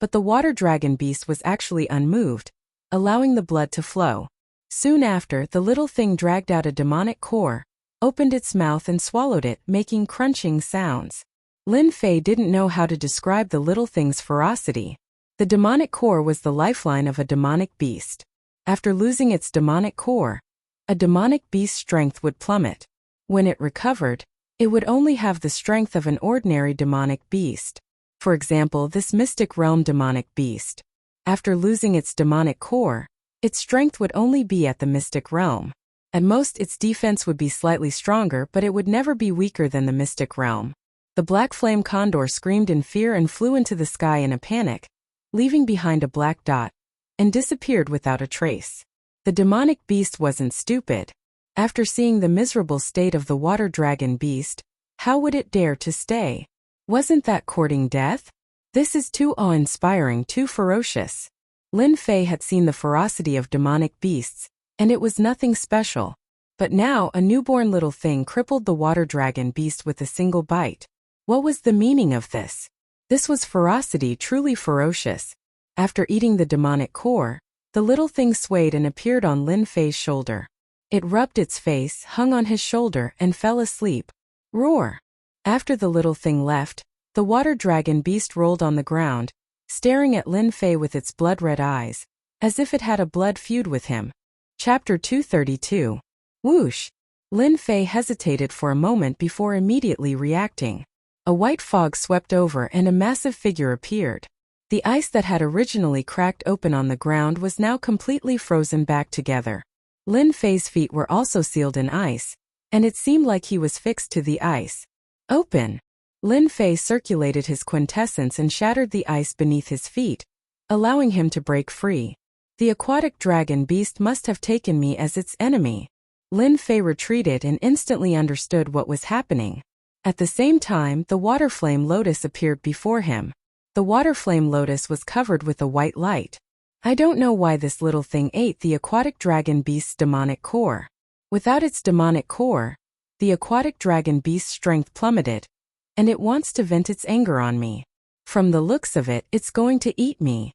but the water dragon beast was actually unmoved, allowing the blood to flow. Soon after, the little thing dragged out a demonic core, opened its mouth and swallowed it, making crunching sounds. Lin Fei didn't know how to describe the little thing's ferocity. The demonic core was the lifeline of a demonic beast. After losing its demonic core, a demonic beast's strength would plummet. When it recovered, it would only have the strength of an ordinary demonic beast. For example, this Mystic Realm demonic beast. After losing its demonic core, its strength would only be at the Mystic Realm. At most, its defense would be slightly stronger, but it would never be weaker than the Mystic Realm. The black flame condor screamed in fear and flew into the sky in a panic, leaving behind a black dot, and disappeared without a trace. The demonic beast wasn't stupid. After seeing the miserable state of the water dragon beast, how would it dare to stay? Wasn't that courting death? This is too awe-inspiring, too ferocious. Lin Fei had seen the ferocity of demonic beasts, and it was nothing special. But now a newborn little thing crippled the water dragon beast with a single bite. What was the meaning of this? This was ferocity, truly ferocious. After eating the demonic core, the little thing swayed and appeared on Lin Fei's shoulder. It rubbed its face, hung on his shoulder, and fell asleep. Roar! After the little thing left, the water dragon beast rolled on the ground, staring at Lin Fei with its blood-red eyes, as if it had a blood feud with him. Chapter 232. Whoosh! Lin Fei hesitated for a moment before immediately reacting. A white fog swept over and a massive figure appeared. The ice that had originally cracked open on the ground was now completely frozen back together. Lin Fei's feet were also sealed in ice, and it seemed like he was fixed to the ice. Open! Lin Fei circulated his quintessence and shattered the ice beneath his feet, allowing him to break free. The aquatic dragon beast must have taken me as its enemy. Lin Fei retreated and instantly understood what was happening. At the same time, the water flame lotus appeared before him. The water flame lotus was covered with a white light. I don't know why this little thing ate the aquatic dragon beast's demonic core. Without its demonic core, the aquatic dragon beast's strength plummeted, and it wants to vent its anger on me. From the looks of it, it's going to eat me.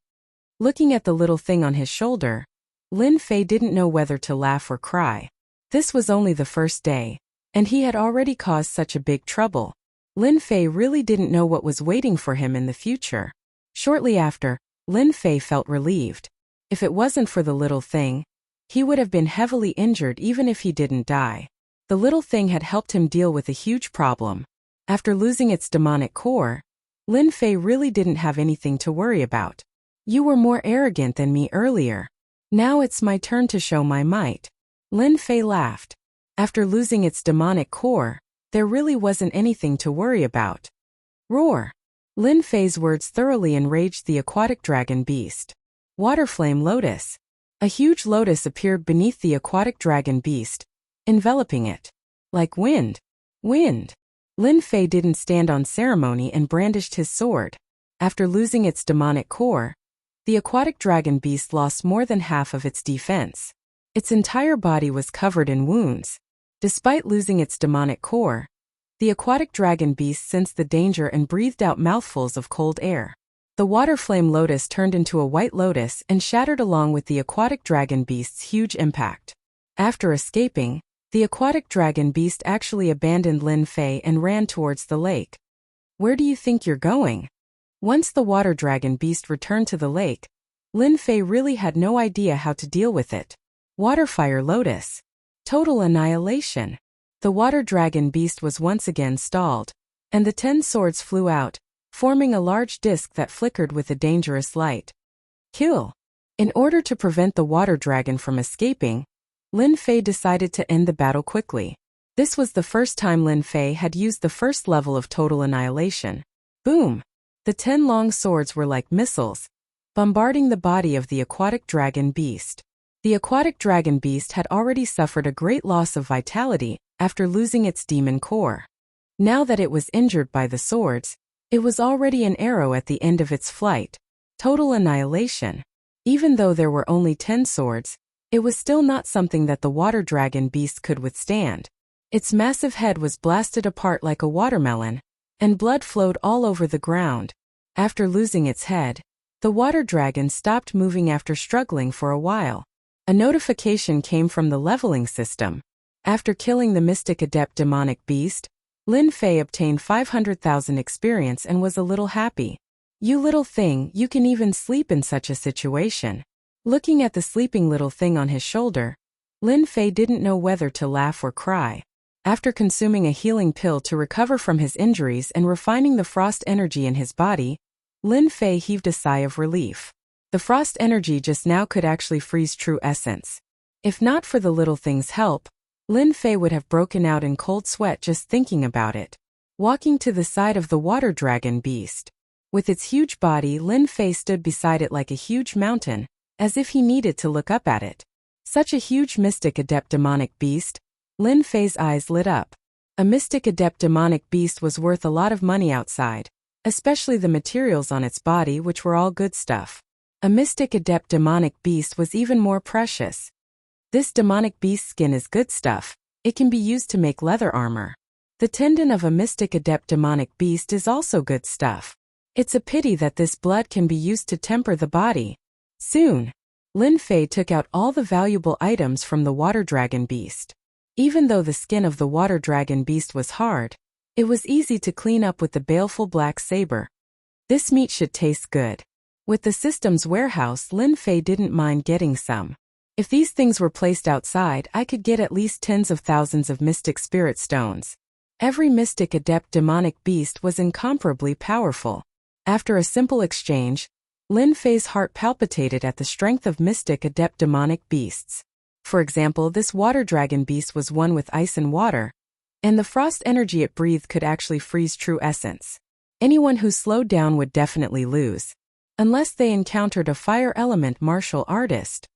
Looking at the little thing on his shoulder, Lin Fei didn't know whether to laugh or cry. This was only the first day, and he had already caused such a big trouble. Lin Fei really didn't know what was waiting for him in the future. Shortly after, Lin Fei felt relieved. If it wasn't for the little thing, he would have been heavily injured even if he didn't die. The little thing had helped him deal with a huge problem. After losing its demonic core, Lin Fei really didn't have anything to worry about. You were more arrogant than me earlier. Now it's my turn to show my might. Lin Fei laughed. After losing its demonic core, there really wasn't anything to worry about. Roar! Lin Fei's words thoroughly enraged the aquatic dragon beast. Water flame lotus. A huge lotus appeared beneath the aquatic dragon beast, enveloping it. Like wind. Wind! Lin Fei didn't stand on ceremony and brandished his sword. After losing its demonic core, the aquatic dragon beast lost more than half of its defense. Its entire body was covered in wounds. Despite losing its demonic core, the aquatic dragon beast sensed the danger and breathed out mouthfuls of cold air. The water flame lotus turned into a white lotus and shattered along with the aquatic dragon beast's huge impact. After escaping, the aquatic dragon beast actually abandoned Lin Fei and ran towards the lake. Where do you think you're going? Once the water dragon beast returned to the lake, Lin Fei really had no idea how to deal with it. Water fire lotus. Total annihilation. The water dragon beast was once again stalled, and the 10 swords flew out, forming a large disc that flickered with a dangerous light. Kill. In order to prevent the water dragon from escaping, Lin Fei decided to end the battle quickly. This was the first time Lin Fei had used the first level of total annihilation. Boom! The 10 long swords were like missiles, bombarding the body of the aquatic dragon beast. The aquatic dragon beast had already suffered a great loss of vitality after losing its demon core. Now that it was injured by the swords, it was already an arrow at the end of its flight. Total annihilation. Even though there were only 10 swords, it was still not something that the water dragon beast could withstand. Its massive head was blasted apart like a watermelon, and blood flowed all over the ground. After losing its head, the water dragon stopped moving after struggling for a while. A notification came from the leveling system. After killing the mystic adept demonic beast, Lin Fei obtained 500,000 experience and was a little happy. You little thing, you can even sleep in such a situation. Looking at the sleeping little thing on his shoulder, Lin Fei didn't know whether to laugh or cry. After consuming a healing pill to recover from his injuries and refining the frost energy in his body, Lin Fei heaved a sigh of relief. The frost energy just now could actually freeze true essence. If not for the little thing's help, Lin Fei would have broken out in cold sweat just thinking about it. Walking to the side of the water dragon beast. With its huge body, Lin Fei stood beside it like a huge mountain, as if he needed to look up at it. Such a huge mystic adept demonic beast, Lin Fei's eyes lit up. A mystic adept demonic beast was worth a lot of money outside, especially the materials on its body, which were all good stuff. A mystic adept demonic beast was even more precious. This demonic beast skin is good stuff. It can be used to make leather armor. The tendon of a mystic adept demonic beast is also good stuff. It's a pity that this blood can be used to temper the body. Soon, Lin Fei took out all the valuable items from the water dragon beast. Even though the skin of the water dragon beast was hard, it was easy to clean up with the baleful black saber. This meat should taste good. With the system's warehouse, Lin Fei didn't mind getting some. If these things were placed outside, I could get at least tens of thousands of mystic spirit stones. Every mystic adept demonic beast was incomparably powerful. After a simple exchange, Lin Fei's heart palpitated at the strength of mystic adept demonic beasts. For example, this water dragon beast was one with ice and water, and the frost energy it breathed could actually freeze true essence. Anyone who slowed down would definitely lose, unless they encountered a fire element martial artist.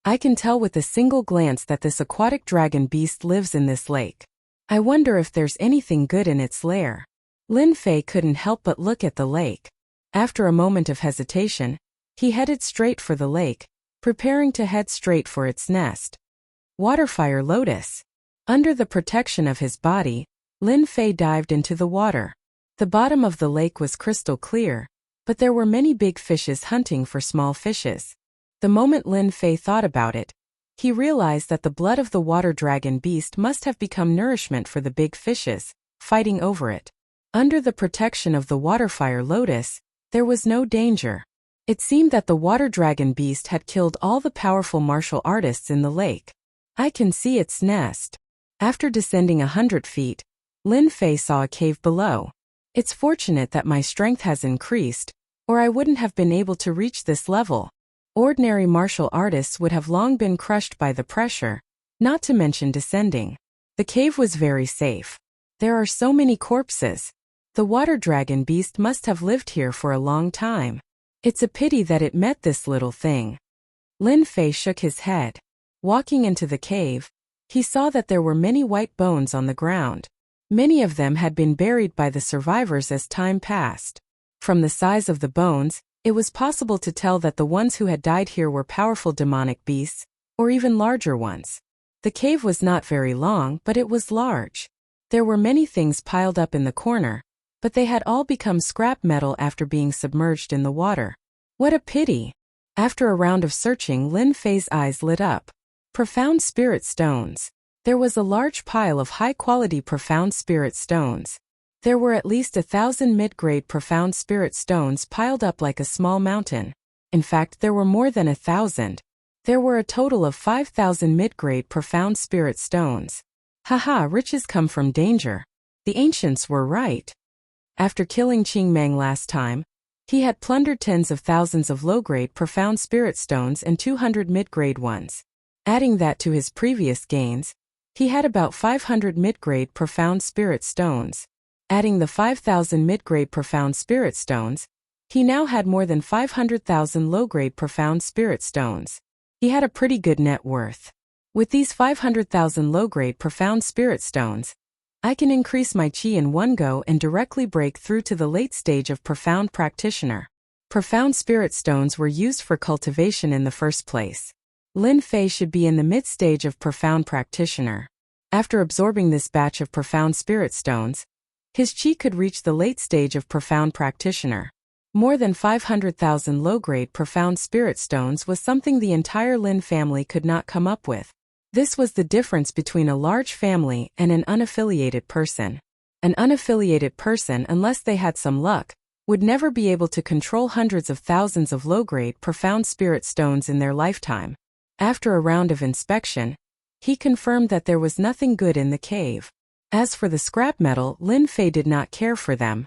I can tell with a single glance that this aquatic dragon beast lives in this lake. I wonder if there's anything good in its lair. Lin Fei couldn't help but look at the lake. After a moment of hesitation, he headed straight for the lake, preparing to head straight for its nest. Waterfire Lotus. Under the protection of his body, Lin Fei dived into the water. The bottom of the lake was crystal clear, but there were many big fishes hunting for small fishes. The moment Lin Fei thought about it, he realized that the blood of the water dragon beast must have become nourishment for the big fishes, fighting over it. Under the protection of the Waterfire Lotus, there was no danger. It seemed that the water dragon beast had killed all the powerful martial artists in the lake. I can see its nest. After descending 100 feet, Lin Fei saw a cave below. It's fortunate that my strength has increased, or I wouldn't have been able to reach this level. Ordinary martial artists would have long been crushed by the pressure, not to mention descending. The cave was very safe. There are so many corpses. The water dragon beast must have lived here for a long time. It's a pity that it met this little thing. Lin Fei shook his head. Walking into the cave, he saw that there were many white bones on the ground. Many of them had been buried by the survivors as time passed. From the size of the bones, it was possible to tell that the ones who had died here were powerful demonic beasts, or even larger ones. The cave was not very long, but it was large. There were many things piled up in the corner, but they had all become scrap metal after being submerged in the water. What a pity! After a round of searching, Lin Fei's eyes lit up. Profound spirit stones. There was a large pile of high-quality profound spirit stones. There were at least 1,000 mid-grade profound spirit stones piled up like a small mountain. In fact, there were more than 1,000. There were a total of 5,000 mid-grade profound spirit stones. Haha, riches come from danger. The ancients were right. After killing Qing Meng last time, he had plundered tens of thousands of low-grade profound spirit stones and 200 mid-grade ones. Adding that to his previous gains, he had about 500 mid-grade profound spirit stones. Adding the 5,000 mid-grade profound spirit stones, he now had more than 500,000 low-grade profound spirit stones. He had a pretty good net worth. With these 500,000 low-grade profound spirit stones, I can increase my chi in one go and directly break through to the late stage of profound practitioner. Profound spirit stones were used for cultivation in the first place. Lin Fei should be in the mid-stage of profound practitioner. After absorbing this batch of profound spirit stones, his chi could reach the late stage of profound practitioner. More than 500,000 low-grade profound spirit stones was something the entire Lin family could not come up with. This was the difference between a large family and an unaffiliated person. An unaffiliated person, unless they had some luck, would never be able to control hundreds of thousands of low-grade profound spirit stones in their lifetime. After a round of inspection, he confirmed that there was nothing good in the cave. As for the scrap metal, Lin Fei did not care for them.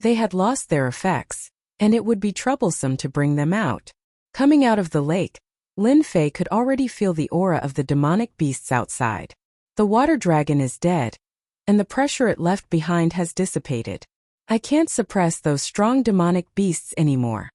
They had lost their effects, and it would be troublesome to bring them out. Coming out of the lake, Lin Fei could already feel the aura of the demonic beasts outside. The water dragon is dead, and the pressure it left behind has dissipated. I can't suppress those strong demonic beasts anymore.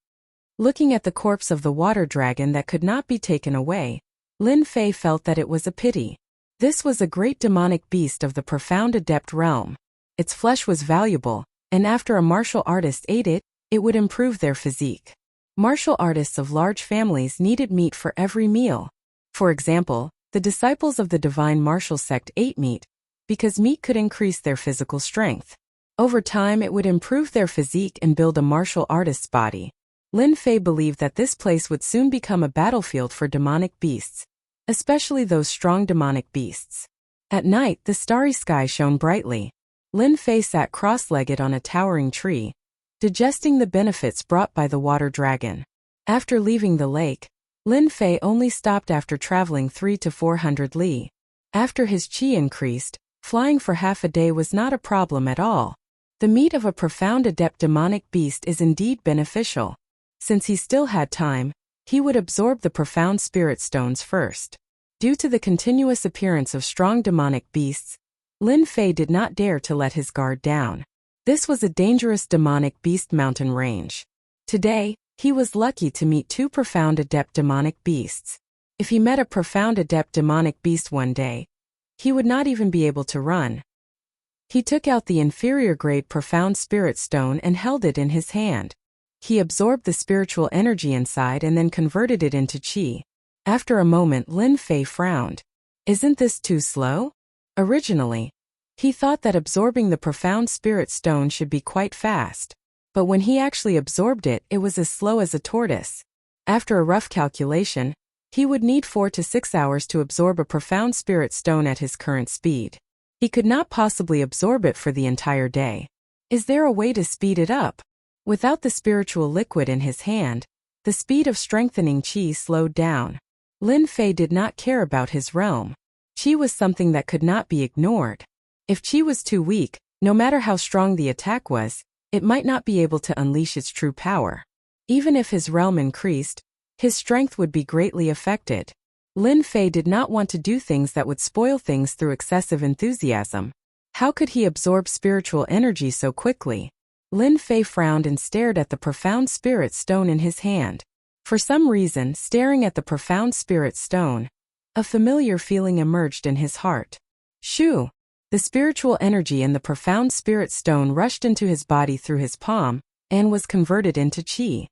Looking at the corpse of the water dragon that could not be taken away, Lin Fei felt that it was a pity. This was a great demonic beast of the profound adept realm. Its flesh was valuable, and after a martial artist ate it, it would improve their physique. Martial artists of large families needed meat for every meal. For example, the disciples of the divine martial sect ate meat, because meat could increase their physical strength. Over time it would improve their physique and build a martial artist's body. Lin Fei believed that this place would soon become a battlefield for demonic beasts, especially those strong demonic beasts. At night, the starry sky shone brightly. Lin Fei sat cross-legged on a towering tree, digesting the benefits brought by the water dragon. After leaving the lake, Lin Fei only stopped after traveling 300 to 400 li. After his chi increased, flying for half a day was not a problem at all. The meat of a profound adept demonic beast is indeed beneficial. Since he still had time, he would absorb the profound spirit stones first. Due to the continuous appearance of strong demonic beasts, Lin Fei did not dare to let his guard down. This was a dangerous demonic beast mountain range. Today, he was lucky to meet two profound adept demonic beasts. If he met a profound adept demonic beast one day, he would not even be able to run. He took out the inferior grade profound spirit stone and held it in his hand. He absorbed the spiritual energy inside and then converted it into chi. After a moment, Lin Fei frowned. Isn't this too slow? Originally, he thought that absorbing the profound spirit stone should be quite fast. But when he actually absorbed it, it was as slow as a tortoise. After a rough calculation, he would need 4 to 6 hours to absorb a profound spirit stone at his current speed. He could not possibly absorb it for the entire day. Is there a way to speed it up? Without the spiritual liquid in his hand, the speed of strengthening chi slowed down. Lin Fei did not care about his realm. Chi was something that could not be ignored. If chi was too weak, no matter how strong the attack was, it might not be able to unleash its true power. Even if his realm increased, his strength would be greatly affected. Lin Fei did not want to do things that would spoil things through excessive enthusiasm. How could he absorb spiritual energy so quickly? Lin Fei frowned and stared at the profound spirit stone in his hand. For some reason, staring at the profound spirit stone, a familiar feeling emerged in his heart. Shoo! The spiritual energy in the profound spirit stone rushed into his body through his palm, and was converted into chi.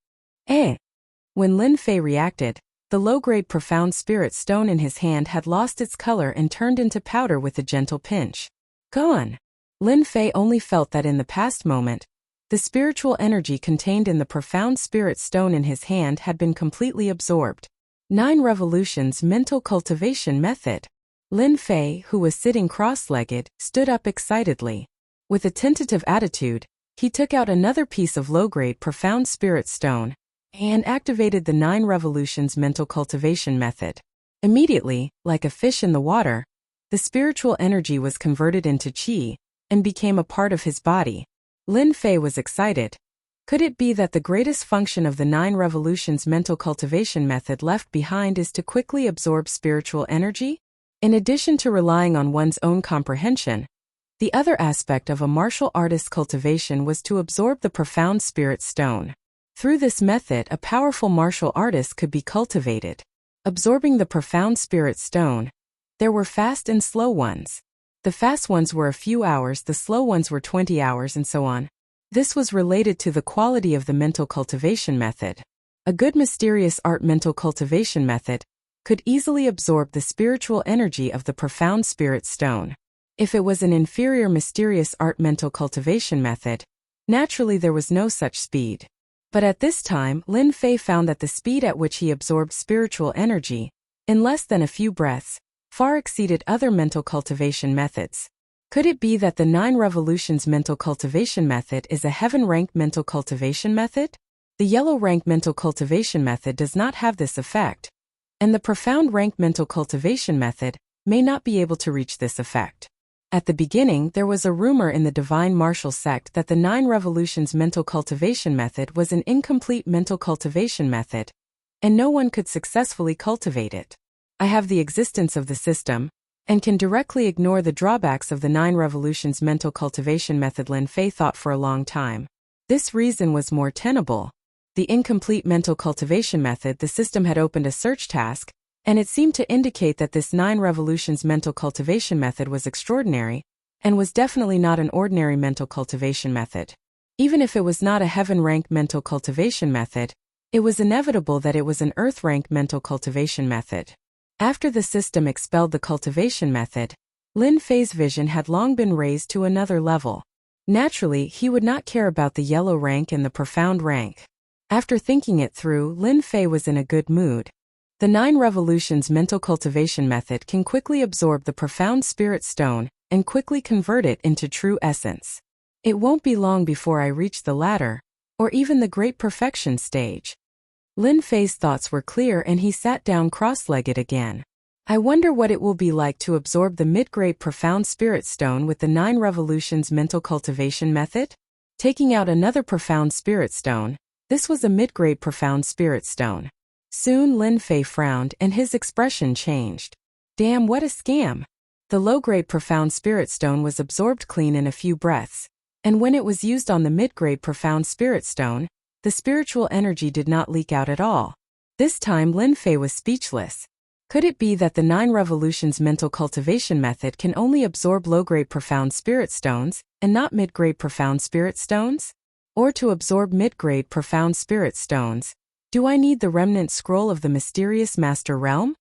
When Lin Fei reacted, the low-grade profound spirit stone in his hand had lost its color and turned into powder with a gentle pinch. Gone! Lin Fei only felt that in the past moment, the spiritual energy contained in the profound spirit stone in his hand had been completely absorbed. 9 revolutions mental cultivation method. Lin Fei, who was sitting cross-legged, stood up excitedly. With a tentative attitude, he took out another piece of low-grade profound spirit stone and activated the 9 revolutions mental cultivation method. Immediately, like a fish in the water, the spiritual energy was converted into chi and became a part of his body. Lin Fei was excited. Could it be that the greatest function of the 9 revolutions mental cultivation method left behind is to quickly absorb spiritual energy? In addition to relying on one's own comprehension, the other aspect of a martial artist's cultivation was to absorb the profound spirit stone. Through this method, a powerful martial artist could be cultivated. Absorbing the profound spirit stone, there were fast and slow ones. The fast ones were a few hours, the slow ones were 20 hours, and so on. This was related to the quality of the mental cultivation method. A good mysterious art mental cultivation method could easily absorb the spiritual energy of the profound spirit stone. If it was an inferior mysterious art mental cultivation method, naturally there was no such speed. But at this time, Lin Fei found that the speed at which he absorbed spiritual energy, in less than a few breaths, far exceeded other mental cultivation methods. Could it be that the 9 revolutions mental cultivation method is a heaven-rank mental cultivation method? The yellow rank mental cultivation method does not have this effect, and the profound rank mental cultivation method may not be able to reach this effect. At the beginning, there was a rumor in the Divine Martial sect that the 9 revolutions mental cultivation method was an incomplete mental cultivation method, and no one could successfully cultivate it. I have the existence of the system, and can directly ignore the drawbacks of the 9 revolutions mental cultivation method. Lin Fei thought for a long time. This reason was more tenable. The incomplete mental cultivation method, the system had opened a search task, and it seemed to indicate that this 9 revolutions mental cultivation method was extraordinary, and was definitely not an ordinary mental cultivation method. Even if it was not a heaven-rank mental cultivation method, it was inevitable that it was an earth-rank mental cultivation method. After the system expelled the cultivation method, Lin Fei's vision had long been raised to another level. Naturally, he would not care about the yellow rank and the profound rank. After thinking it through, Lin Fei was in a good mood. The 9 revolutions mental cultivation method can quickly absorb the profound spirit stone and quickly convert it into true essence. It won't be long before I reach the latter, or even the great perfection stage. Lin Fei's thoughts were clear and he sat down cross-legged again. I wonder what it will be like to absorb the mid-grade profound spirit stone with the 9 revolutions mental cultivation method? Taking out another profound spirit stone, this was a mid-grade profound spirit stone. Soon Lin Fei frowned and his expression changed. Damn, what a scam! The low-grade profound spirit stone was absorbed clean in a few breaths, and when it was used on the mid-grade profound spirit stone, the spiritual energy did not leak out at all. This time Lin Fei was speechless. Could it be that the 9 revolutions mental cultivation method can only absorb low-grade profound spirit stones, and not mid-grade profound spirit stones? Or to absorb mid-grade profound spirit stones, do I need the remnant scroll of the mysterious master realm?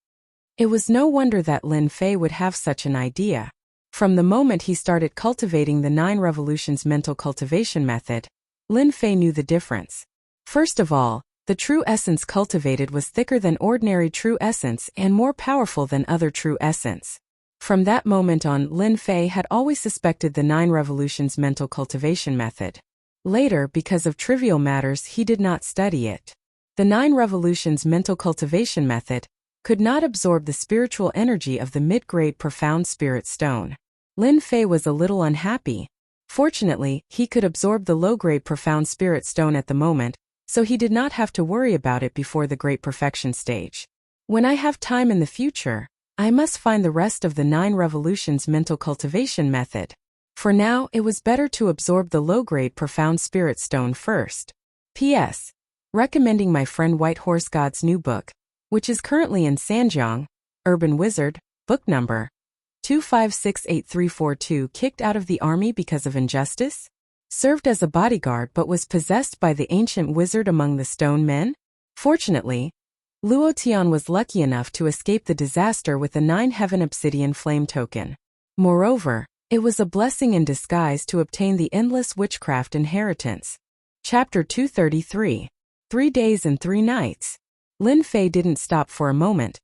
It was no wonder that Lin Fei would have such an idea. From the moment he started cultivating the 9 revolutions mental cultivation method, Lin Fei knew the difference. First of all, the true essence cultivated was thicker than ordinary true essence and more powerful than other true essence. From that moment on, Lin Fei had always suspected the 9 revolutions mental cultivation method. Later, because of trivial matters, he did not study it. The 9 revolutions mental cultivation method could not absorb the spiritual energy of the mid-grade profound spirit stone. Lin Fei was a little unhappy. Fortunately, he could absorb the low-grade profound spirit stone at the moment, so he did not have to worry about it before the great perfection stage. When I have time in the future, I must find the rest of the 9 revolutions mental cultivation method. For now, it was better to absorb the low-grade profound spirit stone first. P.S. Recommending my friend White Horse God's new book, which is currently in Sanjiang, Urban Wizard, book number 2568342. Kicked out of the army because of injustice? Served as a bodyguard but was possessed by the ancient wizard among the stone men? Fortunately, Luo Tian was lucky enough to escape the disaster with a 9 heaven obsidian flame token. Moreover, it was a blessing in disguise to obtain the endless witchcraft inheritance. Chapter 233. 3 days and 3 nights. Lin Fei didn't stop for a moment,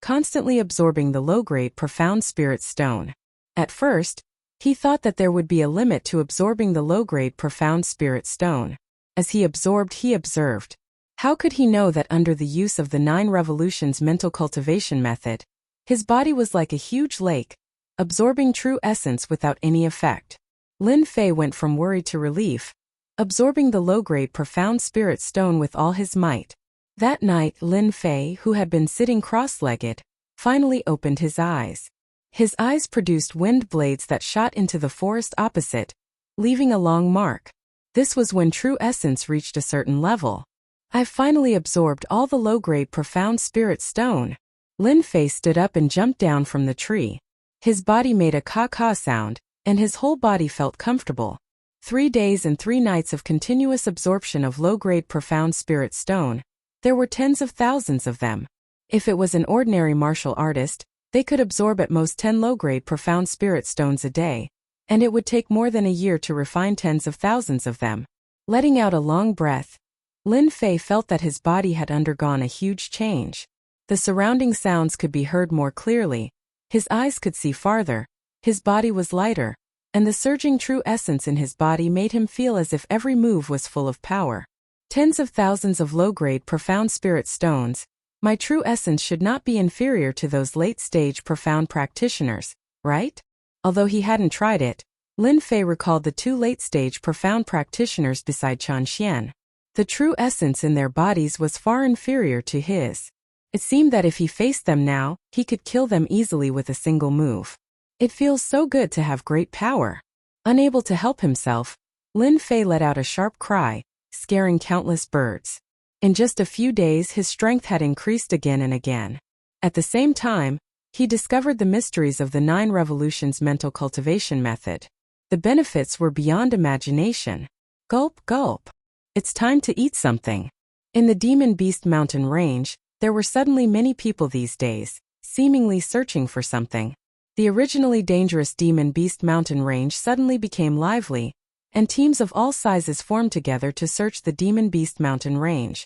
constantly absorbing the low-grade profound spirit stone. At first, he thought that there would be a limit to absorbing the low-grade profound spirit stone. As he absorbed, he observed. How could he know that under the use of the 9 revolutions mental cultivation method, his body was like a huge lake, absorbing true essence without any effect? Lin Fei went from worry to relief, absorbing the low-grade profound spirit stone with all his might. That night, Lin Fei, who had been sitting cross-legged, finally opened his eyes. His eyes produced wind blades that shot into the forest opposite, leaving a long mark. This was when true essence reached a certain level. I've finally absorbed all the low-grade profound spirit stone. Lin Fei stood up and jumped down from the tree. His body made a caw-caw sound, and his whole body felt comfortable. 3 days and 3 nights of continuous absorption of low-grade profound spirit stone. There were tens of thousands of them. If it was an ordinary martial artist, they could absorb at most 10 low-grade profound spirit stones a day, and it would take more than a year to refine tens of thousands of them. Letting out a long breath, Lin Fei felt that his body had undergone a huge change. The surrounding sounds could be heard more clearly, his eyes could see farther, his body was lighter, and the surging true essence in his body made him feel as if every move was full of power. Tens of thousands of low-grade profound spirit stones. My true essence should not be inferior to those late-stage profound practitioners, right? Although he hadn't tried it, Lin Fei recalled the 2 late-stage profound practitioners beside Chan Xian. The true essence in their bodies was far inferior to his. It seemed that if he faced them now, he could kill them easily with a single move. It feels so good to have great power. Unable to help himself, Lin Fei let out a sharp cry, scaring countless birds. In just a few days his strength had increased again and again. At the same time, he discovered the mysteries of the 9 revolutions mental cultivation method. The benefits were beyond imagination. Gulp, gulp. It's time to eat something. In the Demon Beast Mountain Range, there were suddenly many people these days, seemingly searching for something. The originally dangerous Demon Beast Mountain Range suddenly became lively, and teams of all sizes formed together to search the Demon Beast Mountain Range.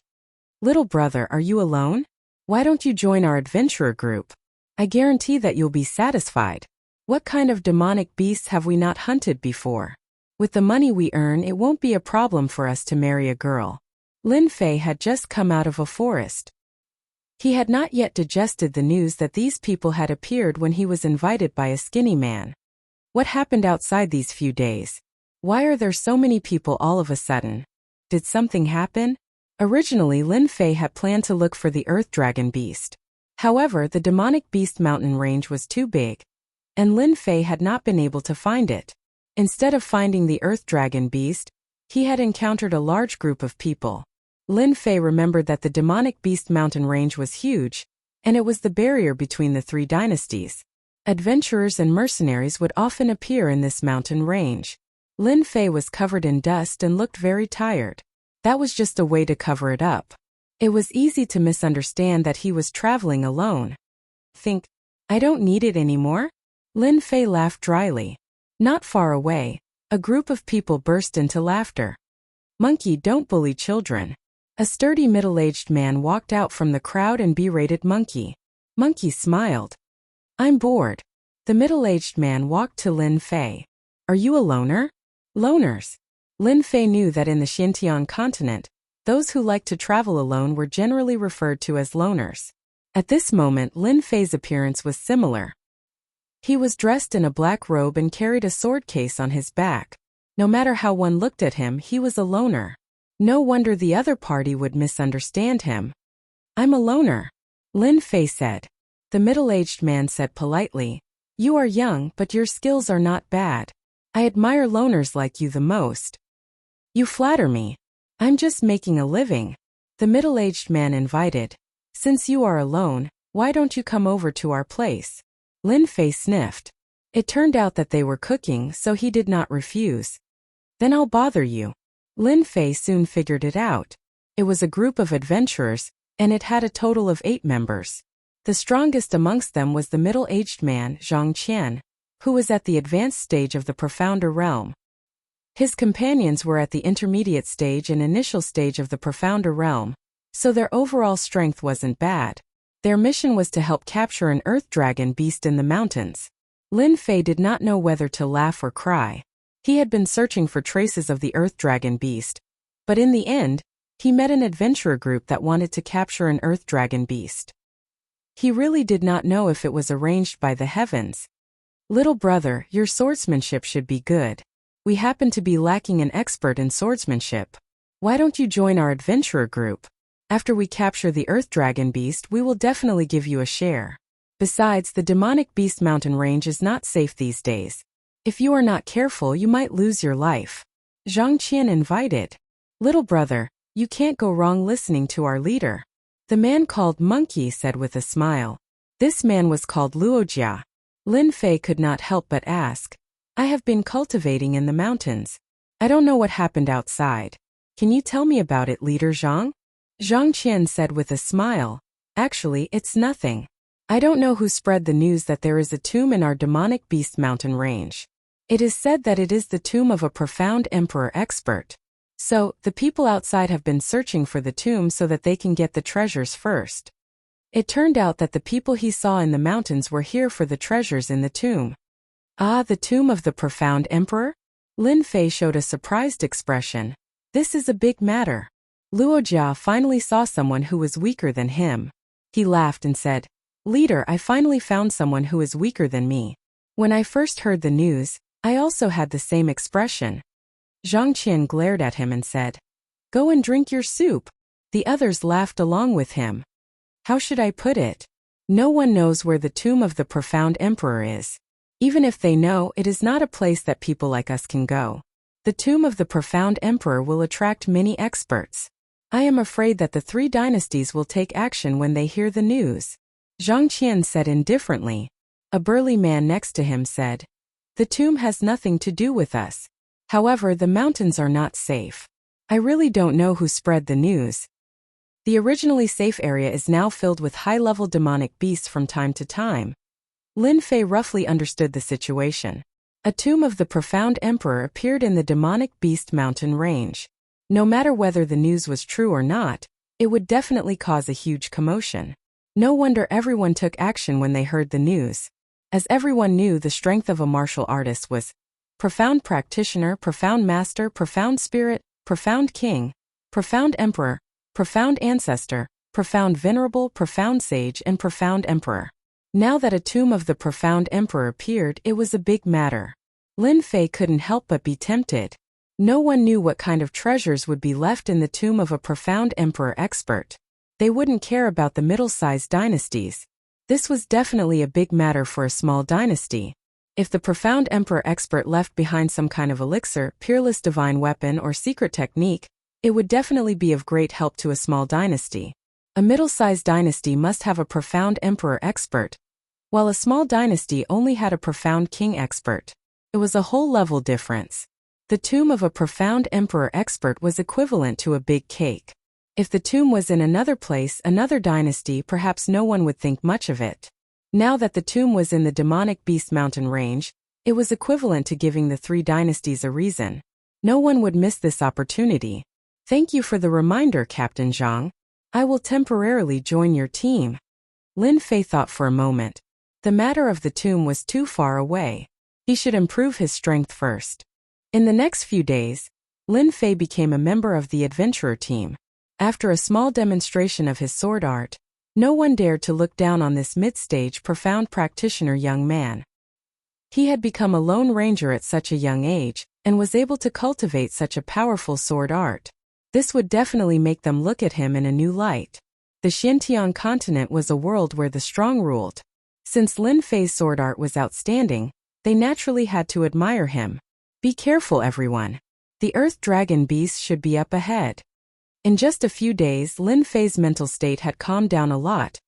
Little brother, are you alone? Why don't you join our adventurer group? I guarantee that you'll be satisfied. What kind of demonic beasts have we not hunted before? With the money we earn, it won't be a problem for us to marry a girl. Lin Fei had just come out of a forest. He had not yet digested the news that these people had appeared when he was invited by a skinny man. What happened outside these few days? Why are there so many people all of a sudden? Did something happen? Originally, Lin Fei had planned to look for the Earth Dragon Beast. However, the Demonic Beast Mountain Range was too big, and Lin Fei had not been able to find it. Instead of finding the Earth Dragon Beast, he had encountered a large group of people. Lin Fei remembered that the Demonic Beast Mountain Range was huge, and it was the barrier between the 3 dynasties. Adventurers and mercenaries would often appear in this mountain range. Lin Fei was covered in dust and looked very tired. That was just a way to cover it up. It was easy to misunderstand that he was traveling alone. Think, I don't need it anymore? Lin Fei laughed dryly. Not far away, a group of people burst into laughter. Monkey, don't bully children. A sturdy middle-aged man walked out from the crowd and berated Monkey. Monkey smiled. I'm bored. The middle-aged man walked to Lin Fei. Are you a loner? Loners. Lin Fei knew that in the Xintian continent, those who liked to travel alone were generally referred to as loners. At this moment, Lin Fei's appearance was similar. He was dressed in a black robe and carried a sword case on his back. No matter how one looked at him, he was a loner. No wonder the other party would misunderstand him. I'm a loner, Lin Fei said. The middle-aged man said politely, you are young, but your skills are not bad. I admire loners like you the most. You flatter me. I'm just making a living. The middle-aged man invited. Since you are alone, why don't you come over to our place? Lin Fei sniffed. It turned out that they were cooking, so he did not refuse. Then I'll bother you. Lin Fei soon figured it out. It was a group of adventurers, and it had a total of 8 members. The strongest amongst them was the middle-aged man, Zhang Qian, who was at the advanced stage of the profounder realm. His companions were at the intermediate stage and initial stage of the profounder realm, so their overall strength wasn't bad. Their mission was to help capture an earth dragon beast in the mountains. Lin Fei did not know whether to laugh or cry. He had been searching for traces of the earth dragon beast, but in the end, he met an adventurer group that wanted to capture an earth dragon beast. He really did not know if it was arranged by the heavens. Little brother, your swordsmanship should be good. We happen to be lacking an expert in swordsmanship. Why don't you join our adventurer group? After we capture the earth dragon beast, we will definitely give you a share. Besides, the demonic beast mountain range is not safe these days. If you are not careful, you might lose your life. Zhang Qian invited. Little brother, you can't go wrong listening to our leader. The man called Monkey said with a smile. This man was called Luojia. Lin Fei could not help but ask. I have been cultivating in the mountains. I don't know what happened outside. Can you tell me about it, Leader Zhang? Zhang Qian said with a smile. Actually, it's nothing. I don't know who spread the news that there is a tomb in our demonic beast mountain range. It is said that it is the tomb of a profound emperor expert. So, the people outside have been searching for the tomb so that they can get the treasures first. It turned out that the people he saw in the mountains were here for the treasures in the tomb. Ah, the tomb of the profound emperor? Lin Fei showed a surprised expression. This is a big matter. Luo Jia finally saw someone who was weaker than him. He laughed and said, Leader, I finally found someone who is weaker than me. When I first heard the news, I also had the same expression. Zhang Qian glared at him and said, Go and drink your soup. The others laughed along with him. How should I put it? No one knows where the tomb of the profound emperor is. Even if they know, it is not a place that people like us can go. The tomb of the profound emperor will attract many experts. I am afraid that the 3 dynasties will take action when they hear the news. Zhang Qian said indifferently. A burly man next to him said, The tomb has nothing to do with us. However, the mountains are not safe. I really don't know who spread the news. The originally safe area is now filled with high-level demonic beasts from time to time. Lin Fei roughly understood the situation. A tomb of the profound emperor appeared in the demonic beast mountain range. No matter whether the news was true or not, it would definitely cause a huge commotion. No wonder everyone took action when they heard the news. As everyone knew, the strength of a martial artist was profound practitioner, profound master, profound spirit, profound king, profound emperor, profound ancestor, profound venerable, profound sage, and profound emperor. Now that a tomb of the profound emperor appeared, it was a big matter. Lin Fei couldn't help but be tempted. No one knew what kind of treasures would be left in the tomb of a profound emperor expert. They wouldn't care about the middle-sized dynasties. This was definitely a big matter for a small dynasty. If the profound emperor expert left behind some kind of elixir, peerless divine weapon, or secret technique, it would definitely be of great help to a small dynasty. A middle-sized dynasty must have a profound emperor expert, while a small dynasty only had a profound king expert. It was a whole level difference. The tomb of a profound emperor expert was equivalent to a big cake. If the tomb was in another place, another dynasty, perhaps no one would think much of it. Now that the tomb was in the demonic beast mountain range, it was equivalent to giving the 3 dynasties a reason. No one would miss this opportunity. Thank you for the reminder, Captain Zhang. I will temporarily join your team. Lin Fei thought for a moment. The matter of the tomb was too far away. He should improve his strength first. In the next few days, Lin Fei became a member of the adventurer team. After a small demonstration of his sword art, no one dared to look down on this mid-stage profound practitioner young man. He had become a lone ranger at such a young age, and was able to cultivate such a powerful sword art. This would definitely make them look at him in a new light. The Xinjiang continent was a world where the strong ruled. Since Lin Fei's sword art was outstanding, they naturally had to admire him. Be careful, everyone. The Earth Dragon beast should be up ahead. In just a few days, Lin Fei's mental state had calmed down a lot,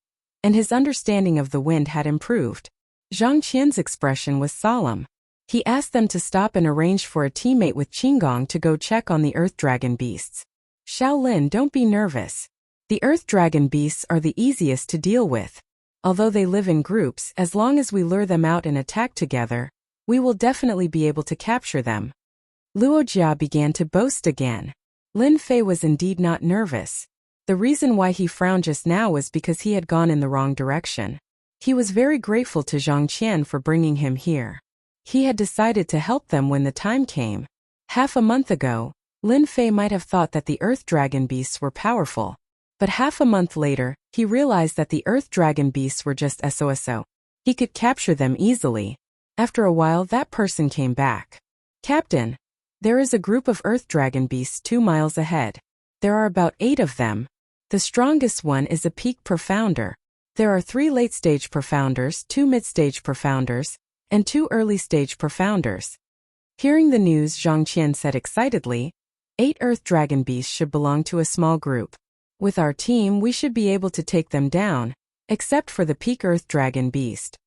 and his understanding of the wind had improved. Zhang Qian's expression was solemn. He asked them to stop and arranged for a teammate with Qinggong to go check on the Earth Dragon beasts. Shaolin, don't be nervous. The Earth Dragon beasts are the easiest to deal with. Although they live in groups, as long as we lure them out and attack together, we will definitely be able to capture them. Luo Jia began to boast again. Lin Fei was indeed not nervous. The reason why he frowned just now was because he had gone in the wrong direction. He was very grateful to Zhang Qian for bringing him here. He had decided to help them when the time came. Half a month ago, Lin Fei might have thought that the Earth Dragon beasts were powerful. But half a month later, he realized that the Earth Dragon beasts were just SOSO. He could capture them easily. After a while, that person came back. Captain, there is a group of Earth Dragon beasts 2 miles ahead. There are about 8 of them. The strongest one is a peak profounder. There are 3 late-stage profounders, 2 mid-stage profounders, and 2 early-stage profounders. Hearing the news, Zhang Qian said excitedly, 8 Earth Dragon beasts should belong to a small group. With our team, we should be able to take them down, except for the peak Earth Dragon beast.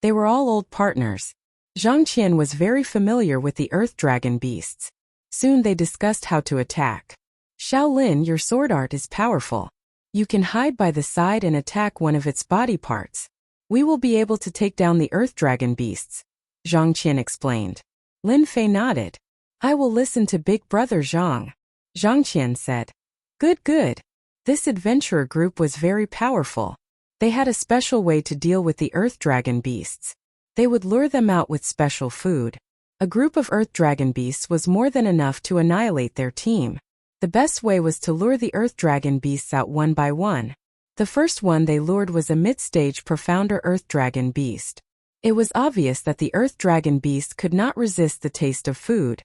They were all old partners. Zhang Qian was very familiar with the earth dragon beasts. Soon they discussed how to attack. Shaolin, your sword art is powerful. You can hide by the side and attack one of its body parts. We will be able to take down the earth dragon beasts, Zhang Qian explained. Lin Fei nodded. I will listen to big brother Zhang. Zhang Qian said. Good. This adventurer group was very powerful. They had a special way to deal with the earth dragon beasts. They would lure them out with special food. A group of earth dragon beasts was more than enough to annihilate their team. The best way was to lure the earth dragon beasts out one by one. The first one they lured was a mid-stage profounder earth dragon beast. It was obvious that the earth dragon beast could not resist the taste of food.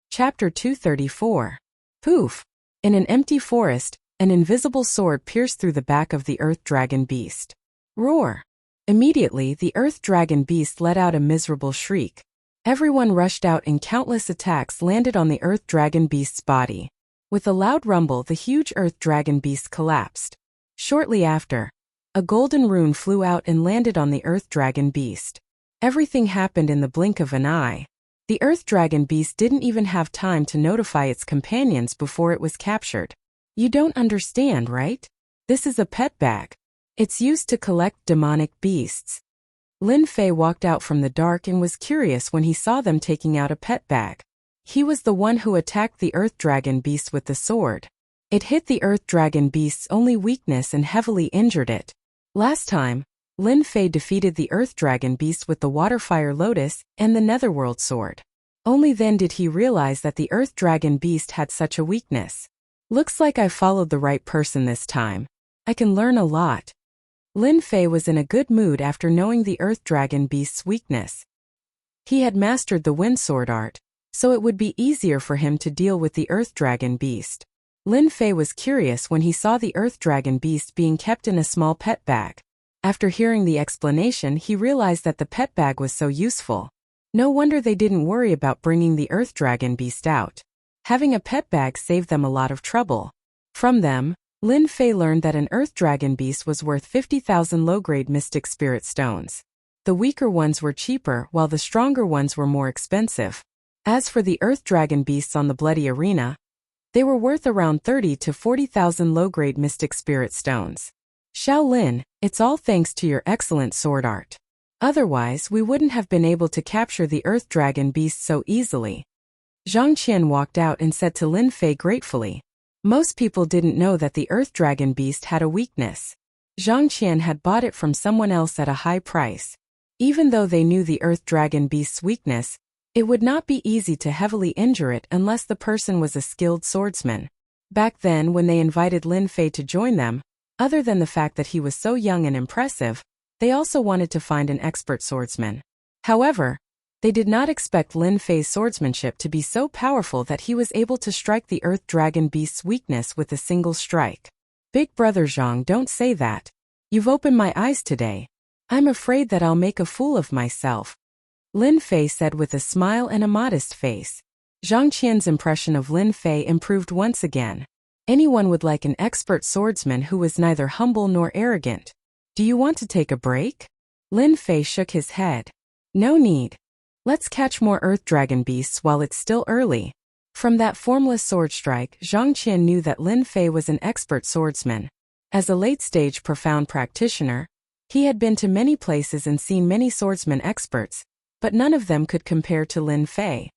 Chapter 234. Poof! In an empty forest, an invisible sword pierced through the back of the earth dragon beast. Roar! Immediately, the earth dragon beast let out a miserable shriek. Everyone rushed out and countless attacks landed on the earth dragon beast's body. With a loud rumble, the huge earth dragon beast collapsed. Shortly after, a golden rune flew out and landed on the earth dragon beast. Everything happened in the blink of an eye. The earth dragon beast didn't even have time to notify its companions before it was captured. You don't understand, right? This is a pet bag. It's used to collect demonic beasts. Lin Fei walked out from the dark and was curious when he saw them taking out a pet bag. He was the one who attacked the earth dragon beast with the sword. It hit the earth dragon beast's only weakness and heavily injured it. Last time, Lin Fei defeated the earth dragon beast with the waterfire lotus and the netherworld sword. Only then did he realize that the earth dragon beast had such a weakness. Looks like I followed the right person this time. I can learn a lot. Lin Fei was in a good mood after knowing the earth dragon beast's weakness. He had mastered the wind sword art, so it would be easier for him to deal with the earth dragon beast. Lin Fei was curious when he saw the earth dragon beast being kept in a small pet bag. After hearing the explanation, he realized that the pet bag was so useful. No wonder they didn't worry about bringing the earth dragon beast out. Having a pet bag saved them a lot of trouble. From them, Lin Fei learned that an earth dragon beast was worth 50,000 low-grade mystic spirit stones. The weaker ones were cheaper while the stronger ones were more expensive. As for the earth dragon beasts on the bloody arena, they were worth around 30 to 40,000 low-grade mystic spirit stones. Shaolin, it's all thanks to your excellent sword art. Otherwise, we wouldn't have been able to capture the earth dragon beast so easily. Zhang Qian walked out and said to Lin Fei gratefully. Most people didn't know that the earth dragon beast had a weakness. Zhang Qian had bought it from someone else at a high price. Even though they knew the earth dragon beast's weakness, it would not be easy to heavily injure it unless the person was a skilled swordsman. Back then, when they invited Lin Fei to join them, other than the fact that he was so young and impressive, they also wanted to find an expert swordsman. However, they did not expect Lin Fei's swordsmanship to be so powerful that he was able to strike the earth dragon beast's weakness with a single strike. Big brother Zhang, don't say that. You've opened my eyes today. I'm afraid that I'll make a fool of myself, Lin Fei said with a smile and a modest face. Zhang Qian's impression of Lin Fei improved once again. Anyone would like an expert swordsman who was neither humble nor arrogant. Do you want to take a break? Lin Fei shook his head. No need. Let's catch more earth dragon beasts while it's still early. From that formless sword strike, Zhang Qian knew that Lin Fei was an expert swordsman. As a late-stage profound practitioner, he had been to many places and seen many swordsman experts, but none of them could compare to Lin Fei.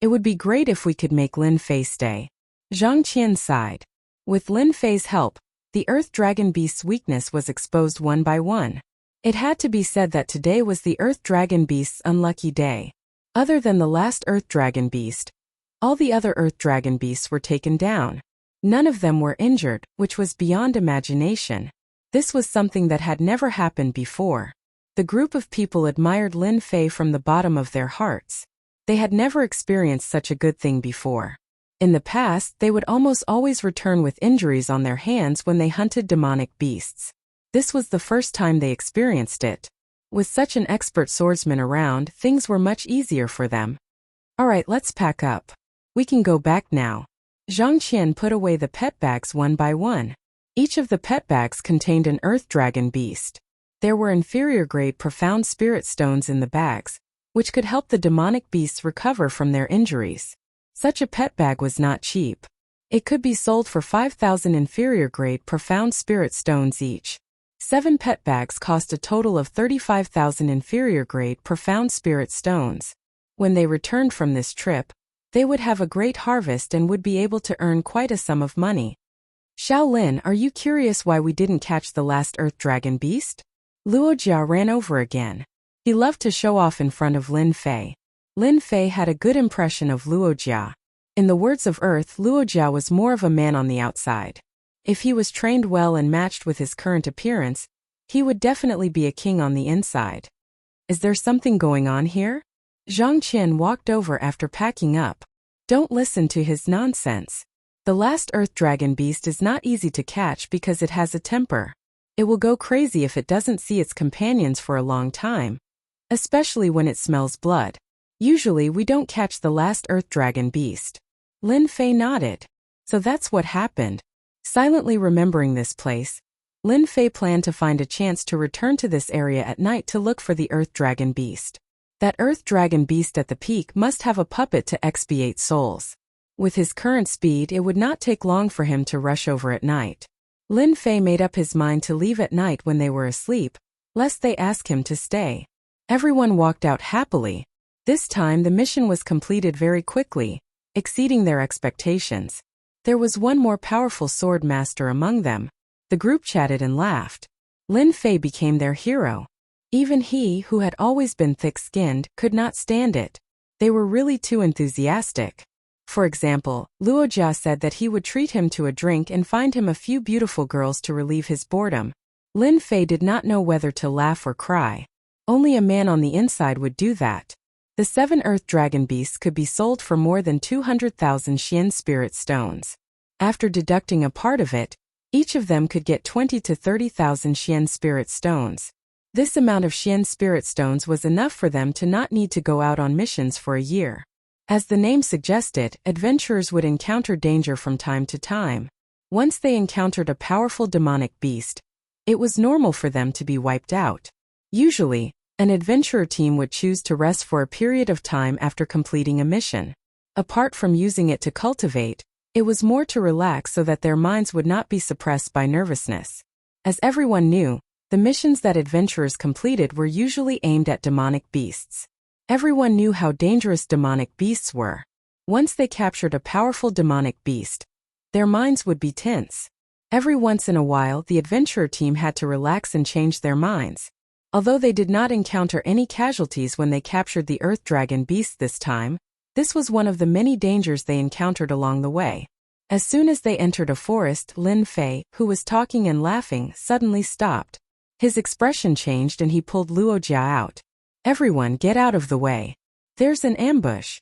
It would be great if we could make Lin Fei stay. Zhang Qian sighed. With Lin Fei's help, the earth dragon beast's weakness was exposed one by one. It had to be said that today was the earth dragon beast's unlucky day. Other than the last earth dragon beast, all the other earth dragon beasts were taken down. None of them were injured, which was beyond imagination. This was something that had never happened before. The group of people admired Lin Fei from the bottom of their hearts. They had never experienced such a good thing before. In the past, they would almost always return with injuries on their hands when they hunted demonic beasts. This was the first time they experienced it. With such an expert swordsman around, things were much easier for them. Alright, let's pack up. We can go back now. Zhang Qian put away the pet bags one by one. Each of the pet bags contained an earth dragon beast. There were inferior-grade profound spirit stones in the bags, which could help the demonic beasts recover from their injuries. Such a pet bag was not cheap. It could be sold for 5,000 inferior-grade profound spirit stones each. 7 pet bags cost a total of 35,000 inferior-grade profound spirit stones. When they returned from this trip, they would have a great harvest and would be able to earn quite a sum of money. Shaolin, are you curious why we didn't catch the last Earth Dragon beast? Luojia ran over again. He loved to show off in front of Lin Fei. Lin Fei had a good impression of Luojia. In the words of Earth, Luojia was more of a man on the outside. If he was trained well and matched with his current appearance, he would definitely be a king on the inside. Is there something going on here? Zhang Qian walked over after packing up. Don't listen to his nonsense. The last Earth Dragon beast is not easy to catch because it has a temper. It will go crazy if it doesn't see its companions for a long time, especially when it smells blood. Usually we don't catch the last Earth Dragon beast. Lin Fei nodded. So that's what happened. Silently remembering this place, Lin Fei planned to find a chance to return to this area at night to look for the Earth Dragon beast. That Earth Dragon beast at the peak must have a puppet to expiate souls. With his current speed, it would not take long for him to rush over at night. Lin Fei made up his mind to leave at night when they were asleep, lest they ask him to stay. Everyone walked out happily. This time the mission was completed very quickly, exceeding their expectations. There was one more powerful sword master among them. The group chatted and laughed. Lin Fei became their hero. Even he, who had always been thick-skinned, could not stand it. They were really too enthusiastic. For example, Luojia said that he would treat him to a drink and find him a few beautiful girls to relieve his boredom. Lin Fei did not know whether to laugh or cry. Only a man on the inside would do that. The 7 Earth Dragon beasts could be sold for more than 200,000 Xian spirit stones. After deducting a part of it, each of them could get 20 to 30,000 Xian spirit stones. This amount of Xian spirit stones was enough for them to not need to go out on missions for a year. As the name suggested, adventurers would encounter danger from time to time. Once they encountered a powerful demonic beast, it was normal for them to be wiped out. Usually, an adventurer team would choose to rest for a period of time after completing a mission. Apart from using it to cultivate, it was more to relax so that their minds would not be suppressed by nervousness. As everyone knew, the missions that adventurers completed were usually aimed at demonic beasts. Everyone knew how dangerous demonic beasts were. Once they captured a powerful demonic beast, their minds would be tense. Every once in a while, the adventurer team had to relax and change their minds. Although they did not encounter any casualties when they captured the Earth Dragon beast this time, this was one of the many dangers they encountered along the way. As soon as they entered a forest, Lin Fei, who was talking and laughing, suddenly stopped. His expression changed and he pulled Luojia out. Everyone get out of the way. There's an ambush.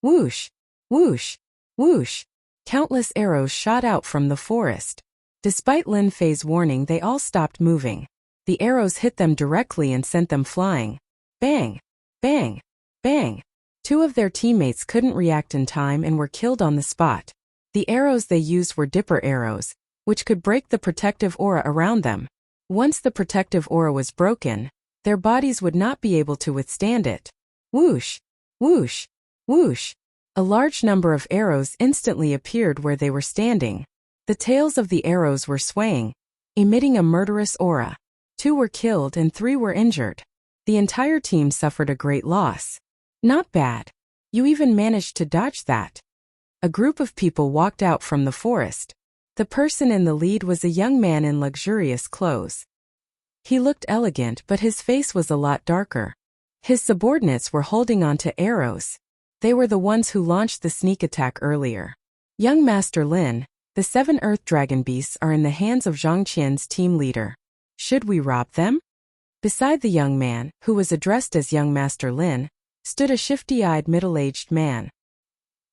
Whoosh, whoosh, whoosh. Countless arrows shot out from the forest. Despite Lin Fei's warning, they all stopped moving. The arrows hit them directly and sent them flying. Bang, bang, bang. 2 of their teammates couldn't react in time and were killed on the spot. The arrows they used were dipper arrows, which could break the protective aura around them. Once the protective aura was broken, their bodies would not be able to withstand it. Whoosh, whoosh, whoosh. A large number of arrows instantly appeared where they were standing. The tails of the arrows were swaying, emitting a murderous aura. 2 were killed and 3 were injured. The entire team suffered a great loss. Not bad. You even managed to dodge that. A group of people walked out from the forest. The person in the lead was a young man in luxurious clothes. He looked elegant, but his face was a lot darker. His subordinates were holding on to arrows. They were the ones who launched the sneak attack earlier. Young Master Lin, the 7 Earth Dragon beasts are in the hands of Zhang Qian's team leader. Should we rob them? Beside the young man, who was addressed as Young Master Lin, stood a shifty-eyed middle-aged man.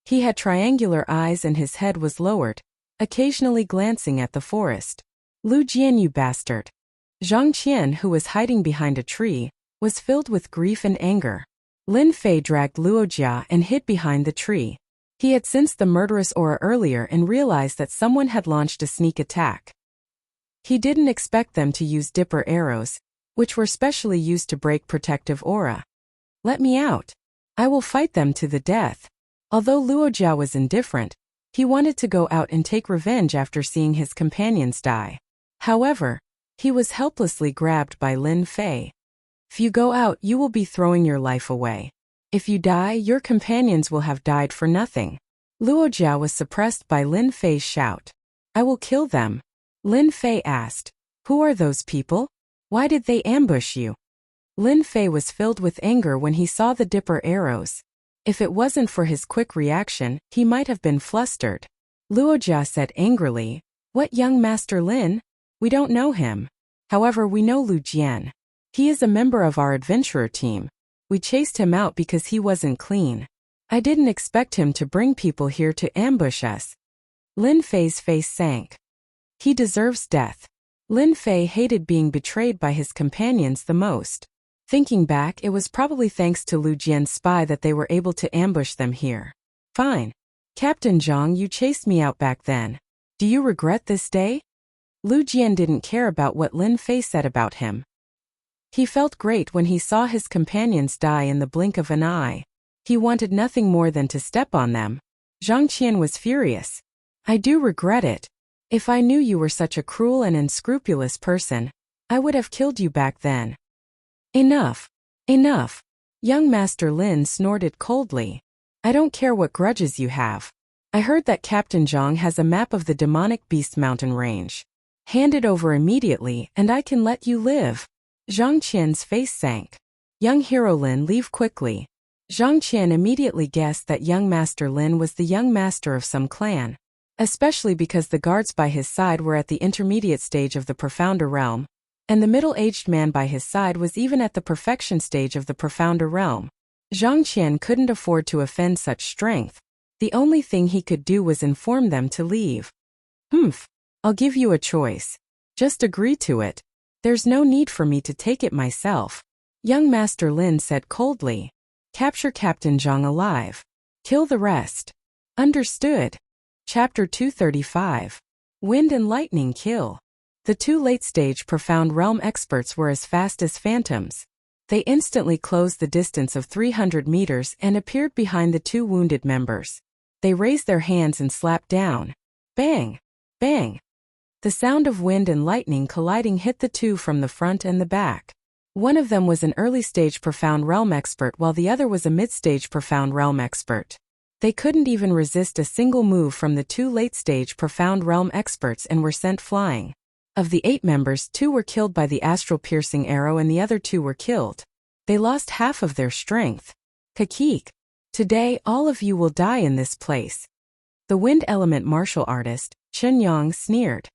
He had triangular eyes and his head was lowered, occasionally glancing at the forest. Lu Jian, you bastard. Zhang Qian, who was hiding behind a tree, was filled with grief and anger. Lin Fei dragged Luojia and hid behind the tree. He had sensed the murderous aura earlier and realized that someone had launched a sneak attack. He didn't expect them to use dipper arrows, which were specially used to break protective aura. Let me out. I will fight them to the death. Although Luojia was indifferent, he wanted to go out and take revenge after seeing his companions die. However, he was helplessly grabbed by Lin Fei. If you go out, you will be throwing your life away. If you die, your companions will have died for nothing. Luojia was suppressed by Lin Fei's shout. I will kill them. Lin Fei asked, who are those people? Why did they ambush you? Lin Fei was filled with anger when he saw the dipper arrows. If it wasn't for his quick reaction, he might have been flustered. Luojia said angrily, what young Master Lin? We don't know him. However, we know Lu Jian. He is a member of our adventurer team. We chased him out because he wasn't clean. I didn't expect him to bring people here to ambush us. Lin Fei's face sank. He deserves death. Lin Fei hated being betrayed by his companions the most. Thinking back, it was probably thanks to Lu Jian's spy that they were able to ambush them here. Fine. Captain Zhang, you chased me out back then. Do you regret this day? Lu Jian didn't care about what Lin Fei said about him. He felt great when he saw his companions die in the blink of an eye. He wanted nothing more than to step on them. Zhang Qian was furious. I do regret it. If I knew you were such a cruel and unscrupulous person, I would have killed you back then. Enough. Enough. Young Master Lin snorted coldly. I don't care what grudges you have. I heard that Captain Zhang has a map of the demonic beast mountain range. Hand it over immediately and I can let you live. Zhang Qian's face sank. Young hero Lin, leave quickly. Zhang Qian immediately guessed that young Master Lin was the young master of some clan, especially because the guards by his side were at the intermediate stage of the profounder realm, and the middle-aged man by his side was even at the perfection stage of the profounder realm. Zhang Qian couldn't afford to offend such strength. The only thing he could do was inform them to leave. I'll give you a choice. Just agree to it. There's no need for me to take it myself. Young Master Lin said coldly. Capture Captain Zhang alive. Kill the rest. Understood. Chapter 235. Wind and Lightning Kill. The two late-stage Profound Realm experts were as fast as phantoms. They instantly closed the distance of 300 meters and appeared behind the two wounded members. They raised their hands and slapped down. Bang! Bang! The sound of wind and lightning colliding hit the two from the front and the back. One of them was an early-stage Profound Realm expert while the other was a mid-stage Profound Realm expert. They couldn't even resist a single move from the two late-stage Profound Realm experts and were sent flying. Of the 8 members, 2 were killed by the astral-piercing arrow and the other 2 were killed. They lost half of their strength. Kakik. Today, all of you will die in this place. The wind element martial artist, Chen Yang, sneered.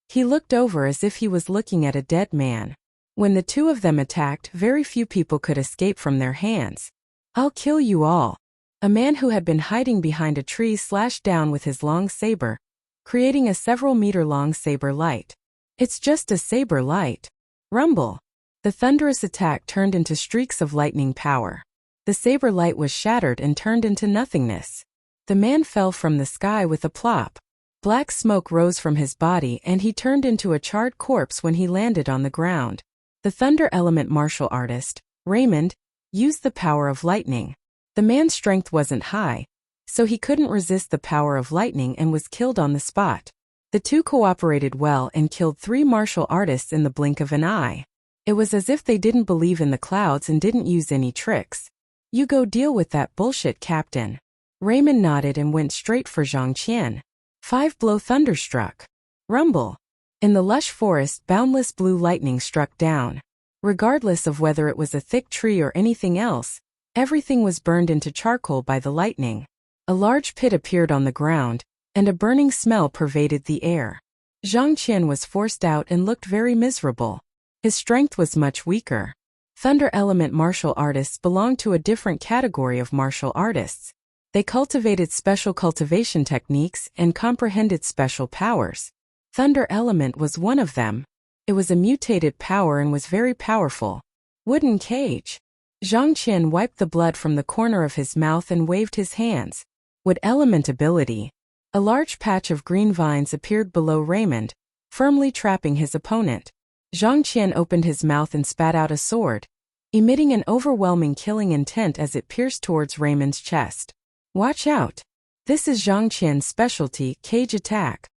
He looked over as if he was looking at a dead man. When the two of them attacked, very few people could escape from their hands. I'll kill you all. A man who had been hiding behind a tree slashed down with his long saber, creating a several-meter-long saber light. It's just a saber light. Rumble. The thunderous attack turned into streaks of lightning power. The saber light was shattered and turned into nothingness. The man fell from the sky with a plop. Black smoke rose from his body and he turned into a charred corpse when he landed on the ground. The thunder element martial artist, Raymond, used the power of lightning. The man's strength wasn't high, so he couldn't resist the power of lightning and was killed on the spot. The two cooperated well and killed 3 martial artists in the blink of an eye. It was as if they didn't believe in the clouds and didn't use any tricks. You go deal with that bullshit, Captain. Raymond nodded and went straight for Zhang Qian. 5-blow thunderstruck. Rumble. In the lush forest, boundless blue lightning struck down. Regardless of whether it was a thick tree or anything else, everything was burned into charcoal by the lightning. A large pit appeared on the ground, and a burning smell pervaded the air. Zhang Qian was forced out and looked very miserable. His strength was much weaker. Thunder element martial artists belonged to a different category of martial artists. They cultivated special cultivation techniques and comprehended special powers. Thunder element was one of them. It was a mutated power and was very powerful. Wooden cage. Zhang Qian wiped the blood from the corner of his mouth and waved his hands. Wood element ability. A large patch of green vines appeared below Raymond, firmly trapping his opponent. Zhang Qian opened his mouth and spat out a sword, emitting an overwhelming killing intent as it pierced towards Raymond's chest. Watch out! This is Zhang Qian's specialty, cage attack.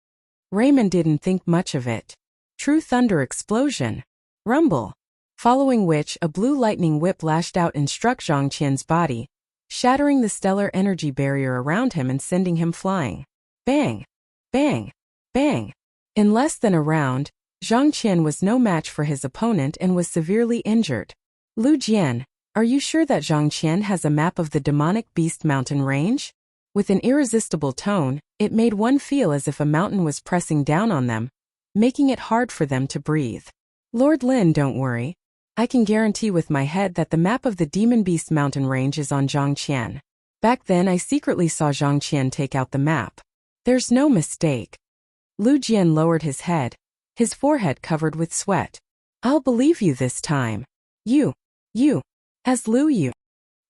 Raymond didn't think much of it. True thunder explosion. Rumble. Following which, a blue lightning whip lashed out and struck Zhang Qian's body, shattering the stellar energy barrier around him and sending him flying. Bang! Bang! Bang! In less than a round, Zhang Qian was no match for his opponent and was severely injured. Lu Jian, are you sure that Zhang Qian has a map of the demonic beast mountain range? With an irresistible tone, it made one feel as if a mountain was pressing down on them, making it hard for them to breathe. Lord Lin, don't worry. I can guarantee with my head that the map of the demon beast mountain range is on Zhang Qian. Back then I secretly saw Zhang Qian take out the map. There's no mistake. Lu Jian lowered his head, his forehead covered with sweat. I'll believe you this time. You. As Lu Yu.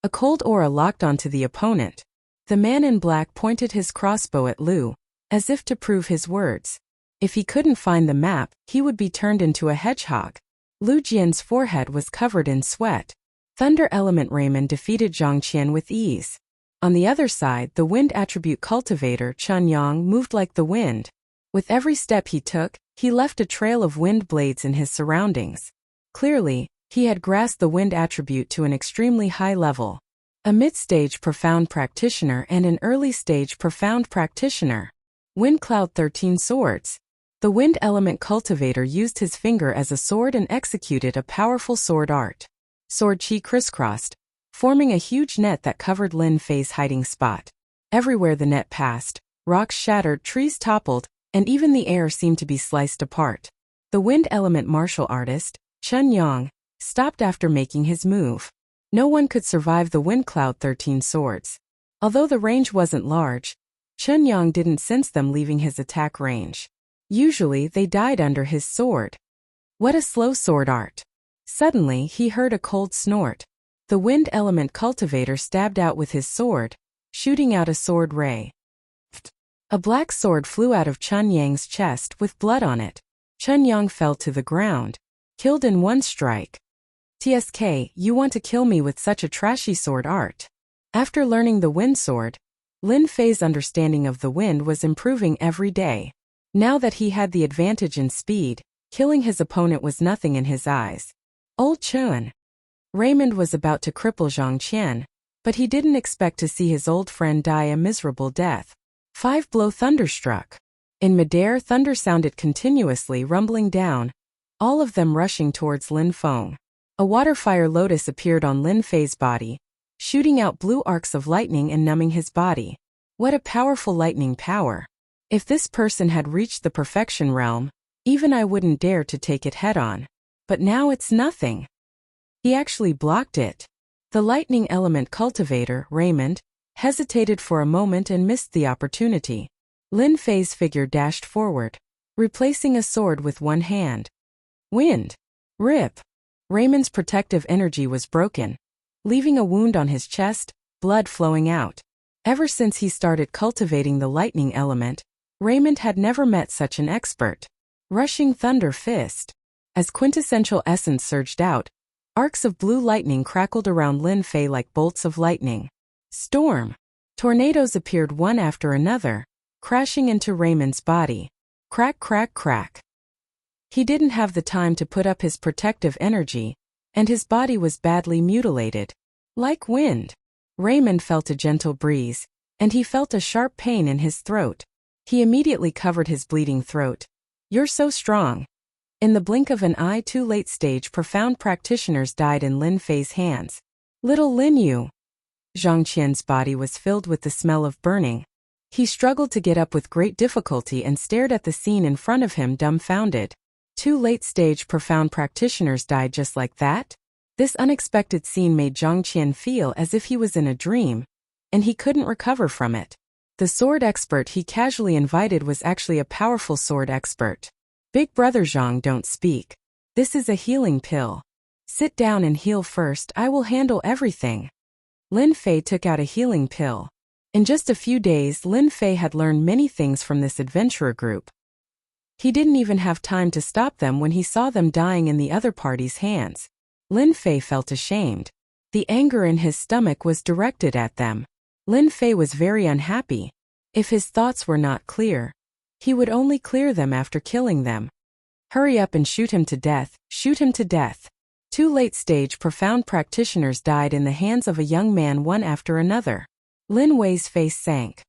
A cold aura locked onto the opponent. The man in black pointed his crossbow at Lu, as if to prove his words. If he couldn't find the map, he would be turned into a hedgehog. Lu Jian's forehead was covered in sweat. Thunder element Raymond defeated Zhang Qian with ease. On the other side, the wind attribute cultivator Chun Yang moved like the wind. With every step he took, he left a trail of wind blades in his surroundings. Clearly, he had grasped the wind attribute to an extremely high level. A mid-stage profound practitioner and an early-stage profound practitioner. Wind Cloud 13 Swords. The wind element cultivator used his finger as a sword and executed a powerful sword art. Sword chi crisscrossed, forming a huge net that covered Lin Fei's hiding spot. Everywhere the net passed, rocks shattered, trees toppled, and even the air seemed to be sliced apart. The wind element martial artist, Chun Yang, stopped after making his move. No one could survive the Wind Cloud 13 swords. Although the range wasn't large, Chun Yang didn't sense them leaving his attack range. Usually they died under his sword. What a slow sword art. Suddenly he heard a cold snort. The wind element cultivator stabbed out with his sword, shooting out a sword ray. A black sword flew out of Chun Yang's chest with blood on it. Chun Yang fell to the ground, killed in one strike. TSK, you want to kill me with such a trashy sword art? After learning the wind sword, Lin Fei's understanding of the wind was improving every day. Now that he had the advantage in speed, killing his opponent was nothing in his eyes. Old Chun. Raymond was about to cripple Zhang Qian, but he didn't expect to see his old friend die a miserable death. 5-blow thunderstruck. In midair, thunder sounded continuously, rumbling down, all of them rushing towards Lin Feng. A water-fire lotus appeared on Lin Fei's body, shooting out blue arcs of lightning and numbing his body. What a powerful lightning power. If this person had reached the perfection realm, even I wouldn't dare to take it head-on. But now it's nothing. He actually blocked it. The lightning element cultivator, Raymond, hesitated for a moment and missed the opportunity. Lin Fei's figure dashed forward, replacing a sword with one hand. Wind. Rip. Raymond's protective energy was broken, leaving a wound on his chest, blood flowing out. Ever since he started cultivating the lightning element, Raymond had never met such an expert. Rushing thunder fist. As quintessential essence surged out, arcs of blue lightning crackled around Lin Fei like bolts of lightning. Storm. Tornadoes appeared one after another, crashing into Raymond's body. Crack, crack, crack. He didn't have the time to put up his protective energy, and his body was badly mutilated. Like wind. Raymond felt a gentle breeze, and he felt a sharp pain in his throat. He immediately covered his bleeding throat. You're so strong. In the blink of an eye, 2 late-stage profound practitioners died in Lin Fei's hands. Little Lin Yu. Zhang Qian's body was filled with the smell of burning. He struggled to get up with great difficulty and stared at the scene in front of him dumbfounded. 2 late-stage profound practitioners died just like that? This unexpected scene made Zhang Qian feel as if he was in a dream, and he couldn't recover from it. The sword expert he casually invited was actually a powerful sword expert. Big brother Zhang, don't speak. This is a healing pill. Sit down and heal first, I will handle everything. Lin Fei took out a healing pill. In just a few days, Lin Fei had learned many things from this adventurer group. He didn't even have time to stop them when he saw them dying in the other party's hands. Lin Fei felt ashamed. The anger in his stomach was directed at them. Lin Fei was very unhappy. If his thoughts were not clear, he would only clear them after killing them. Hurry up and shoot him to death, shoot him to death. 2 late-stage profound practitioners died in the hands of a young man one after another. Lin Wei's face sank.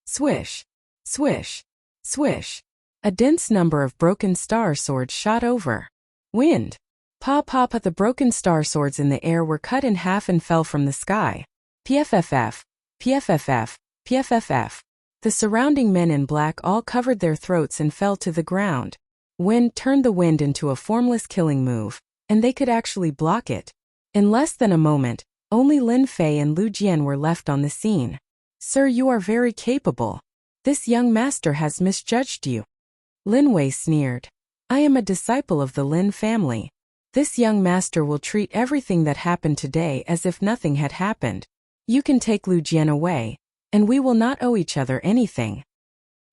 Swish, swish, swish. A dense number of broken star swords shot over. Wind. Pa. The broken star swords in the air were cut in half and fell from the sky. PFFF, PFFF, PFFF. The surrounding men in black all covered their throats and fell to the ground. Wind turned the wind into a formless killing move, and they could actually block it. In less than a moment, only Lin Fei and Lu Jian were left on the scene. Sir, you are very capable. This young master has misjudged you. Lin Wei sneered. I am a disciple of the Lin family. This young master will treat everything that happened today as if nothing had happened. You can take Lu Jian away, and we will not owe each other anything.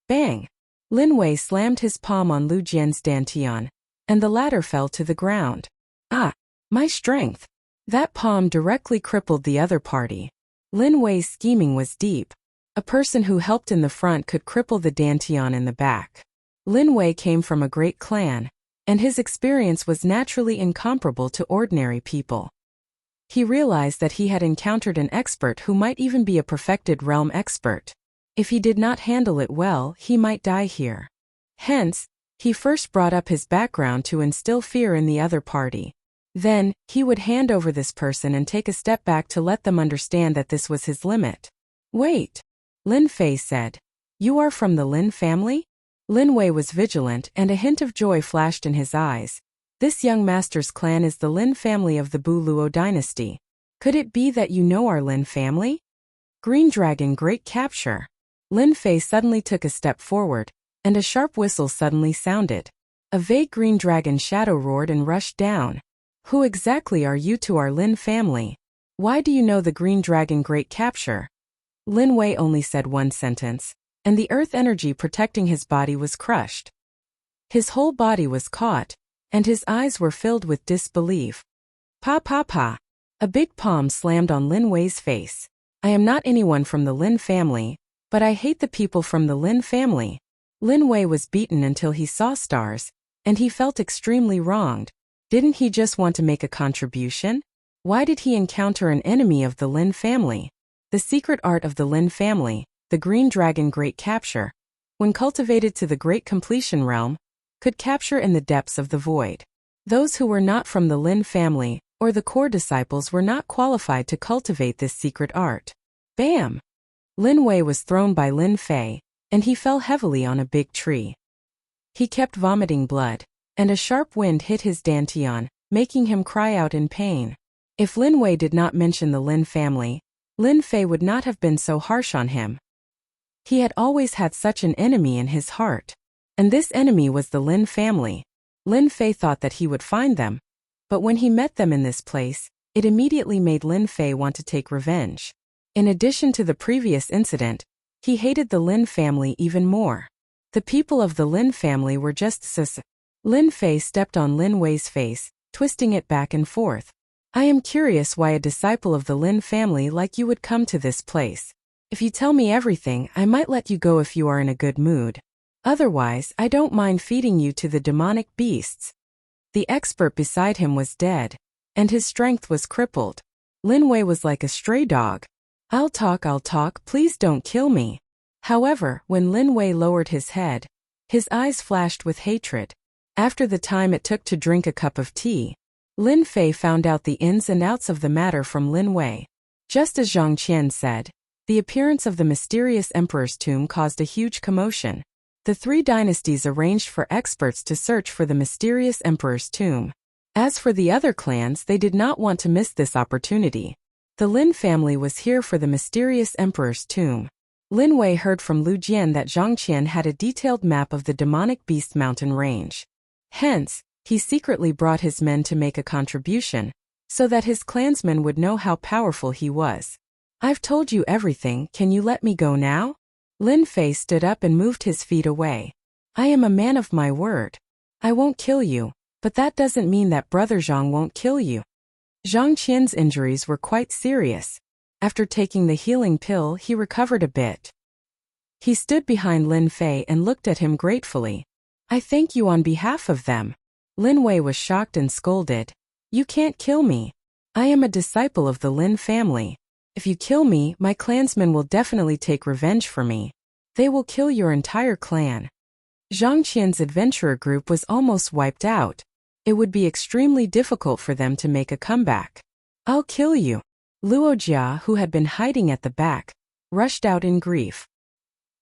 Bang! Lin Wei slammed his palm on Lu Jian's dantian, and the latter fell to the ground. Ah! My strength! That palm directly crippled the other party. Lin Wei's scheming was deep. A person who helped in the front could cripple the dantian in the back. Lin Wei came from a great clan, and his experience was naturally incomparable to ordinary people. He realized that he had encountered an expert who might even be a perfected realm expert. If he did not handle it well, he might die here. Hence, he first brought up his background to instill fear in the other party. Then, he would hand over this person and take a step back to let them understand that this was his limit. Wait! Lin Fei said. You are from the Lin family? Lin Wei was vigilant and a hint of joy flashed in his eyes. This young master's clan is the Lin family of the Bu Luo dynasty. Could it be that you know our Lin family? Green Dragon Great Capture. Lin Fei suddenly took a step forward, and a sharp whistle suddenly sounded. A vague green dragon shadow roared and rushed down. Who exactly are you to our Lin family? Why do you know the Green Dragon Great Capture? Lin Wei only said one sentence, and the earth energy protecting his body was crushed. His whole body was caught, and his eyes were filled with disbelief. Pa. A big palm slammed on Lin Wei's face. I am not anyone from the Lin family, but I hate the people from the Lin family. Lin Wei was beaten until he saw stars, and he felt extremely wronged. Didn't he just want to make a contribution? Why did he encounter an enemy of the Lin family? The secret art of the Lin family, the Green Dragon Great Capture, when cultivated to the Great Completion realm, could capture in the depths of the void. Those who were not from the Lin family, or the core disciples were not qualified to cultivate this secret art. Bam! Lin Wei was thrown by Lin Fei, and he fell heavily on a big tree. He kept vomiting blood, and a sharp wind hit his dantian, making him cry out in pain. If Lin Wei did not mention the Lin family, Lin Fei would not have been so harsh on him. He had always had such an enemy in his heart. And this enemy was the Lin family. Lin Fei thought that he would find them. But when he met them in this place, it immediately made Lin Fei want to take revenge. In addition to the previous incident, he hated the Lin family even more. The people of the Lin family were just sus. Lin Fei stepped on Lin Wei's face, twisting it back and forth. I am curious why a disciple of the Lin family like you would come to this place. If you tell me everything, I might let you go if you are in a good mood. Otherwise, I don't mind feeding you to the demonic beasts. The expert beside him was dead, and his strength was crippled. Lin Wei was like a stray dog. I'll talk, please don't kill me. However, when Lin Wei lowered his head, his eyes flashed with hatred. After the time it took to drink a cup of tea, Lin Fei found out the ins and outs of the matter from Lin Wei. Just as Zhang Qian said, the appearance of the mysterious emperor's tomb caused a huge commotion. The 3 dynasties arranged for experts to search for the mysterious emperor's tomb. As for the other clans, they did not want to miss this opportunity. The Lin family was here for the mysterious emperor's tomb. Lin Wei heard from Lu Jian that Zhang Qian had a detailed map of the demonic beast mountain range. Hence, he secretly brought his men to make a contribution, so that his clansmen would know how powerful he was. I've told you everything, can you let me go now? Lin Fei stood up and moved his feet away. I am a man of my word. I won't kill you, but that doesn't mean that Brother Zhang won't kill you. Zhang Qian's injuries were quite serious. After taking the healing pill, he recovered a bit. He stood behind Lin Fei and looked at him gratefully. I thank you on behalf of them. Lin Wei was shocked and scolded. You can't kill me. I am a disciple of the Lin family. If you kill me, my clansmen will definitely take revenge for me. They will kill your entire clan. Zhang Qian's adventurer group was almost wiped out. It would be extremely difficult for them to make a comeback. I'll kill you. Luojia, who had been hiding at the back, rushed out in grief.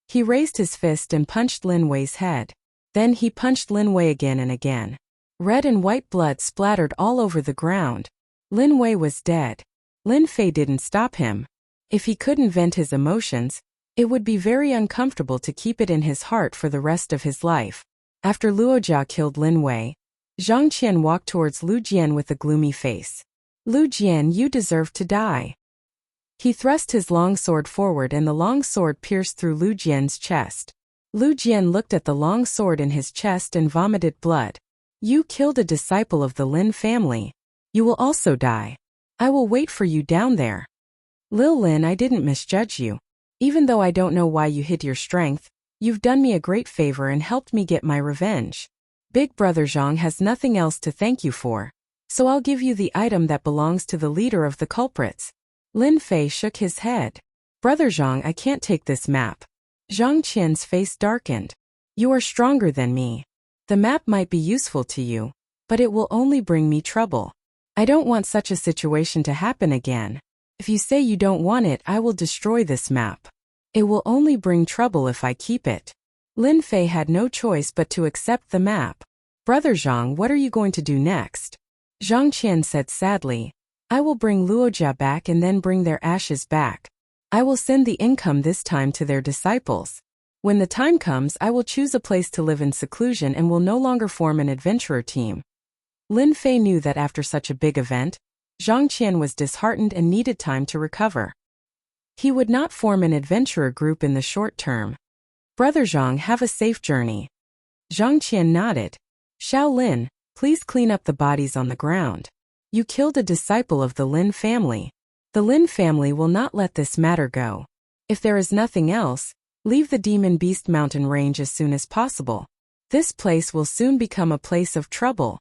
He raised his fist and punched Lin Wei's head. Then he punched Lin Wei again and again. Red and white blood splattered all over the ground. Lin Wei was dead. Lin Fei didn't stop him. If he couldn't vent his emotions, it would be very uncomfortable to keep it in his heart for the rest of his life. After Luojia killed Lin Wei, Zhang Qian walked towards Lu Jian with a gloomy face. Lu Jian, you deserve to die. He thrust his long sword forward and the long sword pierced through Lu Jian's chest. Lu Jian looked at the long sword in his chest and vomited blood. You killed a disciple of the Lin family. You will also die. I will wait for you down there. Lil Lin, I didn't misjudge you. Even though I don't know why you hid your strength, you've done me a great favor and helped me get my revenge. Big Brother Zhang has nothing else to thank you for, so I'll give you the item that belongs to the leader of the culprits. Lin Fei shook his head. Brother Zhang, I can't take this map. Zhang Qian's face darkened. You are stronger than me. The map might be useful to you, but it will only bring me trouble. I don't want such a situation to happen again. If you say you don't want it, I will destroy this map. It will only bring trouble if I keep it. Lin Fei had no choice but to accept the map. Brother Zhang, what are you going to do next? Zhang Qian said sadly. I will bring Luojia back and then bring their ashes back. I will send the income this time to their disciples. When the time comes, I will choose a place to live in seclusion and will no longer form an adventurer team. Lin Fei knew that after such a big event, Zhang Qian was disheartened and needed time to recover. He would not form an adventurer group in the short term. Brother Zhang, have a safe journey. Zhang Qian nodded. Xiao Lin, please clean up the bodies on the ground. You killed a disciple of the Lin family. The Lin family will not let this matter go. If there is nothing else, leave the Demon Beast Mountain range as soon as possible. This place will soon become a place of trouble.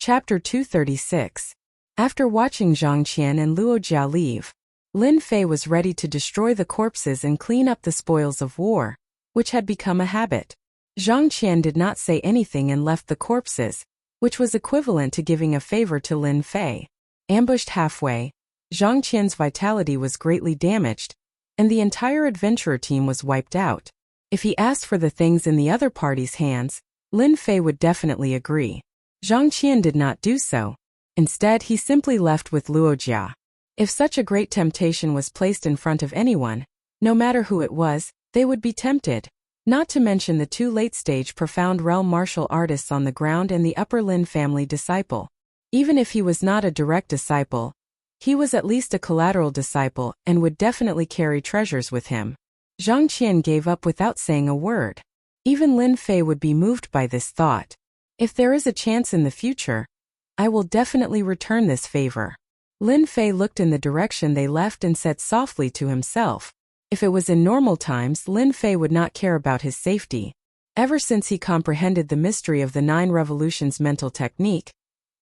Chapter 236. After watching Zhang Qian and Luojia leave, Lin Fei was ready to destroy the corpses and clean up the spoils of war, which had become a habit. Zhang Qian did not say anything and left the corpses, which was equivalent to giving a favor to Lin Fei. Ambushed halfway, Zhang Qian's vitality was greatly damaged, and the entire adventurer team was wiped out. If he asked for the things in the other party's hands, Lin Fei would definitely agree. Zhang Qian did not do so. Instead, he simply left with Luojia. If such a great temptation was placed in front of anyone, no matter who it was, they would be tempted. Not to mention the two late-stage profound realm martial artists on the ground and the upper Lin family disciple. Even if he was not a direct disciple, he was at least a collateral disciple and would definitely carry treasures with him. Zhang Qian gave up without saying a word. Even Lin Fei would be moved by this thought. If there is a chance in the future, I will definitely return this favor. Lin Fei looked in the direction they left and said softly to himself. If it was in normal times, Lin Fei would not care about his safety. Ever since he comprehended the mystery of the 9 revolutions mental technique,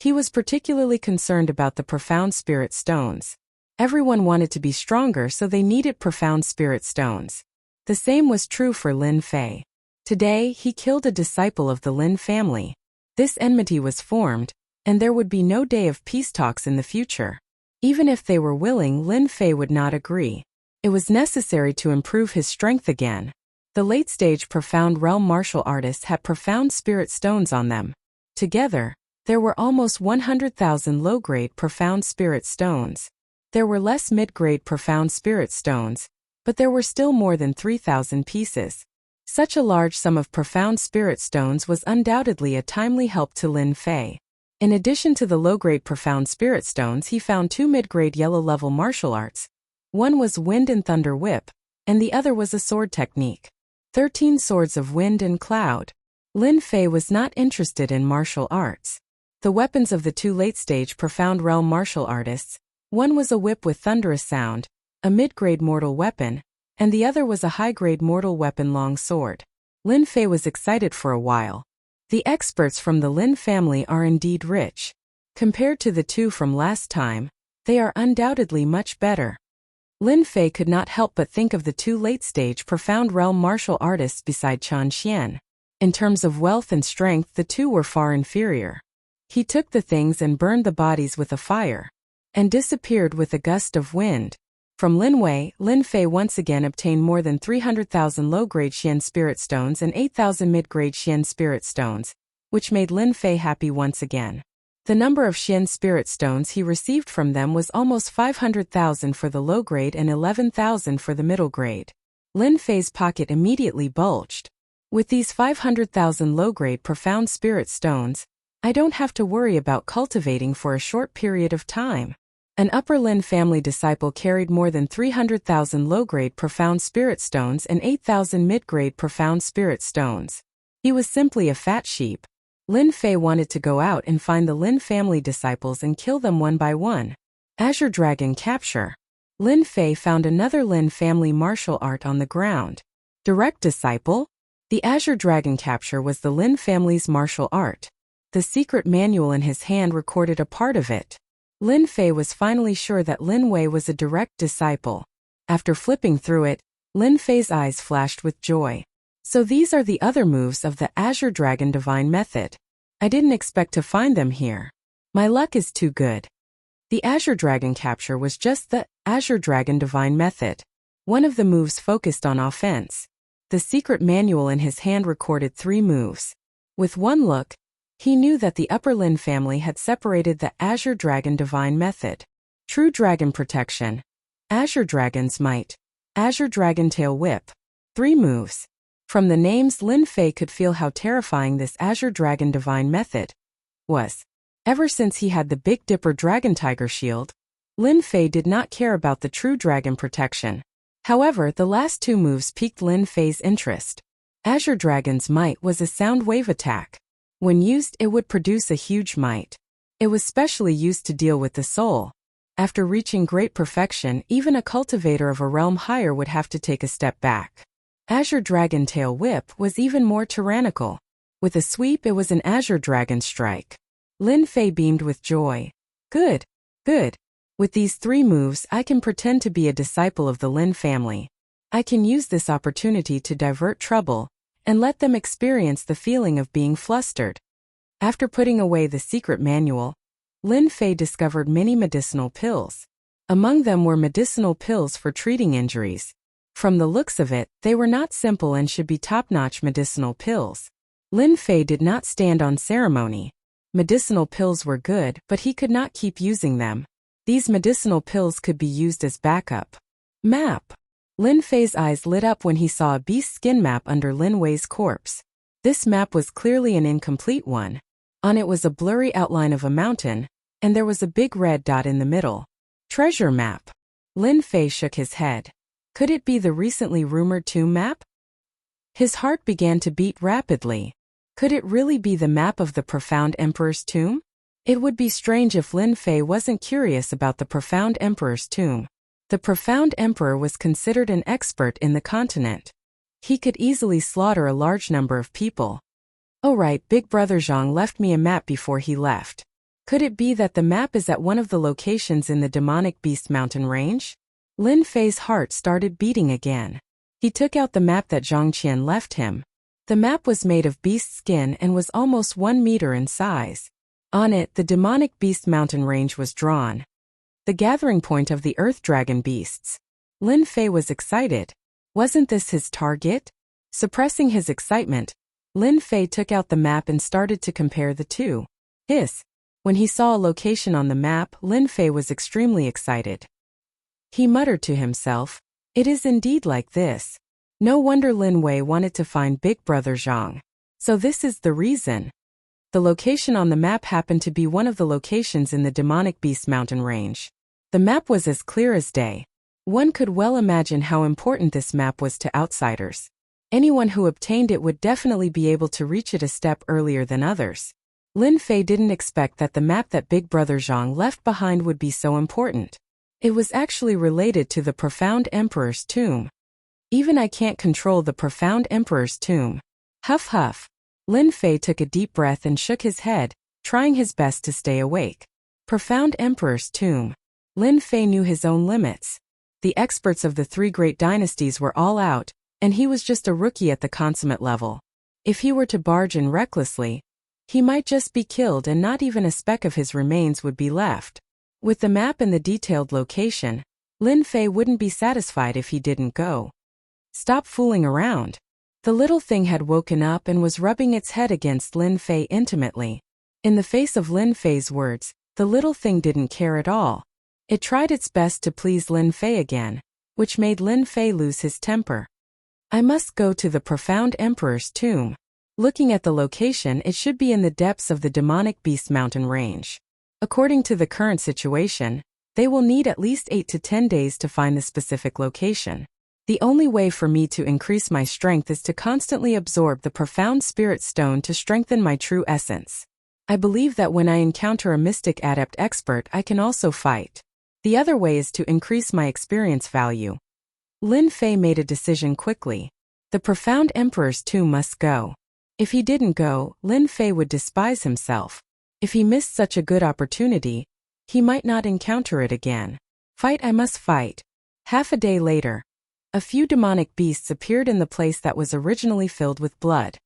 he was particularly concerned about the profound spirit stones. Everyone wanted to be stronger, so they needed profound spirit stones. The same was true for Lin Fei. Today, he killed a disciple of the Lin family. This enmity was formed, and there would be no day of peace talks in the future. Even if they were willing, Lin Fei would not agree. It was necessary to improve his strength again. The late-stage profound realm martial artists had profound spirit stones on them. Together, there were almost 100,000 low-grade profound spirit stones. There were less mid-grade profound spirit stones, but there were still more than 3,000 pieces. Such a large sum of profound spirit stones was undoubtedly a timely help to Lin Fei. In addition to the low-grade profound spirit stones, he found 2 mid-grade yellow-level martial arts. One was Wind and Thunder Whip, and the other was a sword technique. 13 swords of wind and cloud. Lin Fei was not interested in martial arts. The weapons of the two late-stage Profound Realm martial artists, one was a whip with thunderous sound, a mid-grade mortal weapon, and the other was a high-grade mortal weapon long sword. Lin Fei was excited for a while. The experts from the Lin family are indeed rich. Compared to the two from last time, they are undoubtedly much better. Lin Fei could not help but think of the two late-stage Profound Realm martial artists beside Chen Xian. In terms of wealth and strength, the two were far inferior. He took the things and burned the bodies with a fire, and disappeared with a gust of wind. From Lin Wei, Lin Fei once again obtained more than 300,000 low-grade Xian Spirit Stones and 8,000 mid-grade Xian Spirit Stones, which made Lin Fei happy once again. The number of Xian Spirit Stones he received from them was almost 500,000 for the low grade and 11,000 for the middle grade. Lin Fei's pocket immediately bulged. With these 500,000 low-grade Profound Spirit Stones, I don't have to worry about cultivating for a short period of time. An Upper Lin family disciple carried more than 300,000 low-grade Profound Spirit Stones and 8,000 mid-grade Profound Spirit Stones. He was simply a fat sheep. Lin Fei wanted to go out and find the Lin family disciples and kill them one by one. Azure Dragon Capture. Lin Fei found another Lin family martial art on the ground. Direct Disciple? The Azure Dragon Capture was the Lin family's martial art. The secret manual in his hand recorded a part of it. Lin Fei was finally sure that Lin Wei was a direct disciple. After flipping through it, Lin Fei's eyes flashed with joy. So these are the other moves of the Azure Dragon Divine Method. I didn't expect to find them here. My luck is too good. The Azure Dragon Capture was just the Azure Dragon Divine Method. One of the moves focused on offense. The secret manual in his hand recorded 3 moves. With one look, he knew that the Upper Lin family had separated the Azure Dragon Divine Method. True Dragon Protection. Azure Dragon's Might. Azure Dragon Tail Whip. 3 moves. From the names, Lin Fei could feel how terrifying this Azure Dragon Divine Method was. Ever since he had the Big Dipper Dragon Tiger Shield, Lin Fei did not care about the True Dragon Protection. However, the last 2 moves piqued Lin Fei's interest. Azure Dragon's Might was a sound wave attack. When used, it would produce a huge might. It was specially used to deal with the soul. After reaching great perfection, even a cultivator of a realm higher would have to take a step back. Azure Dragon Tail Whip was even more tyrannical. With a sweep, it was an Azure Dragon Strike. Lin Fei beamed with joy. Good. Good. With these 3 moves, I can pretend to be a disciple of the Lin family. I can use this opportunity to divert trouble, and let them experience the feeling of being flustered. After putting away the secret manual, Lin Fei discovered many medicinal pills. Among them were medicinal pills for treating injuries. From the looks of it, they were not simple and should be top-notch medicinal pills. Lin Fei did not stand on ceremony. Medicinal pills were good, but he could not keep using them. These medicinal pills could be used as backup. Map. Lin Fei's eyes lit up when he saw a beast skin map under Lin Wei's corpse. This map was clearly an incomplete one. On it was a blurry outline of a mountain, and there was a big red dot in the middle. Treasure map. Lin Fei shook his head. Could it be the recently rumored tomb map? His heart began to beat rapidly. Could it really be the map of the Profound Emperor's tomb? It would be strange if Lin Fei wasn't curious about the Profound Emperor's tomb. The Profound Emperor was considered an expert in the continent. He could easily slaughter a large number of people. Oh right, Big Brother Zhang left me a map before he left. Could it be that the map is at one of the locations in the Demonic Beast Mountain range? Lin Fei's heart started beating again. He took out the map that Zhang Qian left him. The map was made of beast skin and was almost 1 meter in size. On it, the Demonic Beast Mountain range was drawn. The gathering point of the Earth Dragon beasts. Lin Fei was excited. Wasn't this his target? Suppressing his excitement, Lin Fei took out the map and started to compare the two. When he saw a location on the map, Lin Fei was extremely excited. He muttered to himself, "It is indeed like this. No wonder Lin Wei wanted to find Big Brother Zhang. So this is the reason." The location on the map happened to be one of the locations in the Demonic Beast Mountain range. The map was as clear as day. One could well imagine how important this map was to outsiders. Anyone who obtained it would definitely be able to reach it a step earlier than others. Lin Fei didn't expect that the map that Big Brother Zhang left behind would be so important. It was actually related to the Profound Emperor's tomb. Even I can't control the Profound Emperor's tomb. Huff huff. Lin Fei took a deep breath and shook his head, trying his best to stay awake. Profound Emperor's tomb. Lin Fei knew his own limits. The experts of the three great dynasties were all out, and he was just a rookie at the consummate level. If he were to barge in recklessly, he might just be killed and not even a speck of his remains would be left. With the map and the detailed location, Lin Fei wouldn't be satisfied if he didn't go. Stop fooling around. The little thing had woken up and was rubbing its head against Lin Fei intimately. In the face of Lin Fei's words, the little thing didn't care at all. It tried its best to please Lin Fei again, which made Lin Fei lose his temper. I must go to the Profound Emperor's tomb. Looking at the location, it should be in the depths of the demonic beast mountain range. According to the current situation, they will need at least 8 to 10 days to find the specific location. The only way for me to increase my strength is to constantly absorb the profound spirit stone to strengthen my true essence. I believe that when I encounter a mystic adept expert, I can also fight. The other way is to increase my experience value. Lin Fei made a decision quickly. The Profound Emperor's tomb must go. If he didn't go, Lin Fei would despise himself. If he missed such a good opportunity, he might not encounter it again. Fight, I must fight. Half a day later, a few demonic beasts appeared in the place that was originally filled with blood.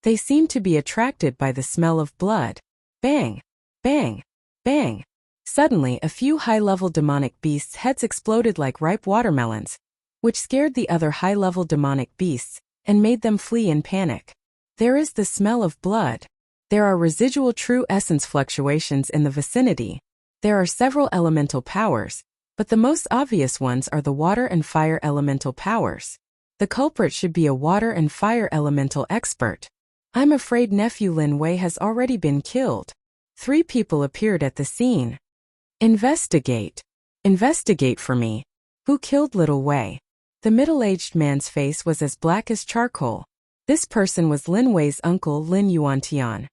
They seemed to be attracted by the smell of blood. Bang! Bang! Bang! Suddenly, a few high-level demonic beasts' heads exploded like ripe watermelons, which scared the other high-level demonic beasts and made them flee in panic. There is the smell of blood. There are residual true essence fluctuations in the vicinity. There are several elemental powers, but the most obvious ones are the water and fire elemental powers. The culprit should be a water and fire elemental expert. I'm afraid nephew Lin Wei has already been killed. 3 people appeared at the scene. Investigate. Investigate for me. Who killed little Wei? The middle-aged man's face was as black as charcoal. This person was Lin Wei's uncle Lin Yuantian.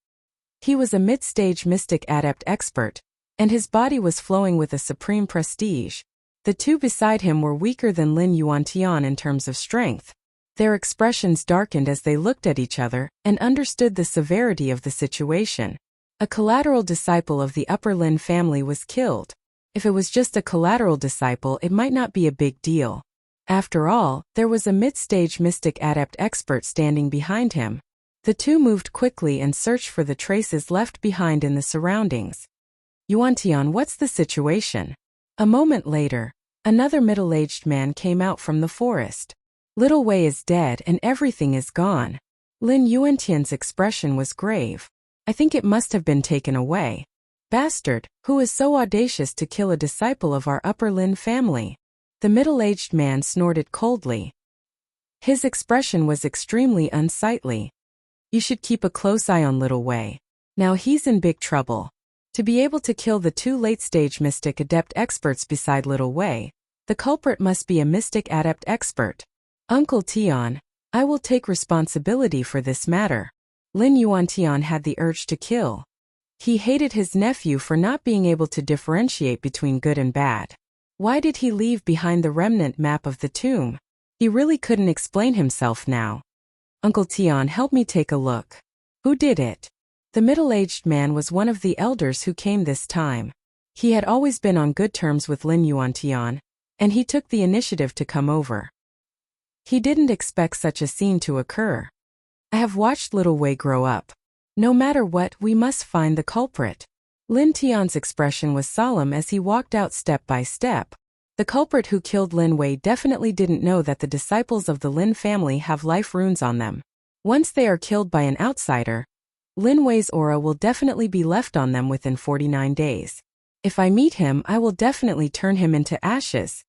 He was a mid-stage mystic adept expert, and his body was flowing with a supreme prestige. The two beside him were weaker than Lin Yuantian in terms of strength. Their expressions darkened as they looked at each other and understood the severity of the situation. A collateral disciple of the Upper Lin family was killed. If it was just a collateral disciple, it might not be a big deal. After all, there was a mid-stage mystic adept expert standing behind him. The two moved quickly and searched for the traces left behind in the surroundings. Yuantian, what's the situation? A moment later, another middle-aged man came out from the forest. Little Wei is dead and everything is gone. Lin Yuantian's expression was grave. I think it must have been taken away. Bastard, who is so audacious to kill a disciple of our Upper Lin family? The middle-aged man snorted coldly. His expression was extremely unsightly. You should keep a close eye on little Wei. Now he's in big trouble. To be able to kill the 2 late-stage mystic adept experts beside little Wei, the culprit must be a mystic adept expert. Uncle Tian, I will take responsibility for this matter. Lin Yuantian had the urge to kill. He hated his nephew for not being able to differentiate between good and bad. Why did he leave behind the remnant map of the tomb? He really couldn't explain himself now. Uncle Tian, help me take a look. Who did it? The middle-aged man was one of the elders who came this time. He had always been on good terms with Lin Yuantian, and he took the initiative to come over. He didn't expect such a scene to occur. I have watched little Wei grow up. No matter what, we must find the culprit. Lin Tian's expression was solemn as he walked out step by step. The culprit who killed Lin Wei definitely didn't know that the disciples of the Lin family have life runes on them. Once they are killed by an outsider, Lin Wei's aura will definitely be left on them within 49 days. If I meet him, I will definitely turn him into ashes.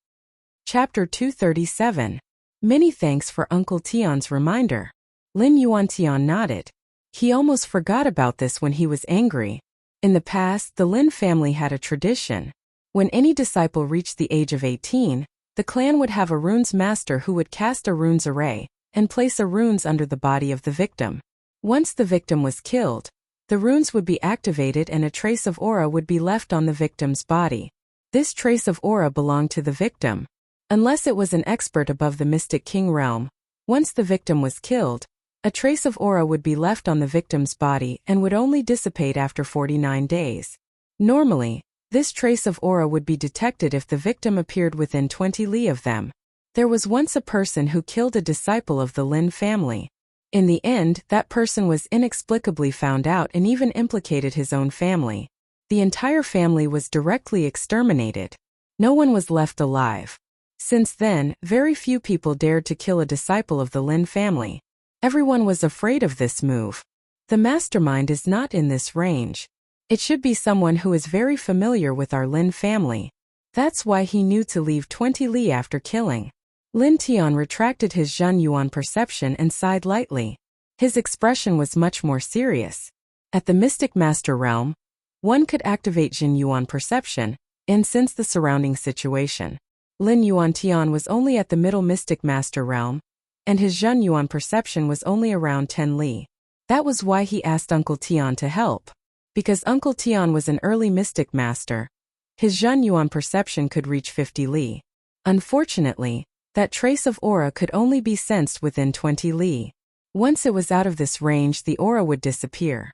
Chapter 237. Many thanks for Uncle Tian's reminder. Lin Yuantian nodded. He almost forgot about this when he was angry. In the past, the Lin family had a tradition. When any disciple reached the age of 18, the clan would have a runes master who would cast a runes array and place a runes under the body of the victim. Once the victim was killed, the runes would be activated and a trace of aura would be left on the victim's body. This trace of aura belonged to the victim. Unless it was an expert above the Mystic King realm, once the victim was killed, a trace of aura would be left on the victim's body and would only dissipate after 49 days. Normally, this trace of aura would be detected if the victim appeared within 20 li of them. There was once a person who killed a disciple of the Lin family. In the end, that person was inexplicably found out and even implicated his own family. The entire family was directly exterminated. No one was left alive. Since then, very few people dared to kill a disciple of the Lin family. Everyone was afraid of this move. The mastermind is not in this range. It should be someone who is very familiar with our Lin family. That's why he knew to leave 20 li after killing. Lin Tian retracted his Zhen Yuan perception and sighed lightly. His expression was much more serious. At the Mystic Master realm, one could activate Zhen Yuan perception and sense the surrounding situation. Lin Yuan Tian was only at the Middle Mystic Master realm, and his Zhen Yuan perception was only around 10 li. That was why he asked Uncle Tian to help. Because Uncle Tian was an early Mystic Master, his Zhen Yuan perception could reach 50 li. Unfortunately, that trace of aura could only be sensed within 20 li. Once it was out of this range, the aura would disappear.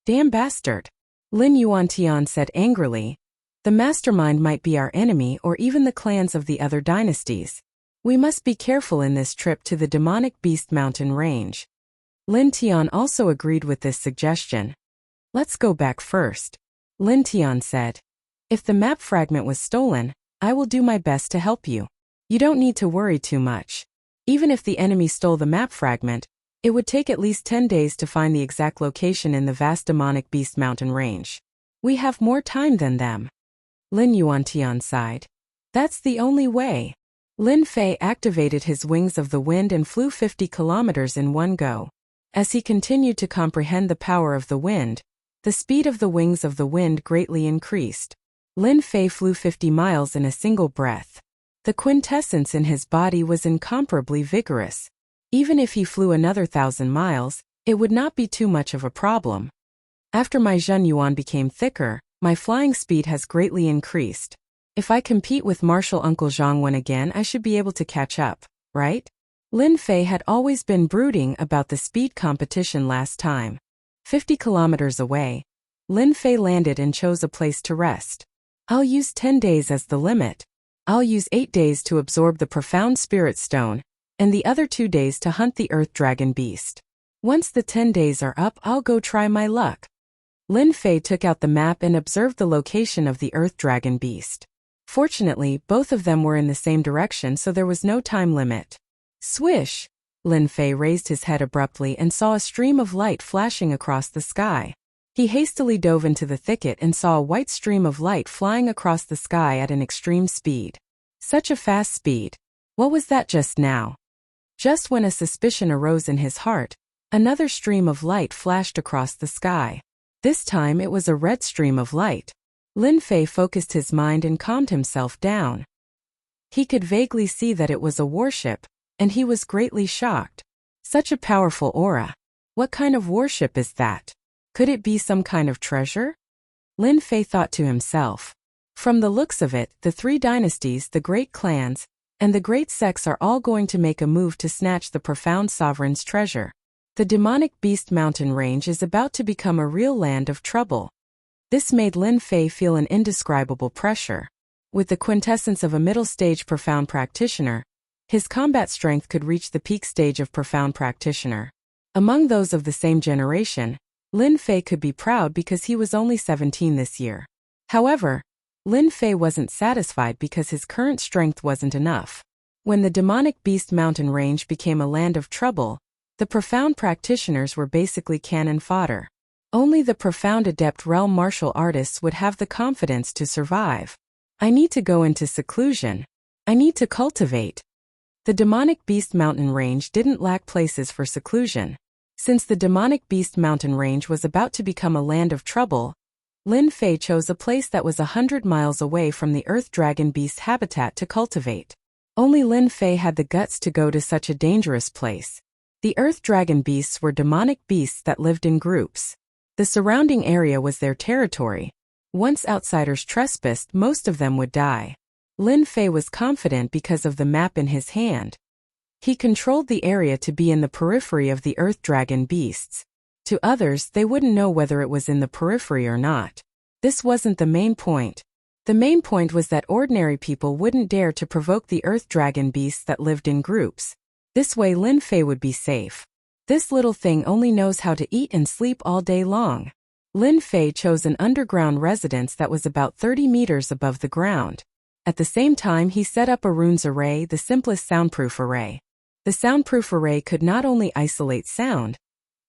Damn bastard! Lin Yuan Tian said angrily. The mastermind might be our enemy or even the clans of the other dynasties. We must be careful in this trip to the demonic beast mountain range. Lin Tian also agreed with this suggestion. Let's go back first. Lin Tian said. If the map fragment was stolen, I will do my best to help you. You don't need to worry too much. Even if the enemy stole the map fragment, it would take at least 10 days to find the exact location in the vast demonic beast mountain range. We have more time than them. Lin Yuantian sighed. That's the only way. Lin Fei activated his wings of the wind and flew 50 kilometers in one go. As he continued to comprehend the power of the wind, the speed of the wings of the wind greatly increased. Lin Fei flew 50 miles in a single breath. The quintessence in his body was incomparably vigorous. Even if he flew another 1,000 miles, it would not be too much of a problem. After my Zhen Yuan became thicker, my flying speed has greatly increased. If I compete with Martial Uncle Zhongwen again, I should be able to catch up, right? Lin Fei had always been brooding about the speed competition last time. 50 kilometers away, Lin Fei landed and chose a place to rest. I'll use 10 days as the limit. I'll use 8 days to absorb the profound spirit stone, and the other 2 days to hunt the earth dragon beast. Once the 10 days are up, I'll go try my luck. Lin Fei took out the map and observed the location of the earth dragon beast. Fortunately, both of them were in the same direction, so there was no time limit. Swish! Lin Fei raised his head abruptly and saw a stream of light flashing across the sky. He hastily dove into the thicket and saw a white stream of light flying across the sky at an extreme speed. Such a fast speed. What was that just now? Just when a suspicion arose in his heart, another stream of light flashed across the sky. This time it was a red stream of light. Lin Fei focused his mind and calmed himself down. He could vaguely see that it was a warship, and he was greatly shocked. Such a powerful aura. What kind of warship is that? Could it be some kind of treasure? Lin Fei thought to himself. From the looks of it, the 3 dynasties, the great clans, and the great sects are all going to make a move to snatch the profound sovereign's treasure. The demonic beast mountain range is about to become a real land of trouble. This made Lin Fei feel an indescribable pressure. With the quintessence of a middle-stage profound practitioner, his combat strength could reach the peak stage of profound practitioner. Among those of the same generation, Lin Fei could be proud because he was only 17 this year. However, Lin Fei wasn't satisfied because his current strength wasn't enough. When the demonic beast mountain range became a land of trouble, the profound practitioners were basically cannon fodder. Only the profound adept realm martial artists would have the confidence to survive. I need to go into seclusion. I need to cultivate. The demonic beast mountain range didn't lack places for seclusion. Since the demonic beast mountain range was about to become a land of trouble, Lin Fei chose a place that was 100 miles away from the earth dragon beast's habitat to cultivate. Only Lin Fei had the guts to go to such a dangerous place. The earth dragon beasts were demonic beasts that lived in groups. The surrounding area was their territory. Once outsiders trespassed, most of them would die. Lin Fei was confident because of the map in his hand. He controlled the area to be in the periphery of the earth dragon beasts. To others, they wouldn't know whether it was in the periphery or not. This wasn't the main point. The main point was that ordinary people wouldn't dare to provoke the earth dragon beasts that lived in groups. This way Lin Fei would be safe. This little thing only knows how to eat and sleep all day long. Lin Fei chose an underground residence that was about 30 meters above the ground. At the same time, he set up a runes array, the simplest soundproof array. The soundproof array could not only isolate sound,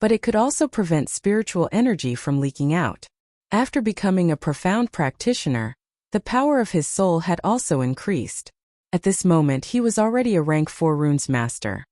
but it could also prevent spiritual energy from leaking out. After becoming a profound practitioner, the power of his soul had also increased. At this moment he was already a rank 4 runes master.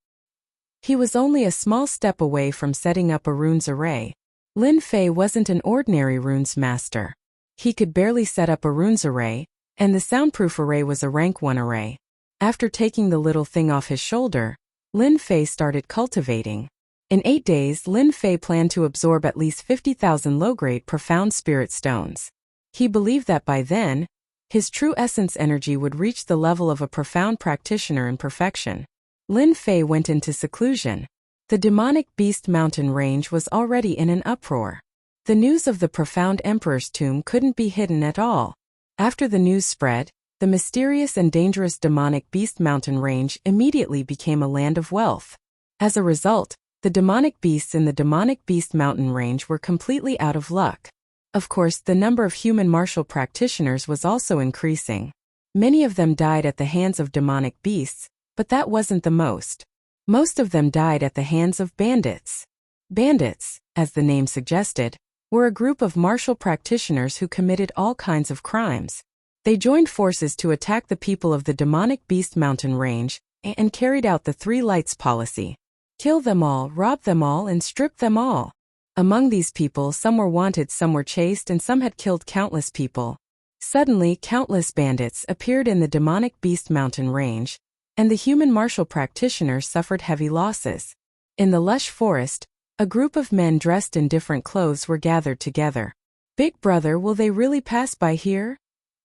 He was only a small step away from setting up a runes array. Lin Fei wasn't an ordinary runes master. He could barely set up a runes array, and the soundproof array was a rank 1 array. After taking the little thing off his shoulder, Lin Fei started cultivating. In 8 days, Lin Fei planned to absorb at least 50,000 low-grade profound spirit stones. He believed that by then, his true essence energy would reach the level of a profound practitioner in perfection. Lin Fei went into seclusion. The demonic beast mountain range was already in an uproar. The news of the profound emperor's tomb couldn't be hidden at all. After the news spread, the mysterious and dangerous demonic beast mountain range immediately became a land of wealth. As a result, the demonic beasts in the demonic beast mountain range were completely out of luck. Of course, the number of human martial practitioners was also increasing. Many of them died at the hands of demonic beasts, but that wasn't the most. Most of them died at the hands of bandits. Bandits, as the name suggested, were a group of martial practitioners who committed all kinds of crimes. They joined forces to attack the people of the demonic beast mountain range and carried out the 3 lights policy. Kill them all, rob them all, and strip them all. Among these people, some were wanted, some were chased, and some had killed countless people. Suddenly, countless bandits appeared in the demonic beast mountain range, and the human martial practitioners suffered heavy losses. In the lush forest, a group of men dressed in different clothes were gathered together. "Big brother, will they really pass by here?"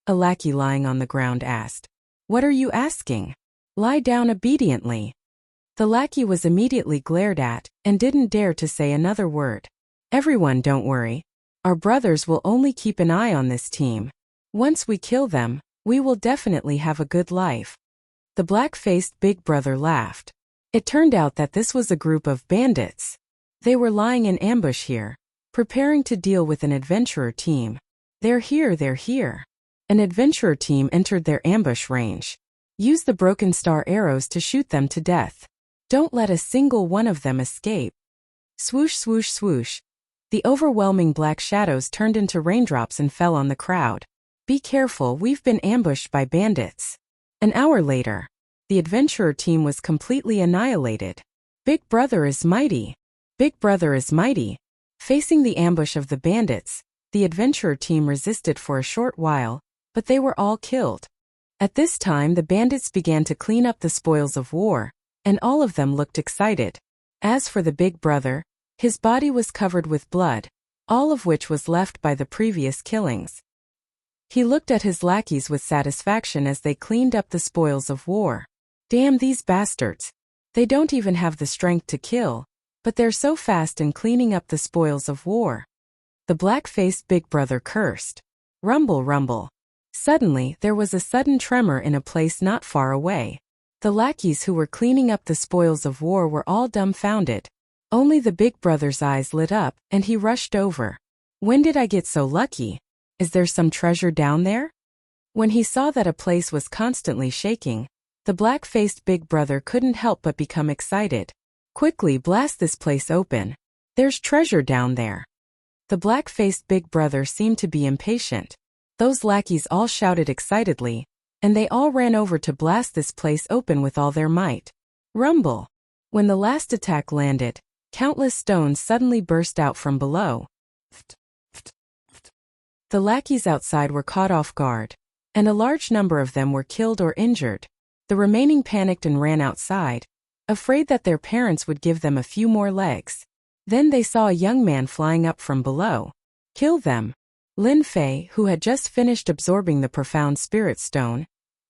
A lackey lying on the ground asked. "What are you asking? Lie down obediently." The lackey was immediately glared at and didn't dare to say another word. "Everyone, don't worry. Our brothers will only keep an eye on this team. Once we kill them, we will definitely have a good life." The black-faced big brother laughed. It turned out that this was a group of bandits. They were lying in ambush here, preparing to deal with an adventurer team. They're here. An adventurer team entered their ambush range. Use the broken star arrows to shoot them to death. Don't let a single one of them escape. Swoosh, swoosh, swoosh. The overwhelming black shadows turned into raindrops and fell on the crowd. "Be careful, we've been ambushed by bandits." An hour later, the adventurer team was completely annihilated. "Big brother is mighty. Big brother is mighty." Facing the ambush of the bandits, the adventurer team resisted for a short while, but they were all killed. At this time, the bandits began to clean up the spoils of war, and all of them looked excited. As for the big brother, his body was covered with blood, all of which was left by the previous killings. He looked at his lackeys with satisfaction as they cleaned up the spoils of war. "Damn these bastards. They don't even have the strength to kill, but they're so fast in cleaning up the spoils of war." The black-faced big brother cursed. Rumble, rumble. Suddenly, there was a sudden tremor in a place not far away. The lackeys who were cleaning up the spoils of war were all dumbfounded. Only the big brother's eyes lit up, and he rushed over. "When did I get so lucky? Is there some treasure down there?" When he saw that a place was constantly shaking, the black-faced big brother couldn't help but become excited. "Quickly blast this place open. There's treasure down there." The black-faced big brother seemed to be impatient. Those lackeys all shouted excitedly, and they all ran over to blast this place open with all their might. Rumble. When the last attack landed, countless stones suddenly burst out from below. The lackeys outside were caught off guard, and a large number of them were killed or injured. The remaining panicked and ran outside, afraid that their parents would give them a few more legs. Then they saw a young man flying up from below. Kill them. Lin Fei, who had just finished absorbing the profound spirit stone,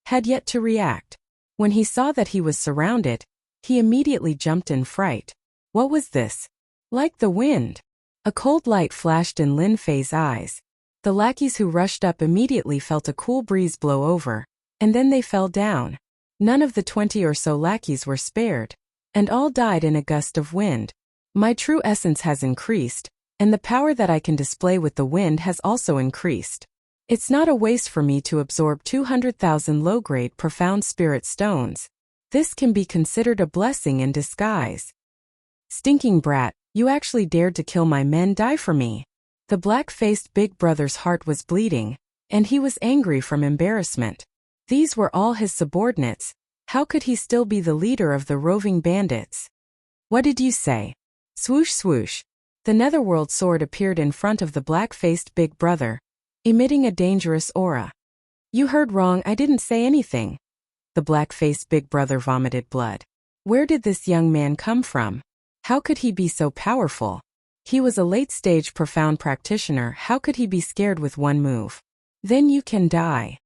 had yet to react. When he saw that he was surrounded, he immediately jumped in fright. What was this? Like the wind. A cold light flashed in Lin Fei's eyes. The lackeys who rushed up immediately felt a cool breeze blow over, and then they fell down. None of the 20 or so lackeys were spared, and all died in a gust of wind. My true essence has increased, and the power that I can display with the wind has also increased. It's not a waste for me to absorb 200,000 low-grade profound spirit stones. This can be considered a blessing in disguise. Stinking brat, you actually dared to kill my men. Die for me. The black-faced big brother's heart was bleeding, and he was angry from embarrassment. These were all his subordinates. How could he still be the leader of the roving bandits? What did you say? Swoosh swoosh. The netherworld sword appeared in front of the black-faced big brother, emitting a dangerous aura. You heard wrong, I didn't say anything. The black-faced big brother vomited blood. Where did this young man come from? How could he be so powerful? He was a late-stage profound practitioner. How could he be scared with one move? Then you can die.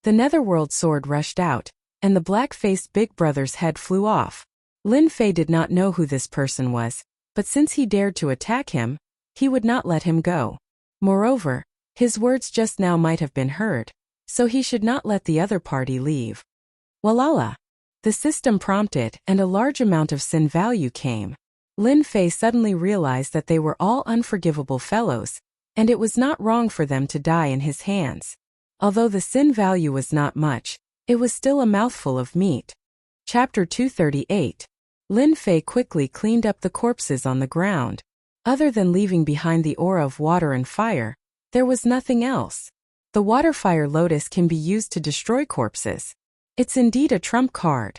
The netherworld sword rushed out, and the black-faced big brother's head flew off. Lin Fei did not know who this person was, but since he dared to attack him, he would not let him go. Moreover, his words just now might have been heard, so he should not let the other party leave. Walala! The system prompted, and a large amount of sin value came. Lin Fei suddenly realized that they were all unforgivable fellows, and it was not wrong for them to die in his hands. Although the sin value was not much, it was still a mouthful of meat. Chapter 238. Lin Fei quickly cleaned up the corpses on the ground. Other than leaving behind the aura of water and fire, there was nothing else. The water fire lotus can be used to destroy corpses. It's indeed a trump card.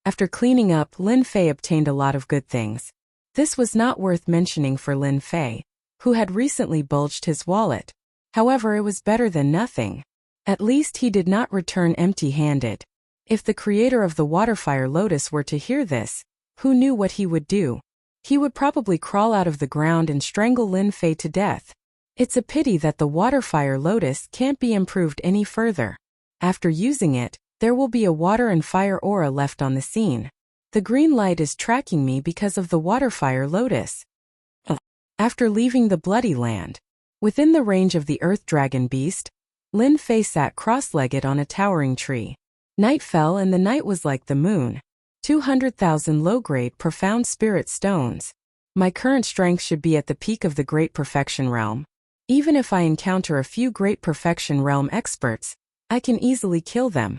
After cleaning up, Lin Fei obtained a lot of good things. This was not worth mentioning for Lin Fei, who had recently bulged his wallet. However, it was better than nothing. At least he did not return empty-handed. If the creator of the waterfire lotus were to hear this, who knew what he would do? He would probably crawl out of the ground and strangle Lin Fei to death. It's a pity that the waterfire lotus can't be improved any further. After using it, there will be a water and fire aura left on the scene. The green light is tracking me because of the waterfire lotus. After leaving the bloody land, within the range of the earth dragon beast, Lin Fei sat cross-legged on a towering tree. Night fell and the night was like the moon. 200,000 low-grade profound spirit stones. My current strength should be at the peak of the Great Perfection Realm. Even if I encounter a few Great Perfection Realm experts, I can easily kill them.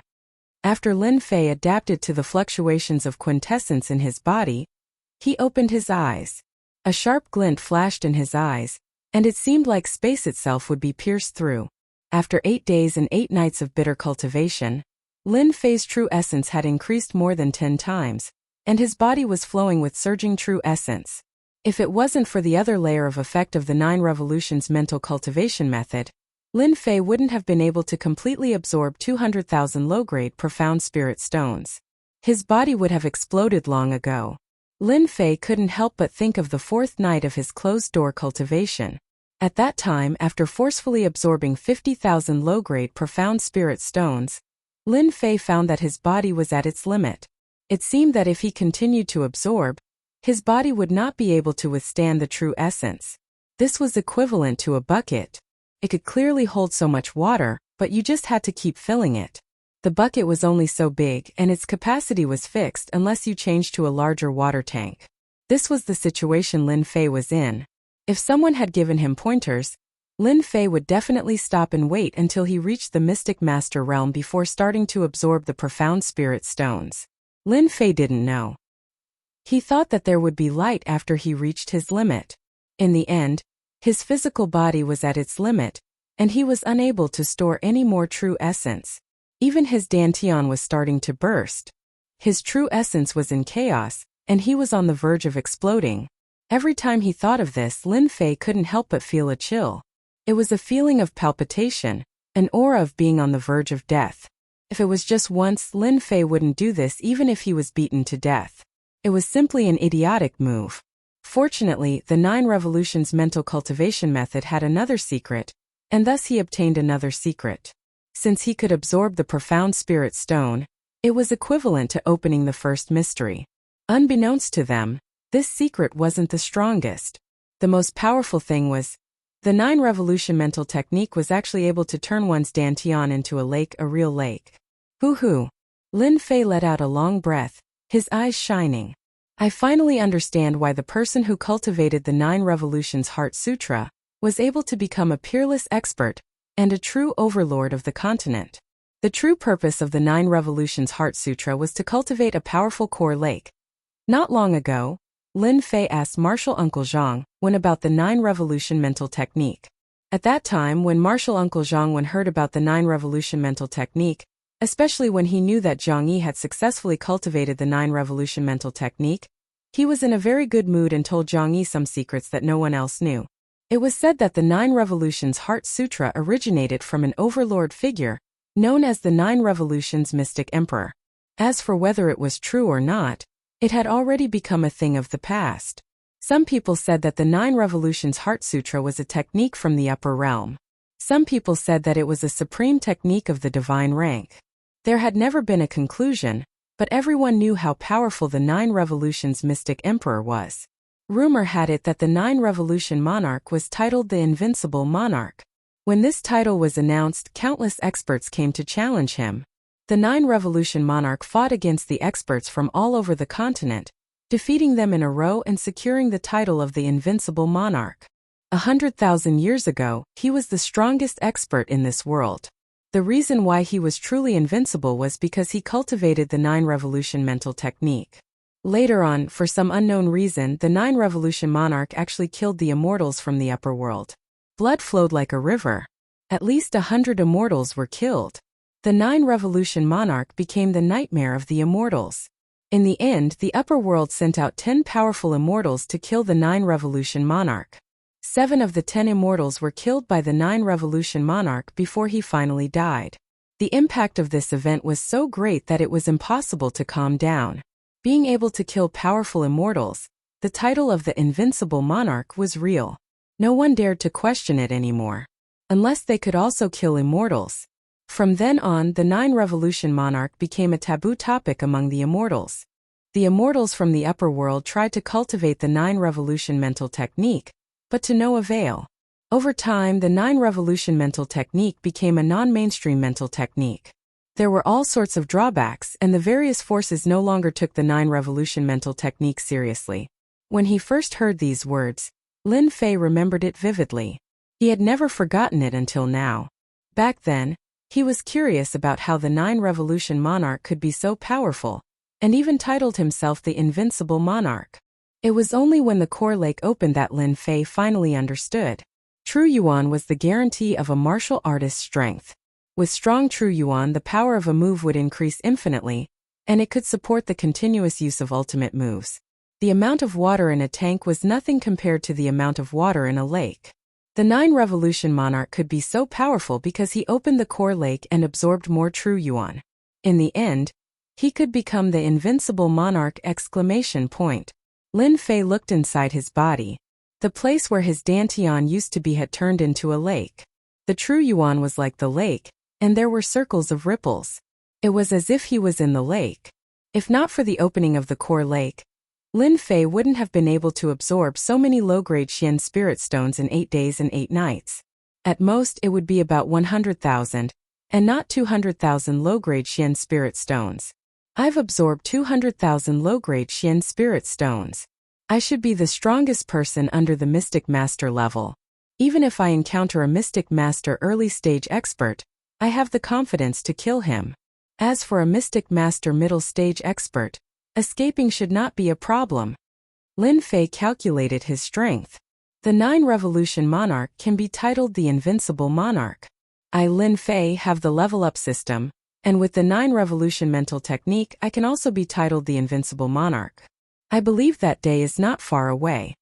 After Lin Fei adapted to the fluctuations of quintessence in his body, he opened his eyes. A sharp glint flashed in his eyes, and it seemed like space itself would be pierced through. After 8 days and 8 nights of bitter cultivation, Lin Fei's true essence had increased more than 10 times, and his body was flowing with surging true essence. If it wasn't for the other layer of effect of the 9 revolutions mental cultivation method, Lin Fei wouldn't have been able to completely absorb 200,000 low-grade profound spirit stones. His body would have exploded long ago. Lin Fei couldn't help but think of the 4th night of his closed-door cultivation. At that time, after forcefully absorbing 50,000 low-grade profound spirit stones, Lin Fei found that his body was at its limit. It seemed that if he continued to absorb, his body would not be able to withstand the true essence. This was equivalent to a bucket. It could clearly hold so much water, but you just had to keep filling it. The bucket was only so big and its capacity was fixed unless you changed to a larger water tank. This was the situation Lin Fei was in. If someone had given him pointers, Lin Fei would definitely stop and wait until he reached the Mystic Master realm before starting to absorb the profound spirit stones. Lin Fei didn't know. He thought that there would be light after he reached his limit. In the end, his physical body was at its limit, and he was unable to store any more true essence. Even his dantian was starting to burst. His true essence was in chaos, and he was on the verge of exploding. Every time he thought of this, Lin Fei couldn't help but feel a chill. It was a feeling of palpitation, an aura of being on the verge of death. If it was just once, Lin Fei wouldn't do this even if he was beaten to death. It was simply an idiotic move. Fortunately, the 9 Revolutions mental cultivation method had another secret, and thus he obtained another secret. Since he could absorb the profound spirit stone, it was equivalent to opening the first mystery. Unbeknownst to them, this secret wasn't the strongest. The most powerful thing was, the 9 Revolution mental technique was actually able to turn one's dantian into a lake, a real lake. Hoo-hoo. Lin Fei let out a long breath, his eyes shining. I finally understand why the person who cultivated the 9 Revolutions Heart Sutra was able to become a peerless expert and a true overlord of the continent. The true purpose of the 9 Revolutions Heart Sutra was to cultivate a powerful core lake. Not long ago, Lin Fei asked Martial Uncle Zhang about the 9 Revolution mental technique. At that time, when Martial Uncle Zhang heard about the 9 Revolution mental technique, especially when he knew that Zhang Yi had successfully cultivated the 9 Revolution mental technique, he was in a very good mood and told Zhang Yi some secrets that no one else knew. It was said that the 9 Revolutions Heart Sutra originated from an overlord figure, known as the 9 Revolutions Mystic Emperor. As for whether it was true or not, it had already become a thing of the past. Some people said that the 9 Revolutions Heart Sutra was a technique from the upper realm. Some people said that it was a supreme technique of the divine rank. There had never been a conclusion, but everyone knew how powerful the 9 Revolutions Mystic Emperor was. Rumor had it that the 9 Revolution Monarch was titled the Invincible Monarch. When this title was announced, countless experts came to challenge him. The 9 Revolution Monarch fought against the experts from all over the continent, defeating them in a row and securing the title of the Invincible Monarch. 100,000 years ago, he was the strongest expert in this world. The reason why he was truly invincible was because he cultivated the 9 Revolution mental technique. Later on, for some unknown reason, the 9 Revolution Monarch actually killed the immortals from the upper world. Blood flowed like a river. At least 100 immortals were killed. The 9 Revolution Monarch became the nightmare of the immortals. In the end, the upper world sent out 10 powerful immortals to kill the 9 Revolution Monarch. 7 of the 10 immortals were killed by the 9 Revolution Monarch before he finally died. The impact of this event was so great that it was impossible to calm down. Being able to kill powerful immortals, the title of the Invincible Monarch was real. No one dared to question it anymore. Unless they could also kill immortals. From then on, the 9 Revolution Monarch became a taboo topic among the immortals. The immortals from the upper world tried to cultivate the 9 Revolution mental technique, but to no avail. Over time, the 9 Revolution mental technique became a non-mainstream mental technique. There were all sorts of drawbacks, and the various forces no longer took the 9 Revolution mental technique seriously. When he first heard these words, Lin Fei remembered it vividly. He had never forgotten it until now. Back then, he was curious about how the 9 Revolution Monarch could be so powerful, and even titled himself the Invincible Monarch. It was only when the core lake opened that Lin Fei finally understood. True Yuan was the guarantee of a martial artist's strength. With strong True Yuan, the power of a move would increase infinitely, and it could support the continuous use of ultimate moves. The amount of water in a tank was nothing compared to the amount of water in a lake. The 9 Revolution Monarch could be so powerful because he opened the core lake and absorbed more True Yuan. In the end, he could become the Invincible Monarch! Lin Fei looked inside his body. The place where his dantian used to be had turned into a lake. The True Yuan was like the lake, and there were circles of ripples. It was as if he was in the lake. If not for the opening of the core lake, Lin Fei wouldn't have been able to absorb so many low-grade Xian spirit stones in 8 days and 8 nights. At most, it would be about 100,000, and not 200,000 low-grade Xian spirit stones. I've absorbed 200,000 low-grade Xian spirit stones. I should be the strongest person under the Mystic Master level. Even if I encounter a Mystic Master early-stage expert, I have the confidence to kill him. As for a Mystic Master middle-stage expert, escaping should not be a problem. Lin Fei calculated his strength. The 9 Revolution Monarch can be titled the Invincible Monarch. I, Lin Fei, have the level-up system, and with the 9 Revolution mental technique I can also be titled the Invincible Monarch. I believe that day is not far away.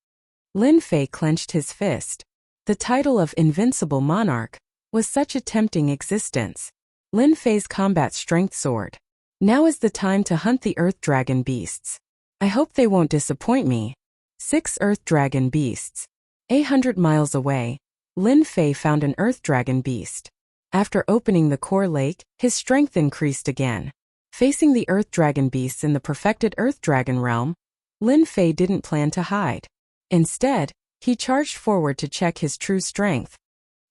Lin Fei clenched his fist. The title of Invincible Monarch was such a tempting existence. Lin Fei's combat strength soared. Now is the time to hunt the Earth Dragon beasts. I hope they won't disappoint me. 6 Earth Dragon beasts. 800 miles away, Lin Fei found an Earth Dragon beast. After opening the core lake, his strength increased again. Facing the Earth Dragon beasts in the perfected Earth Dragon realm, Lin Fei didn't plan to hide. Instead, he charged forward to check his true strength.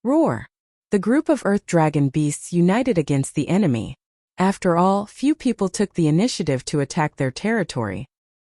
Roar! The group of Earth Dragon beasts united against the enemy. After all, few people took the initiative to attack their territory.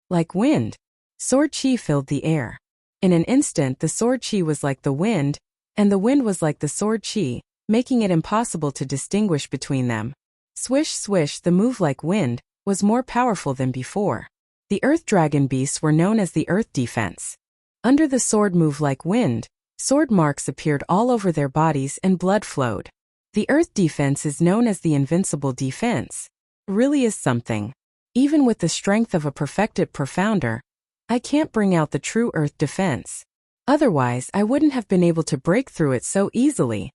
Like wind, sword chi filled the air. In an instant, the sword chi was like the wind, and the wind was like the sword chi, making it impossible to distinguish between them. Swish swish, the move like wind was more powerful than before. The Earth Dragon beasts were known as the Earth Defense. Under the sword move like wind, sword marks appeared all over their bodies and blood flowed. The Earth Defense is known as the Invincible Defense. Really is something. Even with the strength of a perfected profounder, I can't bring out the true Earth Defense. Otherwise, I wouldn't have been able to break through it so easily.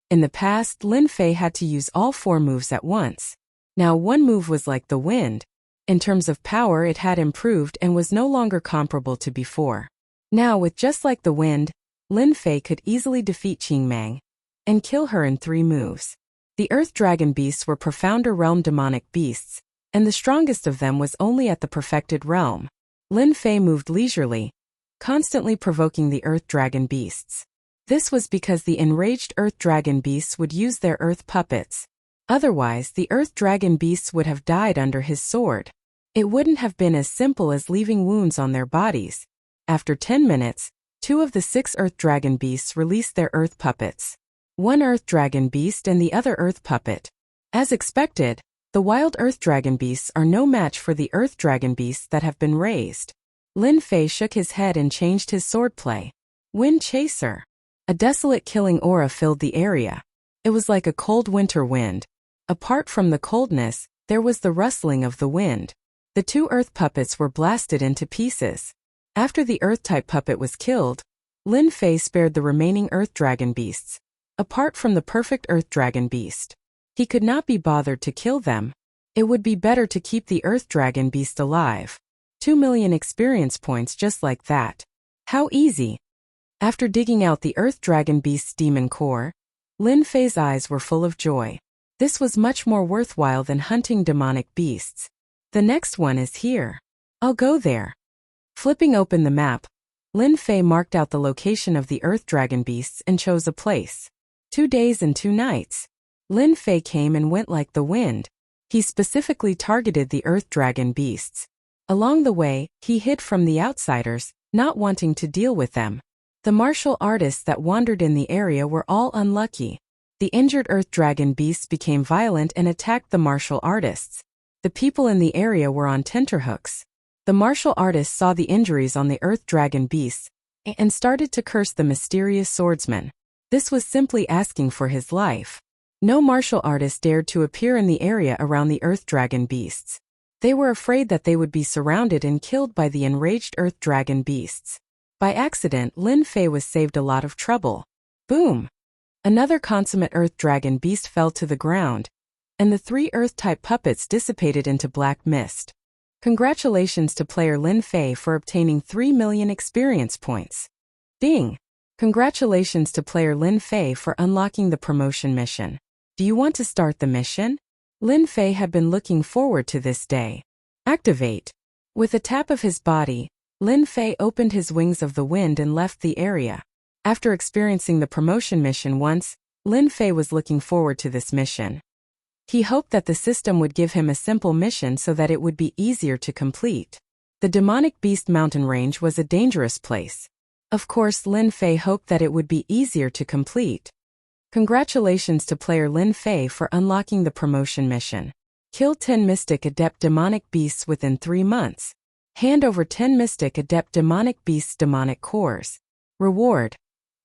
In the past, Lin Fei had to use all 4 moves at once. Now one move was like the wind. In terms of power, it had improved and was no longer comparable to before. Now with just like the wind, Lin Fei could easily defeat Qing Mang and kill her in 3 moves. The Earth Dragon beasts were profounder realm demonic beasts, and the strongest of them was only at the perfected realm. Lin Fei moved leisurely, constantly provoking the Earth Dragon beasts. This was because the enraged Earth Dragon beasts would use their earth puppets. Otherwise, the Earth Dragon beasts would have died under his sword. It wouldn't have been as simple as leaving wounds on their bodies. After 10 minutes, 2 of the 6 Earth Dragon beasts released their earth puppets. One Earth Dragon beast and the other earth puppet. As expected, the wild Earth Dragon beasts are no match for the Earth Dragon beasts that have been raised. Lin Fei shook his head and changed his swordplay. Wind Chaser. A desolate killing aura filled the area. It was like a cold winter wind. Apart from the coldness, there was the rustling of the wind. The 2 earth puppets were blasted into pieces. After the earth-type puppet was killed, Lin Fei spared the remaining Earth Dragon beasts. Apart from the perfect Earth Dragon beast, he could not be bothered to kill them. It would be better to keep the Earth Dragon beast alive. 2 million experience points just like that. How easy! After digging out the Earth Dragon beast's demon core, Lin Fei's eyes were full of joy. This was much more worthwhile than hunting demonic beasts. The next one is here. I'll go there. Flipping open the map, Lin Fei marked out the location of the Earth Dragon beasts and chose a place. 2 days and 2 nights. Lin Fei came and went like the wind. He specifically targeted the Earth Dragon beasts. Along the way, he hid from the outsiders, not wanting to deal with them. The martial artists that wandered in the area were all unlucky. The injured Earth Dragon beasts became violent and attacked the martial artists. The people in the area were on tenterhooks. The martial artists saw the injuries on the Earth Dragon beasts and started to curse the mysterious swordsman. This was simply asking for his life. No martial artist dared to appear in the area around the Earth Dragon beasts. They were afraid that they would be surrounded and killed by the enraged Earth Dragon beasts. By accident, Lin Fei was saved a lot of trouble. Boom! Another consummate Earth Dragon beast fell to the ground, and the 3 Earth-type puppets dissipated into black mist. Congratulations to player Lin Fei for obtaining 3 million experience points. Ding! Congratulations to player Lin Fei for unlocking the promotion mission. Do you want to start the mission? Lin Fei had been looking forward to this day. Activate! With a tap of his body, Lin Fei opened his wings of the wind and left the area. After experiencing the promotion mission once, Lin Fei was looking forward to this mission. He hoped that the system would give him a simple mission so that it would be easier to complete. The Demonic Beast Mountain Range was a dangerous place. Of course, Lin Fei hoped that it would be easier to complete. Congratulations to player Lin Fei for unlocking the promotion mission. Kill 10 Mystic Adept Demonic Beasts within 3 months. Hand over 10 Mystic Adept Demonic Beasts Demonic Cores. Reward: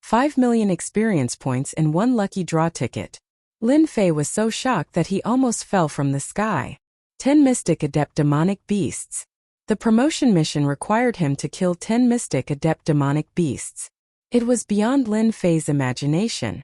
5 million experience points and 1 lucky draw ticket. Lin Fei was so shocked that he almost fell from the sky. 10 Mystic Adept Demonic Beasts. The promotion mission required him to kill 10 Mystic Adept Demonic Beasts. It was beyond Lin Fei's imagination.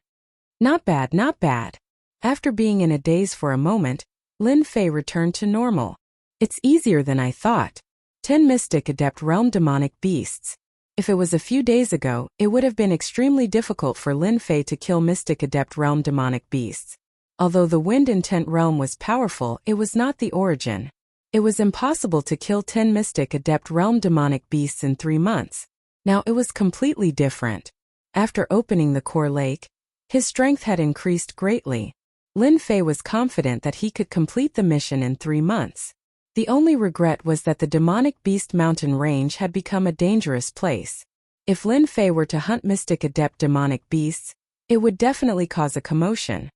Not bad, not bad. After being in a daze for a moment, Lin Fei returned to normal. It's easier than I thought. 10 Mystic Adept Realm Demonic Beasts. If it was a few days ago, it would have been extremely difficult for Lin Fei to kill Mystic Adept Realm Demonic Beasts. Although the Wind Intent Realm was powerful, it was not the origin. It was impossible to kill 10 Mystic Adept Realm Demonic Beasts in 3 months. Now it was completely different. After opening the core lake, his strength had increased greatly. Lin Fei was confident that he could complete the mission in 3 months. The only regret was that the Demonic Beast Mountain Range had become a dangerous place. If Lin Fei were to hunt Mystic Adept Demonic Beasts, it would definitely cause a commotion.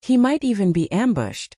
He might even be ambushed.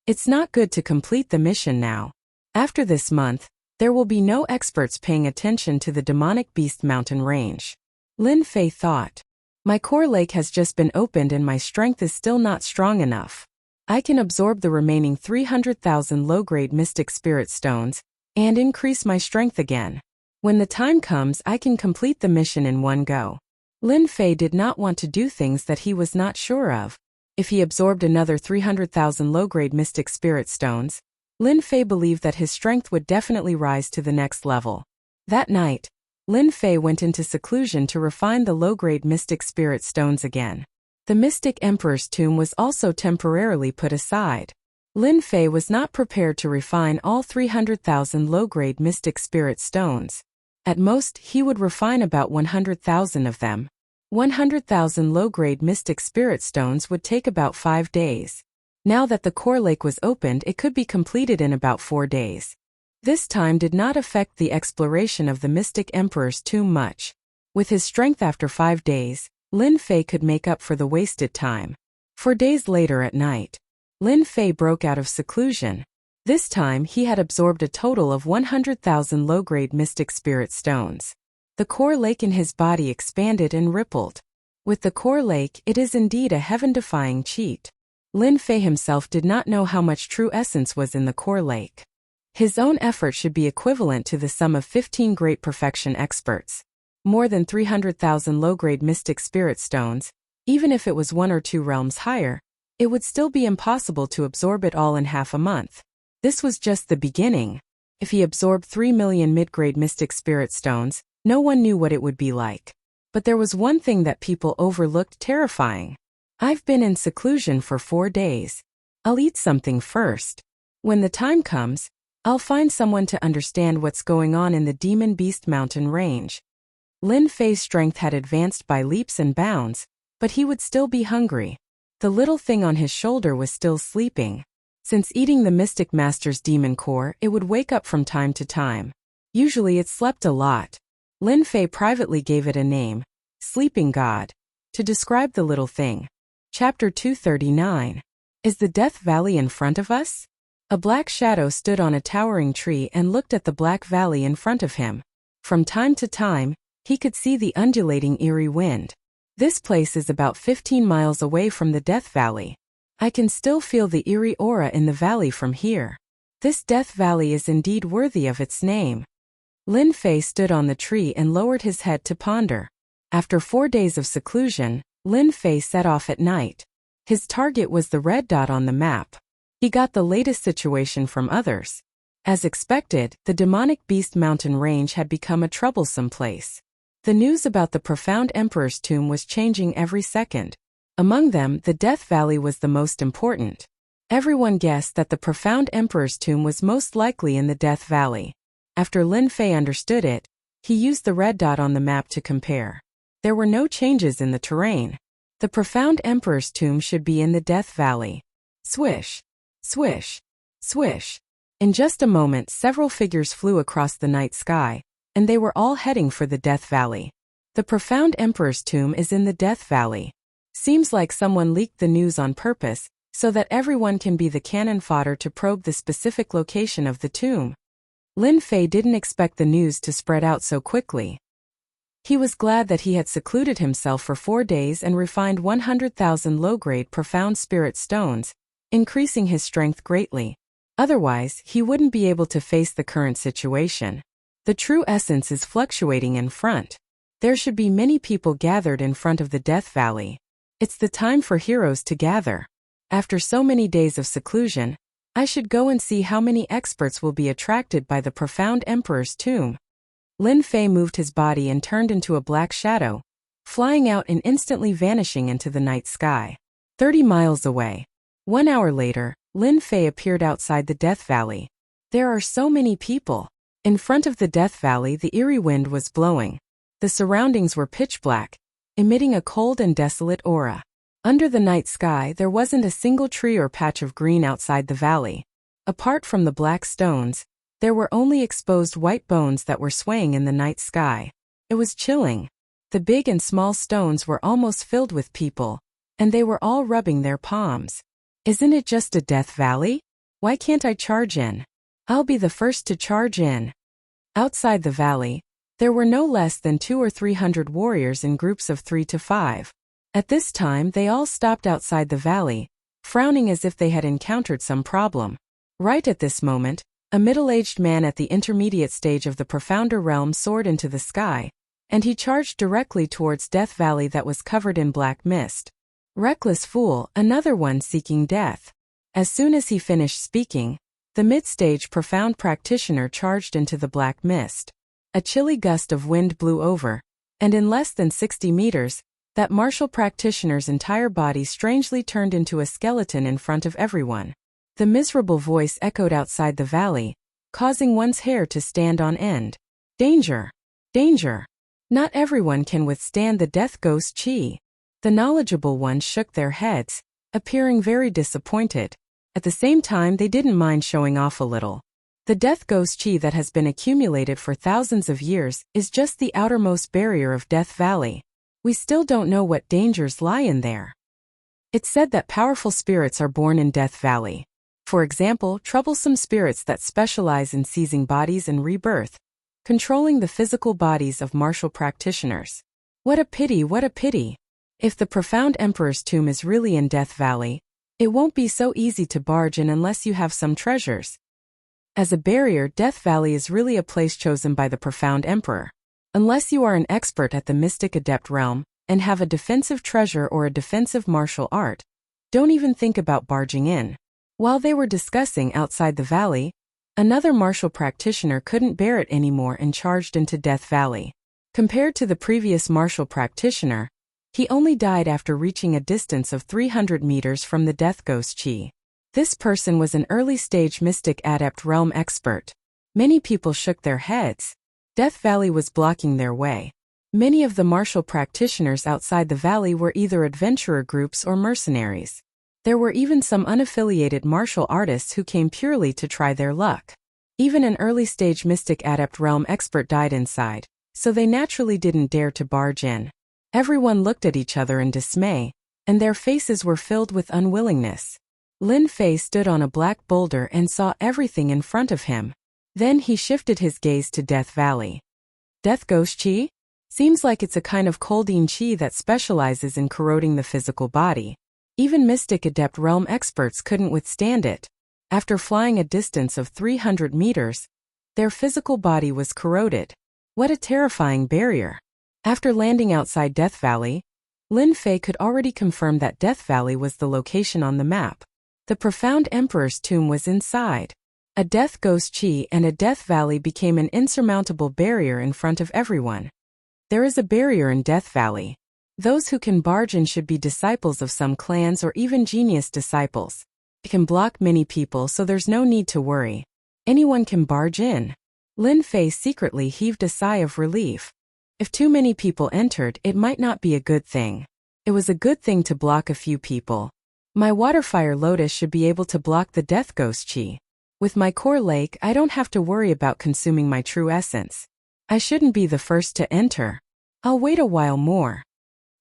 It's not good to complete the mission now. After this month, there will be no experts paying attention to the Demonic Beast Mountain Range. Lin Fei thought. My core lake has just been opened and my strength is still not strong enough. I can absorb the remaining 300,000 low-grade Mystic Spirit Stones and increase my strength again. When the time comes, I can complete the mission in one go. Lin Fei did not want to do things that he was not sure of. If he absorbed another 300,000 low-grade Mystic Spirit Stones, Lin Fei believed that his strength would definitely rise to the next level. That night, Lin Fei went into seclusion to refine the low-grade Mystic Spirit Stones again. The Mystic Emperor's tomb was also temporarily put aside. Lin Fei was not prepared to refine all 300,000 low-grade Mystic Spirit Stones. At most, he would refine about 100,000 of them. 100,000 low-grade Mystic Spirit Stones would take about 5 days. Now that the core lake was opened, it could be completed in about 4 days. This time did not affect the exploration of the Mystic Emperor's tomb much. With his strength after 5 days, Lin Fei could make up for the wasted time. 4 days later at night, Lin Fei broke out of seclusion. This time he had absorbed a total of 100,000 low-grade Mystic Spirit Stones. The core lake in his body expanded and rippled. With the core lake, it is indeed a heaven-defying cheat. Lin Fei himself did not know how much true essence was in the core lake. His own effort should be equivalent to the sum of 15 great perfection experts. More than 300,000 low-grade Mystic Spirit Stones, even if it was 1 or 2 realms higher, it would still be impossible to absorb it all in half a month. This was just the beginning. If he absorbed 3 million mid-grade Mystic Spirit Stones, no one knew what it would be like. But there was one thing that people overlooked: terrifying. I've been in seclusion for 4 days. I'll eat something first. When the time comes, I'll find someone to understand what's going on in the Demon Beast Mountain Range. Lin Fei's strength had advanced by leaps and bounds, but he would still be hungry. The little thing on his shoulder was still sleeping. Since eating the Mystic Master's demon core, it would wake up from time to time. Usually it slept a lot. Lin Fei privately gave it a name, Sleeping God, to describe the little thing. Chapter 239. Is the Death Valley in front of us? A black shadow stood on a towering tree and looked at the black valley in front of him. From time to time, he could see the undulating eerie wind. This place is about 15 miles away from the Death Valley. I can still feel the eerie aura in the valley from here. This Death Valley is indeed worthy of its name. Lin Fei stood on the tree and lowered his head to ponder. After 4 days of seclusion, Lin Fei set off at night. His target was the red dot on the map. He got the latest situation from others. As expected, the Demonic Beast Mountain Range had become a troublesome place. The news about the profound Emperor's tomb was changing every second. Among them, the Death Valley was the most important. Everyone guessed that the profound Emperor's tomb was most likely in the Death Valley. After Lin Fei understood it, he used the red dot on the map to compare. There were no changes in the terrain. The profound Emperor's tomb should be in the Death Valley. Swish, swish, swish. In just a moment, several figures flew across the night sky, and they were all heading for the Death Valley. The profound Emperor's tomb is in the Death Valley. Seems like someone leaked the news on purpose, so that everyone can be the cannon fodder to probe the specific location of the tomb. Lin Fei didn't expect the news to spread out so quickly. He was glad that he had secluded himself for 4 days and refined 100,000 low-grade profound spirit stones, increasing his strength greatly. Otherwise, he wouldn't be able to face the current situation. The true essence is fluctuating in front. There should be many people gathered in front of the Death Valley. It's the time for heroes to gather. After so many days of seclusion, I should go and see how many experts will be attracted by the profound emperor's tomb. Lin Fei moved his body and turned into a black shadow, flying out and instantly vanishing into the night sky. 30 miles away. 1 hour later, Lin Fei appeared outside the Death Valley. There are so many people. In front of the Death Valley, the eerie wind was blowing. The surroundings were pitch black, emitting a cold and desolate aura. Under the night sky, there wasn't a single tree or patch of green outside the valley. Apart from the black stones, there were only exposed white bones that were swaying in the night sky. It was chilling. The big and small stones were almost filled with people, and they were all rubbing their palms. Isn't it just a Death Valley? Why can't I charge in? I'll be the first to charge in. Outside the valley, there were no less than 200 or 300 warriors in groups of 3 to 5. At this time, they all stopped outside the valley, frowning as if they had encountered some problem. Right at this moment, a middle-aged man at the intermediate stage of the profounder realm soared into the sky, and he charged directly towards Death Valley that was covered in black mist. Reckless fool, another one seeking death. As soon as he finished speaking, the mid-stage profound practitioner charged into the black mist. A chilly gust of wind blew over, and in less than 60 meters, that martial practitioner's entire body strangely turned into a skeleton in front of everyone. The miserable voice echoed outside the valley, causing one's hair to stand on end. Danger! Danger! Not everyone can withstand the death ghost chi. The knowledgeable ones shook their heads, appearing very disappointed. At the same time, they didn't mind showing off a little. The death ghost chi that has been accumulated for thousands of years is just the outermost barrier of Death Valley. We still don't know what dangers lie in there. It's said that powerful spirits are born in Death Valley. For example, troublesome spirits that specialize in seizing bodies and rebirth, controlling the physical bodies of martial practitioners. What a pity, what a pity. If the profound emperor's tomb is really in Death Valley, it won't be so easy to barge in unless you have some treasures. As a barrier, Death Valley is really a place chosen by the profound emperor. Unless you are an expert at the mystic adept realm, and have a defensive treasure or a defensive martial art, don't even think about barging in. While they were discussing outside the valley, another martial practitioner couldn't bear it anymore and charged into Death Valley. Compared to the previous martial practitioner, he only died after reaching a distance of 300 meters from the death ghost chi. This person was an early-stage mystic adept realm expert. Many people shook their heads. Death Valley was blocking their way. Many of the martial practitioners outside the valley were either adventurer groups or mercenaries. There were even some unaffiliated martial artists who came purely to try their luck. Even an early-stage mystic adept realm expert died inside, so they naturally didn't dare to barge in. Everyone looked at each other in dismay, and their faces were filled with unwillingness. Lin Fei stood on a black boulder and saw everything in front of him. Then he shifted his gaze to Death Valley. Death ghost chi? Seems like it's a kind of coldine chi that specializes in corroding the physical body. Even mystic adept realm experts couldn't withstand it. After flying a distance of 300 meters, their physical body was corroded. What a terrifying barrier. After landing outside Death Valley, Lin Fei could already confirm that Death Valley was the location on the map. The profound emperor's tomb was inside. A death ghost chi and a Death Valley became an insurmountable barrier in front of everyone. There is a barrier in Death Valley. Those who can barge in should be disciples of some clans or even genius disciples. It can block many people, so there's no need to worry. Anyone can barge in. Lin Fei secretly heaved a sigh of relief. If too many people entered, it might not be a good thing. It was a good thing to block a few people. My Waterfire Lotus should be able to block the Death Ghost Chi. With my core lake, I don't have to worry about consuming my true essence. I shouldn't be the first to enter. I'll wait a while more.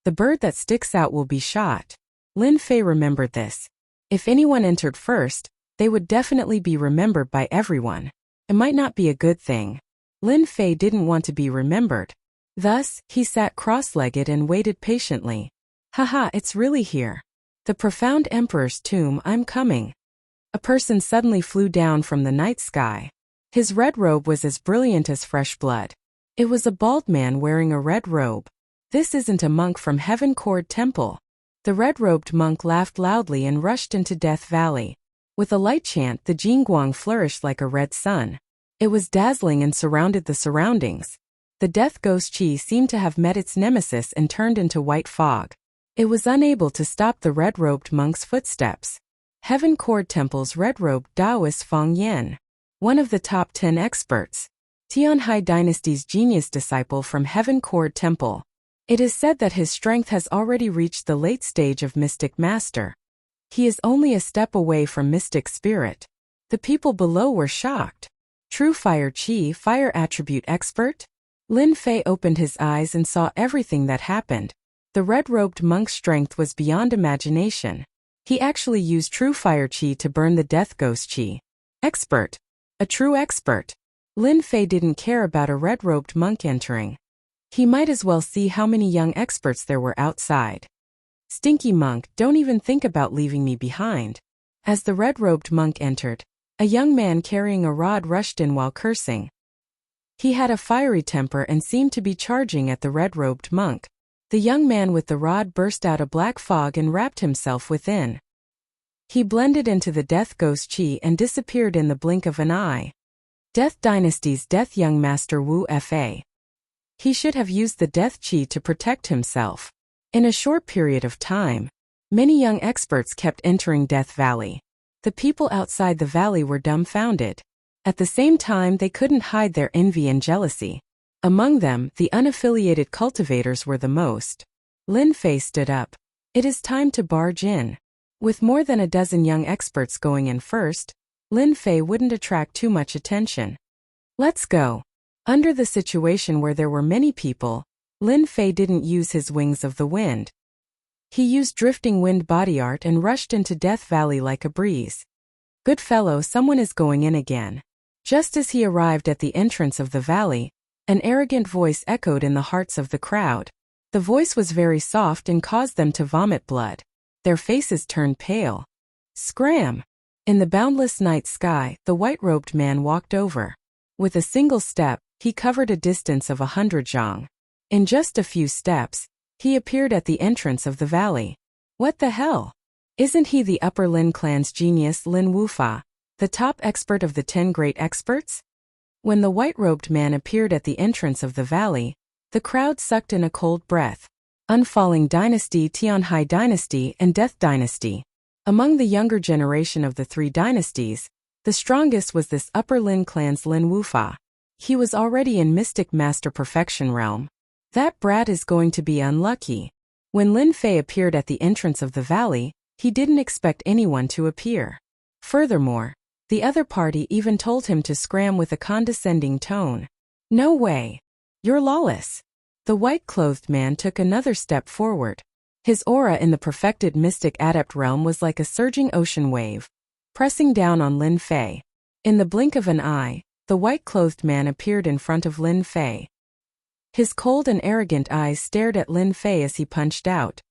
The bird that sticks out will be shot. Lin Fei remembered this. If anyone entered first, they would definitely be remembered by everyone. It might not be a good thing. Lin Fei didn't want to be remembered. Thus, he sat cross-legged and waited patiently. Haha, it's really here. The profound emperor's tomb, I'm coming. A person suddenly flew down from the night sky. His red robe was as brilliant as fresh blood. It was a bald man wearing a red robe. This isn't a monk from Heaven Court Temple. The red-robed monk laughed loudly and rushed into Death Valley. With a light chant, the Jingguang flourished like a red sun. It was dazzling and surrounded the surroundings. The death ghost Qi seemed to have met its nemesis and turned into white fog. It was unable to stop the red-robed monk's footsteps. Heaven Court Temple's red-robed Taoist Feng Yan, one of the top 10 experts. Tianhai Dynasty's genius disciple from Heaven Court Temple. It is said that his strength has already reached the late stage of Mystic Master. He is only a step away from Mystic Spirit. The people below were shocked. True Fire Qi, Fire Attribute Expert? Lin Fei opened his eyes and saw everything that happened. The red-robed monk's strength was beyond imagination. He actually used True Fire Qi to burn the Death Ghost Qi. Expert. A true expert. Lin Fei didn't care about a red-robed monk entering. He might as well see how many young experts there were outside. Stinky monk, don't even think about leaving me behind. As the red-robed monk entered, a young man carrying a rod rushed in while cursing. He had a fiery temper and seemed to be charging at the red-robed monk. The young man with the rod burst out a black fog and wrapped himself within. He blended into the Death Ghost Qi and disappeared in the blink of an eye. Death Dynasty's Death Young Master Wu Fa. He should have used the Death Qi to protect himself. In a short period of time, many young experts kept entering Death Valley. The people outside the valley were dumbfounded. At the same time, they couldn't hide their envy and jealousy. Among them, the unaffiliated cultivators were the most. Lin Fei stood up. It is time to barge in. With more than a dozen young experts going in first, Lin Fei wouldn't attract too much attention. Let's go. Under the situation where there were many people, Lin Fei didn't use his wings of the wind. He used drifting wind body art and rushed into Death Valley like a breeze. Good fellow, someone is going in again. Just as he arrived at the entrance of the valley, an arrogant voice echoed in the hearts of the crowd. The voice was very soft and caused them to vomit blood. Their faces turned pale. Scram! In the boundless night sky, the white-robed man walked over. With a single step, he covered a distance of 100 zhang. In just a few steps, he appeared at the entrance of the valley. What the hell? Isn't he the Upper Lin clan's genius Lin Wufa, the top expert of the 10 great experts? When the white-robed man appeared at the entrance of the valley, the crowd sucked in a cold breath. Unfalling Dynasty, Tianhai Dynasty, and Death Dynasty. Among the younger generation of the 3 dynasties, the strongest was this Upper Lin clan's Lin Wufa. He was already in Mystic Master Perfection realm. That brat is going to be unlucky. When Lin Fei appeared at the entrance of the valley, he didn't expect anyone to appear. Furthermore, the other party even told him to scram with a condescending tone. No way. You're lawless. The white-clothed man took another step forward. His aura in the perfected mystic adept realm was like a surging ocean wave, pressing down on Lin Fei. In the blink of an eye, the white-clothed man appeared in front of Lin Fei. His cold and arrogant eyes stared at Lin Fei as he punched out.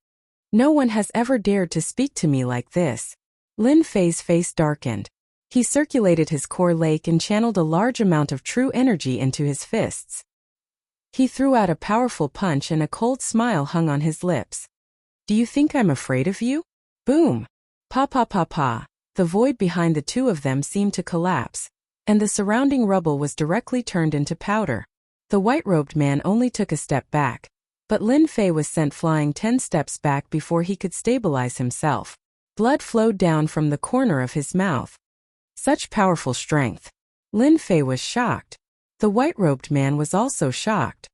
No one has ever dared to speak to me like this. Lin Fei's face darkened. He circulated his core lake and channeled a large amount of true energy into his fists. He threw out a powerful punch and a cold smile hung on his lips. Do you think I'm afraid of you? Boom! Pa pa pa pa. The void behind the two of them seemed to collapse, and the surrounding rubble was directly turned into powder. The white-robed man only took a step back, but Lin Fei was sent flying 10 steps back before he could stabilize himself. Blood flowed down from the corner of his mouth. Such powerful strength. Lin Fei was shocked. The white-robed man was also shocked.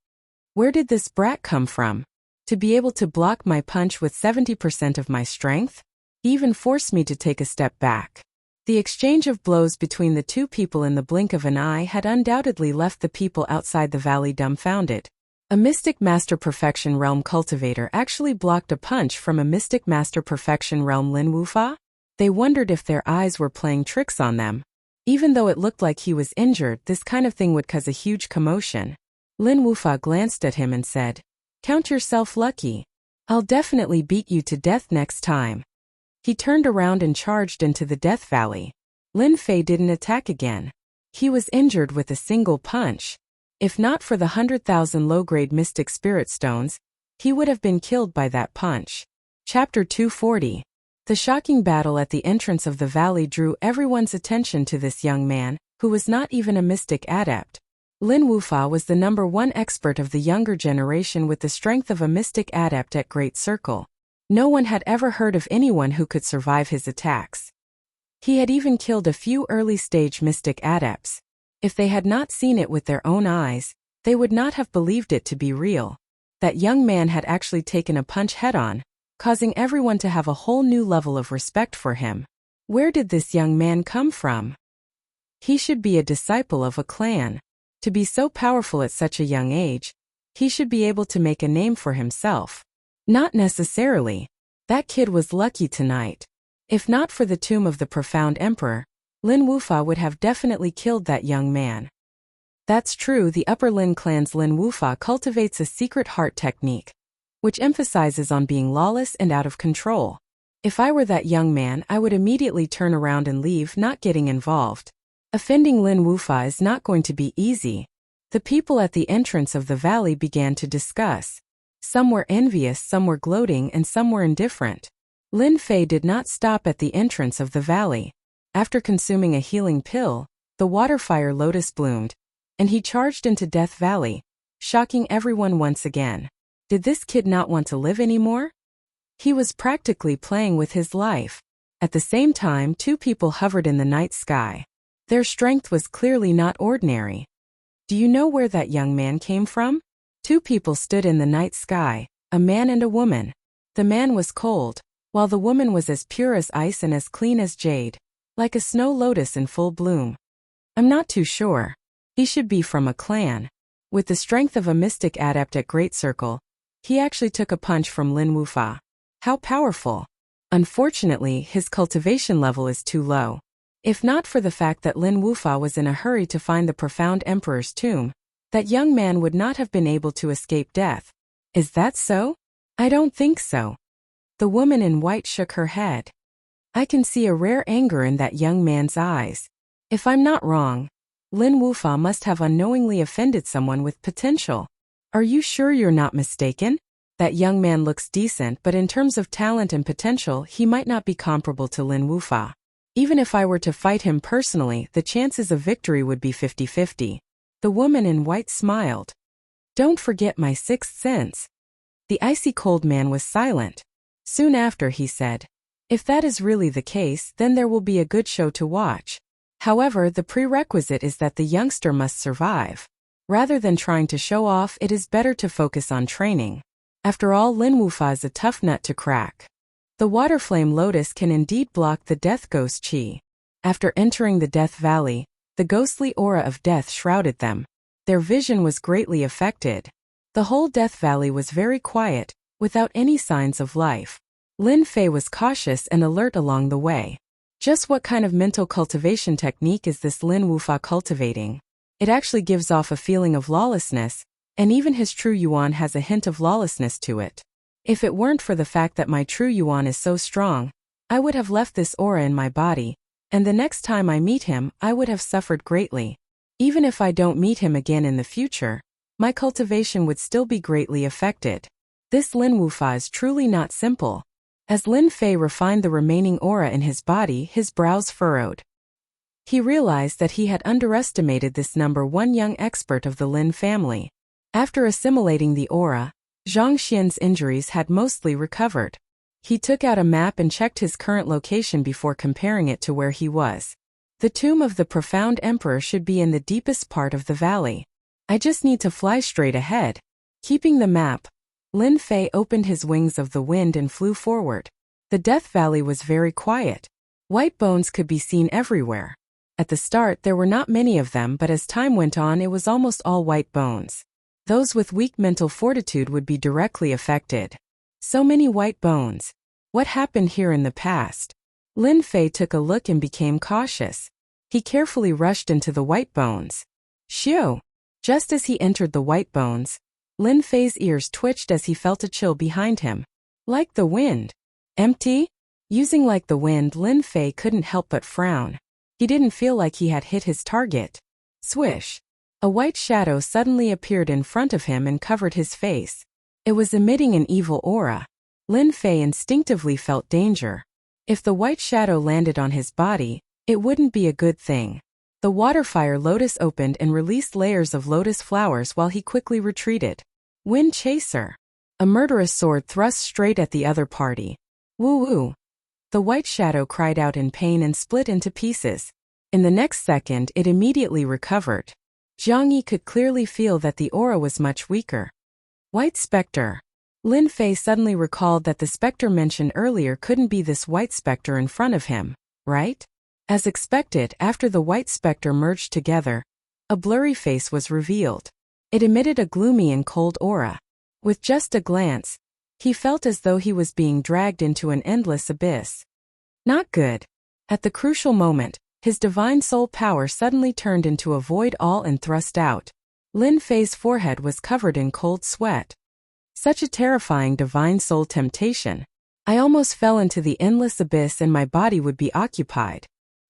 Where did this brat come from? To be able to block my punch with 70% of my strength? He even forced me to take a step back. The exchange of blows between the two people in the blink of an eye had undoubtedly left the people outside the valley dumbfounded. A Mystic Master Perfection Realm cultivator actually blocked a punch from a Mystic Master Perfection Realm Lin Wufa? They wondered if their eyes were playing tricks on them. Even though it looked like he was injured, this kind of thing would cause a huge commotion. Lin Wufa glanced at him and said, "Count yourself lucky. I'll definitely beat you to death next time." He turned around and charged into the Death Valley. Lin Fei didn't attack again. He was injured with a single punch. If not for the 100,000 low-grade mystic spirit stones, he would have been killed by that punch. Chapter 240. The shocking battle at the entrance of the valley drew everyone's attention to this young man, who was not even a mystic adept. Lin Wufa was the #1 expert of the younger generation with the strength of a mystic adept at Great Circle. No one had ever heard of anyone who could survive his attacks. He had even killed a few early-stage mystic adepts. If they had not seen it with their own eyes, they would not have believed it to be real. That young man had actually taken a punch head-on, causing everyone to have a whole new level of respect for him. Where did this young man come from? He should be a disciple of a clan. To be so powerful at such a young age, he should be able to make a name for himself. Not necessarily. That kid was lucky tonight. If not for the tomb of the profound emperor, Lin Wufa would have definitely killed that young man. That's true, the Upper Lin clan's Lin Wufa cultivates a secret heart technique, which emphasizes on being lawless and out of control. If I were that young man, I would immediately turn around and leave, not getting involved. Offending Lin Wufa is not going to be easy. The people at the entrance of the valley began to discuss. Some were envious, some were gloating, and some were indifferent. Lin Fei did not stop at the entrance of the valley. After consuming a healing pill, the water fire lotus bloomed, and he charged into Death Valley, shocking everyone once again. Did this kid not want to live anymore? He was practically playing with his life. At the same time, two people hovered in the night sky. Their strength was clearly not ordinary. Do you know where that young man came from? Two people stood in the night sky, a man and a woman. The man was cold, while the woman was as pure as ice and as clean as jade, like a snow lotus in full bloom. I'm not too sure. He should be from a clan. With the strength of a mystic adept at Great Circle, he actually took a punch from Lin Wufa. How powerful. Unfortunately, his cultivation level is too low. If not for the fact that Lin Wufa was in a hurry to find the profound emperor's tomb, that young man would not have been able to escape death. Is that so? I don't think so. The woman in white shook her head. I can see a rare anger in that young man's eyes. If I'm not wrong, Lin Wufa must have unknowingly offended someone with potential. Are you sure you're not mistaken? That young man looks decent, but in terms of talent and potential, he might not be comparable to Lin Wufa. Even if I were to fight him personally, the chances of victory would be 50-50. The woman in white smiled. Don't forget my sixth sense. The icy cold man was silent. Soon after he said, if that is really the case, then there will be a good show to watch. However, the prerequisite is that the youngster must survive. Rather than trying to show off, it is better to focus on training. After all, Lin Wufa is a tough nut to crack. The water flame lotus can indeed block the death ghost chi. After entering the Death Valley, the ghostly aura of death shrouded them. Their vision was greatly affected. The whole Death Valley was very quiet, without any signs of life. Lin Fei was cautious and alert along the way. Just what kind of mental cultivation technique is this Lin Wufa cultivating? It actually gives off a feeling of lawlessness, and even his true yuan has a hint of lawlessness to it. If it weren't for the fact that my true yuan is so strong, I would have left this aura in my body, and the next time I meet him, I would have suffered greatly. Even if I don't meet him again in the future, my cultivation would still be greatly affected. This Lin Wufa is truly not simple. As Lin Fei refined the remaining aura in his body, his brows furrowed. He realized that he had underestimated this #1 young expert of the Lin family. After assimilating the aura, Zhang Xian's injuries had mostly recovered. He took out a map and checked his current location before comparing it to where he was. The tomb of the profound emperor should be in the deepest part of the valley. I just need to fly straight ahead. Keeping the map, Lin Fei opened his wings of the wind and flew forward. The Death Valley was very quiet. White bones could be seen everywhere. At the start there were not many of them, but as time went on it was almost all white bones. Those with weak mental fortitude would be directly affected. So many white bones. What happened here in the past? Lin Fei took a look and became cautious. He carefully rushed into the white bones. Shoo! Just as he entered the white bones, Lin Fei's ears twitched as he felt a chill behind him. Like the wind. Empty? Using like the wind, Lin Fei couldn't help but frown. He didn't feel like he had hit his target. Swish! A white shadow suddenly appeared in front of him and covered his face. It was emitting an evil aura. Lin Fei instinctively felt danger. If the white shadow landed on his body, it wouldn't be a good thing. The water-fire lotus opened and released layers of lotus flowers while he quickly retreated. Wind Chaser. A murderous sword thrust straight at the other party. Woo-woo. The white shadow cried out in pain and split into pieces. In the next second, it immediately recovered. Jiang Yi could clearly feel that the aura was much weaker. White Spectre. Lin Fei suddenly recalled that the spectre mentioned earlier couldn't be this white spectre in front of him, right? As expected, after the white spectre merged together, a blurry face was revealed. It emitted a gloomy and cold aura. With just a glance, he felt as though he was being dragged into an endless abyss. Not good. At the crucial moment, his divine soul power suddenly turned into a void all and thrust out. Lin Fei's forehead was covered in cold sweat. Such a terrifying divine soul temptation. I almost fell into the endless abyss and my body would be occupied.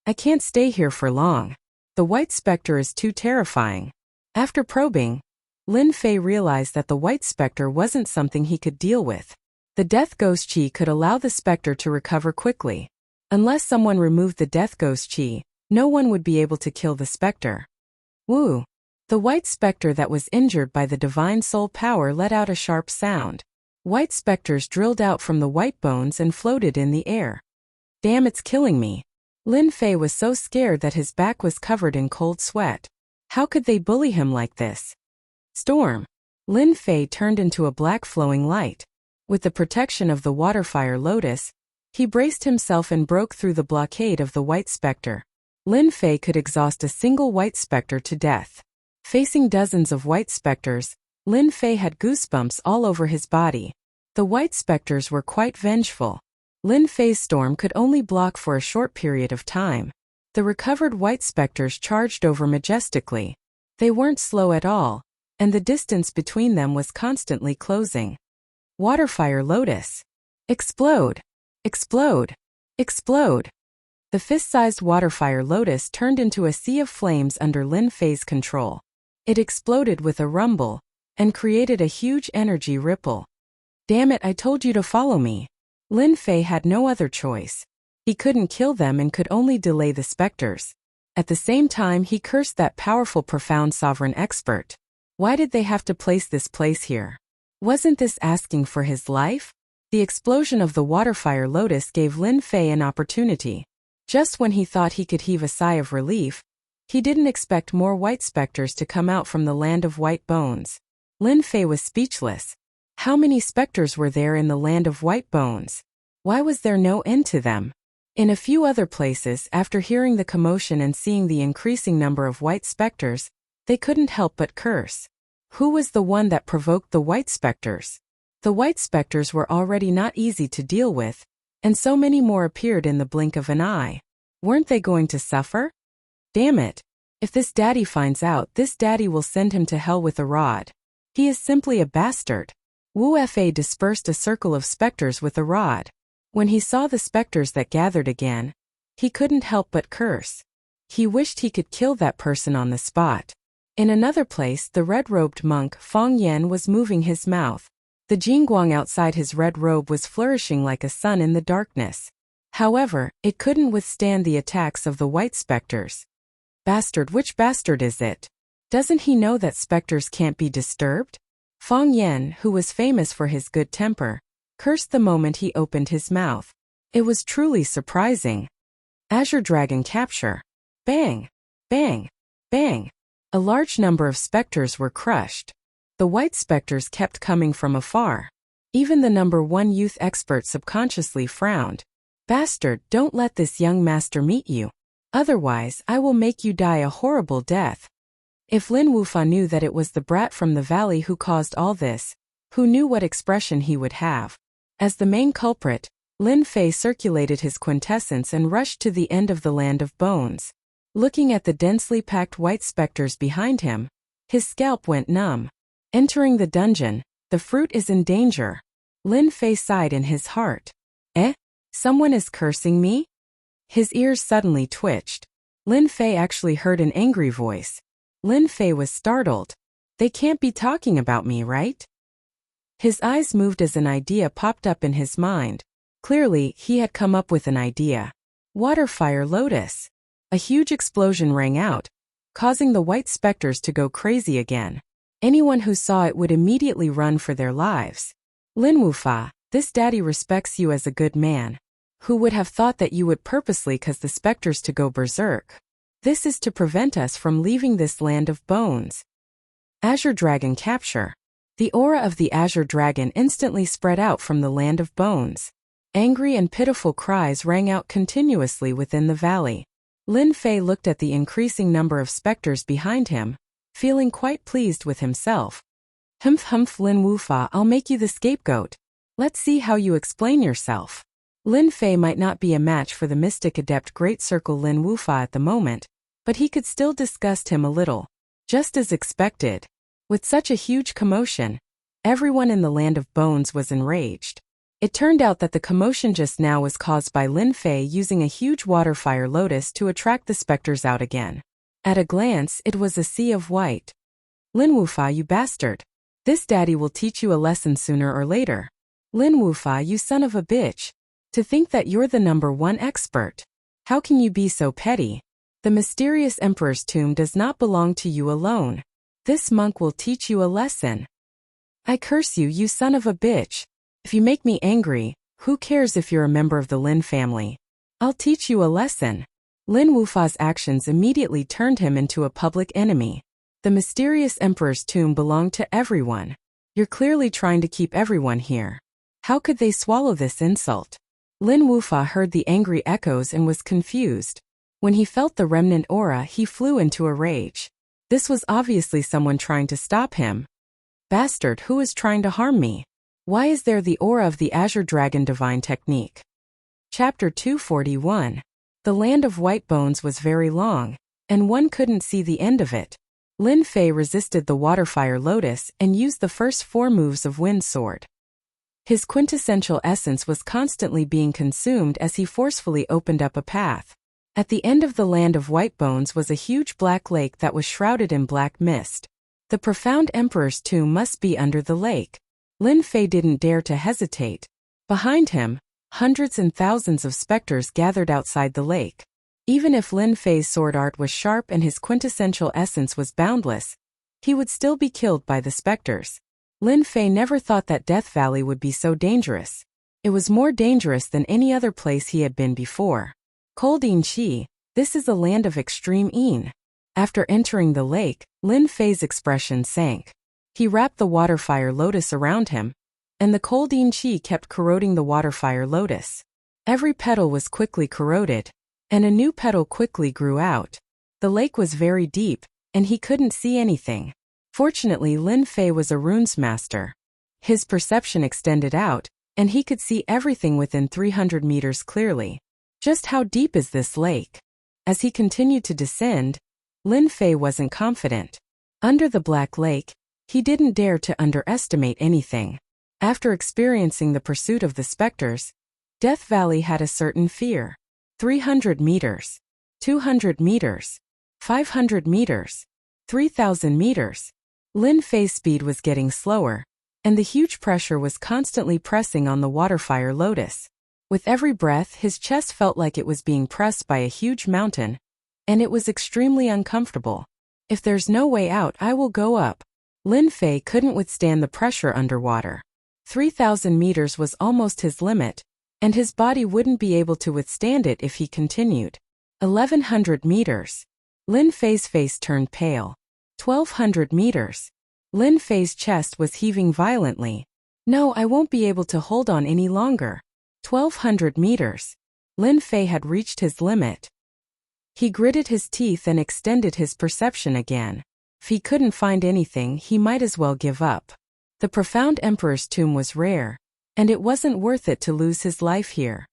I can't stay here for long. The white spectre is too terrifying. After probing, Lin Fei realized that the white spectre wasn't something he could deal with. The death ghost chi could allow the spectre to recover quickly. Unless someone removed the death ghost chi, no one would be able to kill the spectre. Woo! The white spectre that was injured by the divine soul power let out a sharp sound. White specters drilled out from the white bones and floated in the air. Damn, it's killing me. Lin Fei was so scared that his back was covered in cold sweat. How could they bully him like this? Storm. Lin Fei turned into a black flowing light. With the protection of the water-fire lotus, he braced himself and broke through the blockade of the white spectre. Lin Fei could exhaust a single white spectre to death. Facing dozens of white specters, Lin Fei had goosebumps all over his body. The white specters were quite vengeful. Lin Fei's storm could only block for a short period of time. The recovered white specters charged over majestically. They weren't slow at all, and the distance between them was constantly closing. Waterfire Lotus. Explode! Explode! Explode! The fist-sized waterfire lotus turned into a sea of flames under Lin Fei's control. It exploded with a rumble, and created a huge energy ripple. Damn it, I told you to follow me. Lin Fei had no other choice. He couldn't kill them and could only delay the specters. At the same time, he cursed that powerful profound sovereign expert. Why did they have to place this place here? Wasn't this asking for his life? The explosion of the waterfire lotus gave Lin Fei an opportunity. Just when he thought he could heave a sigh of relief, he didn't expect more white specters to come out from the land of white bones. Lin Fei was speechless. How many specters were there in the land of white bones? Why was there no end to them? In a few other places, after hearing the commotion and seeing the increasing number of white specters, they couldn't help but curse. Who was the one that provoked the white specters? The white specters were already not easy to deal with, and so many more appeared in the blink of an eye. Weren't they going to suffer? Damn it. If this daddy finds out, this daddy will send him to hell with a rod. He is simply a bastard. Wu Fa dispersed a circle of specters with a rod. When he saw the specters that gathered again, he couldn't help but curse. He wished he could kill that person on the spot. In another place, the red-robed monk Feng Yan was moving his mouth. The jingguang outside his red robe was flourishing like a sun in the darkness. However, it couldn't withstand the attacks of the white specters. Bastard, which bastard is it? Doesn't he know that specters can't be disturbed? Feng Yan, who was famous for his good temper, cursed the moment he opened his mouth. It was truly surprising. Azure Dragon Capture. Bang! Bang! Bang! A large number of specters were crushed. The white specters kept coming from afar. Even the number 1 youth expert subconsciously frowned. Bastard, don't let this young master meet you. Otherwise, I will make you die a horrible death. If Lin Wufa knew that it was the brat from the valley who caused all this, who knew what expression he would have? As the main culprit, Lin Fei circulated his quintessence and rushed to the end of the land of bones. Looking at the densely packed white specters behind him, his scalp went numb. Entering the dungeon, the fruit is in danger. Lin Fei sighed in his heart. Eh? Someone is cursing me? His ears suddenly twitched. Lin Fei actually heard an angry voice. Lin Fei was startled. They can't be talking about me, right? His eyes moved as an idea popped up in his mind. Clearly, he had come up with an idea. Waterfire Lotus. A huge explosion rang out, causing the white specters to go crazy again. Anyone who saw it would immediately run for their lives. Lin Wufa, this daddy respects you as a good man. Who would have thought that you would purposely cause the specters to go berserk? This is to prevent us from leaving this land of bones. Azure Dragon capture. The aura of the Azure Dragon instantly spread out from the land of bones. Angry and pitiful cries rang out continuously within the valley. Lin Fei looked at the increasing number of specters behind him, feeling quite pleased with himself. Humph Lin Wufa, I'll make you the scapegoat. Let's see how you explain yourself. Lin Fei might not be a match for the mystic adept Great Circle Lin Wufa at the moment, but he could still disgust him a little. Just as expected. With such a huge commotion, everyone in the land of bones was enraged. It turned out that the commotion just now was caused by Lin Fei using a huge waterfire lotus to attract the specters out again. At a glance, it was a sea of white. Lin Wufa, you bastard. This daddy will teach you a lesson sooner or later. Lin Wufa, you son of a bitch. To think that you're the #1 expert. How can you be so petty? The mysterious emperor's tomb does not belong to you alone. This monk will teach you a lesson. I curse you, you son of a bitch. If you make me angry, who cares if you're a member of the Lin family? I'll teach you a lesson. Lin Wufa's actions immediately turned him into a public enemy. The mysterious emperor's tomb belonged to everyone. You're clearly trying to keep everyone here. How could they swallow this insult? Lin Wufa heard the angry echoes and was confused. When he felt the remnant aura, he flew into a rage. This was obviously someone trying to stop him. Bastard, who is trying to harm me? Why is there the aura of the Azure Dragon Divine Technique? Chapter 241. The land of white bones was very long, and one couldn't see the end of it. Lin Fei resisted the waterfire lotus and used the first 4 moves of Wind Sword. His quintessential essence was constantly being consumed as he forcefully opened up a path. At the end of the land of white bones was a huge black lake that was shrouded in black mist. The profound emperor's tomb must be under the lake. Lin Fei didn't dare to hesitate. Behind him, hundreds and thousands of specters gathered outside the lake. Even if Lin Fei's sword art was sharp and his quintessential essence was boundless, he would still be killed by the specters. Lin Fei never thought that Death Valley would be so dangerous. It was more dangerous than any other place he had been before. Coldeen Chi, this is a land of extreme een. After entering the lake, Lin Fei's expression sank. He wrapped the waterfire lotus around him, and the Coldeen Chi kept corroding the waterfire lotus. Every petal was quickly corroded, and a new petal quickly grew out. The lake was very deep, and he couldn't see anything. Fortunately, Lin Fei was a runes master. His perception extended out, and he could see everything within 300 meters clearly. Just how deep is this lake? As he continued to descend, Lin Fei wasn't confident. Under the Black Lake, he didn't dare to underestimate anything. After experiencing the pursuit of the specters, Death Valley had a certain fear. 300 meters, 200 meters, 500 meters, 3,000 meters. Lin Fei's speed was getting slower, and the huge pressure was constantly pressing on the waterfire lotus. With every breath, his chest felt like it was being pressed by a huge mountain, and it was extremely uncomfortable. If there's no way out, I will go up. Lin Fei couldn't withstand the pressure underwater. 3,000 meters was almost his limit, and his body wouldn't be able to withstand it if he continued. 1,100 meters. Lin Fei's face turned pale. 1,200 meters. Lin Fei's chest was heaving violently. No, I won't be able to hold on any longer. 1,200 meters. Lin Fei had reached his limit. He gritted his teeth and extended his perception again. If he couldn't find anything, he might as well give up. The profound emperor's tomb was rare, and it wasn't worth it to lose his life here.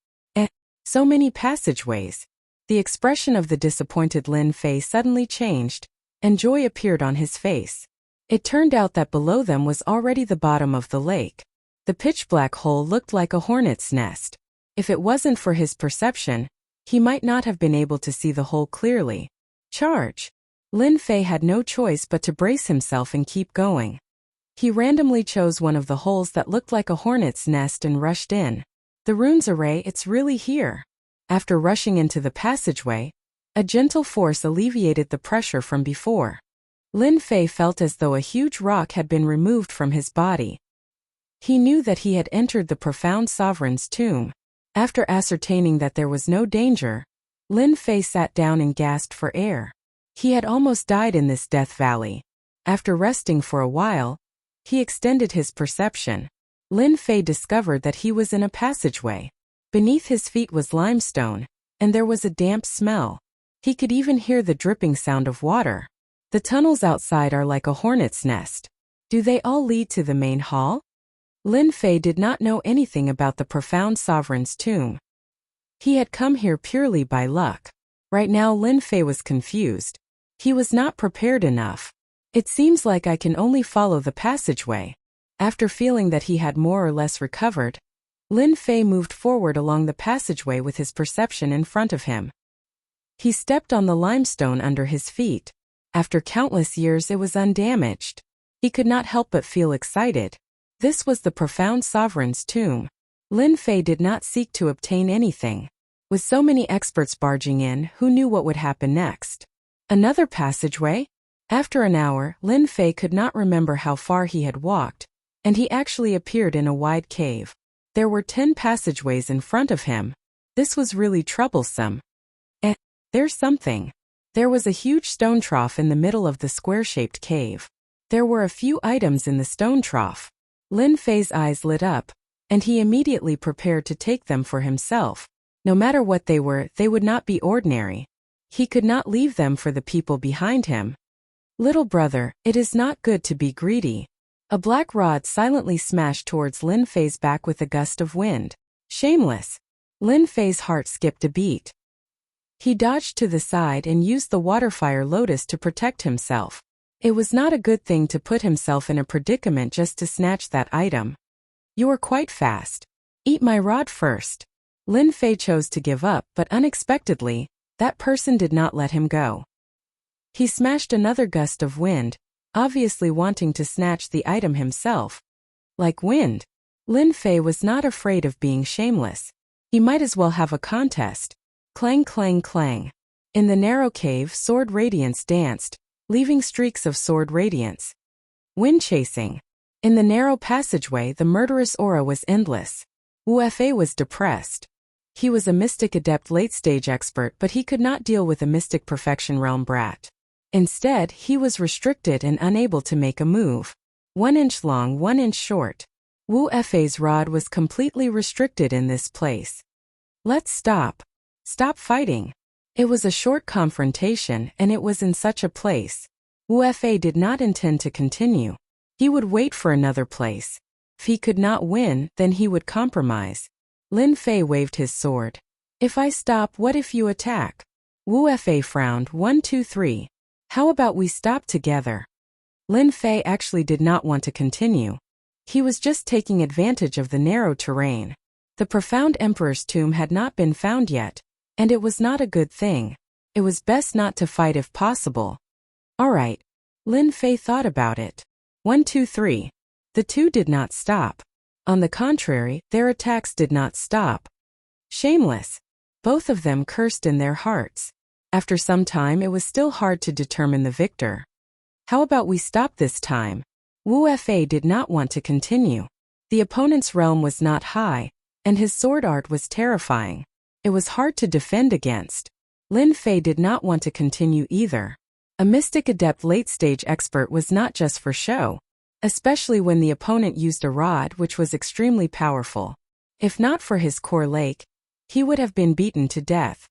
So many passageways. The expression of the disappointed Lin Fei suddenly changed, and joy appeared on his face. It turned out that below them was already the bottom of the lake. The pitch-black hole looked like a hornet's nest. If it wasn't for his perception, he might not have been able to see the hole clearly. Charge! Lin Fei had no choice but to brace himself and keep going. He randomly chose one of the holes that looked like a hornet's nest and rushed in. The runes array, it's really here. After rushing into the passageway, a gentle force alleviated the pressure from before. Lin Fei felt as though a huge rock had been removed from his body. He knew that he had entered the profound sovereign's tomb. After ascertaining that there was no danger, Lin Fei sat down and gasped for air. He had almost died in this death valley. After resting for a while, he extended his perception. Lin Fei discovered that he was in a passageway. Beneath his feet was limestone, and there was a damp smell. He could even hear the dripping sound of water. The tunnels outside are like a hornet's nest. Do they all lead to the main hall? Lin Fei did not know anything about the profound sovereign's tomb. He had come here purely by luck. Right now Lin Fei was confused. He was not prepared enough. It seems like I can only follow the passageway. After feeling that he had more or less recovered, Lin Fei moved forward along the passageway with his perception in front of him. He stepped on the limestone under his feet. After countless years it was undamaged. He could not help but feel excited. This was the profound sovereign's tomb. Lin Fei did not seek to obtain anything. With so many experts barging in, who knew what would happen next? Another passageway? After an hour, Lin Fei could not remember how far he had walked, and he actually appeared in a wide cave. There were 10 passageways in front of him. This was really troublesome. There's something. There was a huge stone trough in the middle of the square-shaped cave. There were a few items in the stone trough. Lin Fei's eyes lit up, and he immediately prepared to take them for himself. No matter what they were, they would not be ordinary. He could not leave them for the people behind him. Little brother, it is not good to be greedy. A black rod silently smashed towards Lin Fei's back with a gust of wind. Shameless. Lin Fei's heart skipped a beat. He dodged to the side and used the waterfire lotus to protect himself. It was not a good thing to put himself in a predicament just to snatch that item. You are quite fast. Eat my rod first. Lin Fei chose to give up, but unexpectedly, that person did not let him go. He smashed another gust of wind, obviously wanting to snatch the item himself. Like wind, Lin Fei was not afraid of being shameless. He might as well have a contest. Clang clang clang. In the narrow cave, sword radiance danced, leaving streaks of sword radiance. Wind chasing. In the narrow passageway, the murderous aura was endless. Wuxia was depressed. He was a mystic adept late-stage expert, but he could not deal with a mystic perfection realm brat. Instead, he was restricted and unable to make a move. 1 inch long, 1 inch short. Wuxia's rod was completely restricted in this place. Let's stop. Stop fighting. It was a short confrontation, and it was in such a place. Wuxia did not intend to continue. He would wait for another place. If he could not win, then he would compromise. Lin Fei waved his sword. If I stop, what if you attack? Wuxia frowned. 1, 2, 3. How about we stop together? Lin Fei actually did not want to continue. He was just taking advantage of the narrow terrain. The profound emperor's tomb had not been found yet, and it was not a good thing. It was best not to fight if possible. All right. Lin Fei thought about it. 1, 2, 3. The two did not stop. On the contrary, their attacks did not stop. Shameless. Both of them cursed in their hearts. After some time, it was still hard to determine the victor. How about we stop this time? Wuxia did not want to continue. The opponent's realm was not high, and his sword art was terrifying. It was hard to defend against. Lin Fei did not want to continue either. A mystic adept late-stage expert was not just for show, especially when the opponent used a rod which was extremely powerful. If not for his core lake, he would have been beaten to death.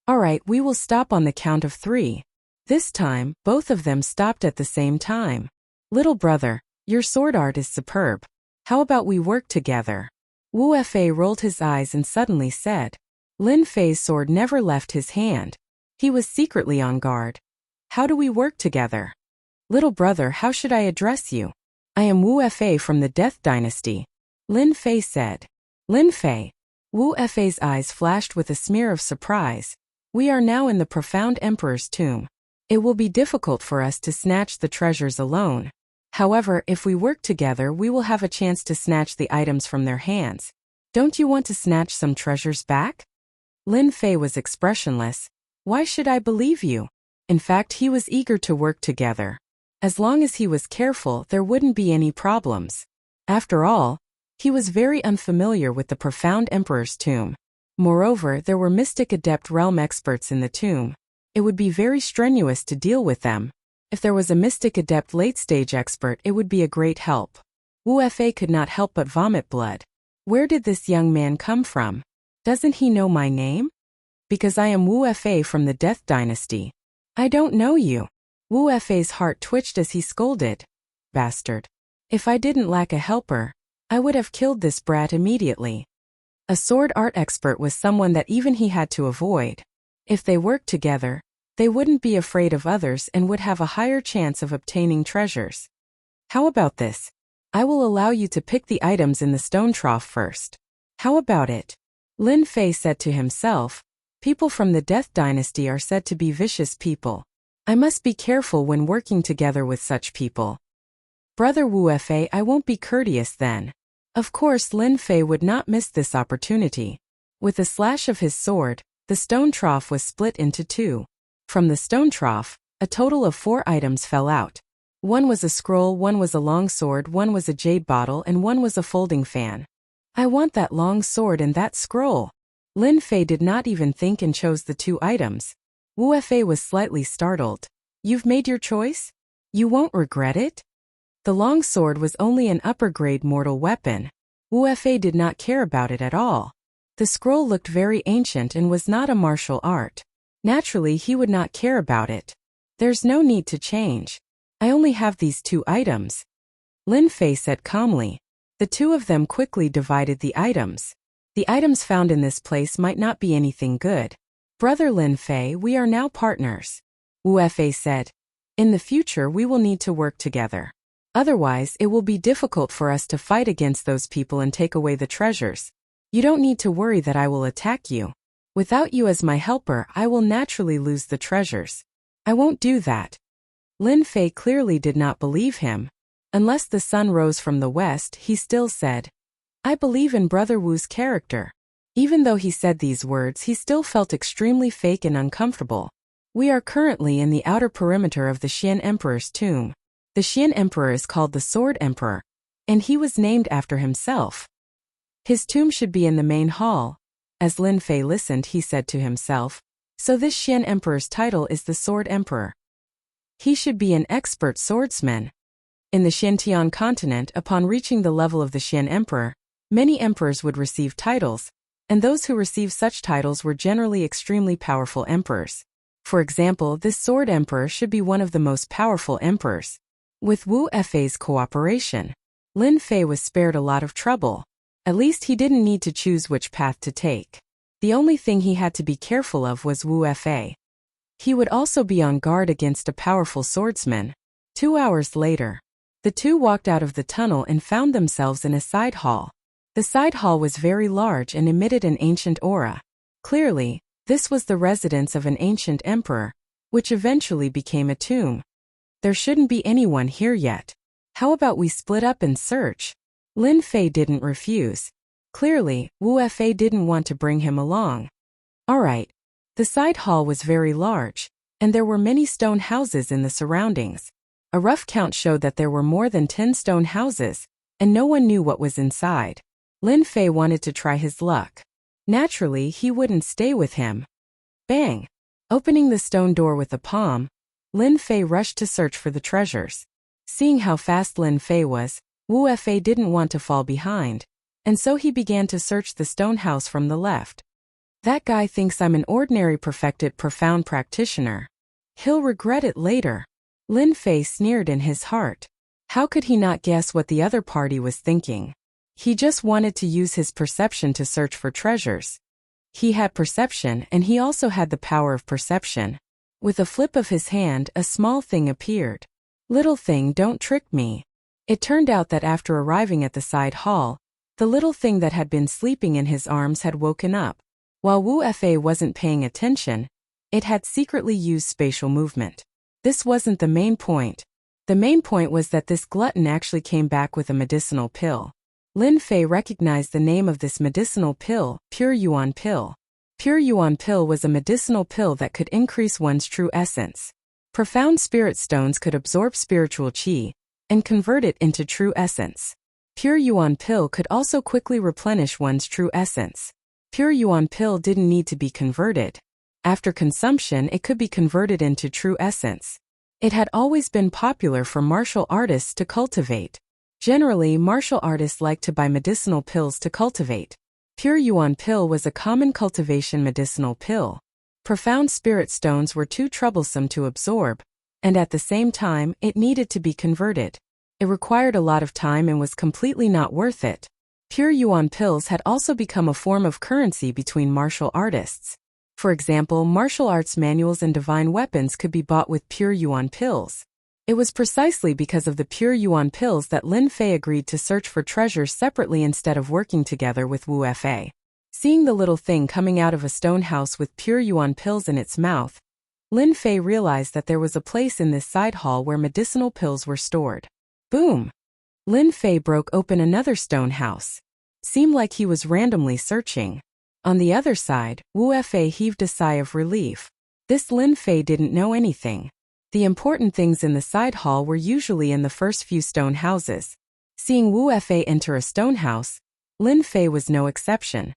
Alright, we will stop on the count of 3. This time, both of them stopped at the same time. Little brother, your sword art is superb. How about we work together? Wuxia rolled his eyes and suddenly said. Lin Fei's sword never left his hand. He was secretly on guard. How do we work together? Little brother, how should I address you? I am Wuxia from the Death Dynasty. Lin Fei said. Lin Fei. Wuxia's eyes flashed with a smear of surprise. We are now in the profound emperor's tomb. It will be difficult for us to snatch the treasures alone. However, if we work together, we will have a chance to snatch the items from their hands. Don't you want to snatch some treasures back? Lin Fei was expressionless. Why should I believe you? In fact, he was eager to work together. As long as he was careful, there wouldn't be any problems. After all, he was very unfamiliar with the profound Emperor's tomb. Moreover, there were mystic adept realm experts in the tomb. It would be very strenuous to deal with them. If there was a mystic adept late-stage expert, it would be a great help. Wu Fei could not help but vomit blood. Where did this young man come from? Doesn't he know my name? Because I am Wu Fei from the Death Dynasty. I don't know you. Wu Fei's heart twitched as he scolded. Bastard. If I didn't lack a helper, I would have killed this brat immediately. A sword art expert was someone that even he had to avoid. If they worked together, they wouldn't be afraid of others and would have a higher chance of obtaining treasures. How about this? I will allow you to pick the items in the stone trough first. How about it? Lin Fei said to himself. People from the Death Dynasty are said to be vicious people. I must be careful when working together with such people. Brother Wu Fei, I won't be courteous then. Of course, Lin Fei would not miss this opportunity. With a slash of his sword, the stone trough was split into two. From the stone trough, a total of 4 items fell out. One was a scroll, one was a long sword, one was a jade bottle, and one was a folding fan. I want that long sword and that scroll. Lin Fei did not even think and chose the 2 items. Wu Fei was slightly startled. You've made your choice? You won't regret it? The long sword was only an upper-grade mortal weapon. Wu Fei did not care about it at all. The scroll looked very ancient and was not a martial art. Naturally, he would not care about it. There's no need to change. I only have these 2 items. Lin Fei said calmly. The 2 of them quickly divided the items. The items found in this place might not be anything good. Brother Lin Fei, we are now partners. Wu Fei said. In the future, we will need to work together. Otherwise, it will be difficult for us to fight against those people and take away the treasures. You don't need to worry that I will attack you. Without you as my helper, I will naturally lose the treasures. I won't do that. Lin Fei clearly did not believe him. Unless the sun rose from the west, he still said, I believe in Brother Wu's character. Even though he said these words, he still felt extremely fake and uncomfortable. We are currently in the outer perimeter of the Xian Emperor's tomb. The Xian Emperor is called the Sword Emperor, and he was named after himself. His tomb should be in the main hall. As Lin Fei listened, he said to himself, so this Xian Emperor's title is the Sword Emperor. He should be an expert swordsman. In the Xiantian continent, upon reaching the level of the Xian Emperor, many emperors would receive titles, and those who received such titles were generally extremely powerful emperors. For example, this Sword Emperor should be one of the most powerful emperors. With Wu Fei's cooperation, Lin Fei was spared a lot of trouble. At least he didn't need to choose which path to take. The only thing he had to be careful of was Wu Fei. He would also be on guard against a powerful swordsman. 2 hours later, the two walked out of the tunnel and found themselves in a side hall. The side hall was very large and emitted an ancient aura. Clearly, this was the residence of an ancient emperor, which eventually became a tomb. There shouldn't be anyone here yet. How about we split up and search? Lin Fei didn't refuse. Clearly, Wu Fei didn't want to bring him along. Alright. The side hall was very large, and there were many stone houses in the surroundings. A rough count showed that there were more than 10 stone houses, and no one knew what was inside. Lin Fei wanted to try his luck. Naturally, he wouldn't stay with him. Bang! Opening the stone door with a palm, Lin Fei rushed to search for the treasures. Seeing how fast Lin Fei was, Wu Fei didn't want to fall behind, and so he began to search the stone house from the left. That guy thinks I'm an ordinary perfected profound practitioner. He'll regret it later. Lin Fei sneered in his heart. How could he not guess what the other party was thinking? He just wanted to use his perception to search for treasures. He had perception, and he also had the power of perception. With a flip of his hand, a small thing appeared. Little thing, don't trick me. It turned out that after arriving at the side hall, the little thing that had been sleeping in his arms had woken up. While Wu Fei wasn't paying attention, it had secretly used spatial movement. This wasn't the main point. The main point was that this glutton actually came back with a medicinal pill. Lin Fei recognized the name of this medicinal pill, Pure Yuan Pill. Pure Yuan Pill was a medicinal pill that could increase one's true essence. Profound spirit stones could absorb spiritual qi and convert it into true essence. Pure Yuan Pill could also quickly replenish one's true essence. Pure Yuan Pill didn't need to be converted. After consumption, it could be converted into true essence. It had always been popular for martial artists to cultivate. Generally, martial artists like to buy medicinal pills to cultivate. Pure Yuan Pill was a common cultivation medicinal pill. Profound spirit stones were too troublesome to absorb, and at the same time, it needed to be converted. It required a lot of time and was completely not worth it. Pure Yuan Pills had also become a form of currency between martial artists. For example, martial arts manuals and divine weapons could be bought with Pure Yuan Pills. It was precisely because of the Pure Yuan Pills that Lin Fei agreed to search for treasures separately instead of working together with Wu Fei. Seeing the little thing coming out of a stone house with Pure Yuan Pills in its mouth, Lin Fei realized that there was a place in this side hall where medicinal pills were stored. Boom! Lin Fei broke open another stone house. Seemed like he was randomly searching. On the other side, Wu Fei heaved a sigh of relief. This Lin Fei didn't know anything. The important things in the side hall were usually in the first few stone houses. Seeing Wu Fei enter a stone house, Lin Fei was no exception.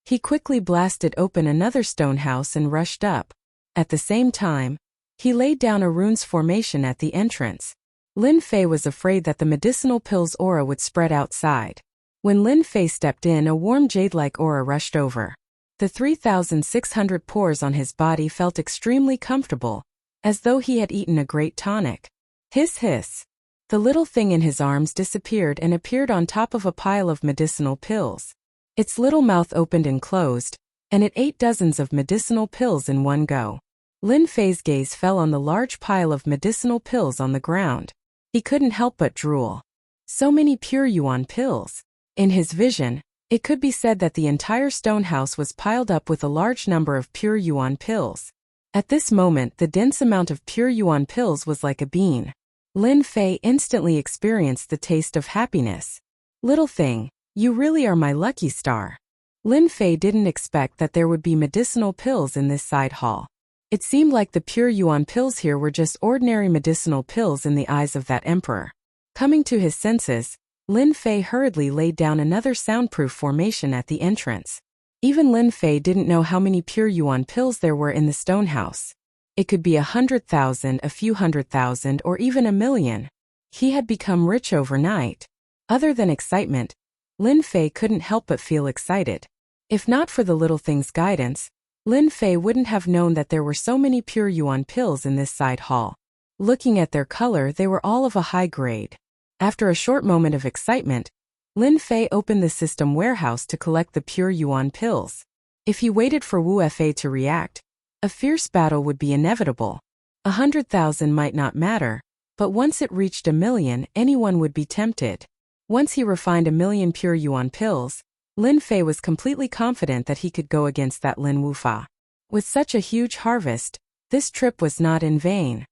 He quickly blasted open another stone house and rushed up. At the same time, he laid down a rune's formation at the entrance. Lin Fei was afraid that the medicinal pill's aura would spread outside. When Lin Fei stepped in, a warm jade-like aura rushed over. The 3,600 pores on his body felt extremely comfortable, as though he had eaten a great tonic. Hiss hiss. The little thing in his arms disappeared and appeared on top of a pile of medicinal pills. Its little mouth opened and closed, and it ate dozens of medicinal pills in one go. Lin Fei's gaze fell on the large pile of medicinal pills on the ground. He couldn't help but drool. So many Pure Yuan Pills. In his vision, it could be said that the entire stone house was piled up with a large number of Pure Yuan Pills. At this moment, the dense amount of Pure Yuan Pills was like a bean. Lin Fei instantly experienced the taste of happiness. Little thing, you really are my lucky star. Lin Fei didn't expect that there would be medicinal pills in this side hall. It seemed like the Pure Yuan Pills here were just ordinary medicinal pills in the eyes of that emperor. Coming to his senses, Lin Fei hurriedly laid down another soundproof formation at the entrance. Even Lin Fei didn't know how many Pure Yuan Pills there were in the stone house. It could be 100,000, a few 100,000, or even 1,000,000. He had become rich overnight. Other than excitement, Lin Fei couldn't help but feel excited. If not for the little thing's guidance, Lin Fei wouldn't have known that there were so many Pure Yuan Pills in this side hall. Looking at their color, they were all of a high grade. After a short moment of excitement, Lin Fei opened the system warehouse to collect the Pure Yuan Pills. If he waited for Wu Fei to react, a fierce battle would be inevitable. 100,000 might not matter, but once it reached 1,000,000, anyone would be tempted. Once he refined 1,000,000 Pure Yuan Pills, Lin Fei was completely confident that he could go against that Lin Wufa. With such a huge harvest, this trip was not in vain.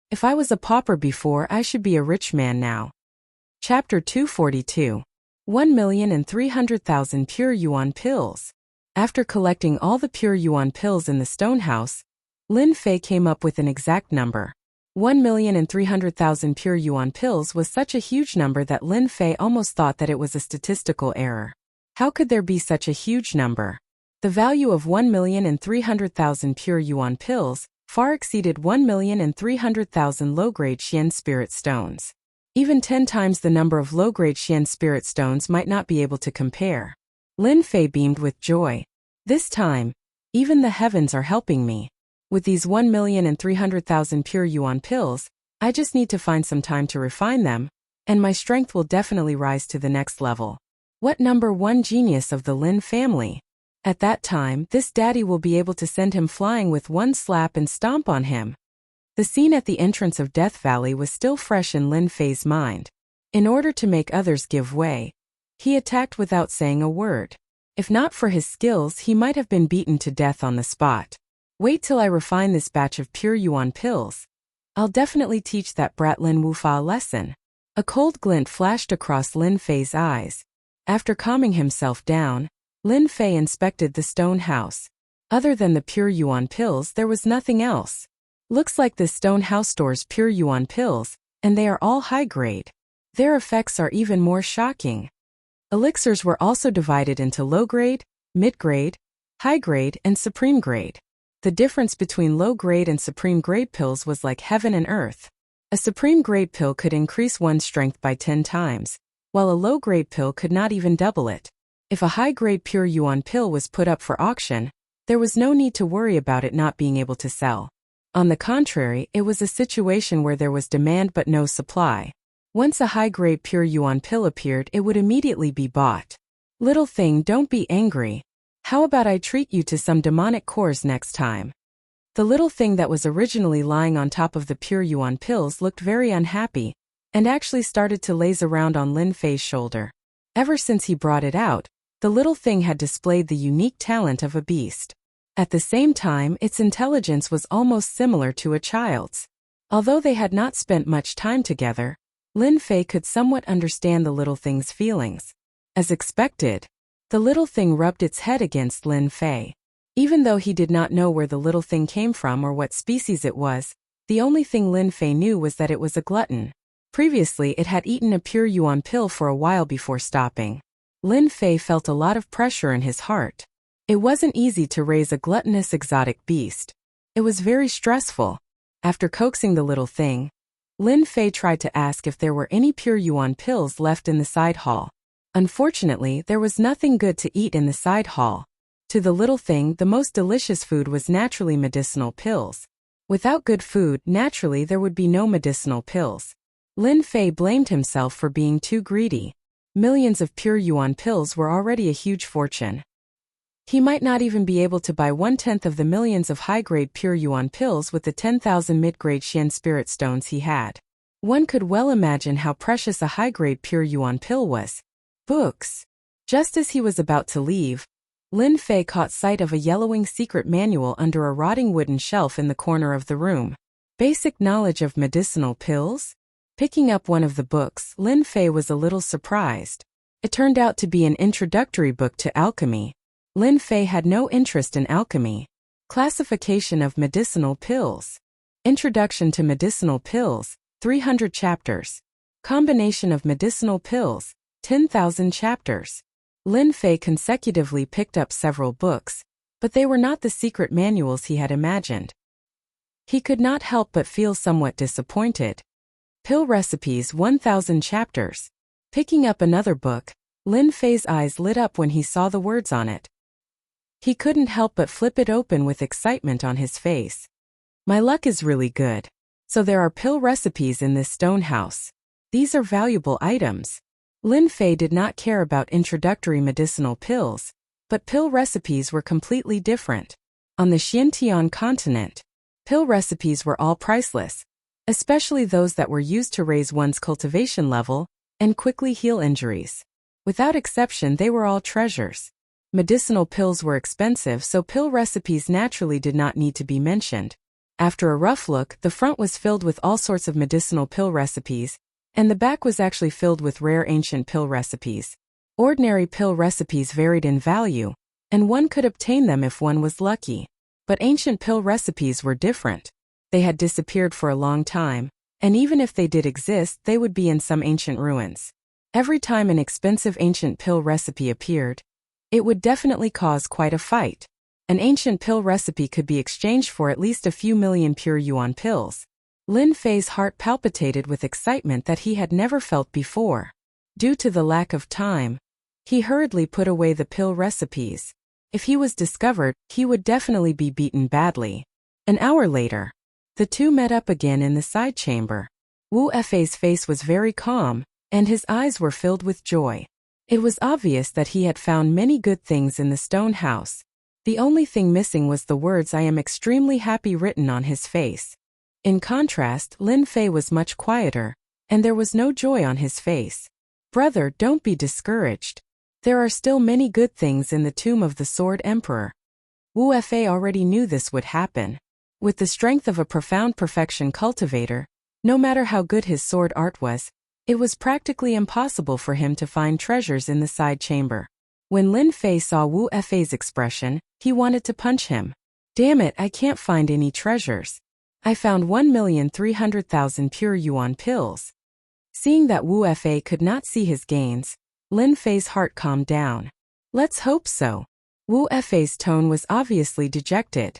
If I was a pauper before, I should be a rich man now. Chapter 242. 1,300,000 Pure Yuan Pills. After collecting all the Pure Yuan Pills in the stone house, Lin Fei came up with an exact number. 1,300,000 Pure Yuan Pills was such a huge number that Lin Fei almost thought that it was a statistical error. How could there be such a huge number? The value of 1,300,000 Pure Yuan Pills far exceeded 1,300,000 low-grade Xian spirit stones. Even 10 times the number of low-grade Xian spirit stones might not be able to compare. Lin Fei beamed with joy. This time, even the heavens are helping me. With these 1,300,000 Pure Yuan Pills, I just need to find some time to refine them, and my strength will definitely rise to the next level. What number one genius of the Lin family? At that time, this daddy will be able to send him flying with one slap and stomp on him. The scene at the entrance of Death Valley was still fresh in Lin Fei's mind. In order to make others give way, he attacked without saying a word. If not for his skills, he might have been beaten to death on the spot. Wait till I refine this batch of Pure Yuan Pills. I'll definitely teach that brat Lin Wufa a lesson. A cold glint flashed across Lin Fei's eyes. After calming himself down, Lin Fei inspected the stone house. Other than the pure yuan pills, there was nothing else. Looks like this stone house stores pure yuan pills, and they are all high grade. Their effects are even more shocking. Elixirs were also divided into low grade, mid grade, high grade, and supreme grade. The difference between low grade and supreme grade pills was like heaven and earth. A supreme grade pill could increase one's strength by 10 times, while a low grade pill could not even double it. If a high grade pure yuan pill was put up for auction, there was no need to worry about it not being able to sell. On the contrary, it was a situation where there was demand but no supply. Once a high-grade pure yuan pill appeared, it would immediately be bought. Little thing, don't be angry. How about I treat you to some demonic cores next time? The little thing that was originally lying on top of the pure yuan pills looked very unhappy, and actually started to laze around on Lin Fei's shoulder. Ever since he brought it out, the little thing had displayed the unique talent of a beast. At the same time, its intelligence was almost similar to a child's. Although they had not spent much time together, Lin Fei could somewhat understand the little thing's feelings. As expected, the little thing rubbed its head against Lin Fei. Even though he did not know where the little thing came from or what species it was, the only thing Lin Fei knew was that it was a glutton. Previously, it had eaten a pure yuan pill for a while before stopping. Lin Fei felt a lot of pressure in his heart. It wasn't easy to raise a gluttonous exotic beast. It was very stressful. After coaxing the little thing, Lin Fei tried to ask if there were any pure yuan pills left in the side hall. Unfortunately, there was nothing good to eat in the side hall. To the little thing, the most delicious food was naturally medicinal pills. Without good food, naturally there would be no medicinal pills. Lin Fei blamed himself for being too greedy. Millions of pure yuan pills were already a huge fortune. He might not even be able to buy 1/10 of the millions of high-grade pure yuan pills with the 10,000 mid-grade Xian spirit stones he had. One could well imagine how precious a high-grade pure yuan pill was. Books. Just as he was about to leave, Lin Fei caught sight of a yellowing secret manual under a rotting wooden shelf in the corner of the room. Basic knowledge of medicinal pills? Picking up one of the books, Lin Fei was a little surprised. It turned out to be an introductory book to alchemy. Lin Fei had no interest in alchemy. Classification of medicinal pills. Introduction to medicinal pills, 300 chapters. Combination of medicinal pills, 10,000 chapters. Lin Fei consecutively picked up several books, but they were not the secret manuals he had imagined. He could not help but feel somewhat disappointed. Pill recipes, 1,000 chapters. Picking up another book, Lin Fei's eyes lit up when he saw the words on it. He couldn't help but flip it open with excitement on his face. My luck is really good. So there are pill recipes in this stone house. These are valuable items. Lin Fei did not care about introductory medicinal pills, but pill recipes were completely different. On the Xintian continent, pill recipes were all priceless, especially those that were used to raise one's cultivation level and quickly heal injuries. Without exception, they were all treasures. Medicinal pills were expensive, so pill recipes naturally did not need to be mentioned. After a rough look, the front was filled with all sorts of medicinal pill recipes, and the back was actually filled with rare ancient pill recipes. Ordinary pill recipes varied in value, and one could obtain them if one was lucky. But ancient pill recipes were different. They had disappeared for a long time, and even if they did exist, they would be in some ancient ruins. Every time an expensive ancient pill recipe appeared, it would definitely cause quite a fight. An ancient pill recipe could be exchanged for at least a few million pure yuan pills. Lin Fei's heart palpitated with excitement that he had never felt before. Due to the lack of time, he hurriedly put away the pill recipes. If he was discovered, he would definitely be beaten badly. An hour later, the two met up again in the side chamber. Wu Fei's face was very calm, and his eyes were filled with joy. It was obvious that he had found many good things in the stone house. The only thing missing was the words "I am extremely happy" written on his face. In contrast, Lin Fei was much quieter, and there was no joy on his face. Brother, don't be discouraged. There are still many good things in the tomb of the Sword Emperor. Wu Fei already knew this would happen. With the strength of a profound perfection cultivator, no matter how good his sword art was, it was practically impossible for him to find treasures in the side chamber. When Lin Fei saw Wu Fei's expression, he wanted to punch him. Damn it, I can't find any treasures. I found 1,300,000 pure yuan pills. Seeing that Wu Fei could not see his gains, Lin Fei's heart calmed down. Let's hope so. Wu Fei's tone was obviously dejected.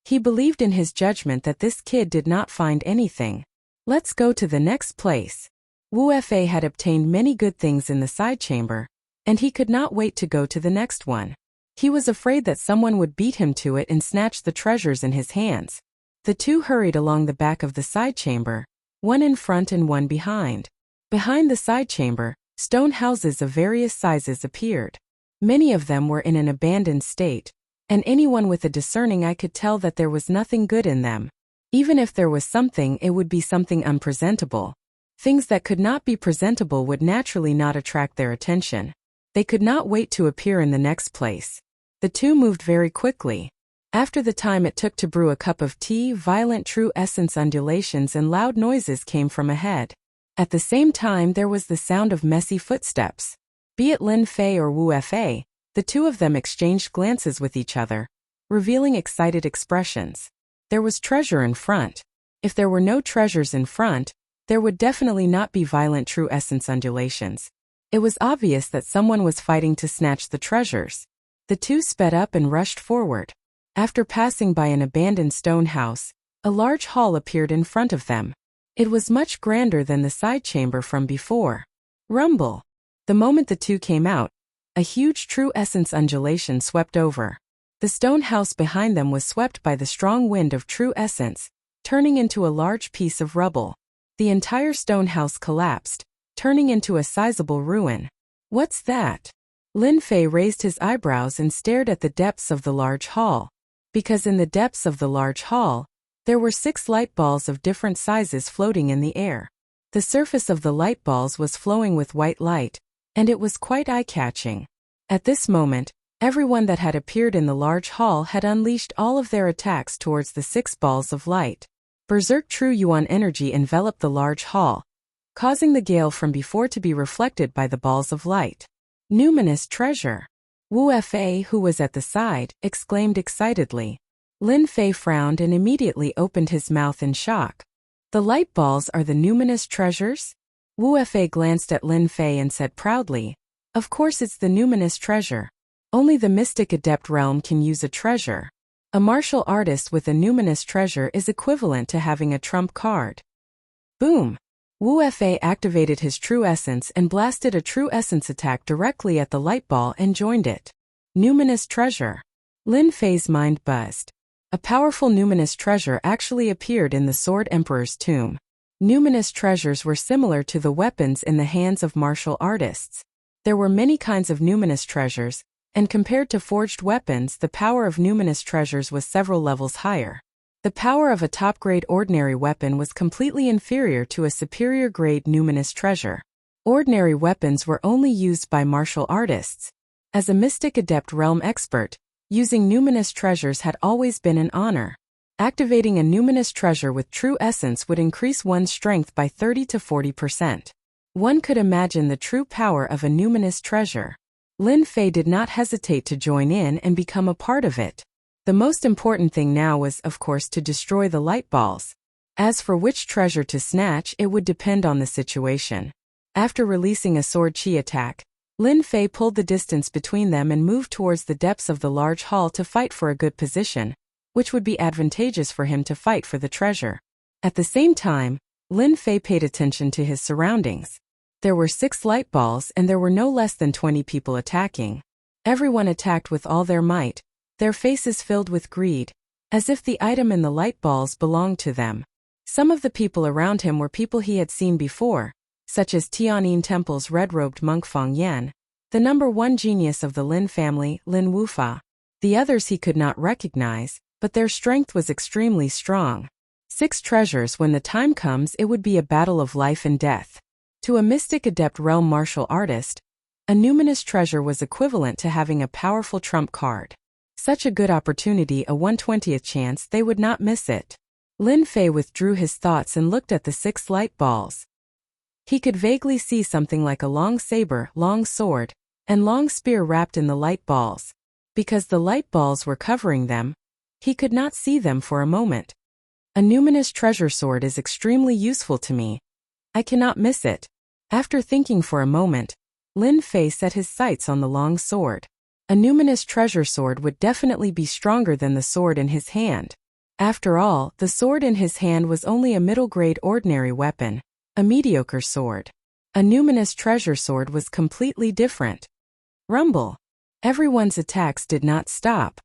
He believed in his judgment that this kid did not find anything. Let's go to the next place. Wu Fei had obtained many good things in the side chamber, and he could not wait to go to the next one. He was afraid that someone would beat him to it and snatch the treasures in his hands. The two hurried along the back of the side chamber, one in front and one behind. Behind the side chamber, stone houses of various sizes appeared. Many of them were in an abandoned state, and anyone with a discerning eye could tell that there was nothing good in them. Even if there was something, it would be something unpresentable. Things that could not be presentable would naturally not attract their attention. They could not wait to appear in the next place. The two moved very quickly. After the time it took to brew a cup of tea, violent true essence undulations and loud noises came from ahead. At the same time there was the sound of messy footsteps. Be it Lin Fei or Wu Fei, the two of them exchanged glances with each other, revealing excited expressions. There was treasure in front. If there were no treasures in front, there would definitely not be violent true essence undulations. It was obvious that someone was fighting to snatch the treasures. The two sped up and rushed forward. After passing by an abandoned stone house, a large hall appeared in front of them. It was much grander than the side chamber from before. Rumble. The moment the two came out, a huge true essence undulation swept over. The stone house behind them was swept by the strong wind of true essence, turning into a large piece of rubble. The entire stone house collapsed, turning into a sizable ruin. What's that? Lin Fei raised his eyebrows and stared at the depths of the large hall. Because in the depths of the large hall, there were 6 light balls of different sizes floating in the air. The surface of the light balls was flowing with white light, and it was quite eye-catching. At this moment, everyone that had appeared in the large hall had unleashed all of their attacks towards the 6 balls of light. Berserk True Yuan energy enveloped the large hall, causing the gale from before to be reflected by the balls of light. Numinous treasure. Wu Fei, who was at the side, exclaimed excitedly. Lin Fei frowned and immediately opened his mouth in shock. The light balls are the numinous treasures? Wu Fei glanced at Lin Fei and said proudly, of course it's the numinous treasure. Only the mystic adept realm can use a treasure. A martial artist with a numinous treasure is equivalent to having a trump card. Boom! Wu Fei activated his true essence and blasted a true essence attack directly at the light ball and joined it. Numinous treasure. Lin Fei's mind buzzed. A powerful numinous treasure actually appeared in the Sword Emperor's tomb. Numinous treasures were similar to the weapons in the hands of martial artists. There were many kinds of numinous treasures, and compared to forged weapons, the power of numinous treasures was several levels higher. The power of a top-grade ordinary weapon was completely inferior to a superior-grade numinous treasure. Ordinary weapons were only used by martial artists. As a mystic adept realm expert, using numinous treasures had always been an honor. Activating a numinous treasure with true essence would increase one's strength by 30 to 40%. One could imagine the true power of a numinous treasure. Lin Fei did not hesitate to join in and become a part of it. The most important thing now was, of course, to destroy the light balls. As for which treasure to snatch, it would depend on the situation. After releasing a sword chi attack, Lin Fei pulled the distance between them and moved towards the depths of the large hall to fight for a good position, which would be advantageous for him to fight for the treasure. At the same time, Lin Fei paid attention to his surroundings. There were 6 light balls and there were no less than 20 people attacking. Everyone attacked with all their might, their faces filled with greed, as if the item in the light balls belonged to them. Some of the people around him were people he had seen before, such as Tianyin Temple's red-robed monk Feng Yan, the number 1 genius of the Lin family, Lin Wufa. The others he could not recognize, but their strength was extremely strong. 6 treasures. When the time comes, it would be a battle of life and death. To a mystic adept realm martial artist, a numinous treasure was equivalent to having a powerful trump card. Such a good opportunity, a 1/20th chance, they would not miss it. Lin Fei withdrew his thoughts and looked at the 6 light balls. He could vaguely see something like a long saber, long sword, and long spear wrapped in the light balls. Because the light balls were covering them, he could not see them for a moment. A numinous treasure sword is extremely useful to me. I cannot miss it. After thinking for a moment, Lin Fei set his sights on the long sword. A numinous treasure sword would definitely be stronger than the sword in his hand. After all, the sword in his hand was only a middle-grade ordinary weapon, a mediocre sword. A numinous treasure sword was completely different. Rumble. Everyone's attacks did not stop.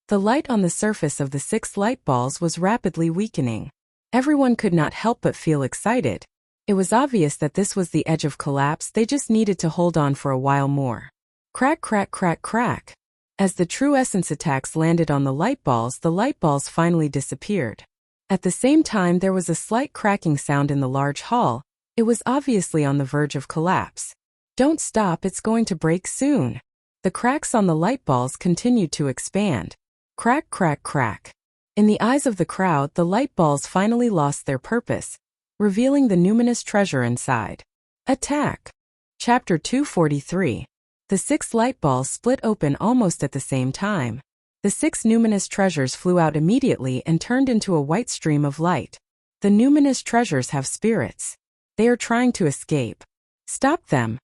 The light on the surface of the 6 light balls was rapidly weakening. Everyone could not help but feel excited. It was obvious that this was the edge of collapse, they just needed to hold on for a while more. Crack, crack, crack, crack. As the true essence attacks landed on the light balls finally disappeared. At the same time, there was a slight cracking sound in the large hall. It was obviously on the verge of collapse. Don't stop, it's going to break soon. The cracks on the light balls continued to expand. Crack, crack, crack. In the eyes of the crowd, the light balls finally lost their purpose, revealing the numinous treasure inside. Attack. Chapter 243. The 6 light balls split open almost at the same time. The 6 numinous treasures flew out immediately and turned into a white stream of light. The numinous treasures have spirits. They are trying to escape. Stop them.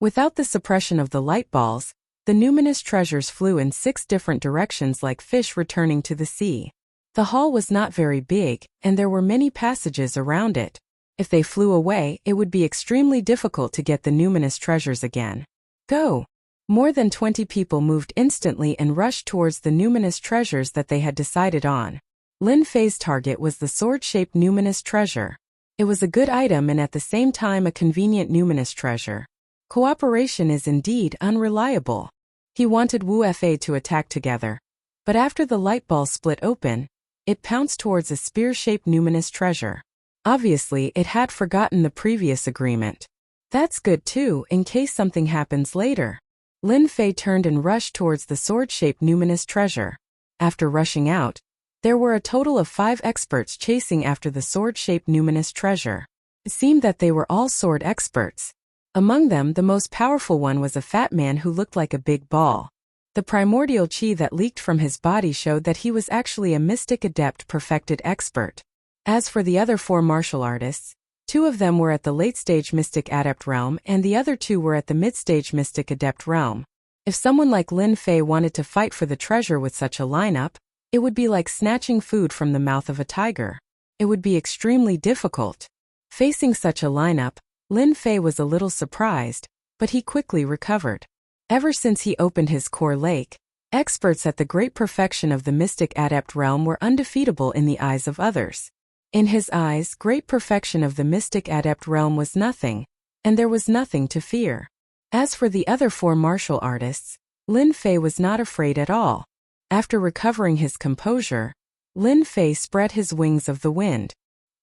Without the suppression of the light balls, the numinous treasures flew in 6 different directions like fish returning to the sea. The hall was not very big, and there were many passages around it. If they flew away, it would be extremely difficult to get the numinous treasures again. Go! More than 20 people moved instantly and rushed towards the numinous treasures that they had decided on. Lin Fei's target was the sword-shaped numinous treasure. It was a good item and at the same time a convenient numinous treasure. Cooperation is indeed unreliable. He wanted Wu Fa to attack together. But after the light ball split open, it pounced towards a spear-shaped numinous treasure. Obviously, it had forgotten the previous agreement. That's good too, in case something happens later. Lin Fei turned and rushed towards the sword-shaped numinous treasure. After rushing out, there were a total of 5 experts chasing after the sword-shaped numinous treasure. It seemed that they were all sword experts. Among them, the most powerful one was a fat man who looked like a big ball. The primordial chi that leaked from his body showed that he was actually a mystic adept perfected expert. As for the other 4 martial artists, 2 of them were at the late-stage mystic adept realm and the other 2 were at the mid-stage mystic adept realm. If someone like Lin Fei wanted to fight for the treasure with such a lineup, it would be like snatching food from the mouth of a tiger. It would be extremely difficult. Facing such a lineup, Lin Fei was a little surprised, but he quickly recovered. Ever since he opened his core lake, experts at the great perfection of the mystic adept realm were undefeatable in the eyes of others. In his eyes, great perfection of the mystic adept realm was nothing, and there was nothing to fear. As for the other 4 martial artists, Lin Fei was not afraid at all. After recovering his composure, Lin Fei spread his wings of the wind.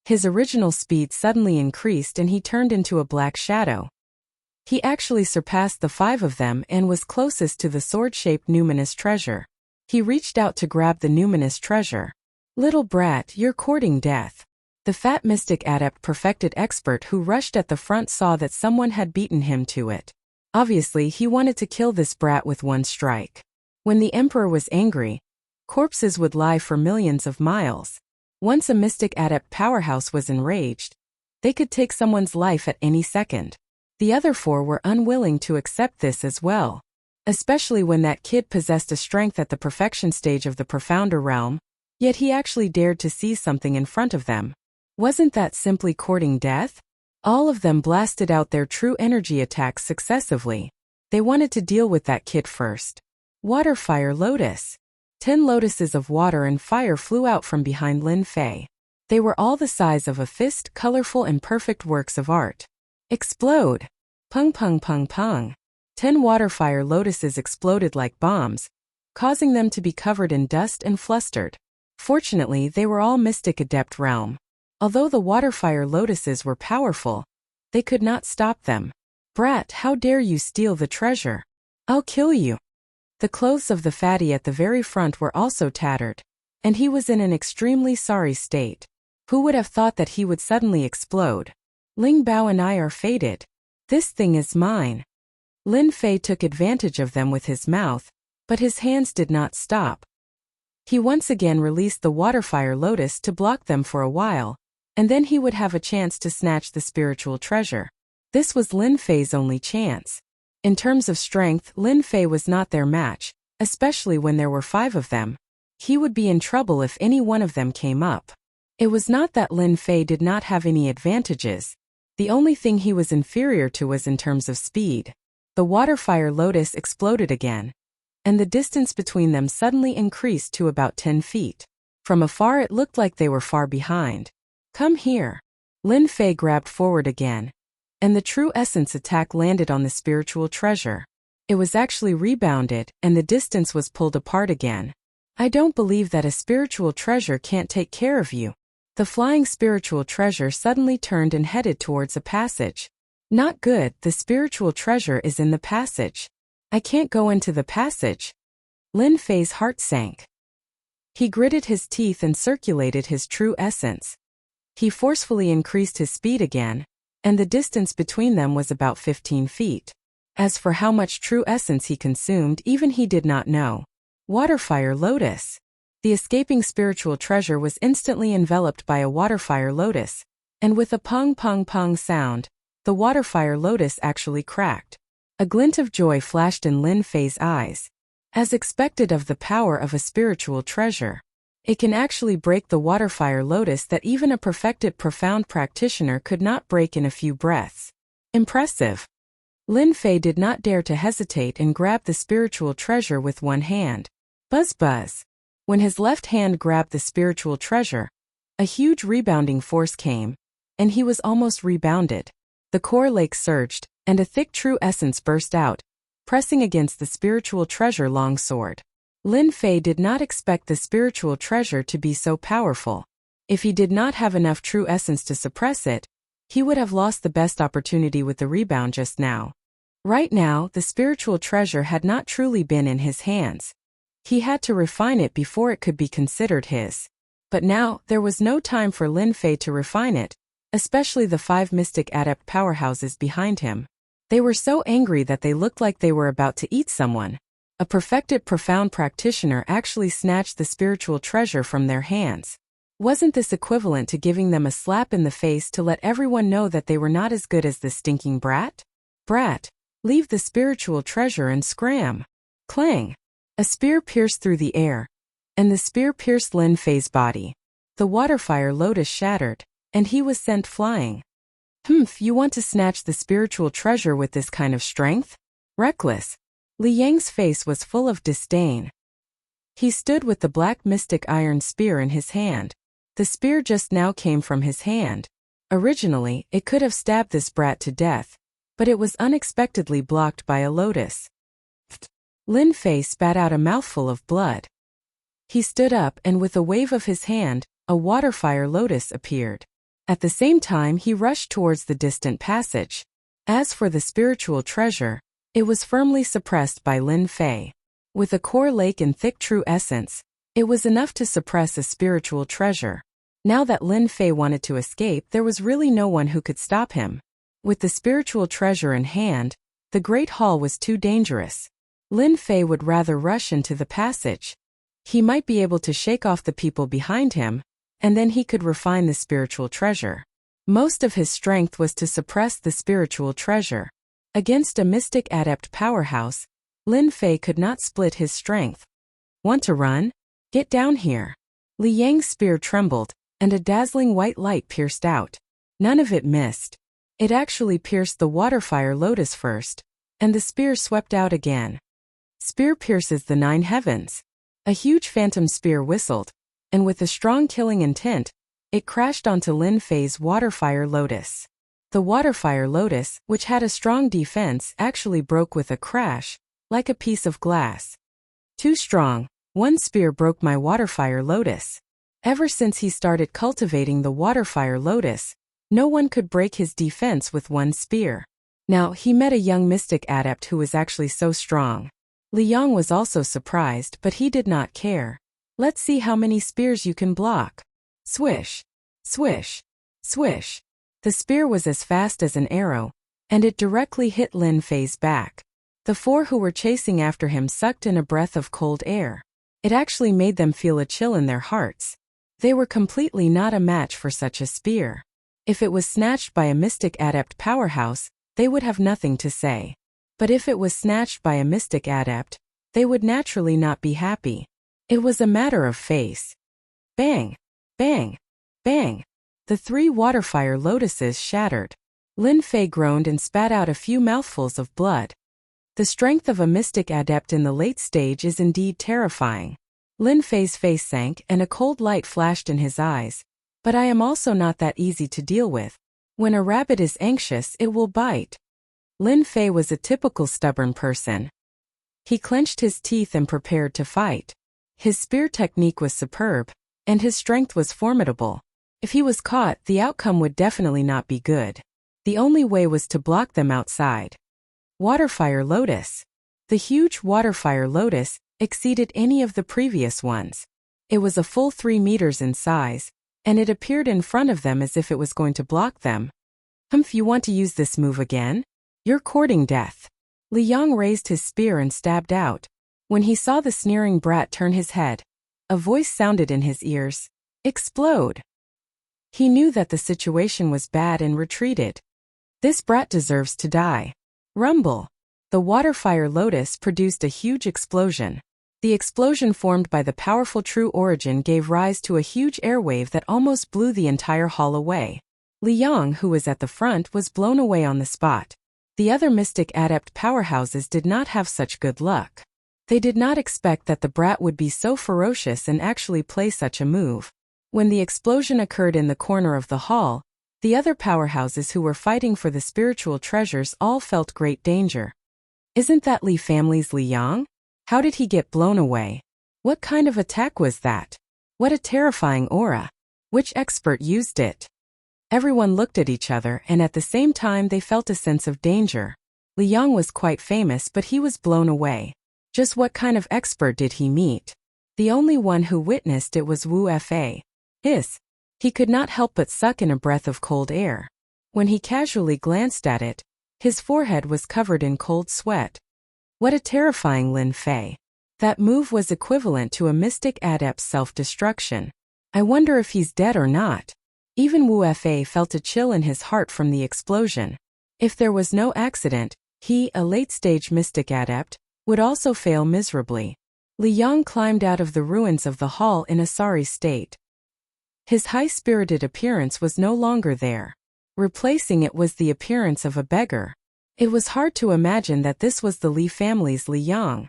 His original speed suddenly increased and he turned into a black shadow. He actually surpassed the 5 of them and was closest to the sword-shaped numinous treasure. He reached out to grab the numinous treasure. Little brat, you're courting death. The fat mystic adept perfected expert who rushed at the front saw that someone had beaten him to it. Obviously, he wanted to kill this brat with one strike. When the emperor was angry, corpses would lie for millions of miles. Once a mystic adept powerhouse was enraged, they could take someone's life at any second. The other 4 were unwilling to accept this as well. Especially when that kid possessed a strength at the perfection stage of the profounder realm. Yet he actually dared to see something in front of them. Wasn't that simply courting death? All of them blasted out their true energy attacks successively. They wanted to deal with that kid first. Water Fire Lotus. 10 lotuses of water and fire flew out from behind Lin Fei. They were all the size of a fist, colorful and perfect works of art. Explode! Pung pung pung pung. 10 water fire lotuses exploded like bombs, causing them to be covered in dust and flustered. Fortunately, they were all mystic adept realm. Although the water-fire lotuses were powerful, they could not stop them. Brat, how dare you steal the treasure? I'll kill you. The clothes of the fatty at the very front were also tattered, and he was in an extremely sorry state. Who would have thought that he would suddenly explode? Ling Bao and I are fated. This thing is mine. Lin Fei took advantage of them with his mouth, but his hands did not stop. He once again released the waterfire lotus to block them for a while, and then he would have a chance to snatch the spiritual treasure. This was Lin Fei's only chance. In terms of strength, Lin Fei was not their match, especially when there were 5 of them. He would be in trouble if any one of them came up. It was not that Lin Fei did not have any advantages. The only thing he was inferior to was in terms of speed. The waterfire lotus exploded again, and the distance between them suddenly increased to about 10 feet. From afar it looked like they were far behind. Come here. Lin Fei grabbed forward again, and the true essence attack landed on the spiritual treasure. It was actually rebounded, and the distance was pulled apart again. I don't believe that a spiritual treasure can't take care of you. The flying spiritual treasure suddenly turned and headed towards a passage. Not good, the spiritual treasure is in the passage. I can't go into the passage. Lin Fei's heart sank. He gritted his teeth and circulated his true essence. He forcefully increased his speed again, and the distance between them was about 15 feet. As for how much true essence he consumed, even he did not know. Waterfire lotus. The escaping spiritual treasure was instantly enveloped by a waterfire lotus, and with a pong pong pong sound, the waterfire lotus actually cracked. A glint of joy flashed in Lin Fei's eyes. As expected of the power of a spiritual treasure, it can actually break the waterfire lotus that even a perfected profound practitioner could not break in a few breaths. Impressive. Lin Fei did not dare to hesitate and grabbed the spiritual treasure with one hand. Buzz buzz. When his left hand grabbed the spiritual treasure, a huge rebounding force came, and he was almost rebounded. The core lake surged, and a thick true essence burst out, pressing against the spiritual treasure longsword. Lin Fei did not expect the spiritual treasure to be so powerful. If he did not have enough true essence to suppress it, he would have lost the best opportunity with the rebound just now. Right now, the spiritual treasure had not truly been in his hands. He had to refine it before it could be considered his. But now, there was no time for Lin Fei to refine it, especially the 5 mystic adept powerhouses behind him. They were so angry that they looked like they were about to eat someone. A perfected profound practitioner actually snatched the spiritual treasure from their hands. Wasn't this equivalent to giving them a slap in the face to let everyone know that they were not as good as the stinking brat? Brat, leave the spiritual treasure and scram. Clang. A spear pierced through the air, and the spear pierced Lin Fei's body. The waterfire lotus shattered, and he was sent flying. You want to snatch the spiritual treasure with this kind of strength? Reckless. Li Yang's face was full of disdain. He stood with the black mystic iron spear in his hand. The spear just now came from his hand. Originally, it could have stabbed this brat to death, but it was unexpectedly blocked by a lotus. Lin Fei spat out a mouthful of blood. He stood up and with a wave of his hand, a waterfire lotus appeared. At the same time he rushed towards the distant passage. As for the spiritual treasure, it was firmly suppressed by Lin Fei. With a core lake and thick true essence, it was enough to suppress a spiritual treasure. Now that Lin Fei wanted to escape, there was really no one who could stop him. With the spiritual treasure in hand, the Great Hall was too dangerous. Lin Fei would rather rush into the passage. He might be able to shake off the people behind him, and then he could refine the spiritual treasure. Most of his strength was to suppress the spiritual treasure. Against a mystic adept powerhouse, Lin Fei could not split his strength. Want to run? Get down here. Li Yang's spear trembled, and a dazzling white light pierced out. None of it missed. It actually pierced the waterfire lotus first, and the spear swept out again. Spear pierces the 9 heavens. A huge phantom spear whistled, and with a strong killing intent, it crashed onto Lin Fei's waterfire lotus. The waterfire lotus, which had a strong defense, actually broke with a crash, like a piece of glass. Too strong, one spear broke my waterfire lotus. Ever since he started cultivating the waterfire lotus, no one could break his defense with one spear. Now, he met a young mystic adept who was actually so strong. Li Yang was also surprised, but he did not care. Let's see how many spears you can block. Swish, swish, swish. The spear was as fast as an arrow, and it directly hit Lin Fei's back. The four who were chasing after him sucked in a breath of cold air. It actually made them feel a chill in their hearts. They were completely not a match for such a spear. If it was snatched by a mystic adept powerhouse, they would have nothing to say. But if it was snatched by a mystic adept, they would naturally not be happy. It was a matter of face. Bang! Bang! Bang! The 3 water-fire lotuses shattered. Lin Fei groaned and spat out a few mouthfuls of blood. The strength of a mystic adept in the late stage is indeed terrifying. Lin Fei's face sank and a cold light flashed in his eyes. But I am also not that easy to deal with. When a rabbit is anxious, it will bite. Lin Fei was a typical stubborn person. He clenched his teeth and prepared to fight. His spear technique was superb, and his strength was formidable. If he was caught, the outcome would definitely not be good. The only way was to block them outside. Waterfire Lotus. The huge waterfire lotus exceeded any of the previous ones. It was a full 3 meters in size, and it appeared in front of them as if it was going to block them. Humph, you want to use this move again? You're courting death. Li Yang raised his spear and stabbed out. When he saw the sneering brat turn his head, a voice sounded in his ears. Explode! He knew that the situation was bad and retreated. This brat deserves to die. Rumble! The waterfire lotus produced a huge explosion. The explosion formed by the powerful true origin gave rise to a huge airwave that almost blew the entire hall away. Li Yang, who was at the front, was blown away on the spot. The other mystic adept powerhouses did not have such good luck. They did not expect that the brat would be so ferocious and actually play such a move. When the explosion occurred in the corner of the hall, the other powerhouses who were fighting for the spiritual treasures all felt great danger. Isn't that Li family's Li Yang? How did he get blown away? What kind of attack was that? What a terrifying aura. Which expert used it? Everyone looked at each other, and at the same time they felt a sense of danger. Li Yang was quite famous, but he was blown away. Just what kind of expert did he meet? The only one who witnessed it was Wuxia. He could not help but suck in a breath of cold air. When he casually glanced at it, his forehead was covered in cold sweat. What a terrifying Lin Fei. That move was equivalent to a mystic adept's self-destruction. I wonder if he's dead or not. Even Wuxia felt a chill in his heart from the explosion. If there was no accident, he, a late-stage mystic adept, would also fail miserably. Li Yang climbed out of the ruins of the hall in a sorry state. His high-spirited appearance was no longer there. Replacing it was the appearance of a beggar. It was hard to imagine that this was the Li family's Li Yang.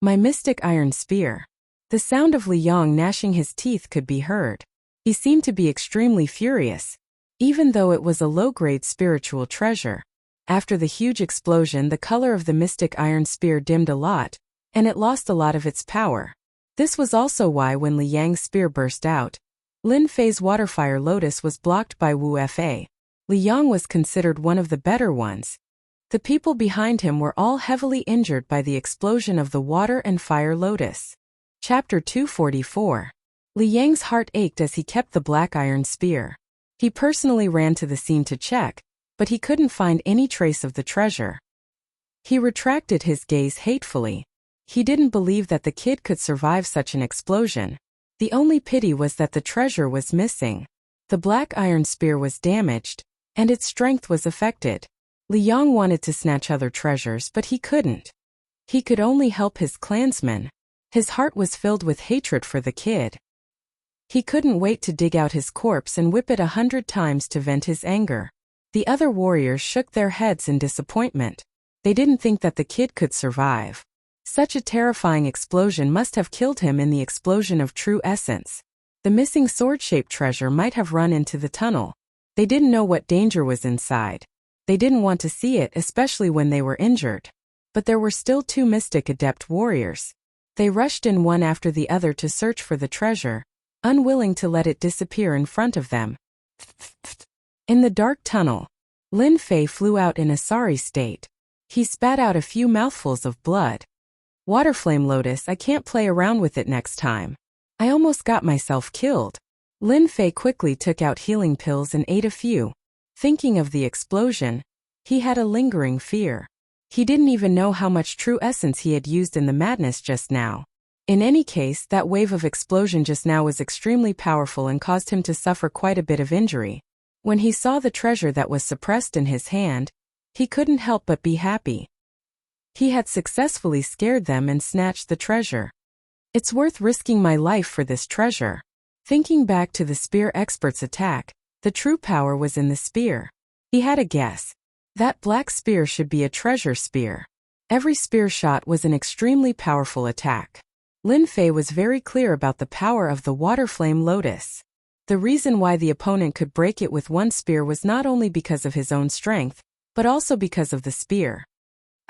My mystic iron spear. The sound of Li Yang gnashing his teeth could be heard. He seemed to be extremely furious, even though it was a low-grade spiritual treasure. After the huge explosion, the color of the mystic iron spear dimmed a lot, and it lost a lot of its power. This was also why when Li Yang's spear burst out, Lin Fei's waterfire lotus was blocked by Wuxia. Li Yang was considered one of the better ones. The people behind him were all heavily injured by the explosion of the water and fire lotus. Chapter 244. Li Yang's heart ached as he kept the black iron spear. He personally ran to the scene to check, but he couldn't find any trace of the treasure. He retracted his gaze hatefully. He didn't believe that the kid could survive such an explosion. The only pity was that the treasure was missing. The black iron spear was damaged, and its strength was affected. Li Yang wanted to snatch other treasures, but he couldn't. He could only help his clansmen. His heart was filled with hatred for the kid. He couldn't wait to dig out his corpse and whip it 100 times to vent his anger. The other warriors shook their heads in disappointment. They didn't think that the kid could survive. Such a terrifying explosion must have killed him in the explosion of true essence. The missing sword-shaped treasure might have run into the tunnel. They didn't know what danger was inside. They didn't want to see it, especially when they were injured. But there were still 2 mystic adept warriors. They rushed in one after the other to search for the treasure, unwilling to let it disappear in front of them. In the dark tunnel, Lin Fei flew out in a sorry state. He spat out a few mouthfuls of blood. Water flame lotus, I can't play around with it next time. I almost got myself killed. Lin Fei quickly took out healing pills and ate a few. Thinking of the explosion, he had a lingering fear. He didn't even know how much true essence he had used in the madness just now. In any case, that wave of explosion just now was extremely powerful and caused him to suffer quite a bit of injury. When he saw the treasure that was suppressed in his hand, he couldn't help but be happy. He had successfully scared them and snatched the treasure. It's worth risking my life for this treasure. Thinking back to the spear expert's attack, the true power was in the spear. He had a guess. That black spear should be a treasure spear. Every spear shot was an extremely powerful attack. Lin Fei was very clear about the power of the water flame lotus. The reason why the opponent could break it with one spear was not only because of his own strength, but also because of the spear.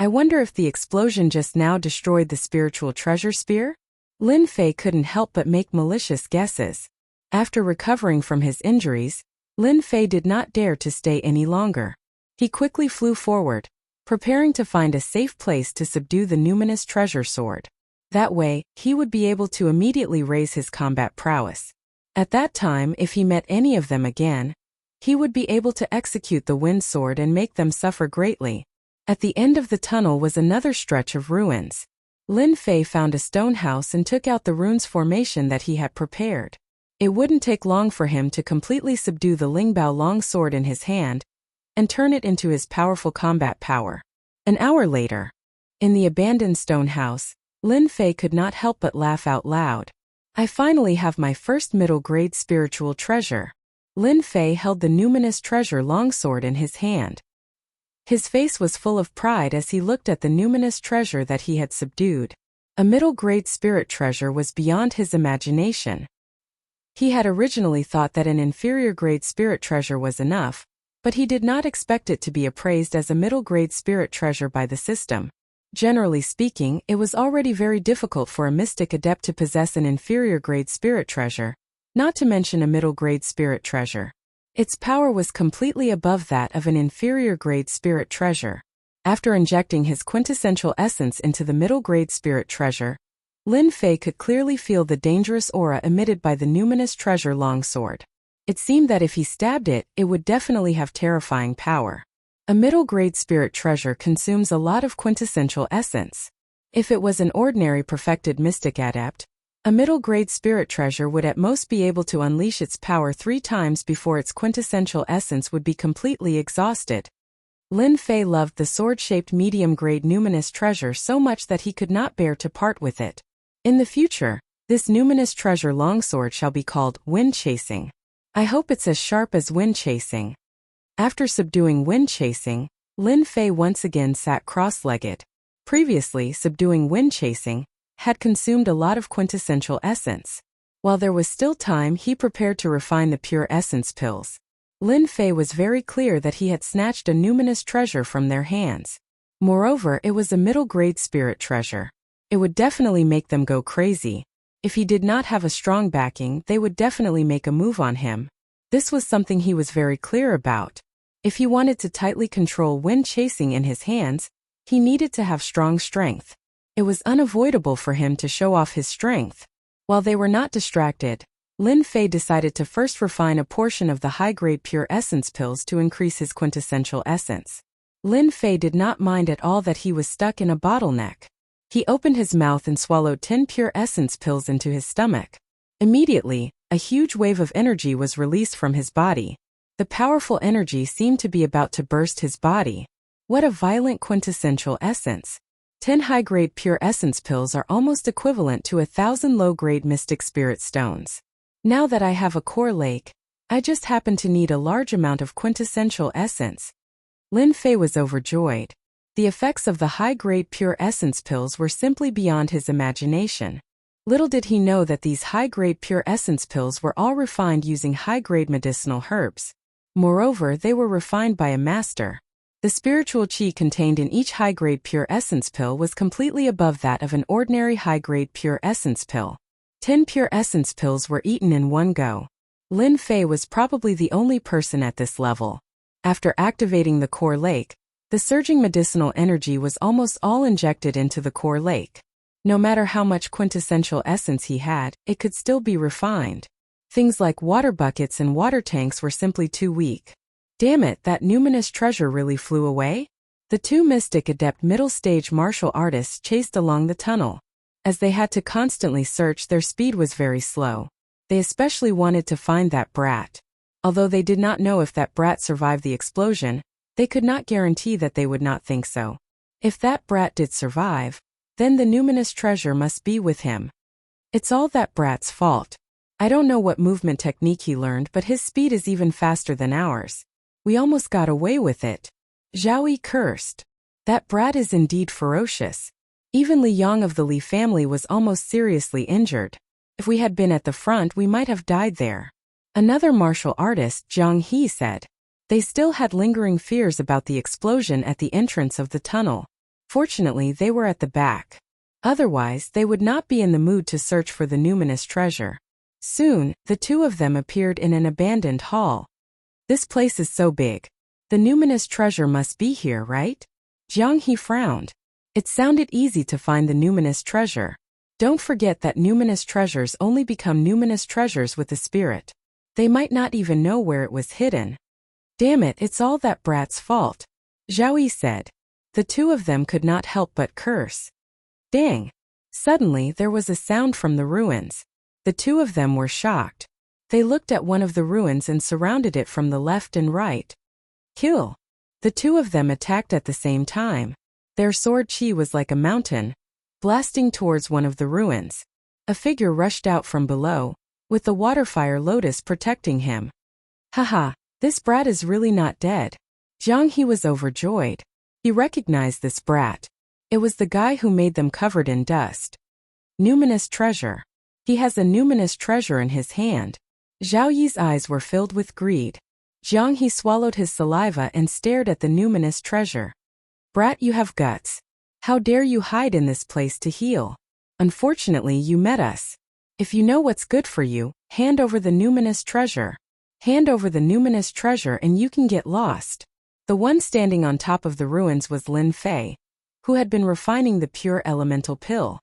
I wonder if the explosion just now destroyed the spiritual treasure spear? Lin Fei couldn't help but make malicious guesses. After recovering from his injuries, Lin Fei did not dare to stay any longer. He quickly flew forward, preparing to find a safe place to subdue the numinous treasure sword. That way, he would be able to immediately raise his combat prowess. At that time, if he met any of them again, he would be able to execute the wind sword and make them suffer greatly. At the end of the tunnel was another stretch of ruins. Lin Fei found a stone house and took out the runes formation that he had prepared. It wouldn't take long for him to completely subdue the Lingbao long sword in his hand and turn it into his powerful combat power. An hour later, in the abandoned stone house, Lin Fei could not help but laugh out loud. I finally have my first middle-grade spiritual treasure. Lin Fei held the numinous treasure longsword in his hand. His face was full of pride as he looked at the numinous treasure that he had subdued. A middle-grade spirit treasure was beyond his imagination. He had originally thought that an inferior-grade spirit treasure was enough, but he did not expect it to be appraised as a middle-grade spirit treasure by the system. Generally speaking, it was already very difficult for a mystic adept to possess an inferior-grade spirit treasure, not to mention a middle-grade spirit treasure. Its power was completely above that of an inferior-grade spirit treasure. After injecting his quintessential essence into the middle-grade spirit treasure, Lin Fei could clearly feel the dangerous aura emitted by the numinous treasure longsword. It seemed that if he stabbed it, it would definitely have terrifying power. A middle-grade spirit treasure consumes a lot of quintessential essence. If it was an ordinary perfected mystic adept, a middle-grade spirit treasure would at most be able to unleash its power 3 times before its quintessential essence would be completely exhausted. Lin Fei loved the sword-shaped medium-grade numinous treasure so much that he could not bear to part with it. In the future, this numinous treasure longsword shall be called Wind Chasing. I hope it's as sharp as Wind Chasing. After subduing Wind Chasing, Lin Fei once again sat cross-legged. Previously, subduing Wind Chasing had consumed a lot of quintessential essence. While there was still time, he prepared to refine the pure essence pills. Lin Fei was very clear that he had snatched a numinous treasure from their hands. Moreover, it was a middle-grade spirit treasure. It would definitely make them go crazy. If he did not have a strong backing, they would definitely make a move on him. This was something he was very clear about. If he wanted to tightly control Wind Chasing in his hands, he needed to have strong strength. It was unavoidable for him to show off his strength. While they were not distracted, Lin Fei decided to first refine a portion of the high-grade pure essence pills to increase his quintessential essence. Lin Fei did not mind at all that he was stuck in a bottleneck. He opened his mouth and swallowed 10 pure essence pills into his stomach. Immediately, a huge wave of energy was released from his body. The powerful energy seemed to be about to burst his body. What a violent quintessential essence! 10 high-grade pure essence pills are almost equivalent to 1,000 low-grade mystic spirit stones. Now that I have a core lake, I just happen to need a large amount of quintessential essence. Lin Fei was overjoyed. The effects of the high-grade pure essence pills were simply beyond his imagination. Little did he know that these high-grade pure essence pills were all refined using high-grade medicinal herbs. Moreover, they were refined by a master. The spiritual qi contained in each high-grade pure essence pill was completely above that of an ordinary high-grade pure essence pill. 10 pure essence pills were eaten in one go. Lin Fei was probably the only person at this level. After activating the core lake, the surging medicinal energy was almost all injected into the core lake. No matter how much quintessential essence he had, it could still be refined. Things like water buckets and water tanks were simply too weak. Damn it, that numinous treasure really flew away? The two mystic adept middle-stage martial artists chased along the tunnel. As they had to constantly search, their speed was very slow. They especially wanted to find that brat. Although they did not know if that brat survived the explosion, they could not guarantee that they would not think so. If that brat did survive, then the numinous treasure must be with him. It's all that brat's fault. I don't know what movement technique he learned, but his speed is even faster than ours. We almost got away with it. Zhao Yi cursed. That brat is indeed ferocious. Even Li Yang of the Li family was almost seriously injured. If we had been at the front, we might have died there. Another martial artist, Zhang He, said. They still had lingering fears about the explosion at the entrance of the tunnel. Fortunately, they were at the back. Otherwise, they would not be in the mood to search for the numinous treasure. Soon, the two of them appeared in an abandoned hall. This place is so big. The numinous treasure must be here, right? Jiang He frowned. It sounded easy to find the numinous treasure. Don't forget that numinous treasures only become numinous treasures with the spirit. They might not even know where it was hidden. Damn it, it's all that brat's fault, Zhao Yi said. The two of them could not help but curse. Dang! Suddenly, there was a sound from the ruins. The two of them were shocked. They looked at one of the ruins and surrounded it from the left and right. Kill! The two of them attacked at the same time. Their sword chi was like a mountain, blasting towards one of the ruins. A figure rushed out from below, with the waterfire lotus protecting him. Haha, this brat is really not dead. Jiang He was overjoyed. He recognized this brat. It was the guy who made them covered in dust. Numinous treasure. He has a numinous treasure in his hand. Zhao Yi's eyes were filled with greed. Jiang He swallowed his saliva and stared at the numinous treasure. Brat, you have guts. How dare you hide in this place to heal? Unfortunately, you met us. If you know what's good for you, hand over the numinous treasure. Hand over the numinous treasure and you can get lost. The one standing on top of the ruins was Lin Fei, who had been refining the pure elemental pill.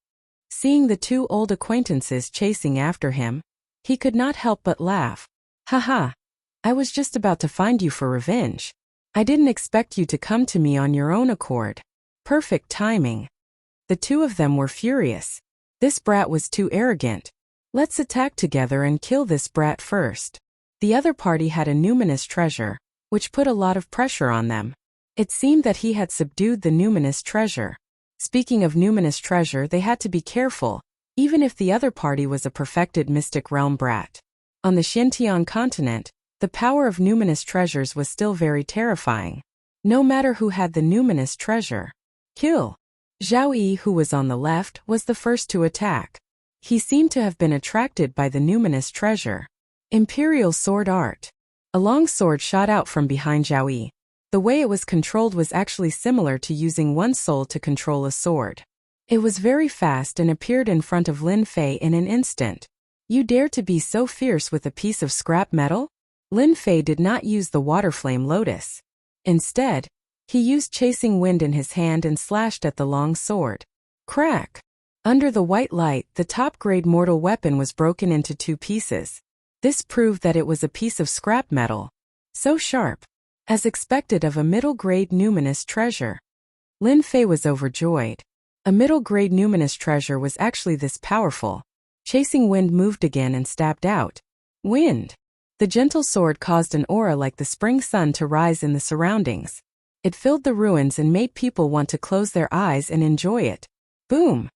Seeing the two old acquaintances chasing after him, he could not help but laugh. Haha. I was just about to find you for revenge. I didn't expect you to come to me on your own accord. Perfect timing. The two of them were furious. This brat was too arrogant. Let's attack together and kill this brat first. The other party had a numinous treasure, which put a lot of pressure on them. It seemed that he had subdued the numinous treasure. Speaking of numinous treasure, they had to be careful, even if the other party was a perfected mystic realm brat. On the Xintian continent, the power of numinous treasures was still very terrifying. No matter who had the numinous treasure. Kill! Zhao Yi, who was on the left, was the first to attack. He seemed to have been attracted by the numinous treasure. Imperial sword art. A long sword shot out from behind Zhao Yi. The way it was controlled was actually similar to using one's soul to control a sword. It was very fast and appeared in front of Lin Fei in an instant. You dare to be so fierce with a piece of scrap metal? Lin Fei did not use the water flame lotus. Instead, he used chasing wind in his hand and slashed at the long sword. Crack! Under the white light, the top-grade mortal weapon was broken into two pieces. This proved that it was a piece of scrap metal. So sharp. As expected of a middle-grade numinous treasure. Lin Fei was overjoyed. A middle-grade numinous treasure was actually this powerful. Chasing wind moved again and stabbed out. Wind! The gentle sword caused an aura like the spring sun to rise in the surroundings. It filled the ruins and made people want to close their eyes and enjoy it. Boom!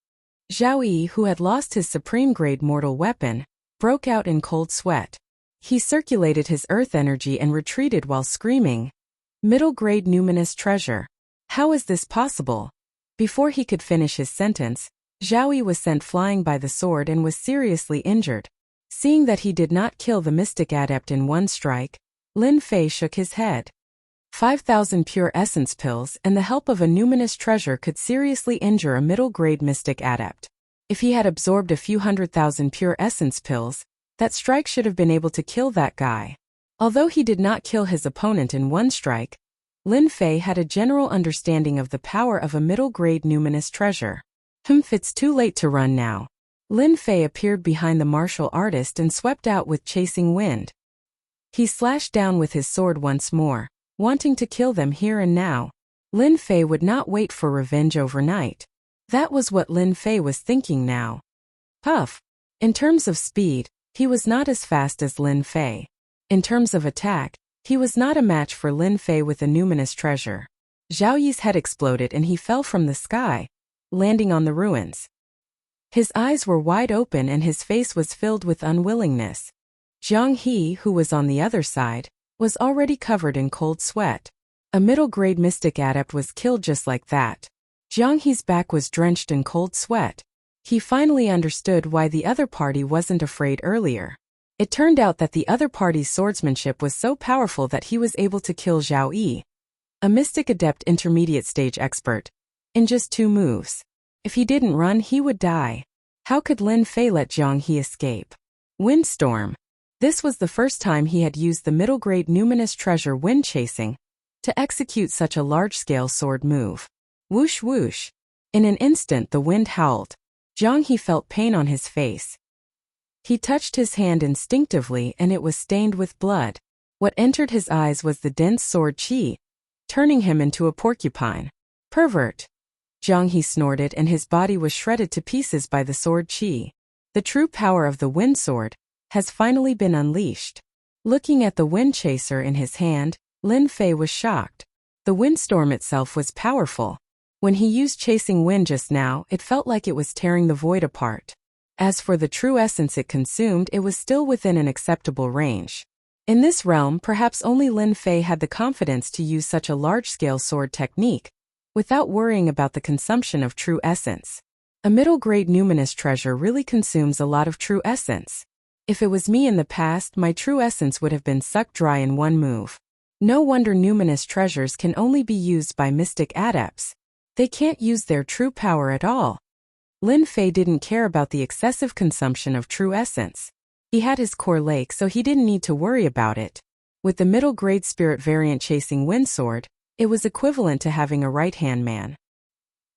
Zhao Yi, who had lost his supreme-grade mortal weapon, broke out in cold sweat. He circulated his earth energy and retreated while screaming, "Middle-grade numinous treasure. How is this possible?" Before he could finish his sentence, Zhao Yi was sent flying by the sword and was seriously injured. Seeing that he did not kill the mystic adept in one strike, Lin Fei shook his head. 5,000 pure essence pills and the help of a numinous treasure could seriously injure a middle-grade mystic adept. If he had absorbed a few 100,000 pure essence pills, that strike should have been able to kill that guy. Although he did not kill his opponent in one strike, Lin Fei had a general understanding of the power of a middle-grade numinous treasure. It's too late to run now. Lin Fei appeared behind the martial artist and swept out with chasing wind. He slashed down with his sword once more, wanting to kill them here and now. Lin Fei would not wait for revenge overnight. That was what Lin Fei was thinking now. Puff. In terms of speed, he was not as fast as Lin Fei. In terms of attack, he was not a match for Lin Fei with a numinous treasure. Zhao Yi's head exploded and he fell from the sky, landing on the ruins. His eyes were wide open and his face was filled with unwillingness. Zhang He, who was on the other side, was already covered in cold sweat. A middle-grade mystic adept was killed just like that. Zhang He's back was drenched in cold sweat. He finally understood why the other party wasn't afraid earlier. It turned out that the other party's swordsmanship was so powerful that he was able to kill Zhao Yi, a mystic adept intermediate stage expert, in just 2 moves. If he didn't run, he would die. How could Lin Fei let Zhang He escape? Windstorm. This was the first time he had used the middle-grade numinous treasure wind chasing to execute such a large-scale sword move. Whoosh whoosh. In an instant the wind howled. Zhang He felt pain on his face. He touched his hand instinctively and it was stained with blood. What entered his eyes was the dense sword qi, turning him into a porcupine. Pervert. Zhang He snorted and his body was shredded to pieces by the sword qi. The true power of the wind sword has finally been unleashed. Looking at the wind chaser in his hand, Lin Fei was shocked. The windstorm itself was powerful. When he used chasing wind just now, it felt like it was tearing the void apart. As for the true essence it consumed, it was still within an acceptable range. In this realm, perhaps only Lin Fei had the confidence to use such a large-scale sword technique, without worrying about the consumption of true essence. A middle-grade numinous treasure really consumes a lot of true essence. If it was me in the past, my true essence would have been sucked dry in 1 move. No wonder numinous treasures can only be used by mystic adepts. They can't use their true power at all. Lin Fei didn't care about the excessive consumption of true essence. He had his core lake, so he didn't need to worry about it. With the middle-grade spirit variant chasing wind sword, it was equivalent to having a right-hand man.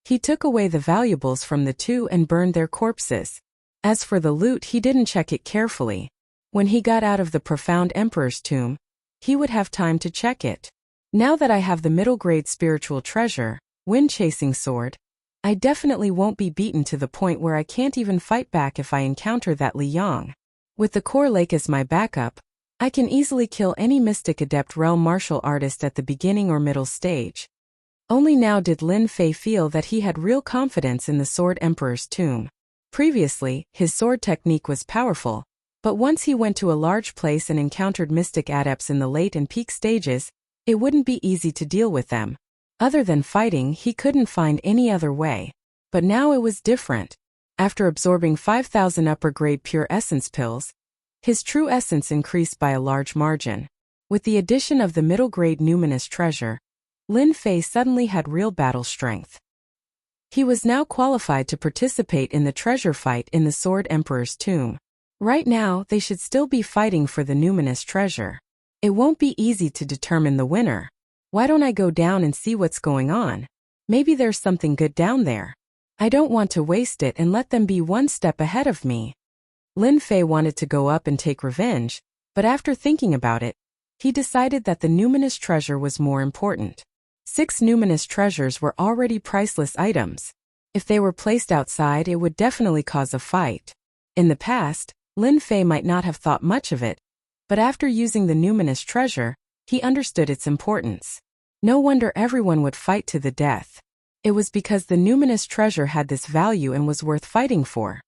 He took away the valuables from the 2 and burned their corpses. As for the loot, he didn't check it carefully. When he got out of the profound emperor's tomb, he would have time to check it. Now that I have the middle-grade spiritual treasure, wind-chasing sword, I definitely won't be beaten to the point where I can't even fight back if I encounter that Li Yang. With the core lake as my backup, I can easily kill any mystic adept realm martial artist at the beginning or middle stage. Only now did Lin Fei feel that he had real confidence in the sword emperor's tomb. Previously, his sword technique was powerful, but once he went to a large place and encountered mystic adepts in the late and peak stages, it wouldn't be easy to deal with them. Other than fighting, he couldn't find any other way. But now it was different. After absorbing 5,000 upper-grade pure essence pills, his true essence increased by a large margin. With the addition of the middle-grade numinous treasure, Lin Fei suddenly had real battle strength. He was now qualified to participate in the treasure fight in the Sword Emperor's tomb. Right now, they should still be fighting for the numinous treasure. It won't be easy to determine the winner. Why don't I go down and see what's going on? Maybe there's something good down there. I don't want to waste it and let them be 1 step ahead of me. Lin Fei wanted to go up and take revenge, but after thinking about it, he decided that the numinous treasure was more important. 6 numinous treasures were already priceless items. If they were placed outside, it would definitely cause a fight. In the past, Lin Fei might not have thought much of it, but after using the numinous treasure, he understood its importance. No wonder everyone would fight to the death. It was because the numinous treasure had this value and was worth fighting for.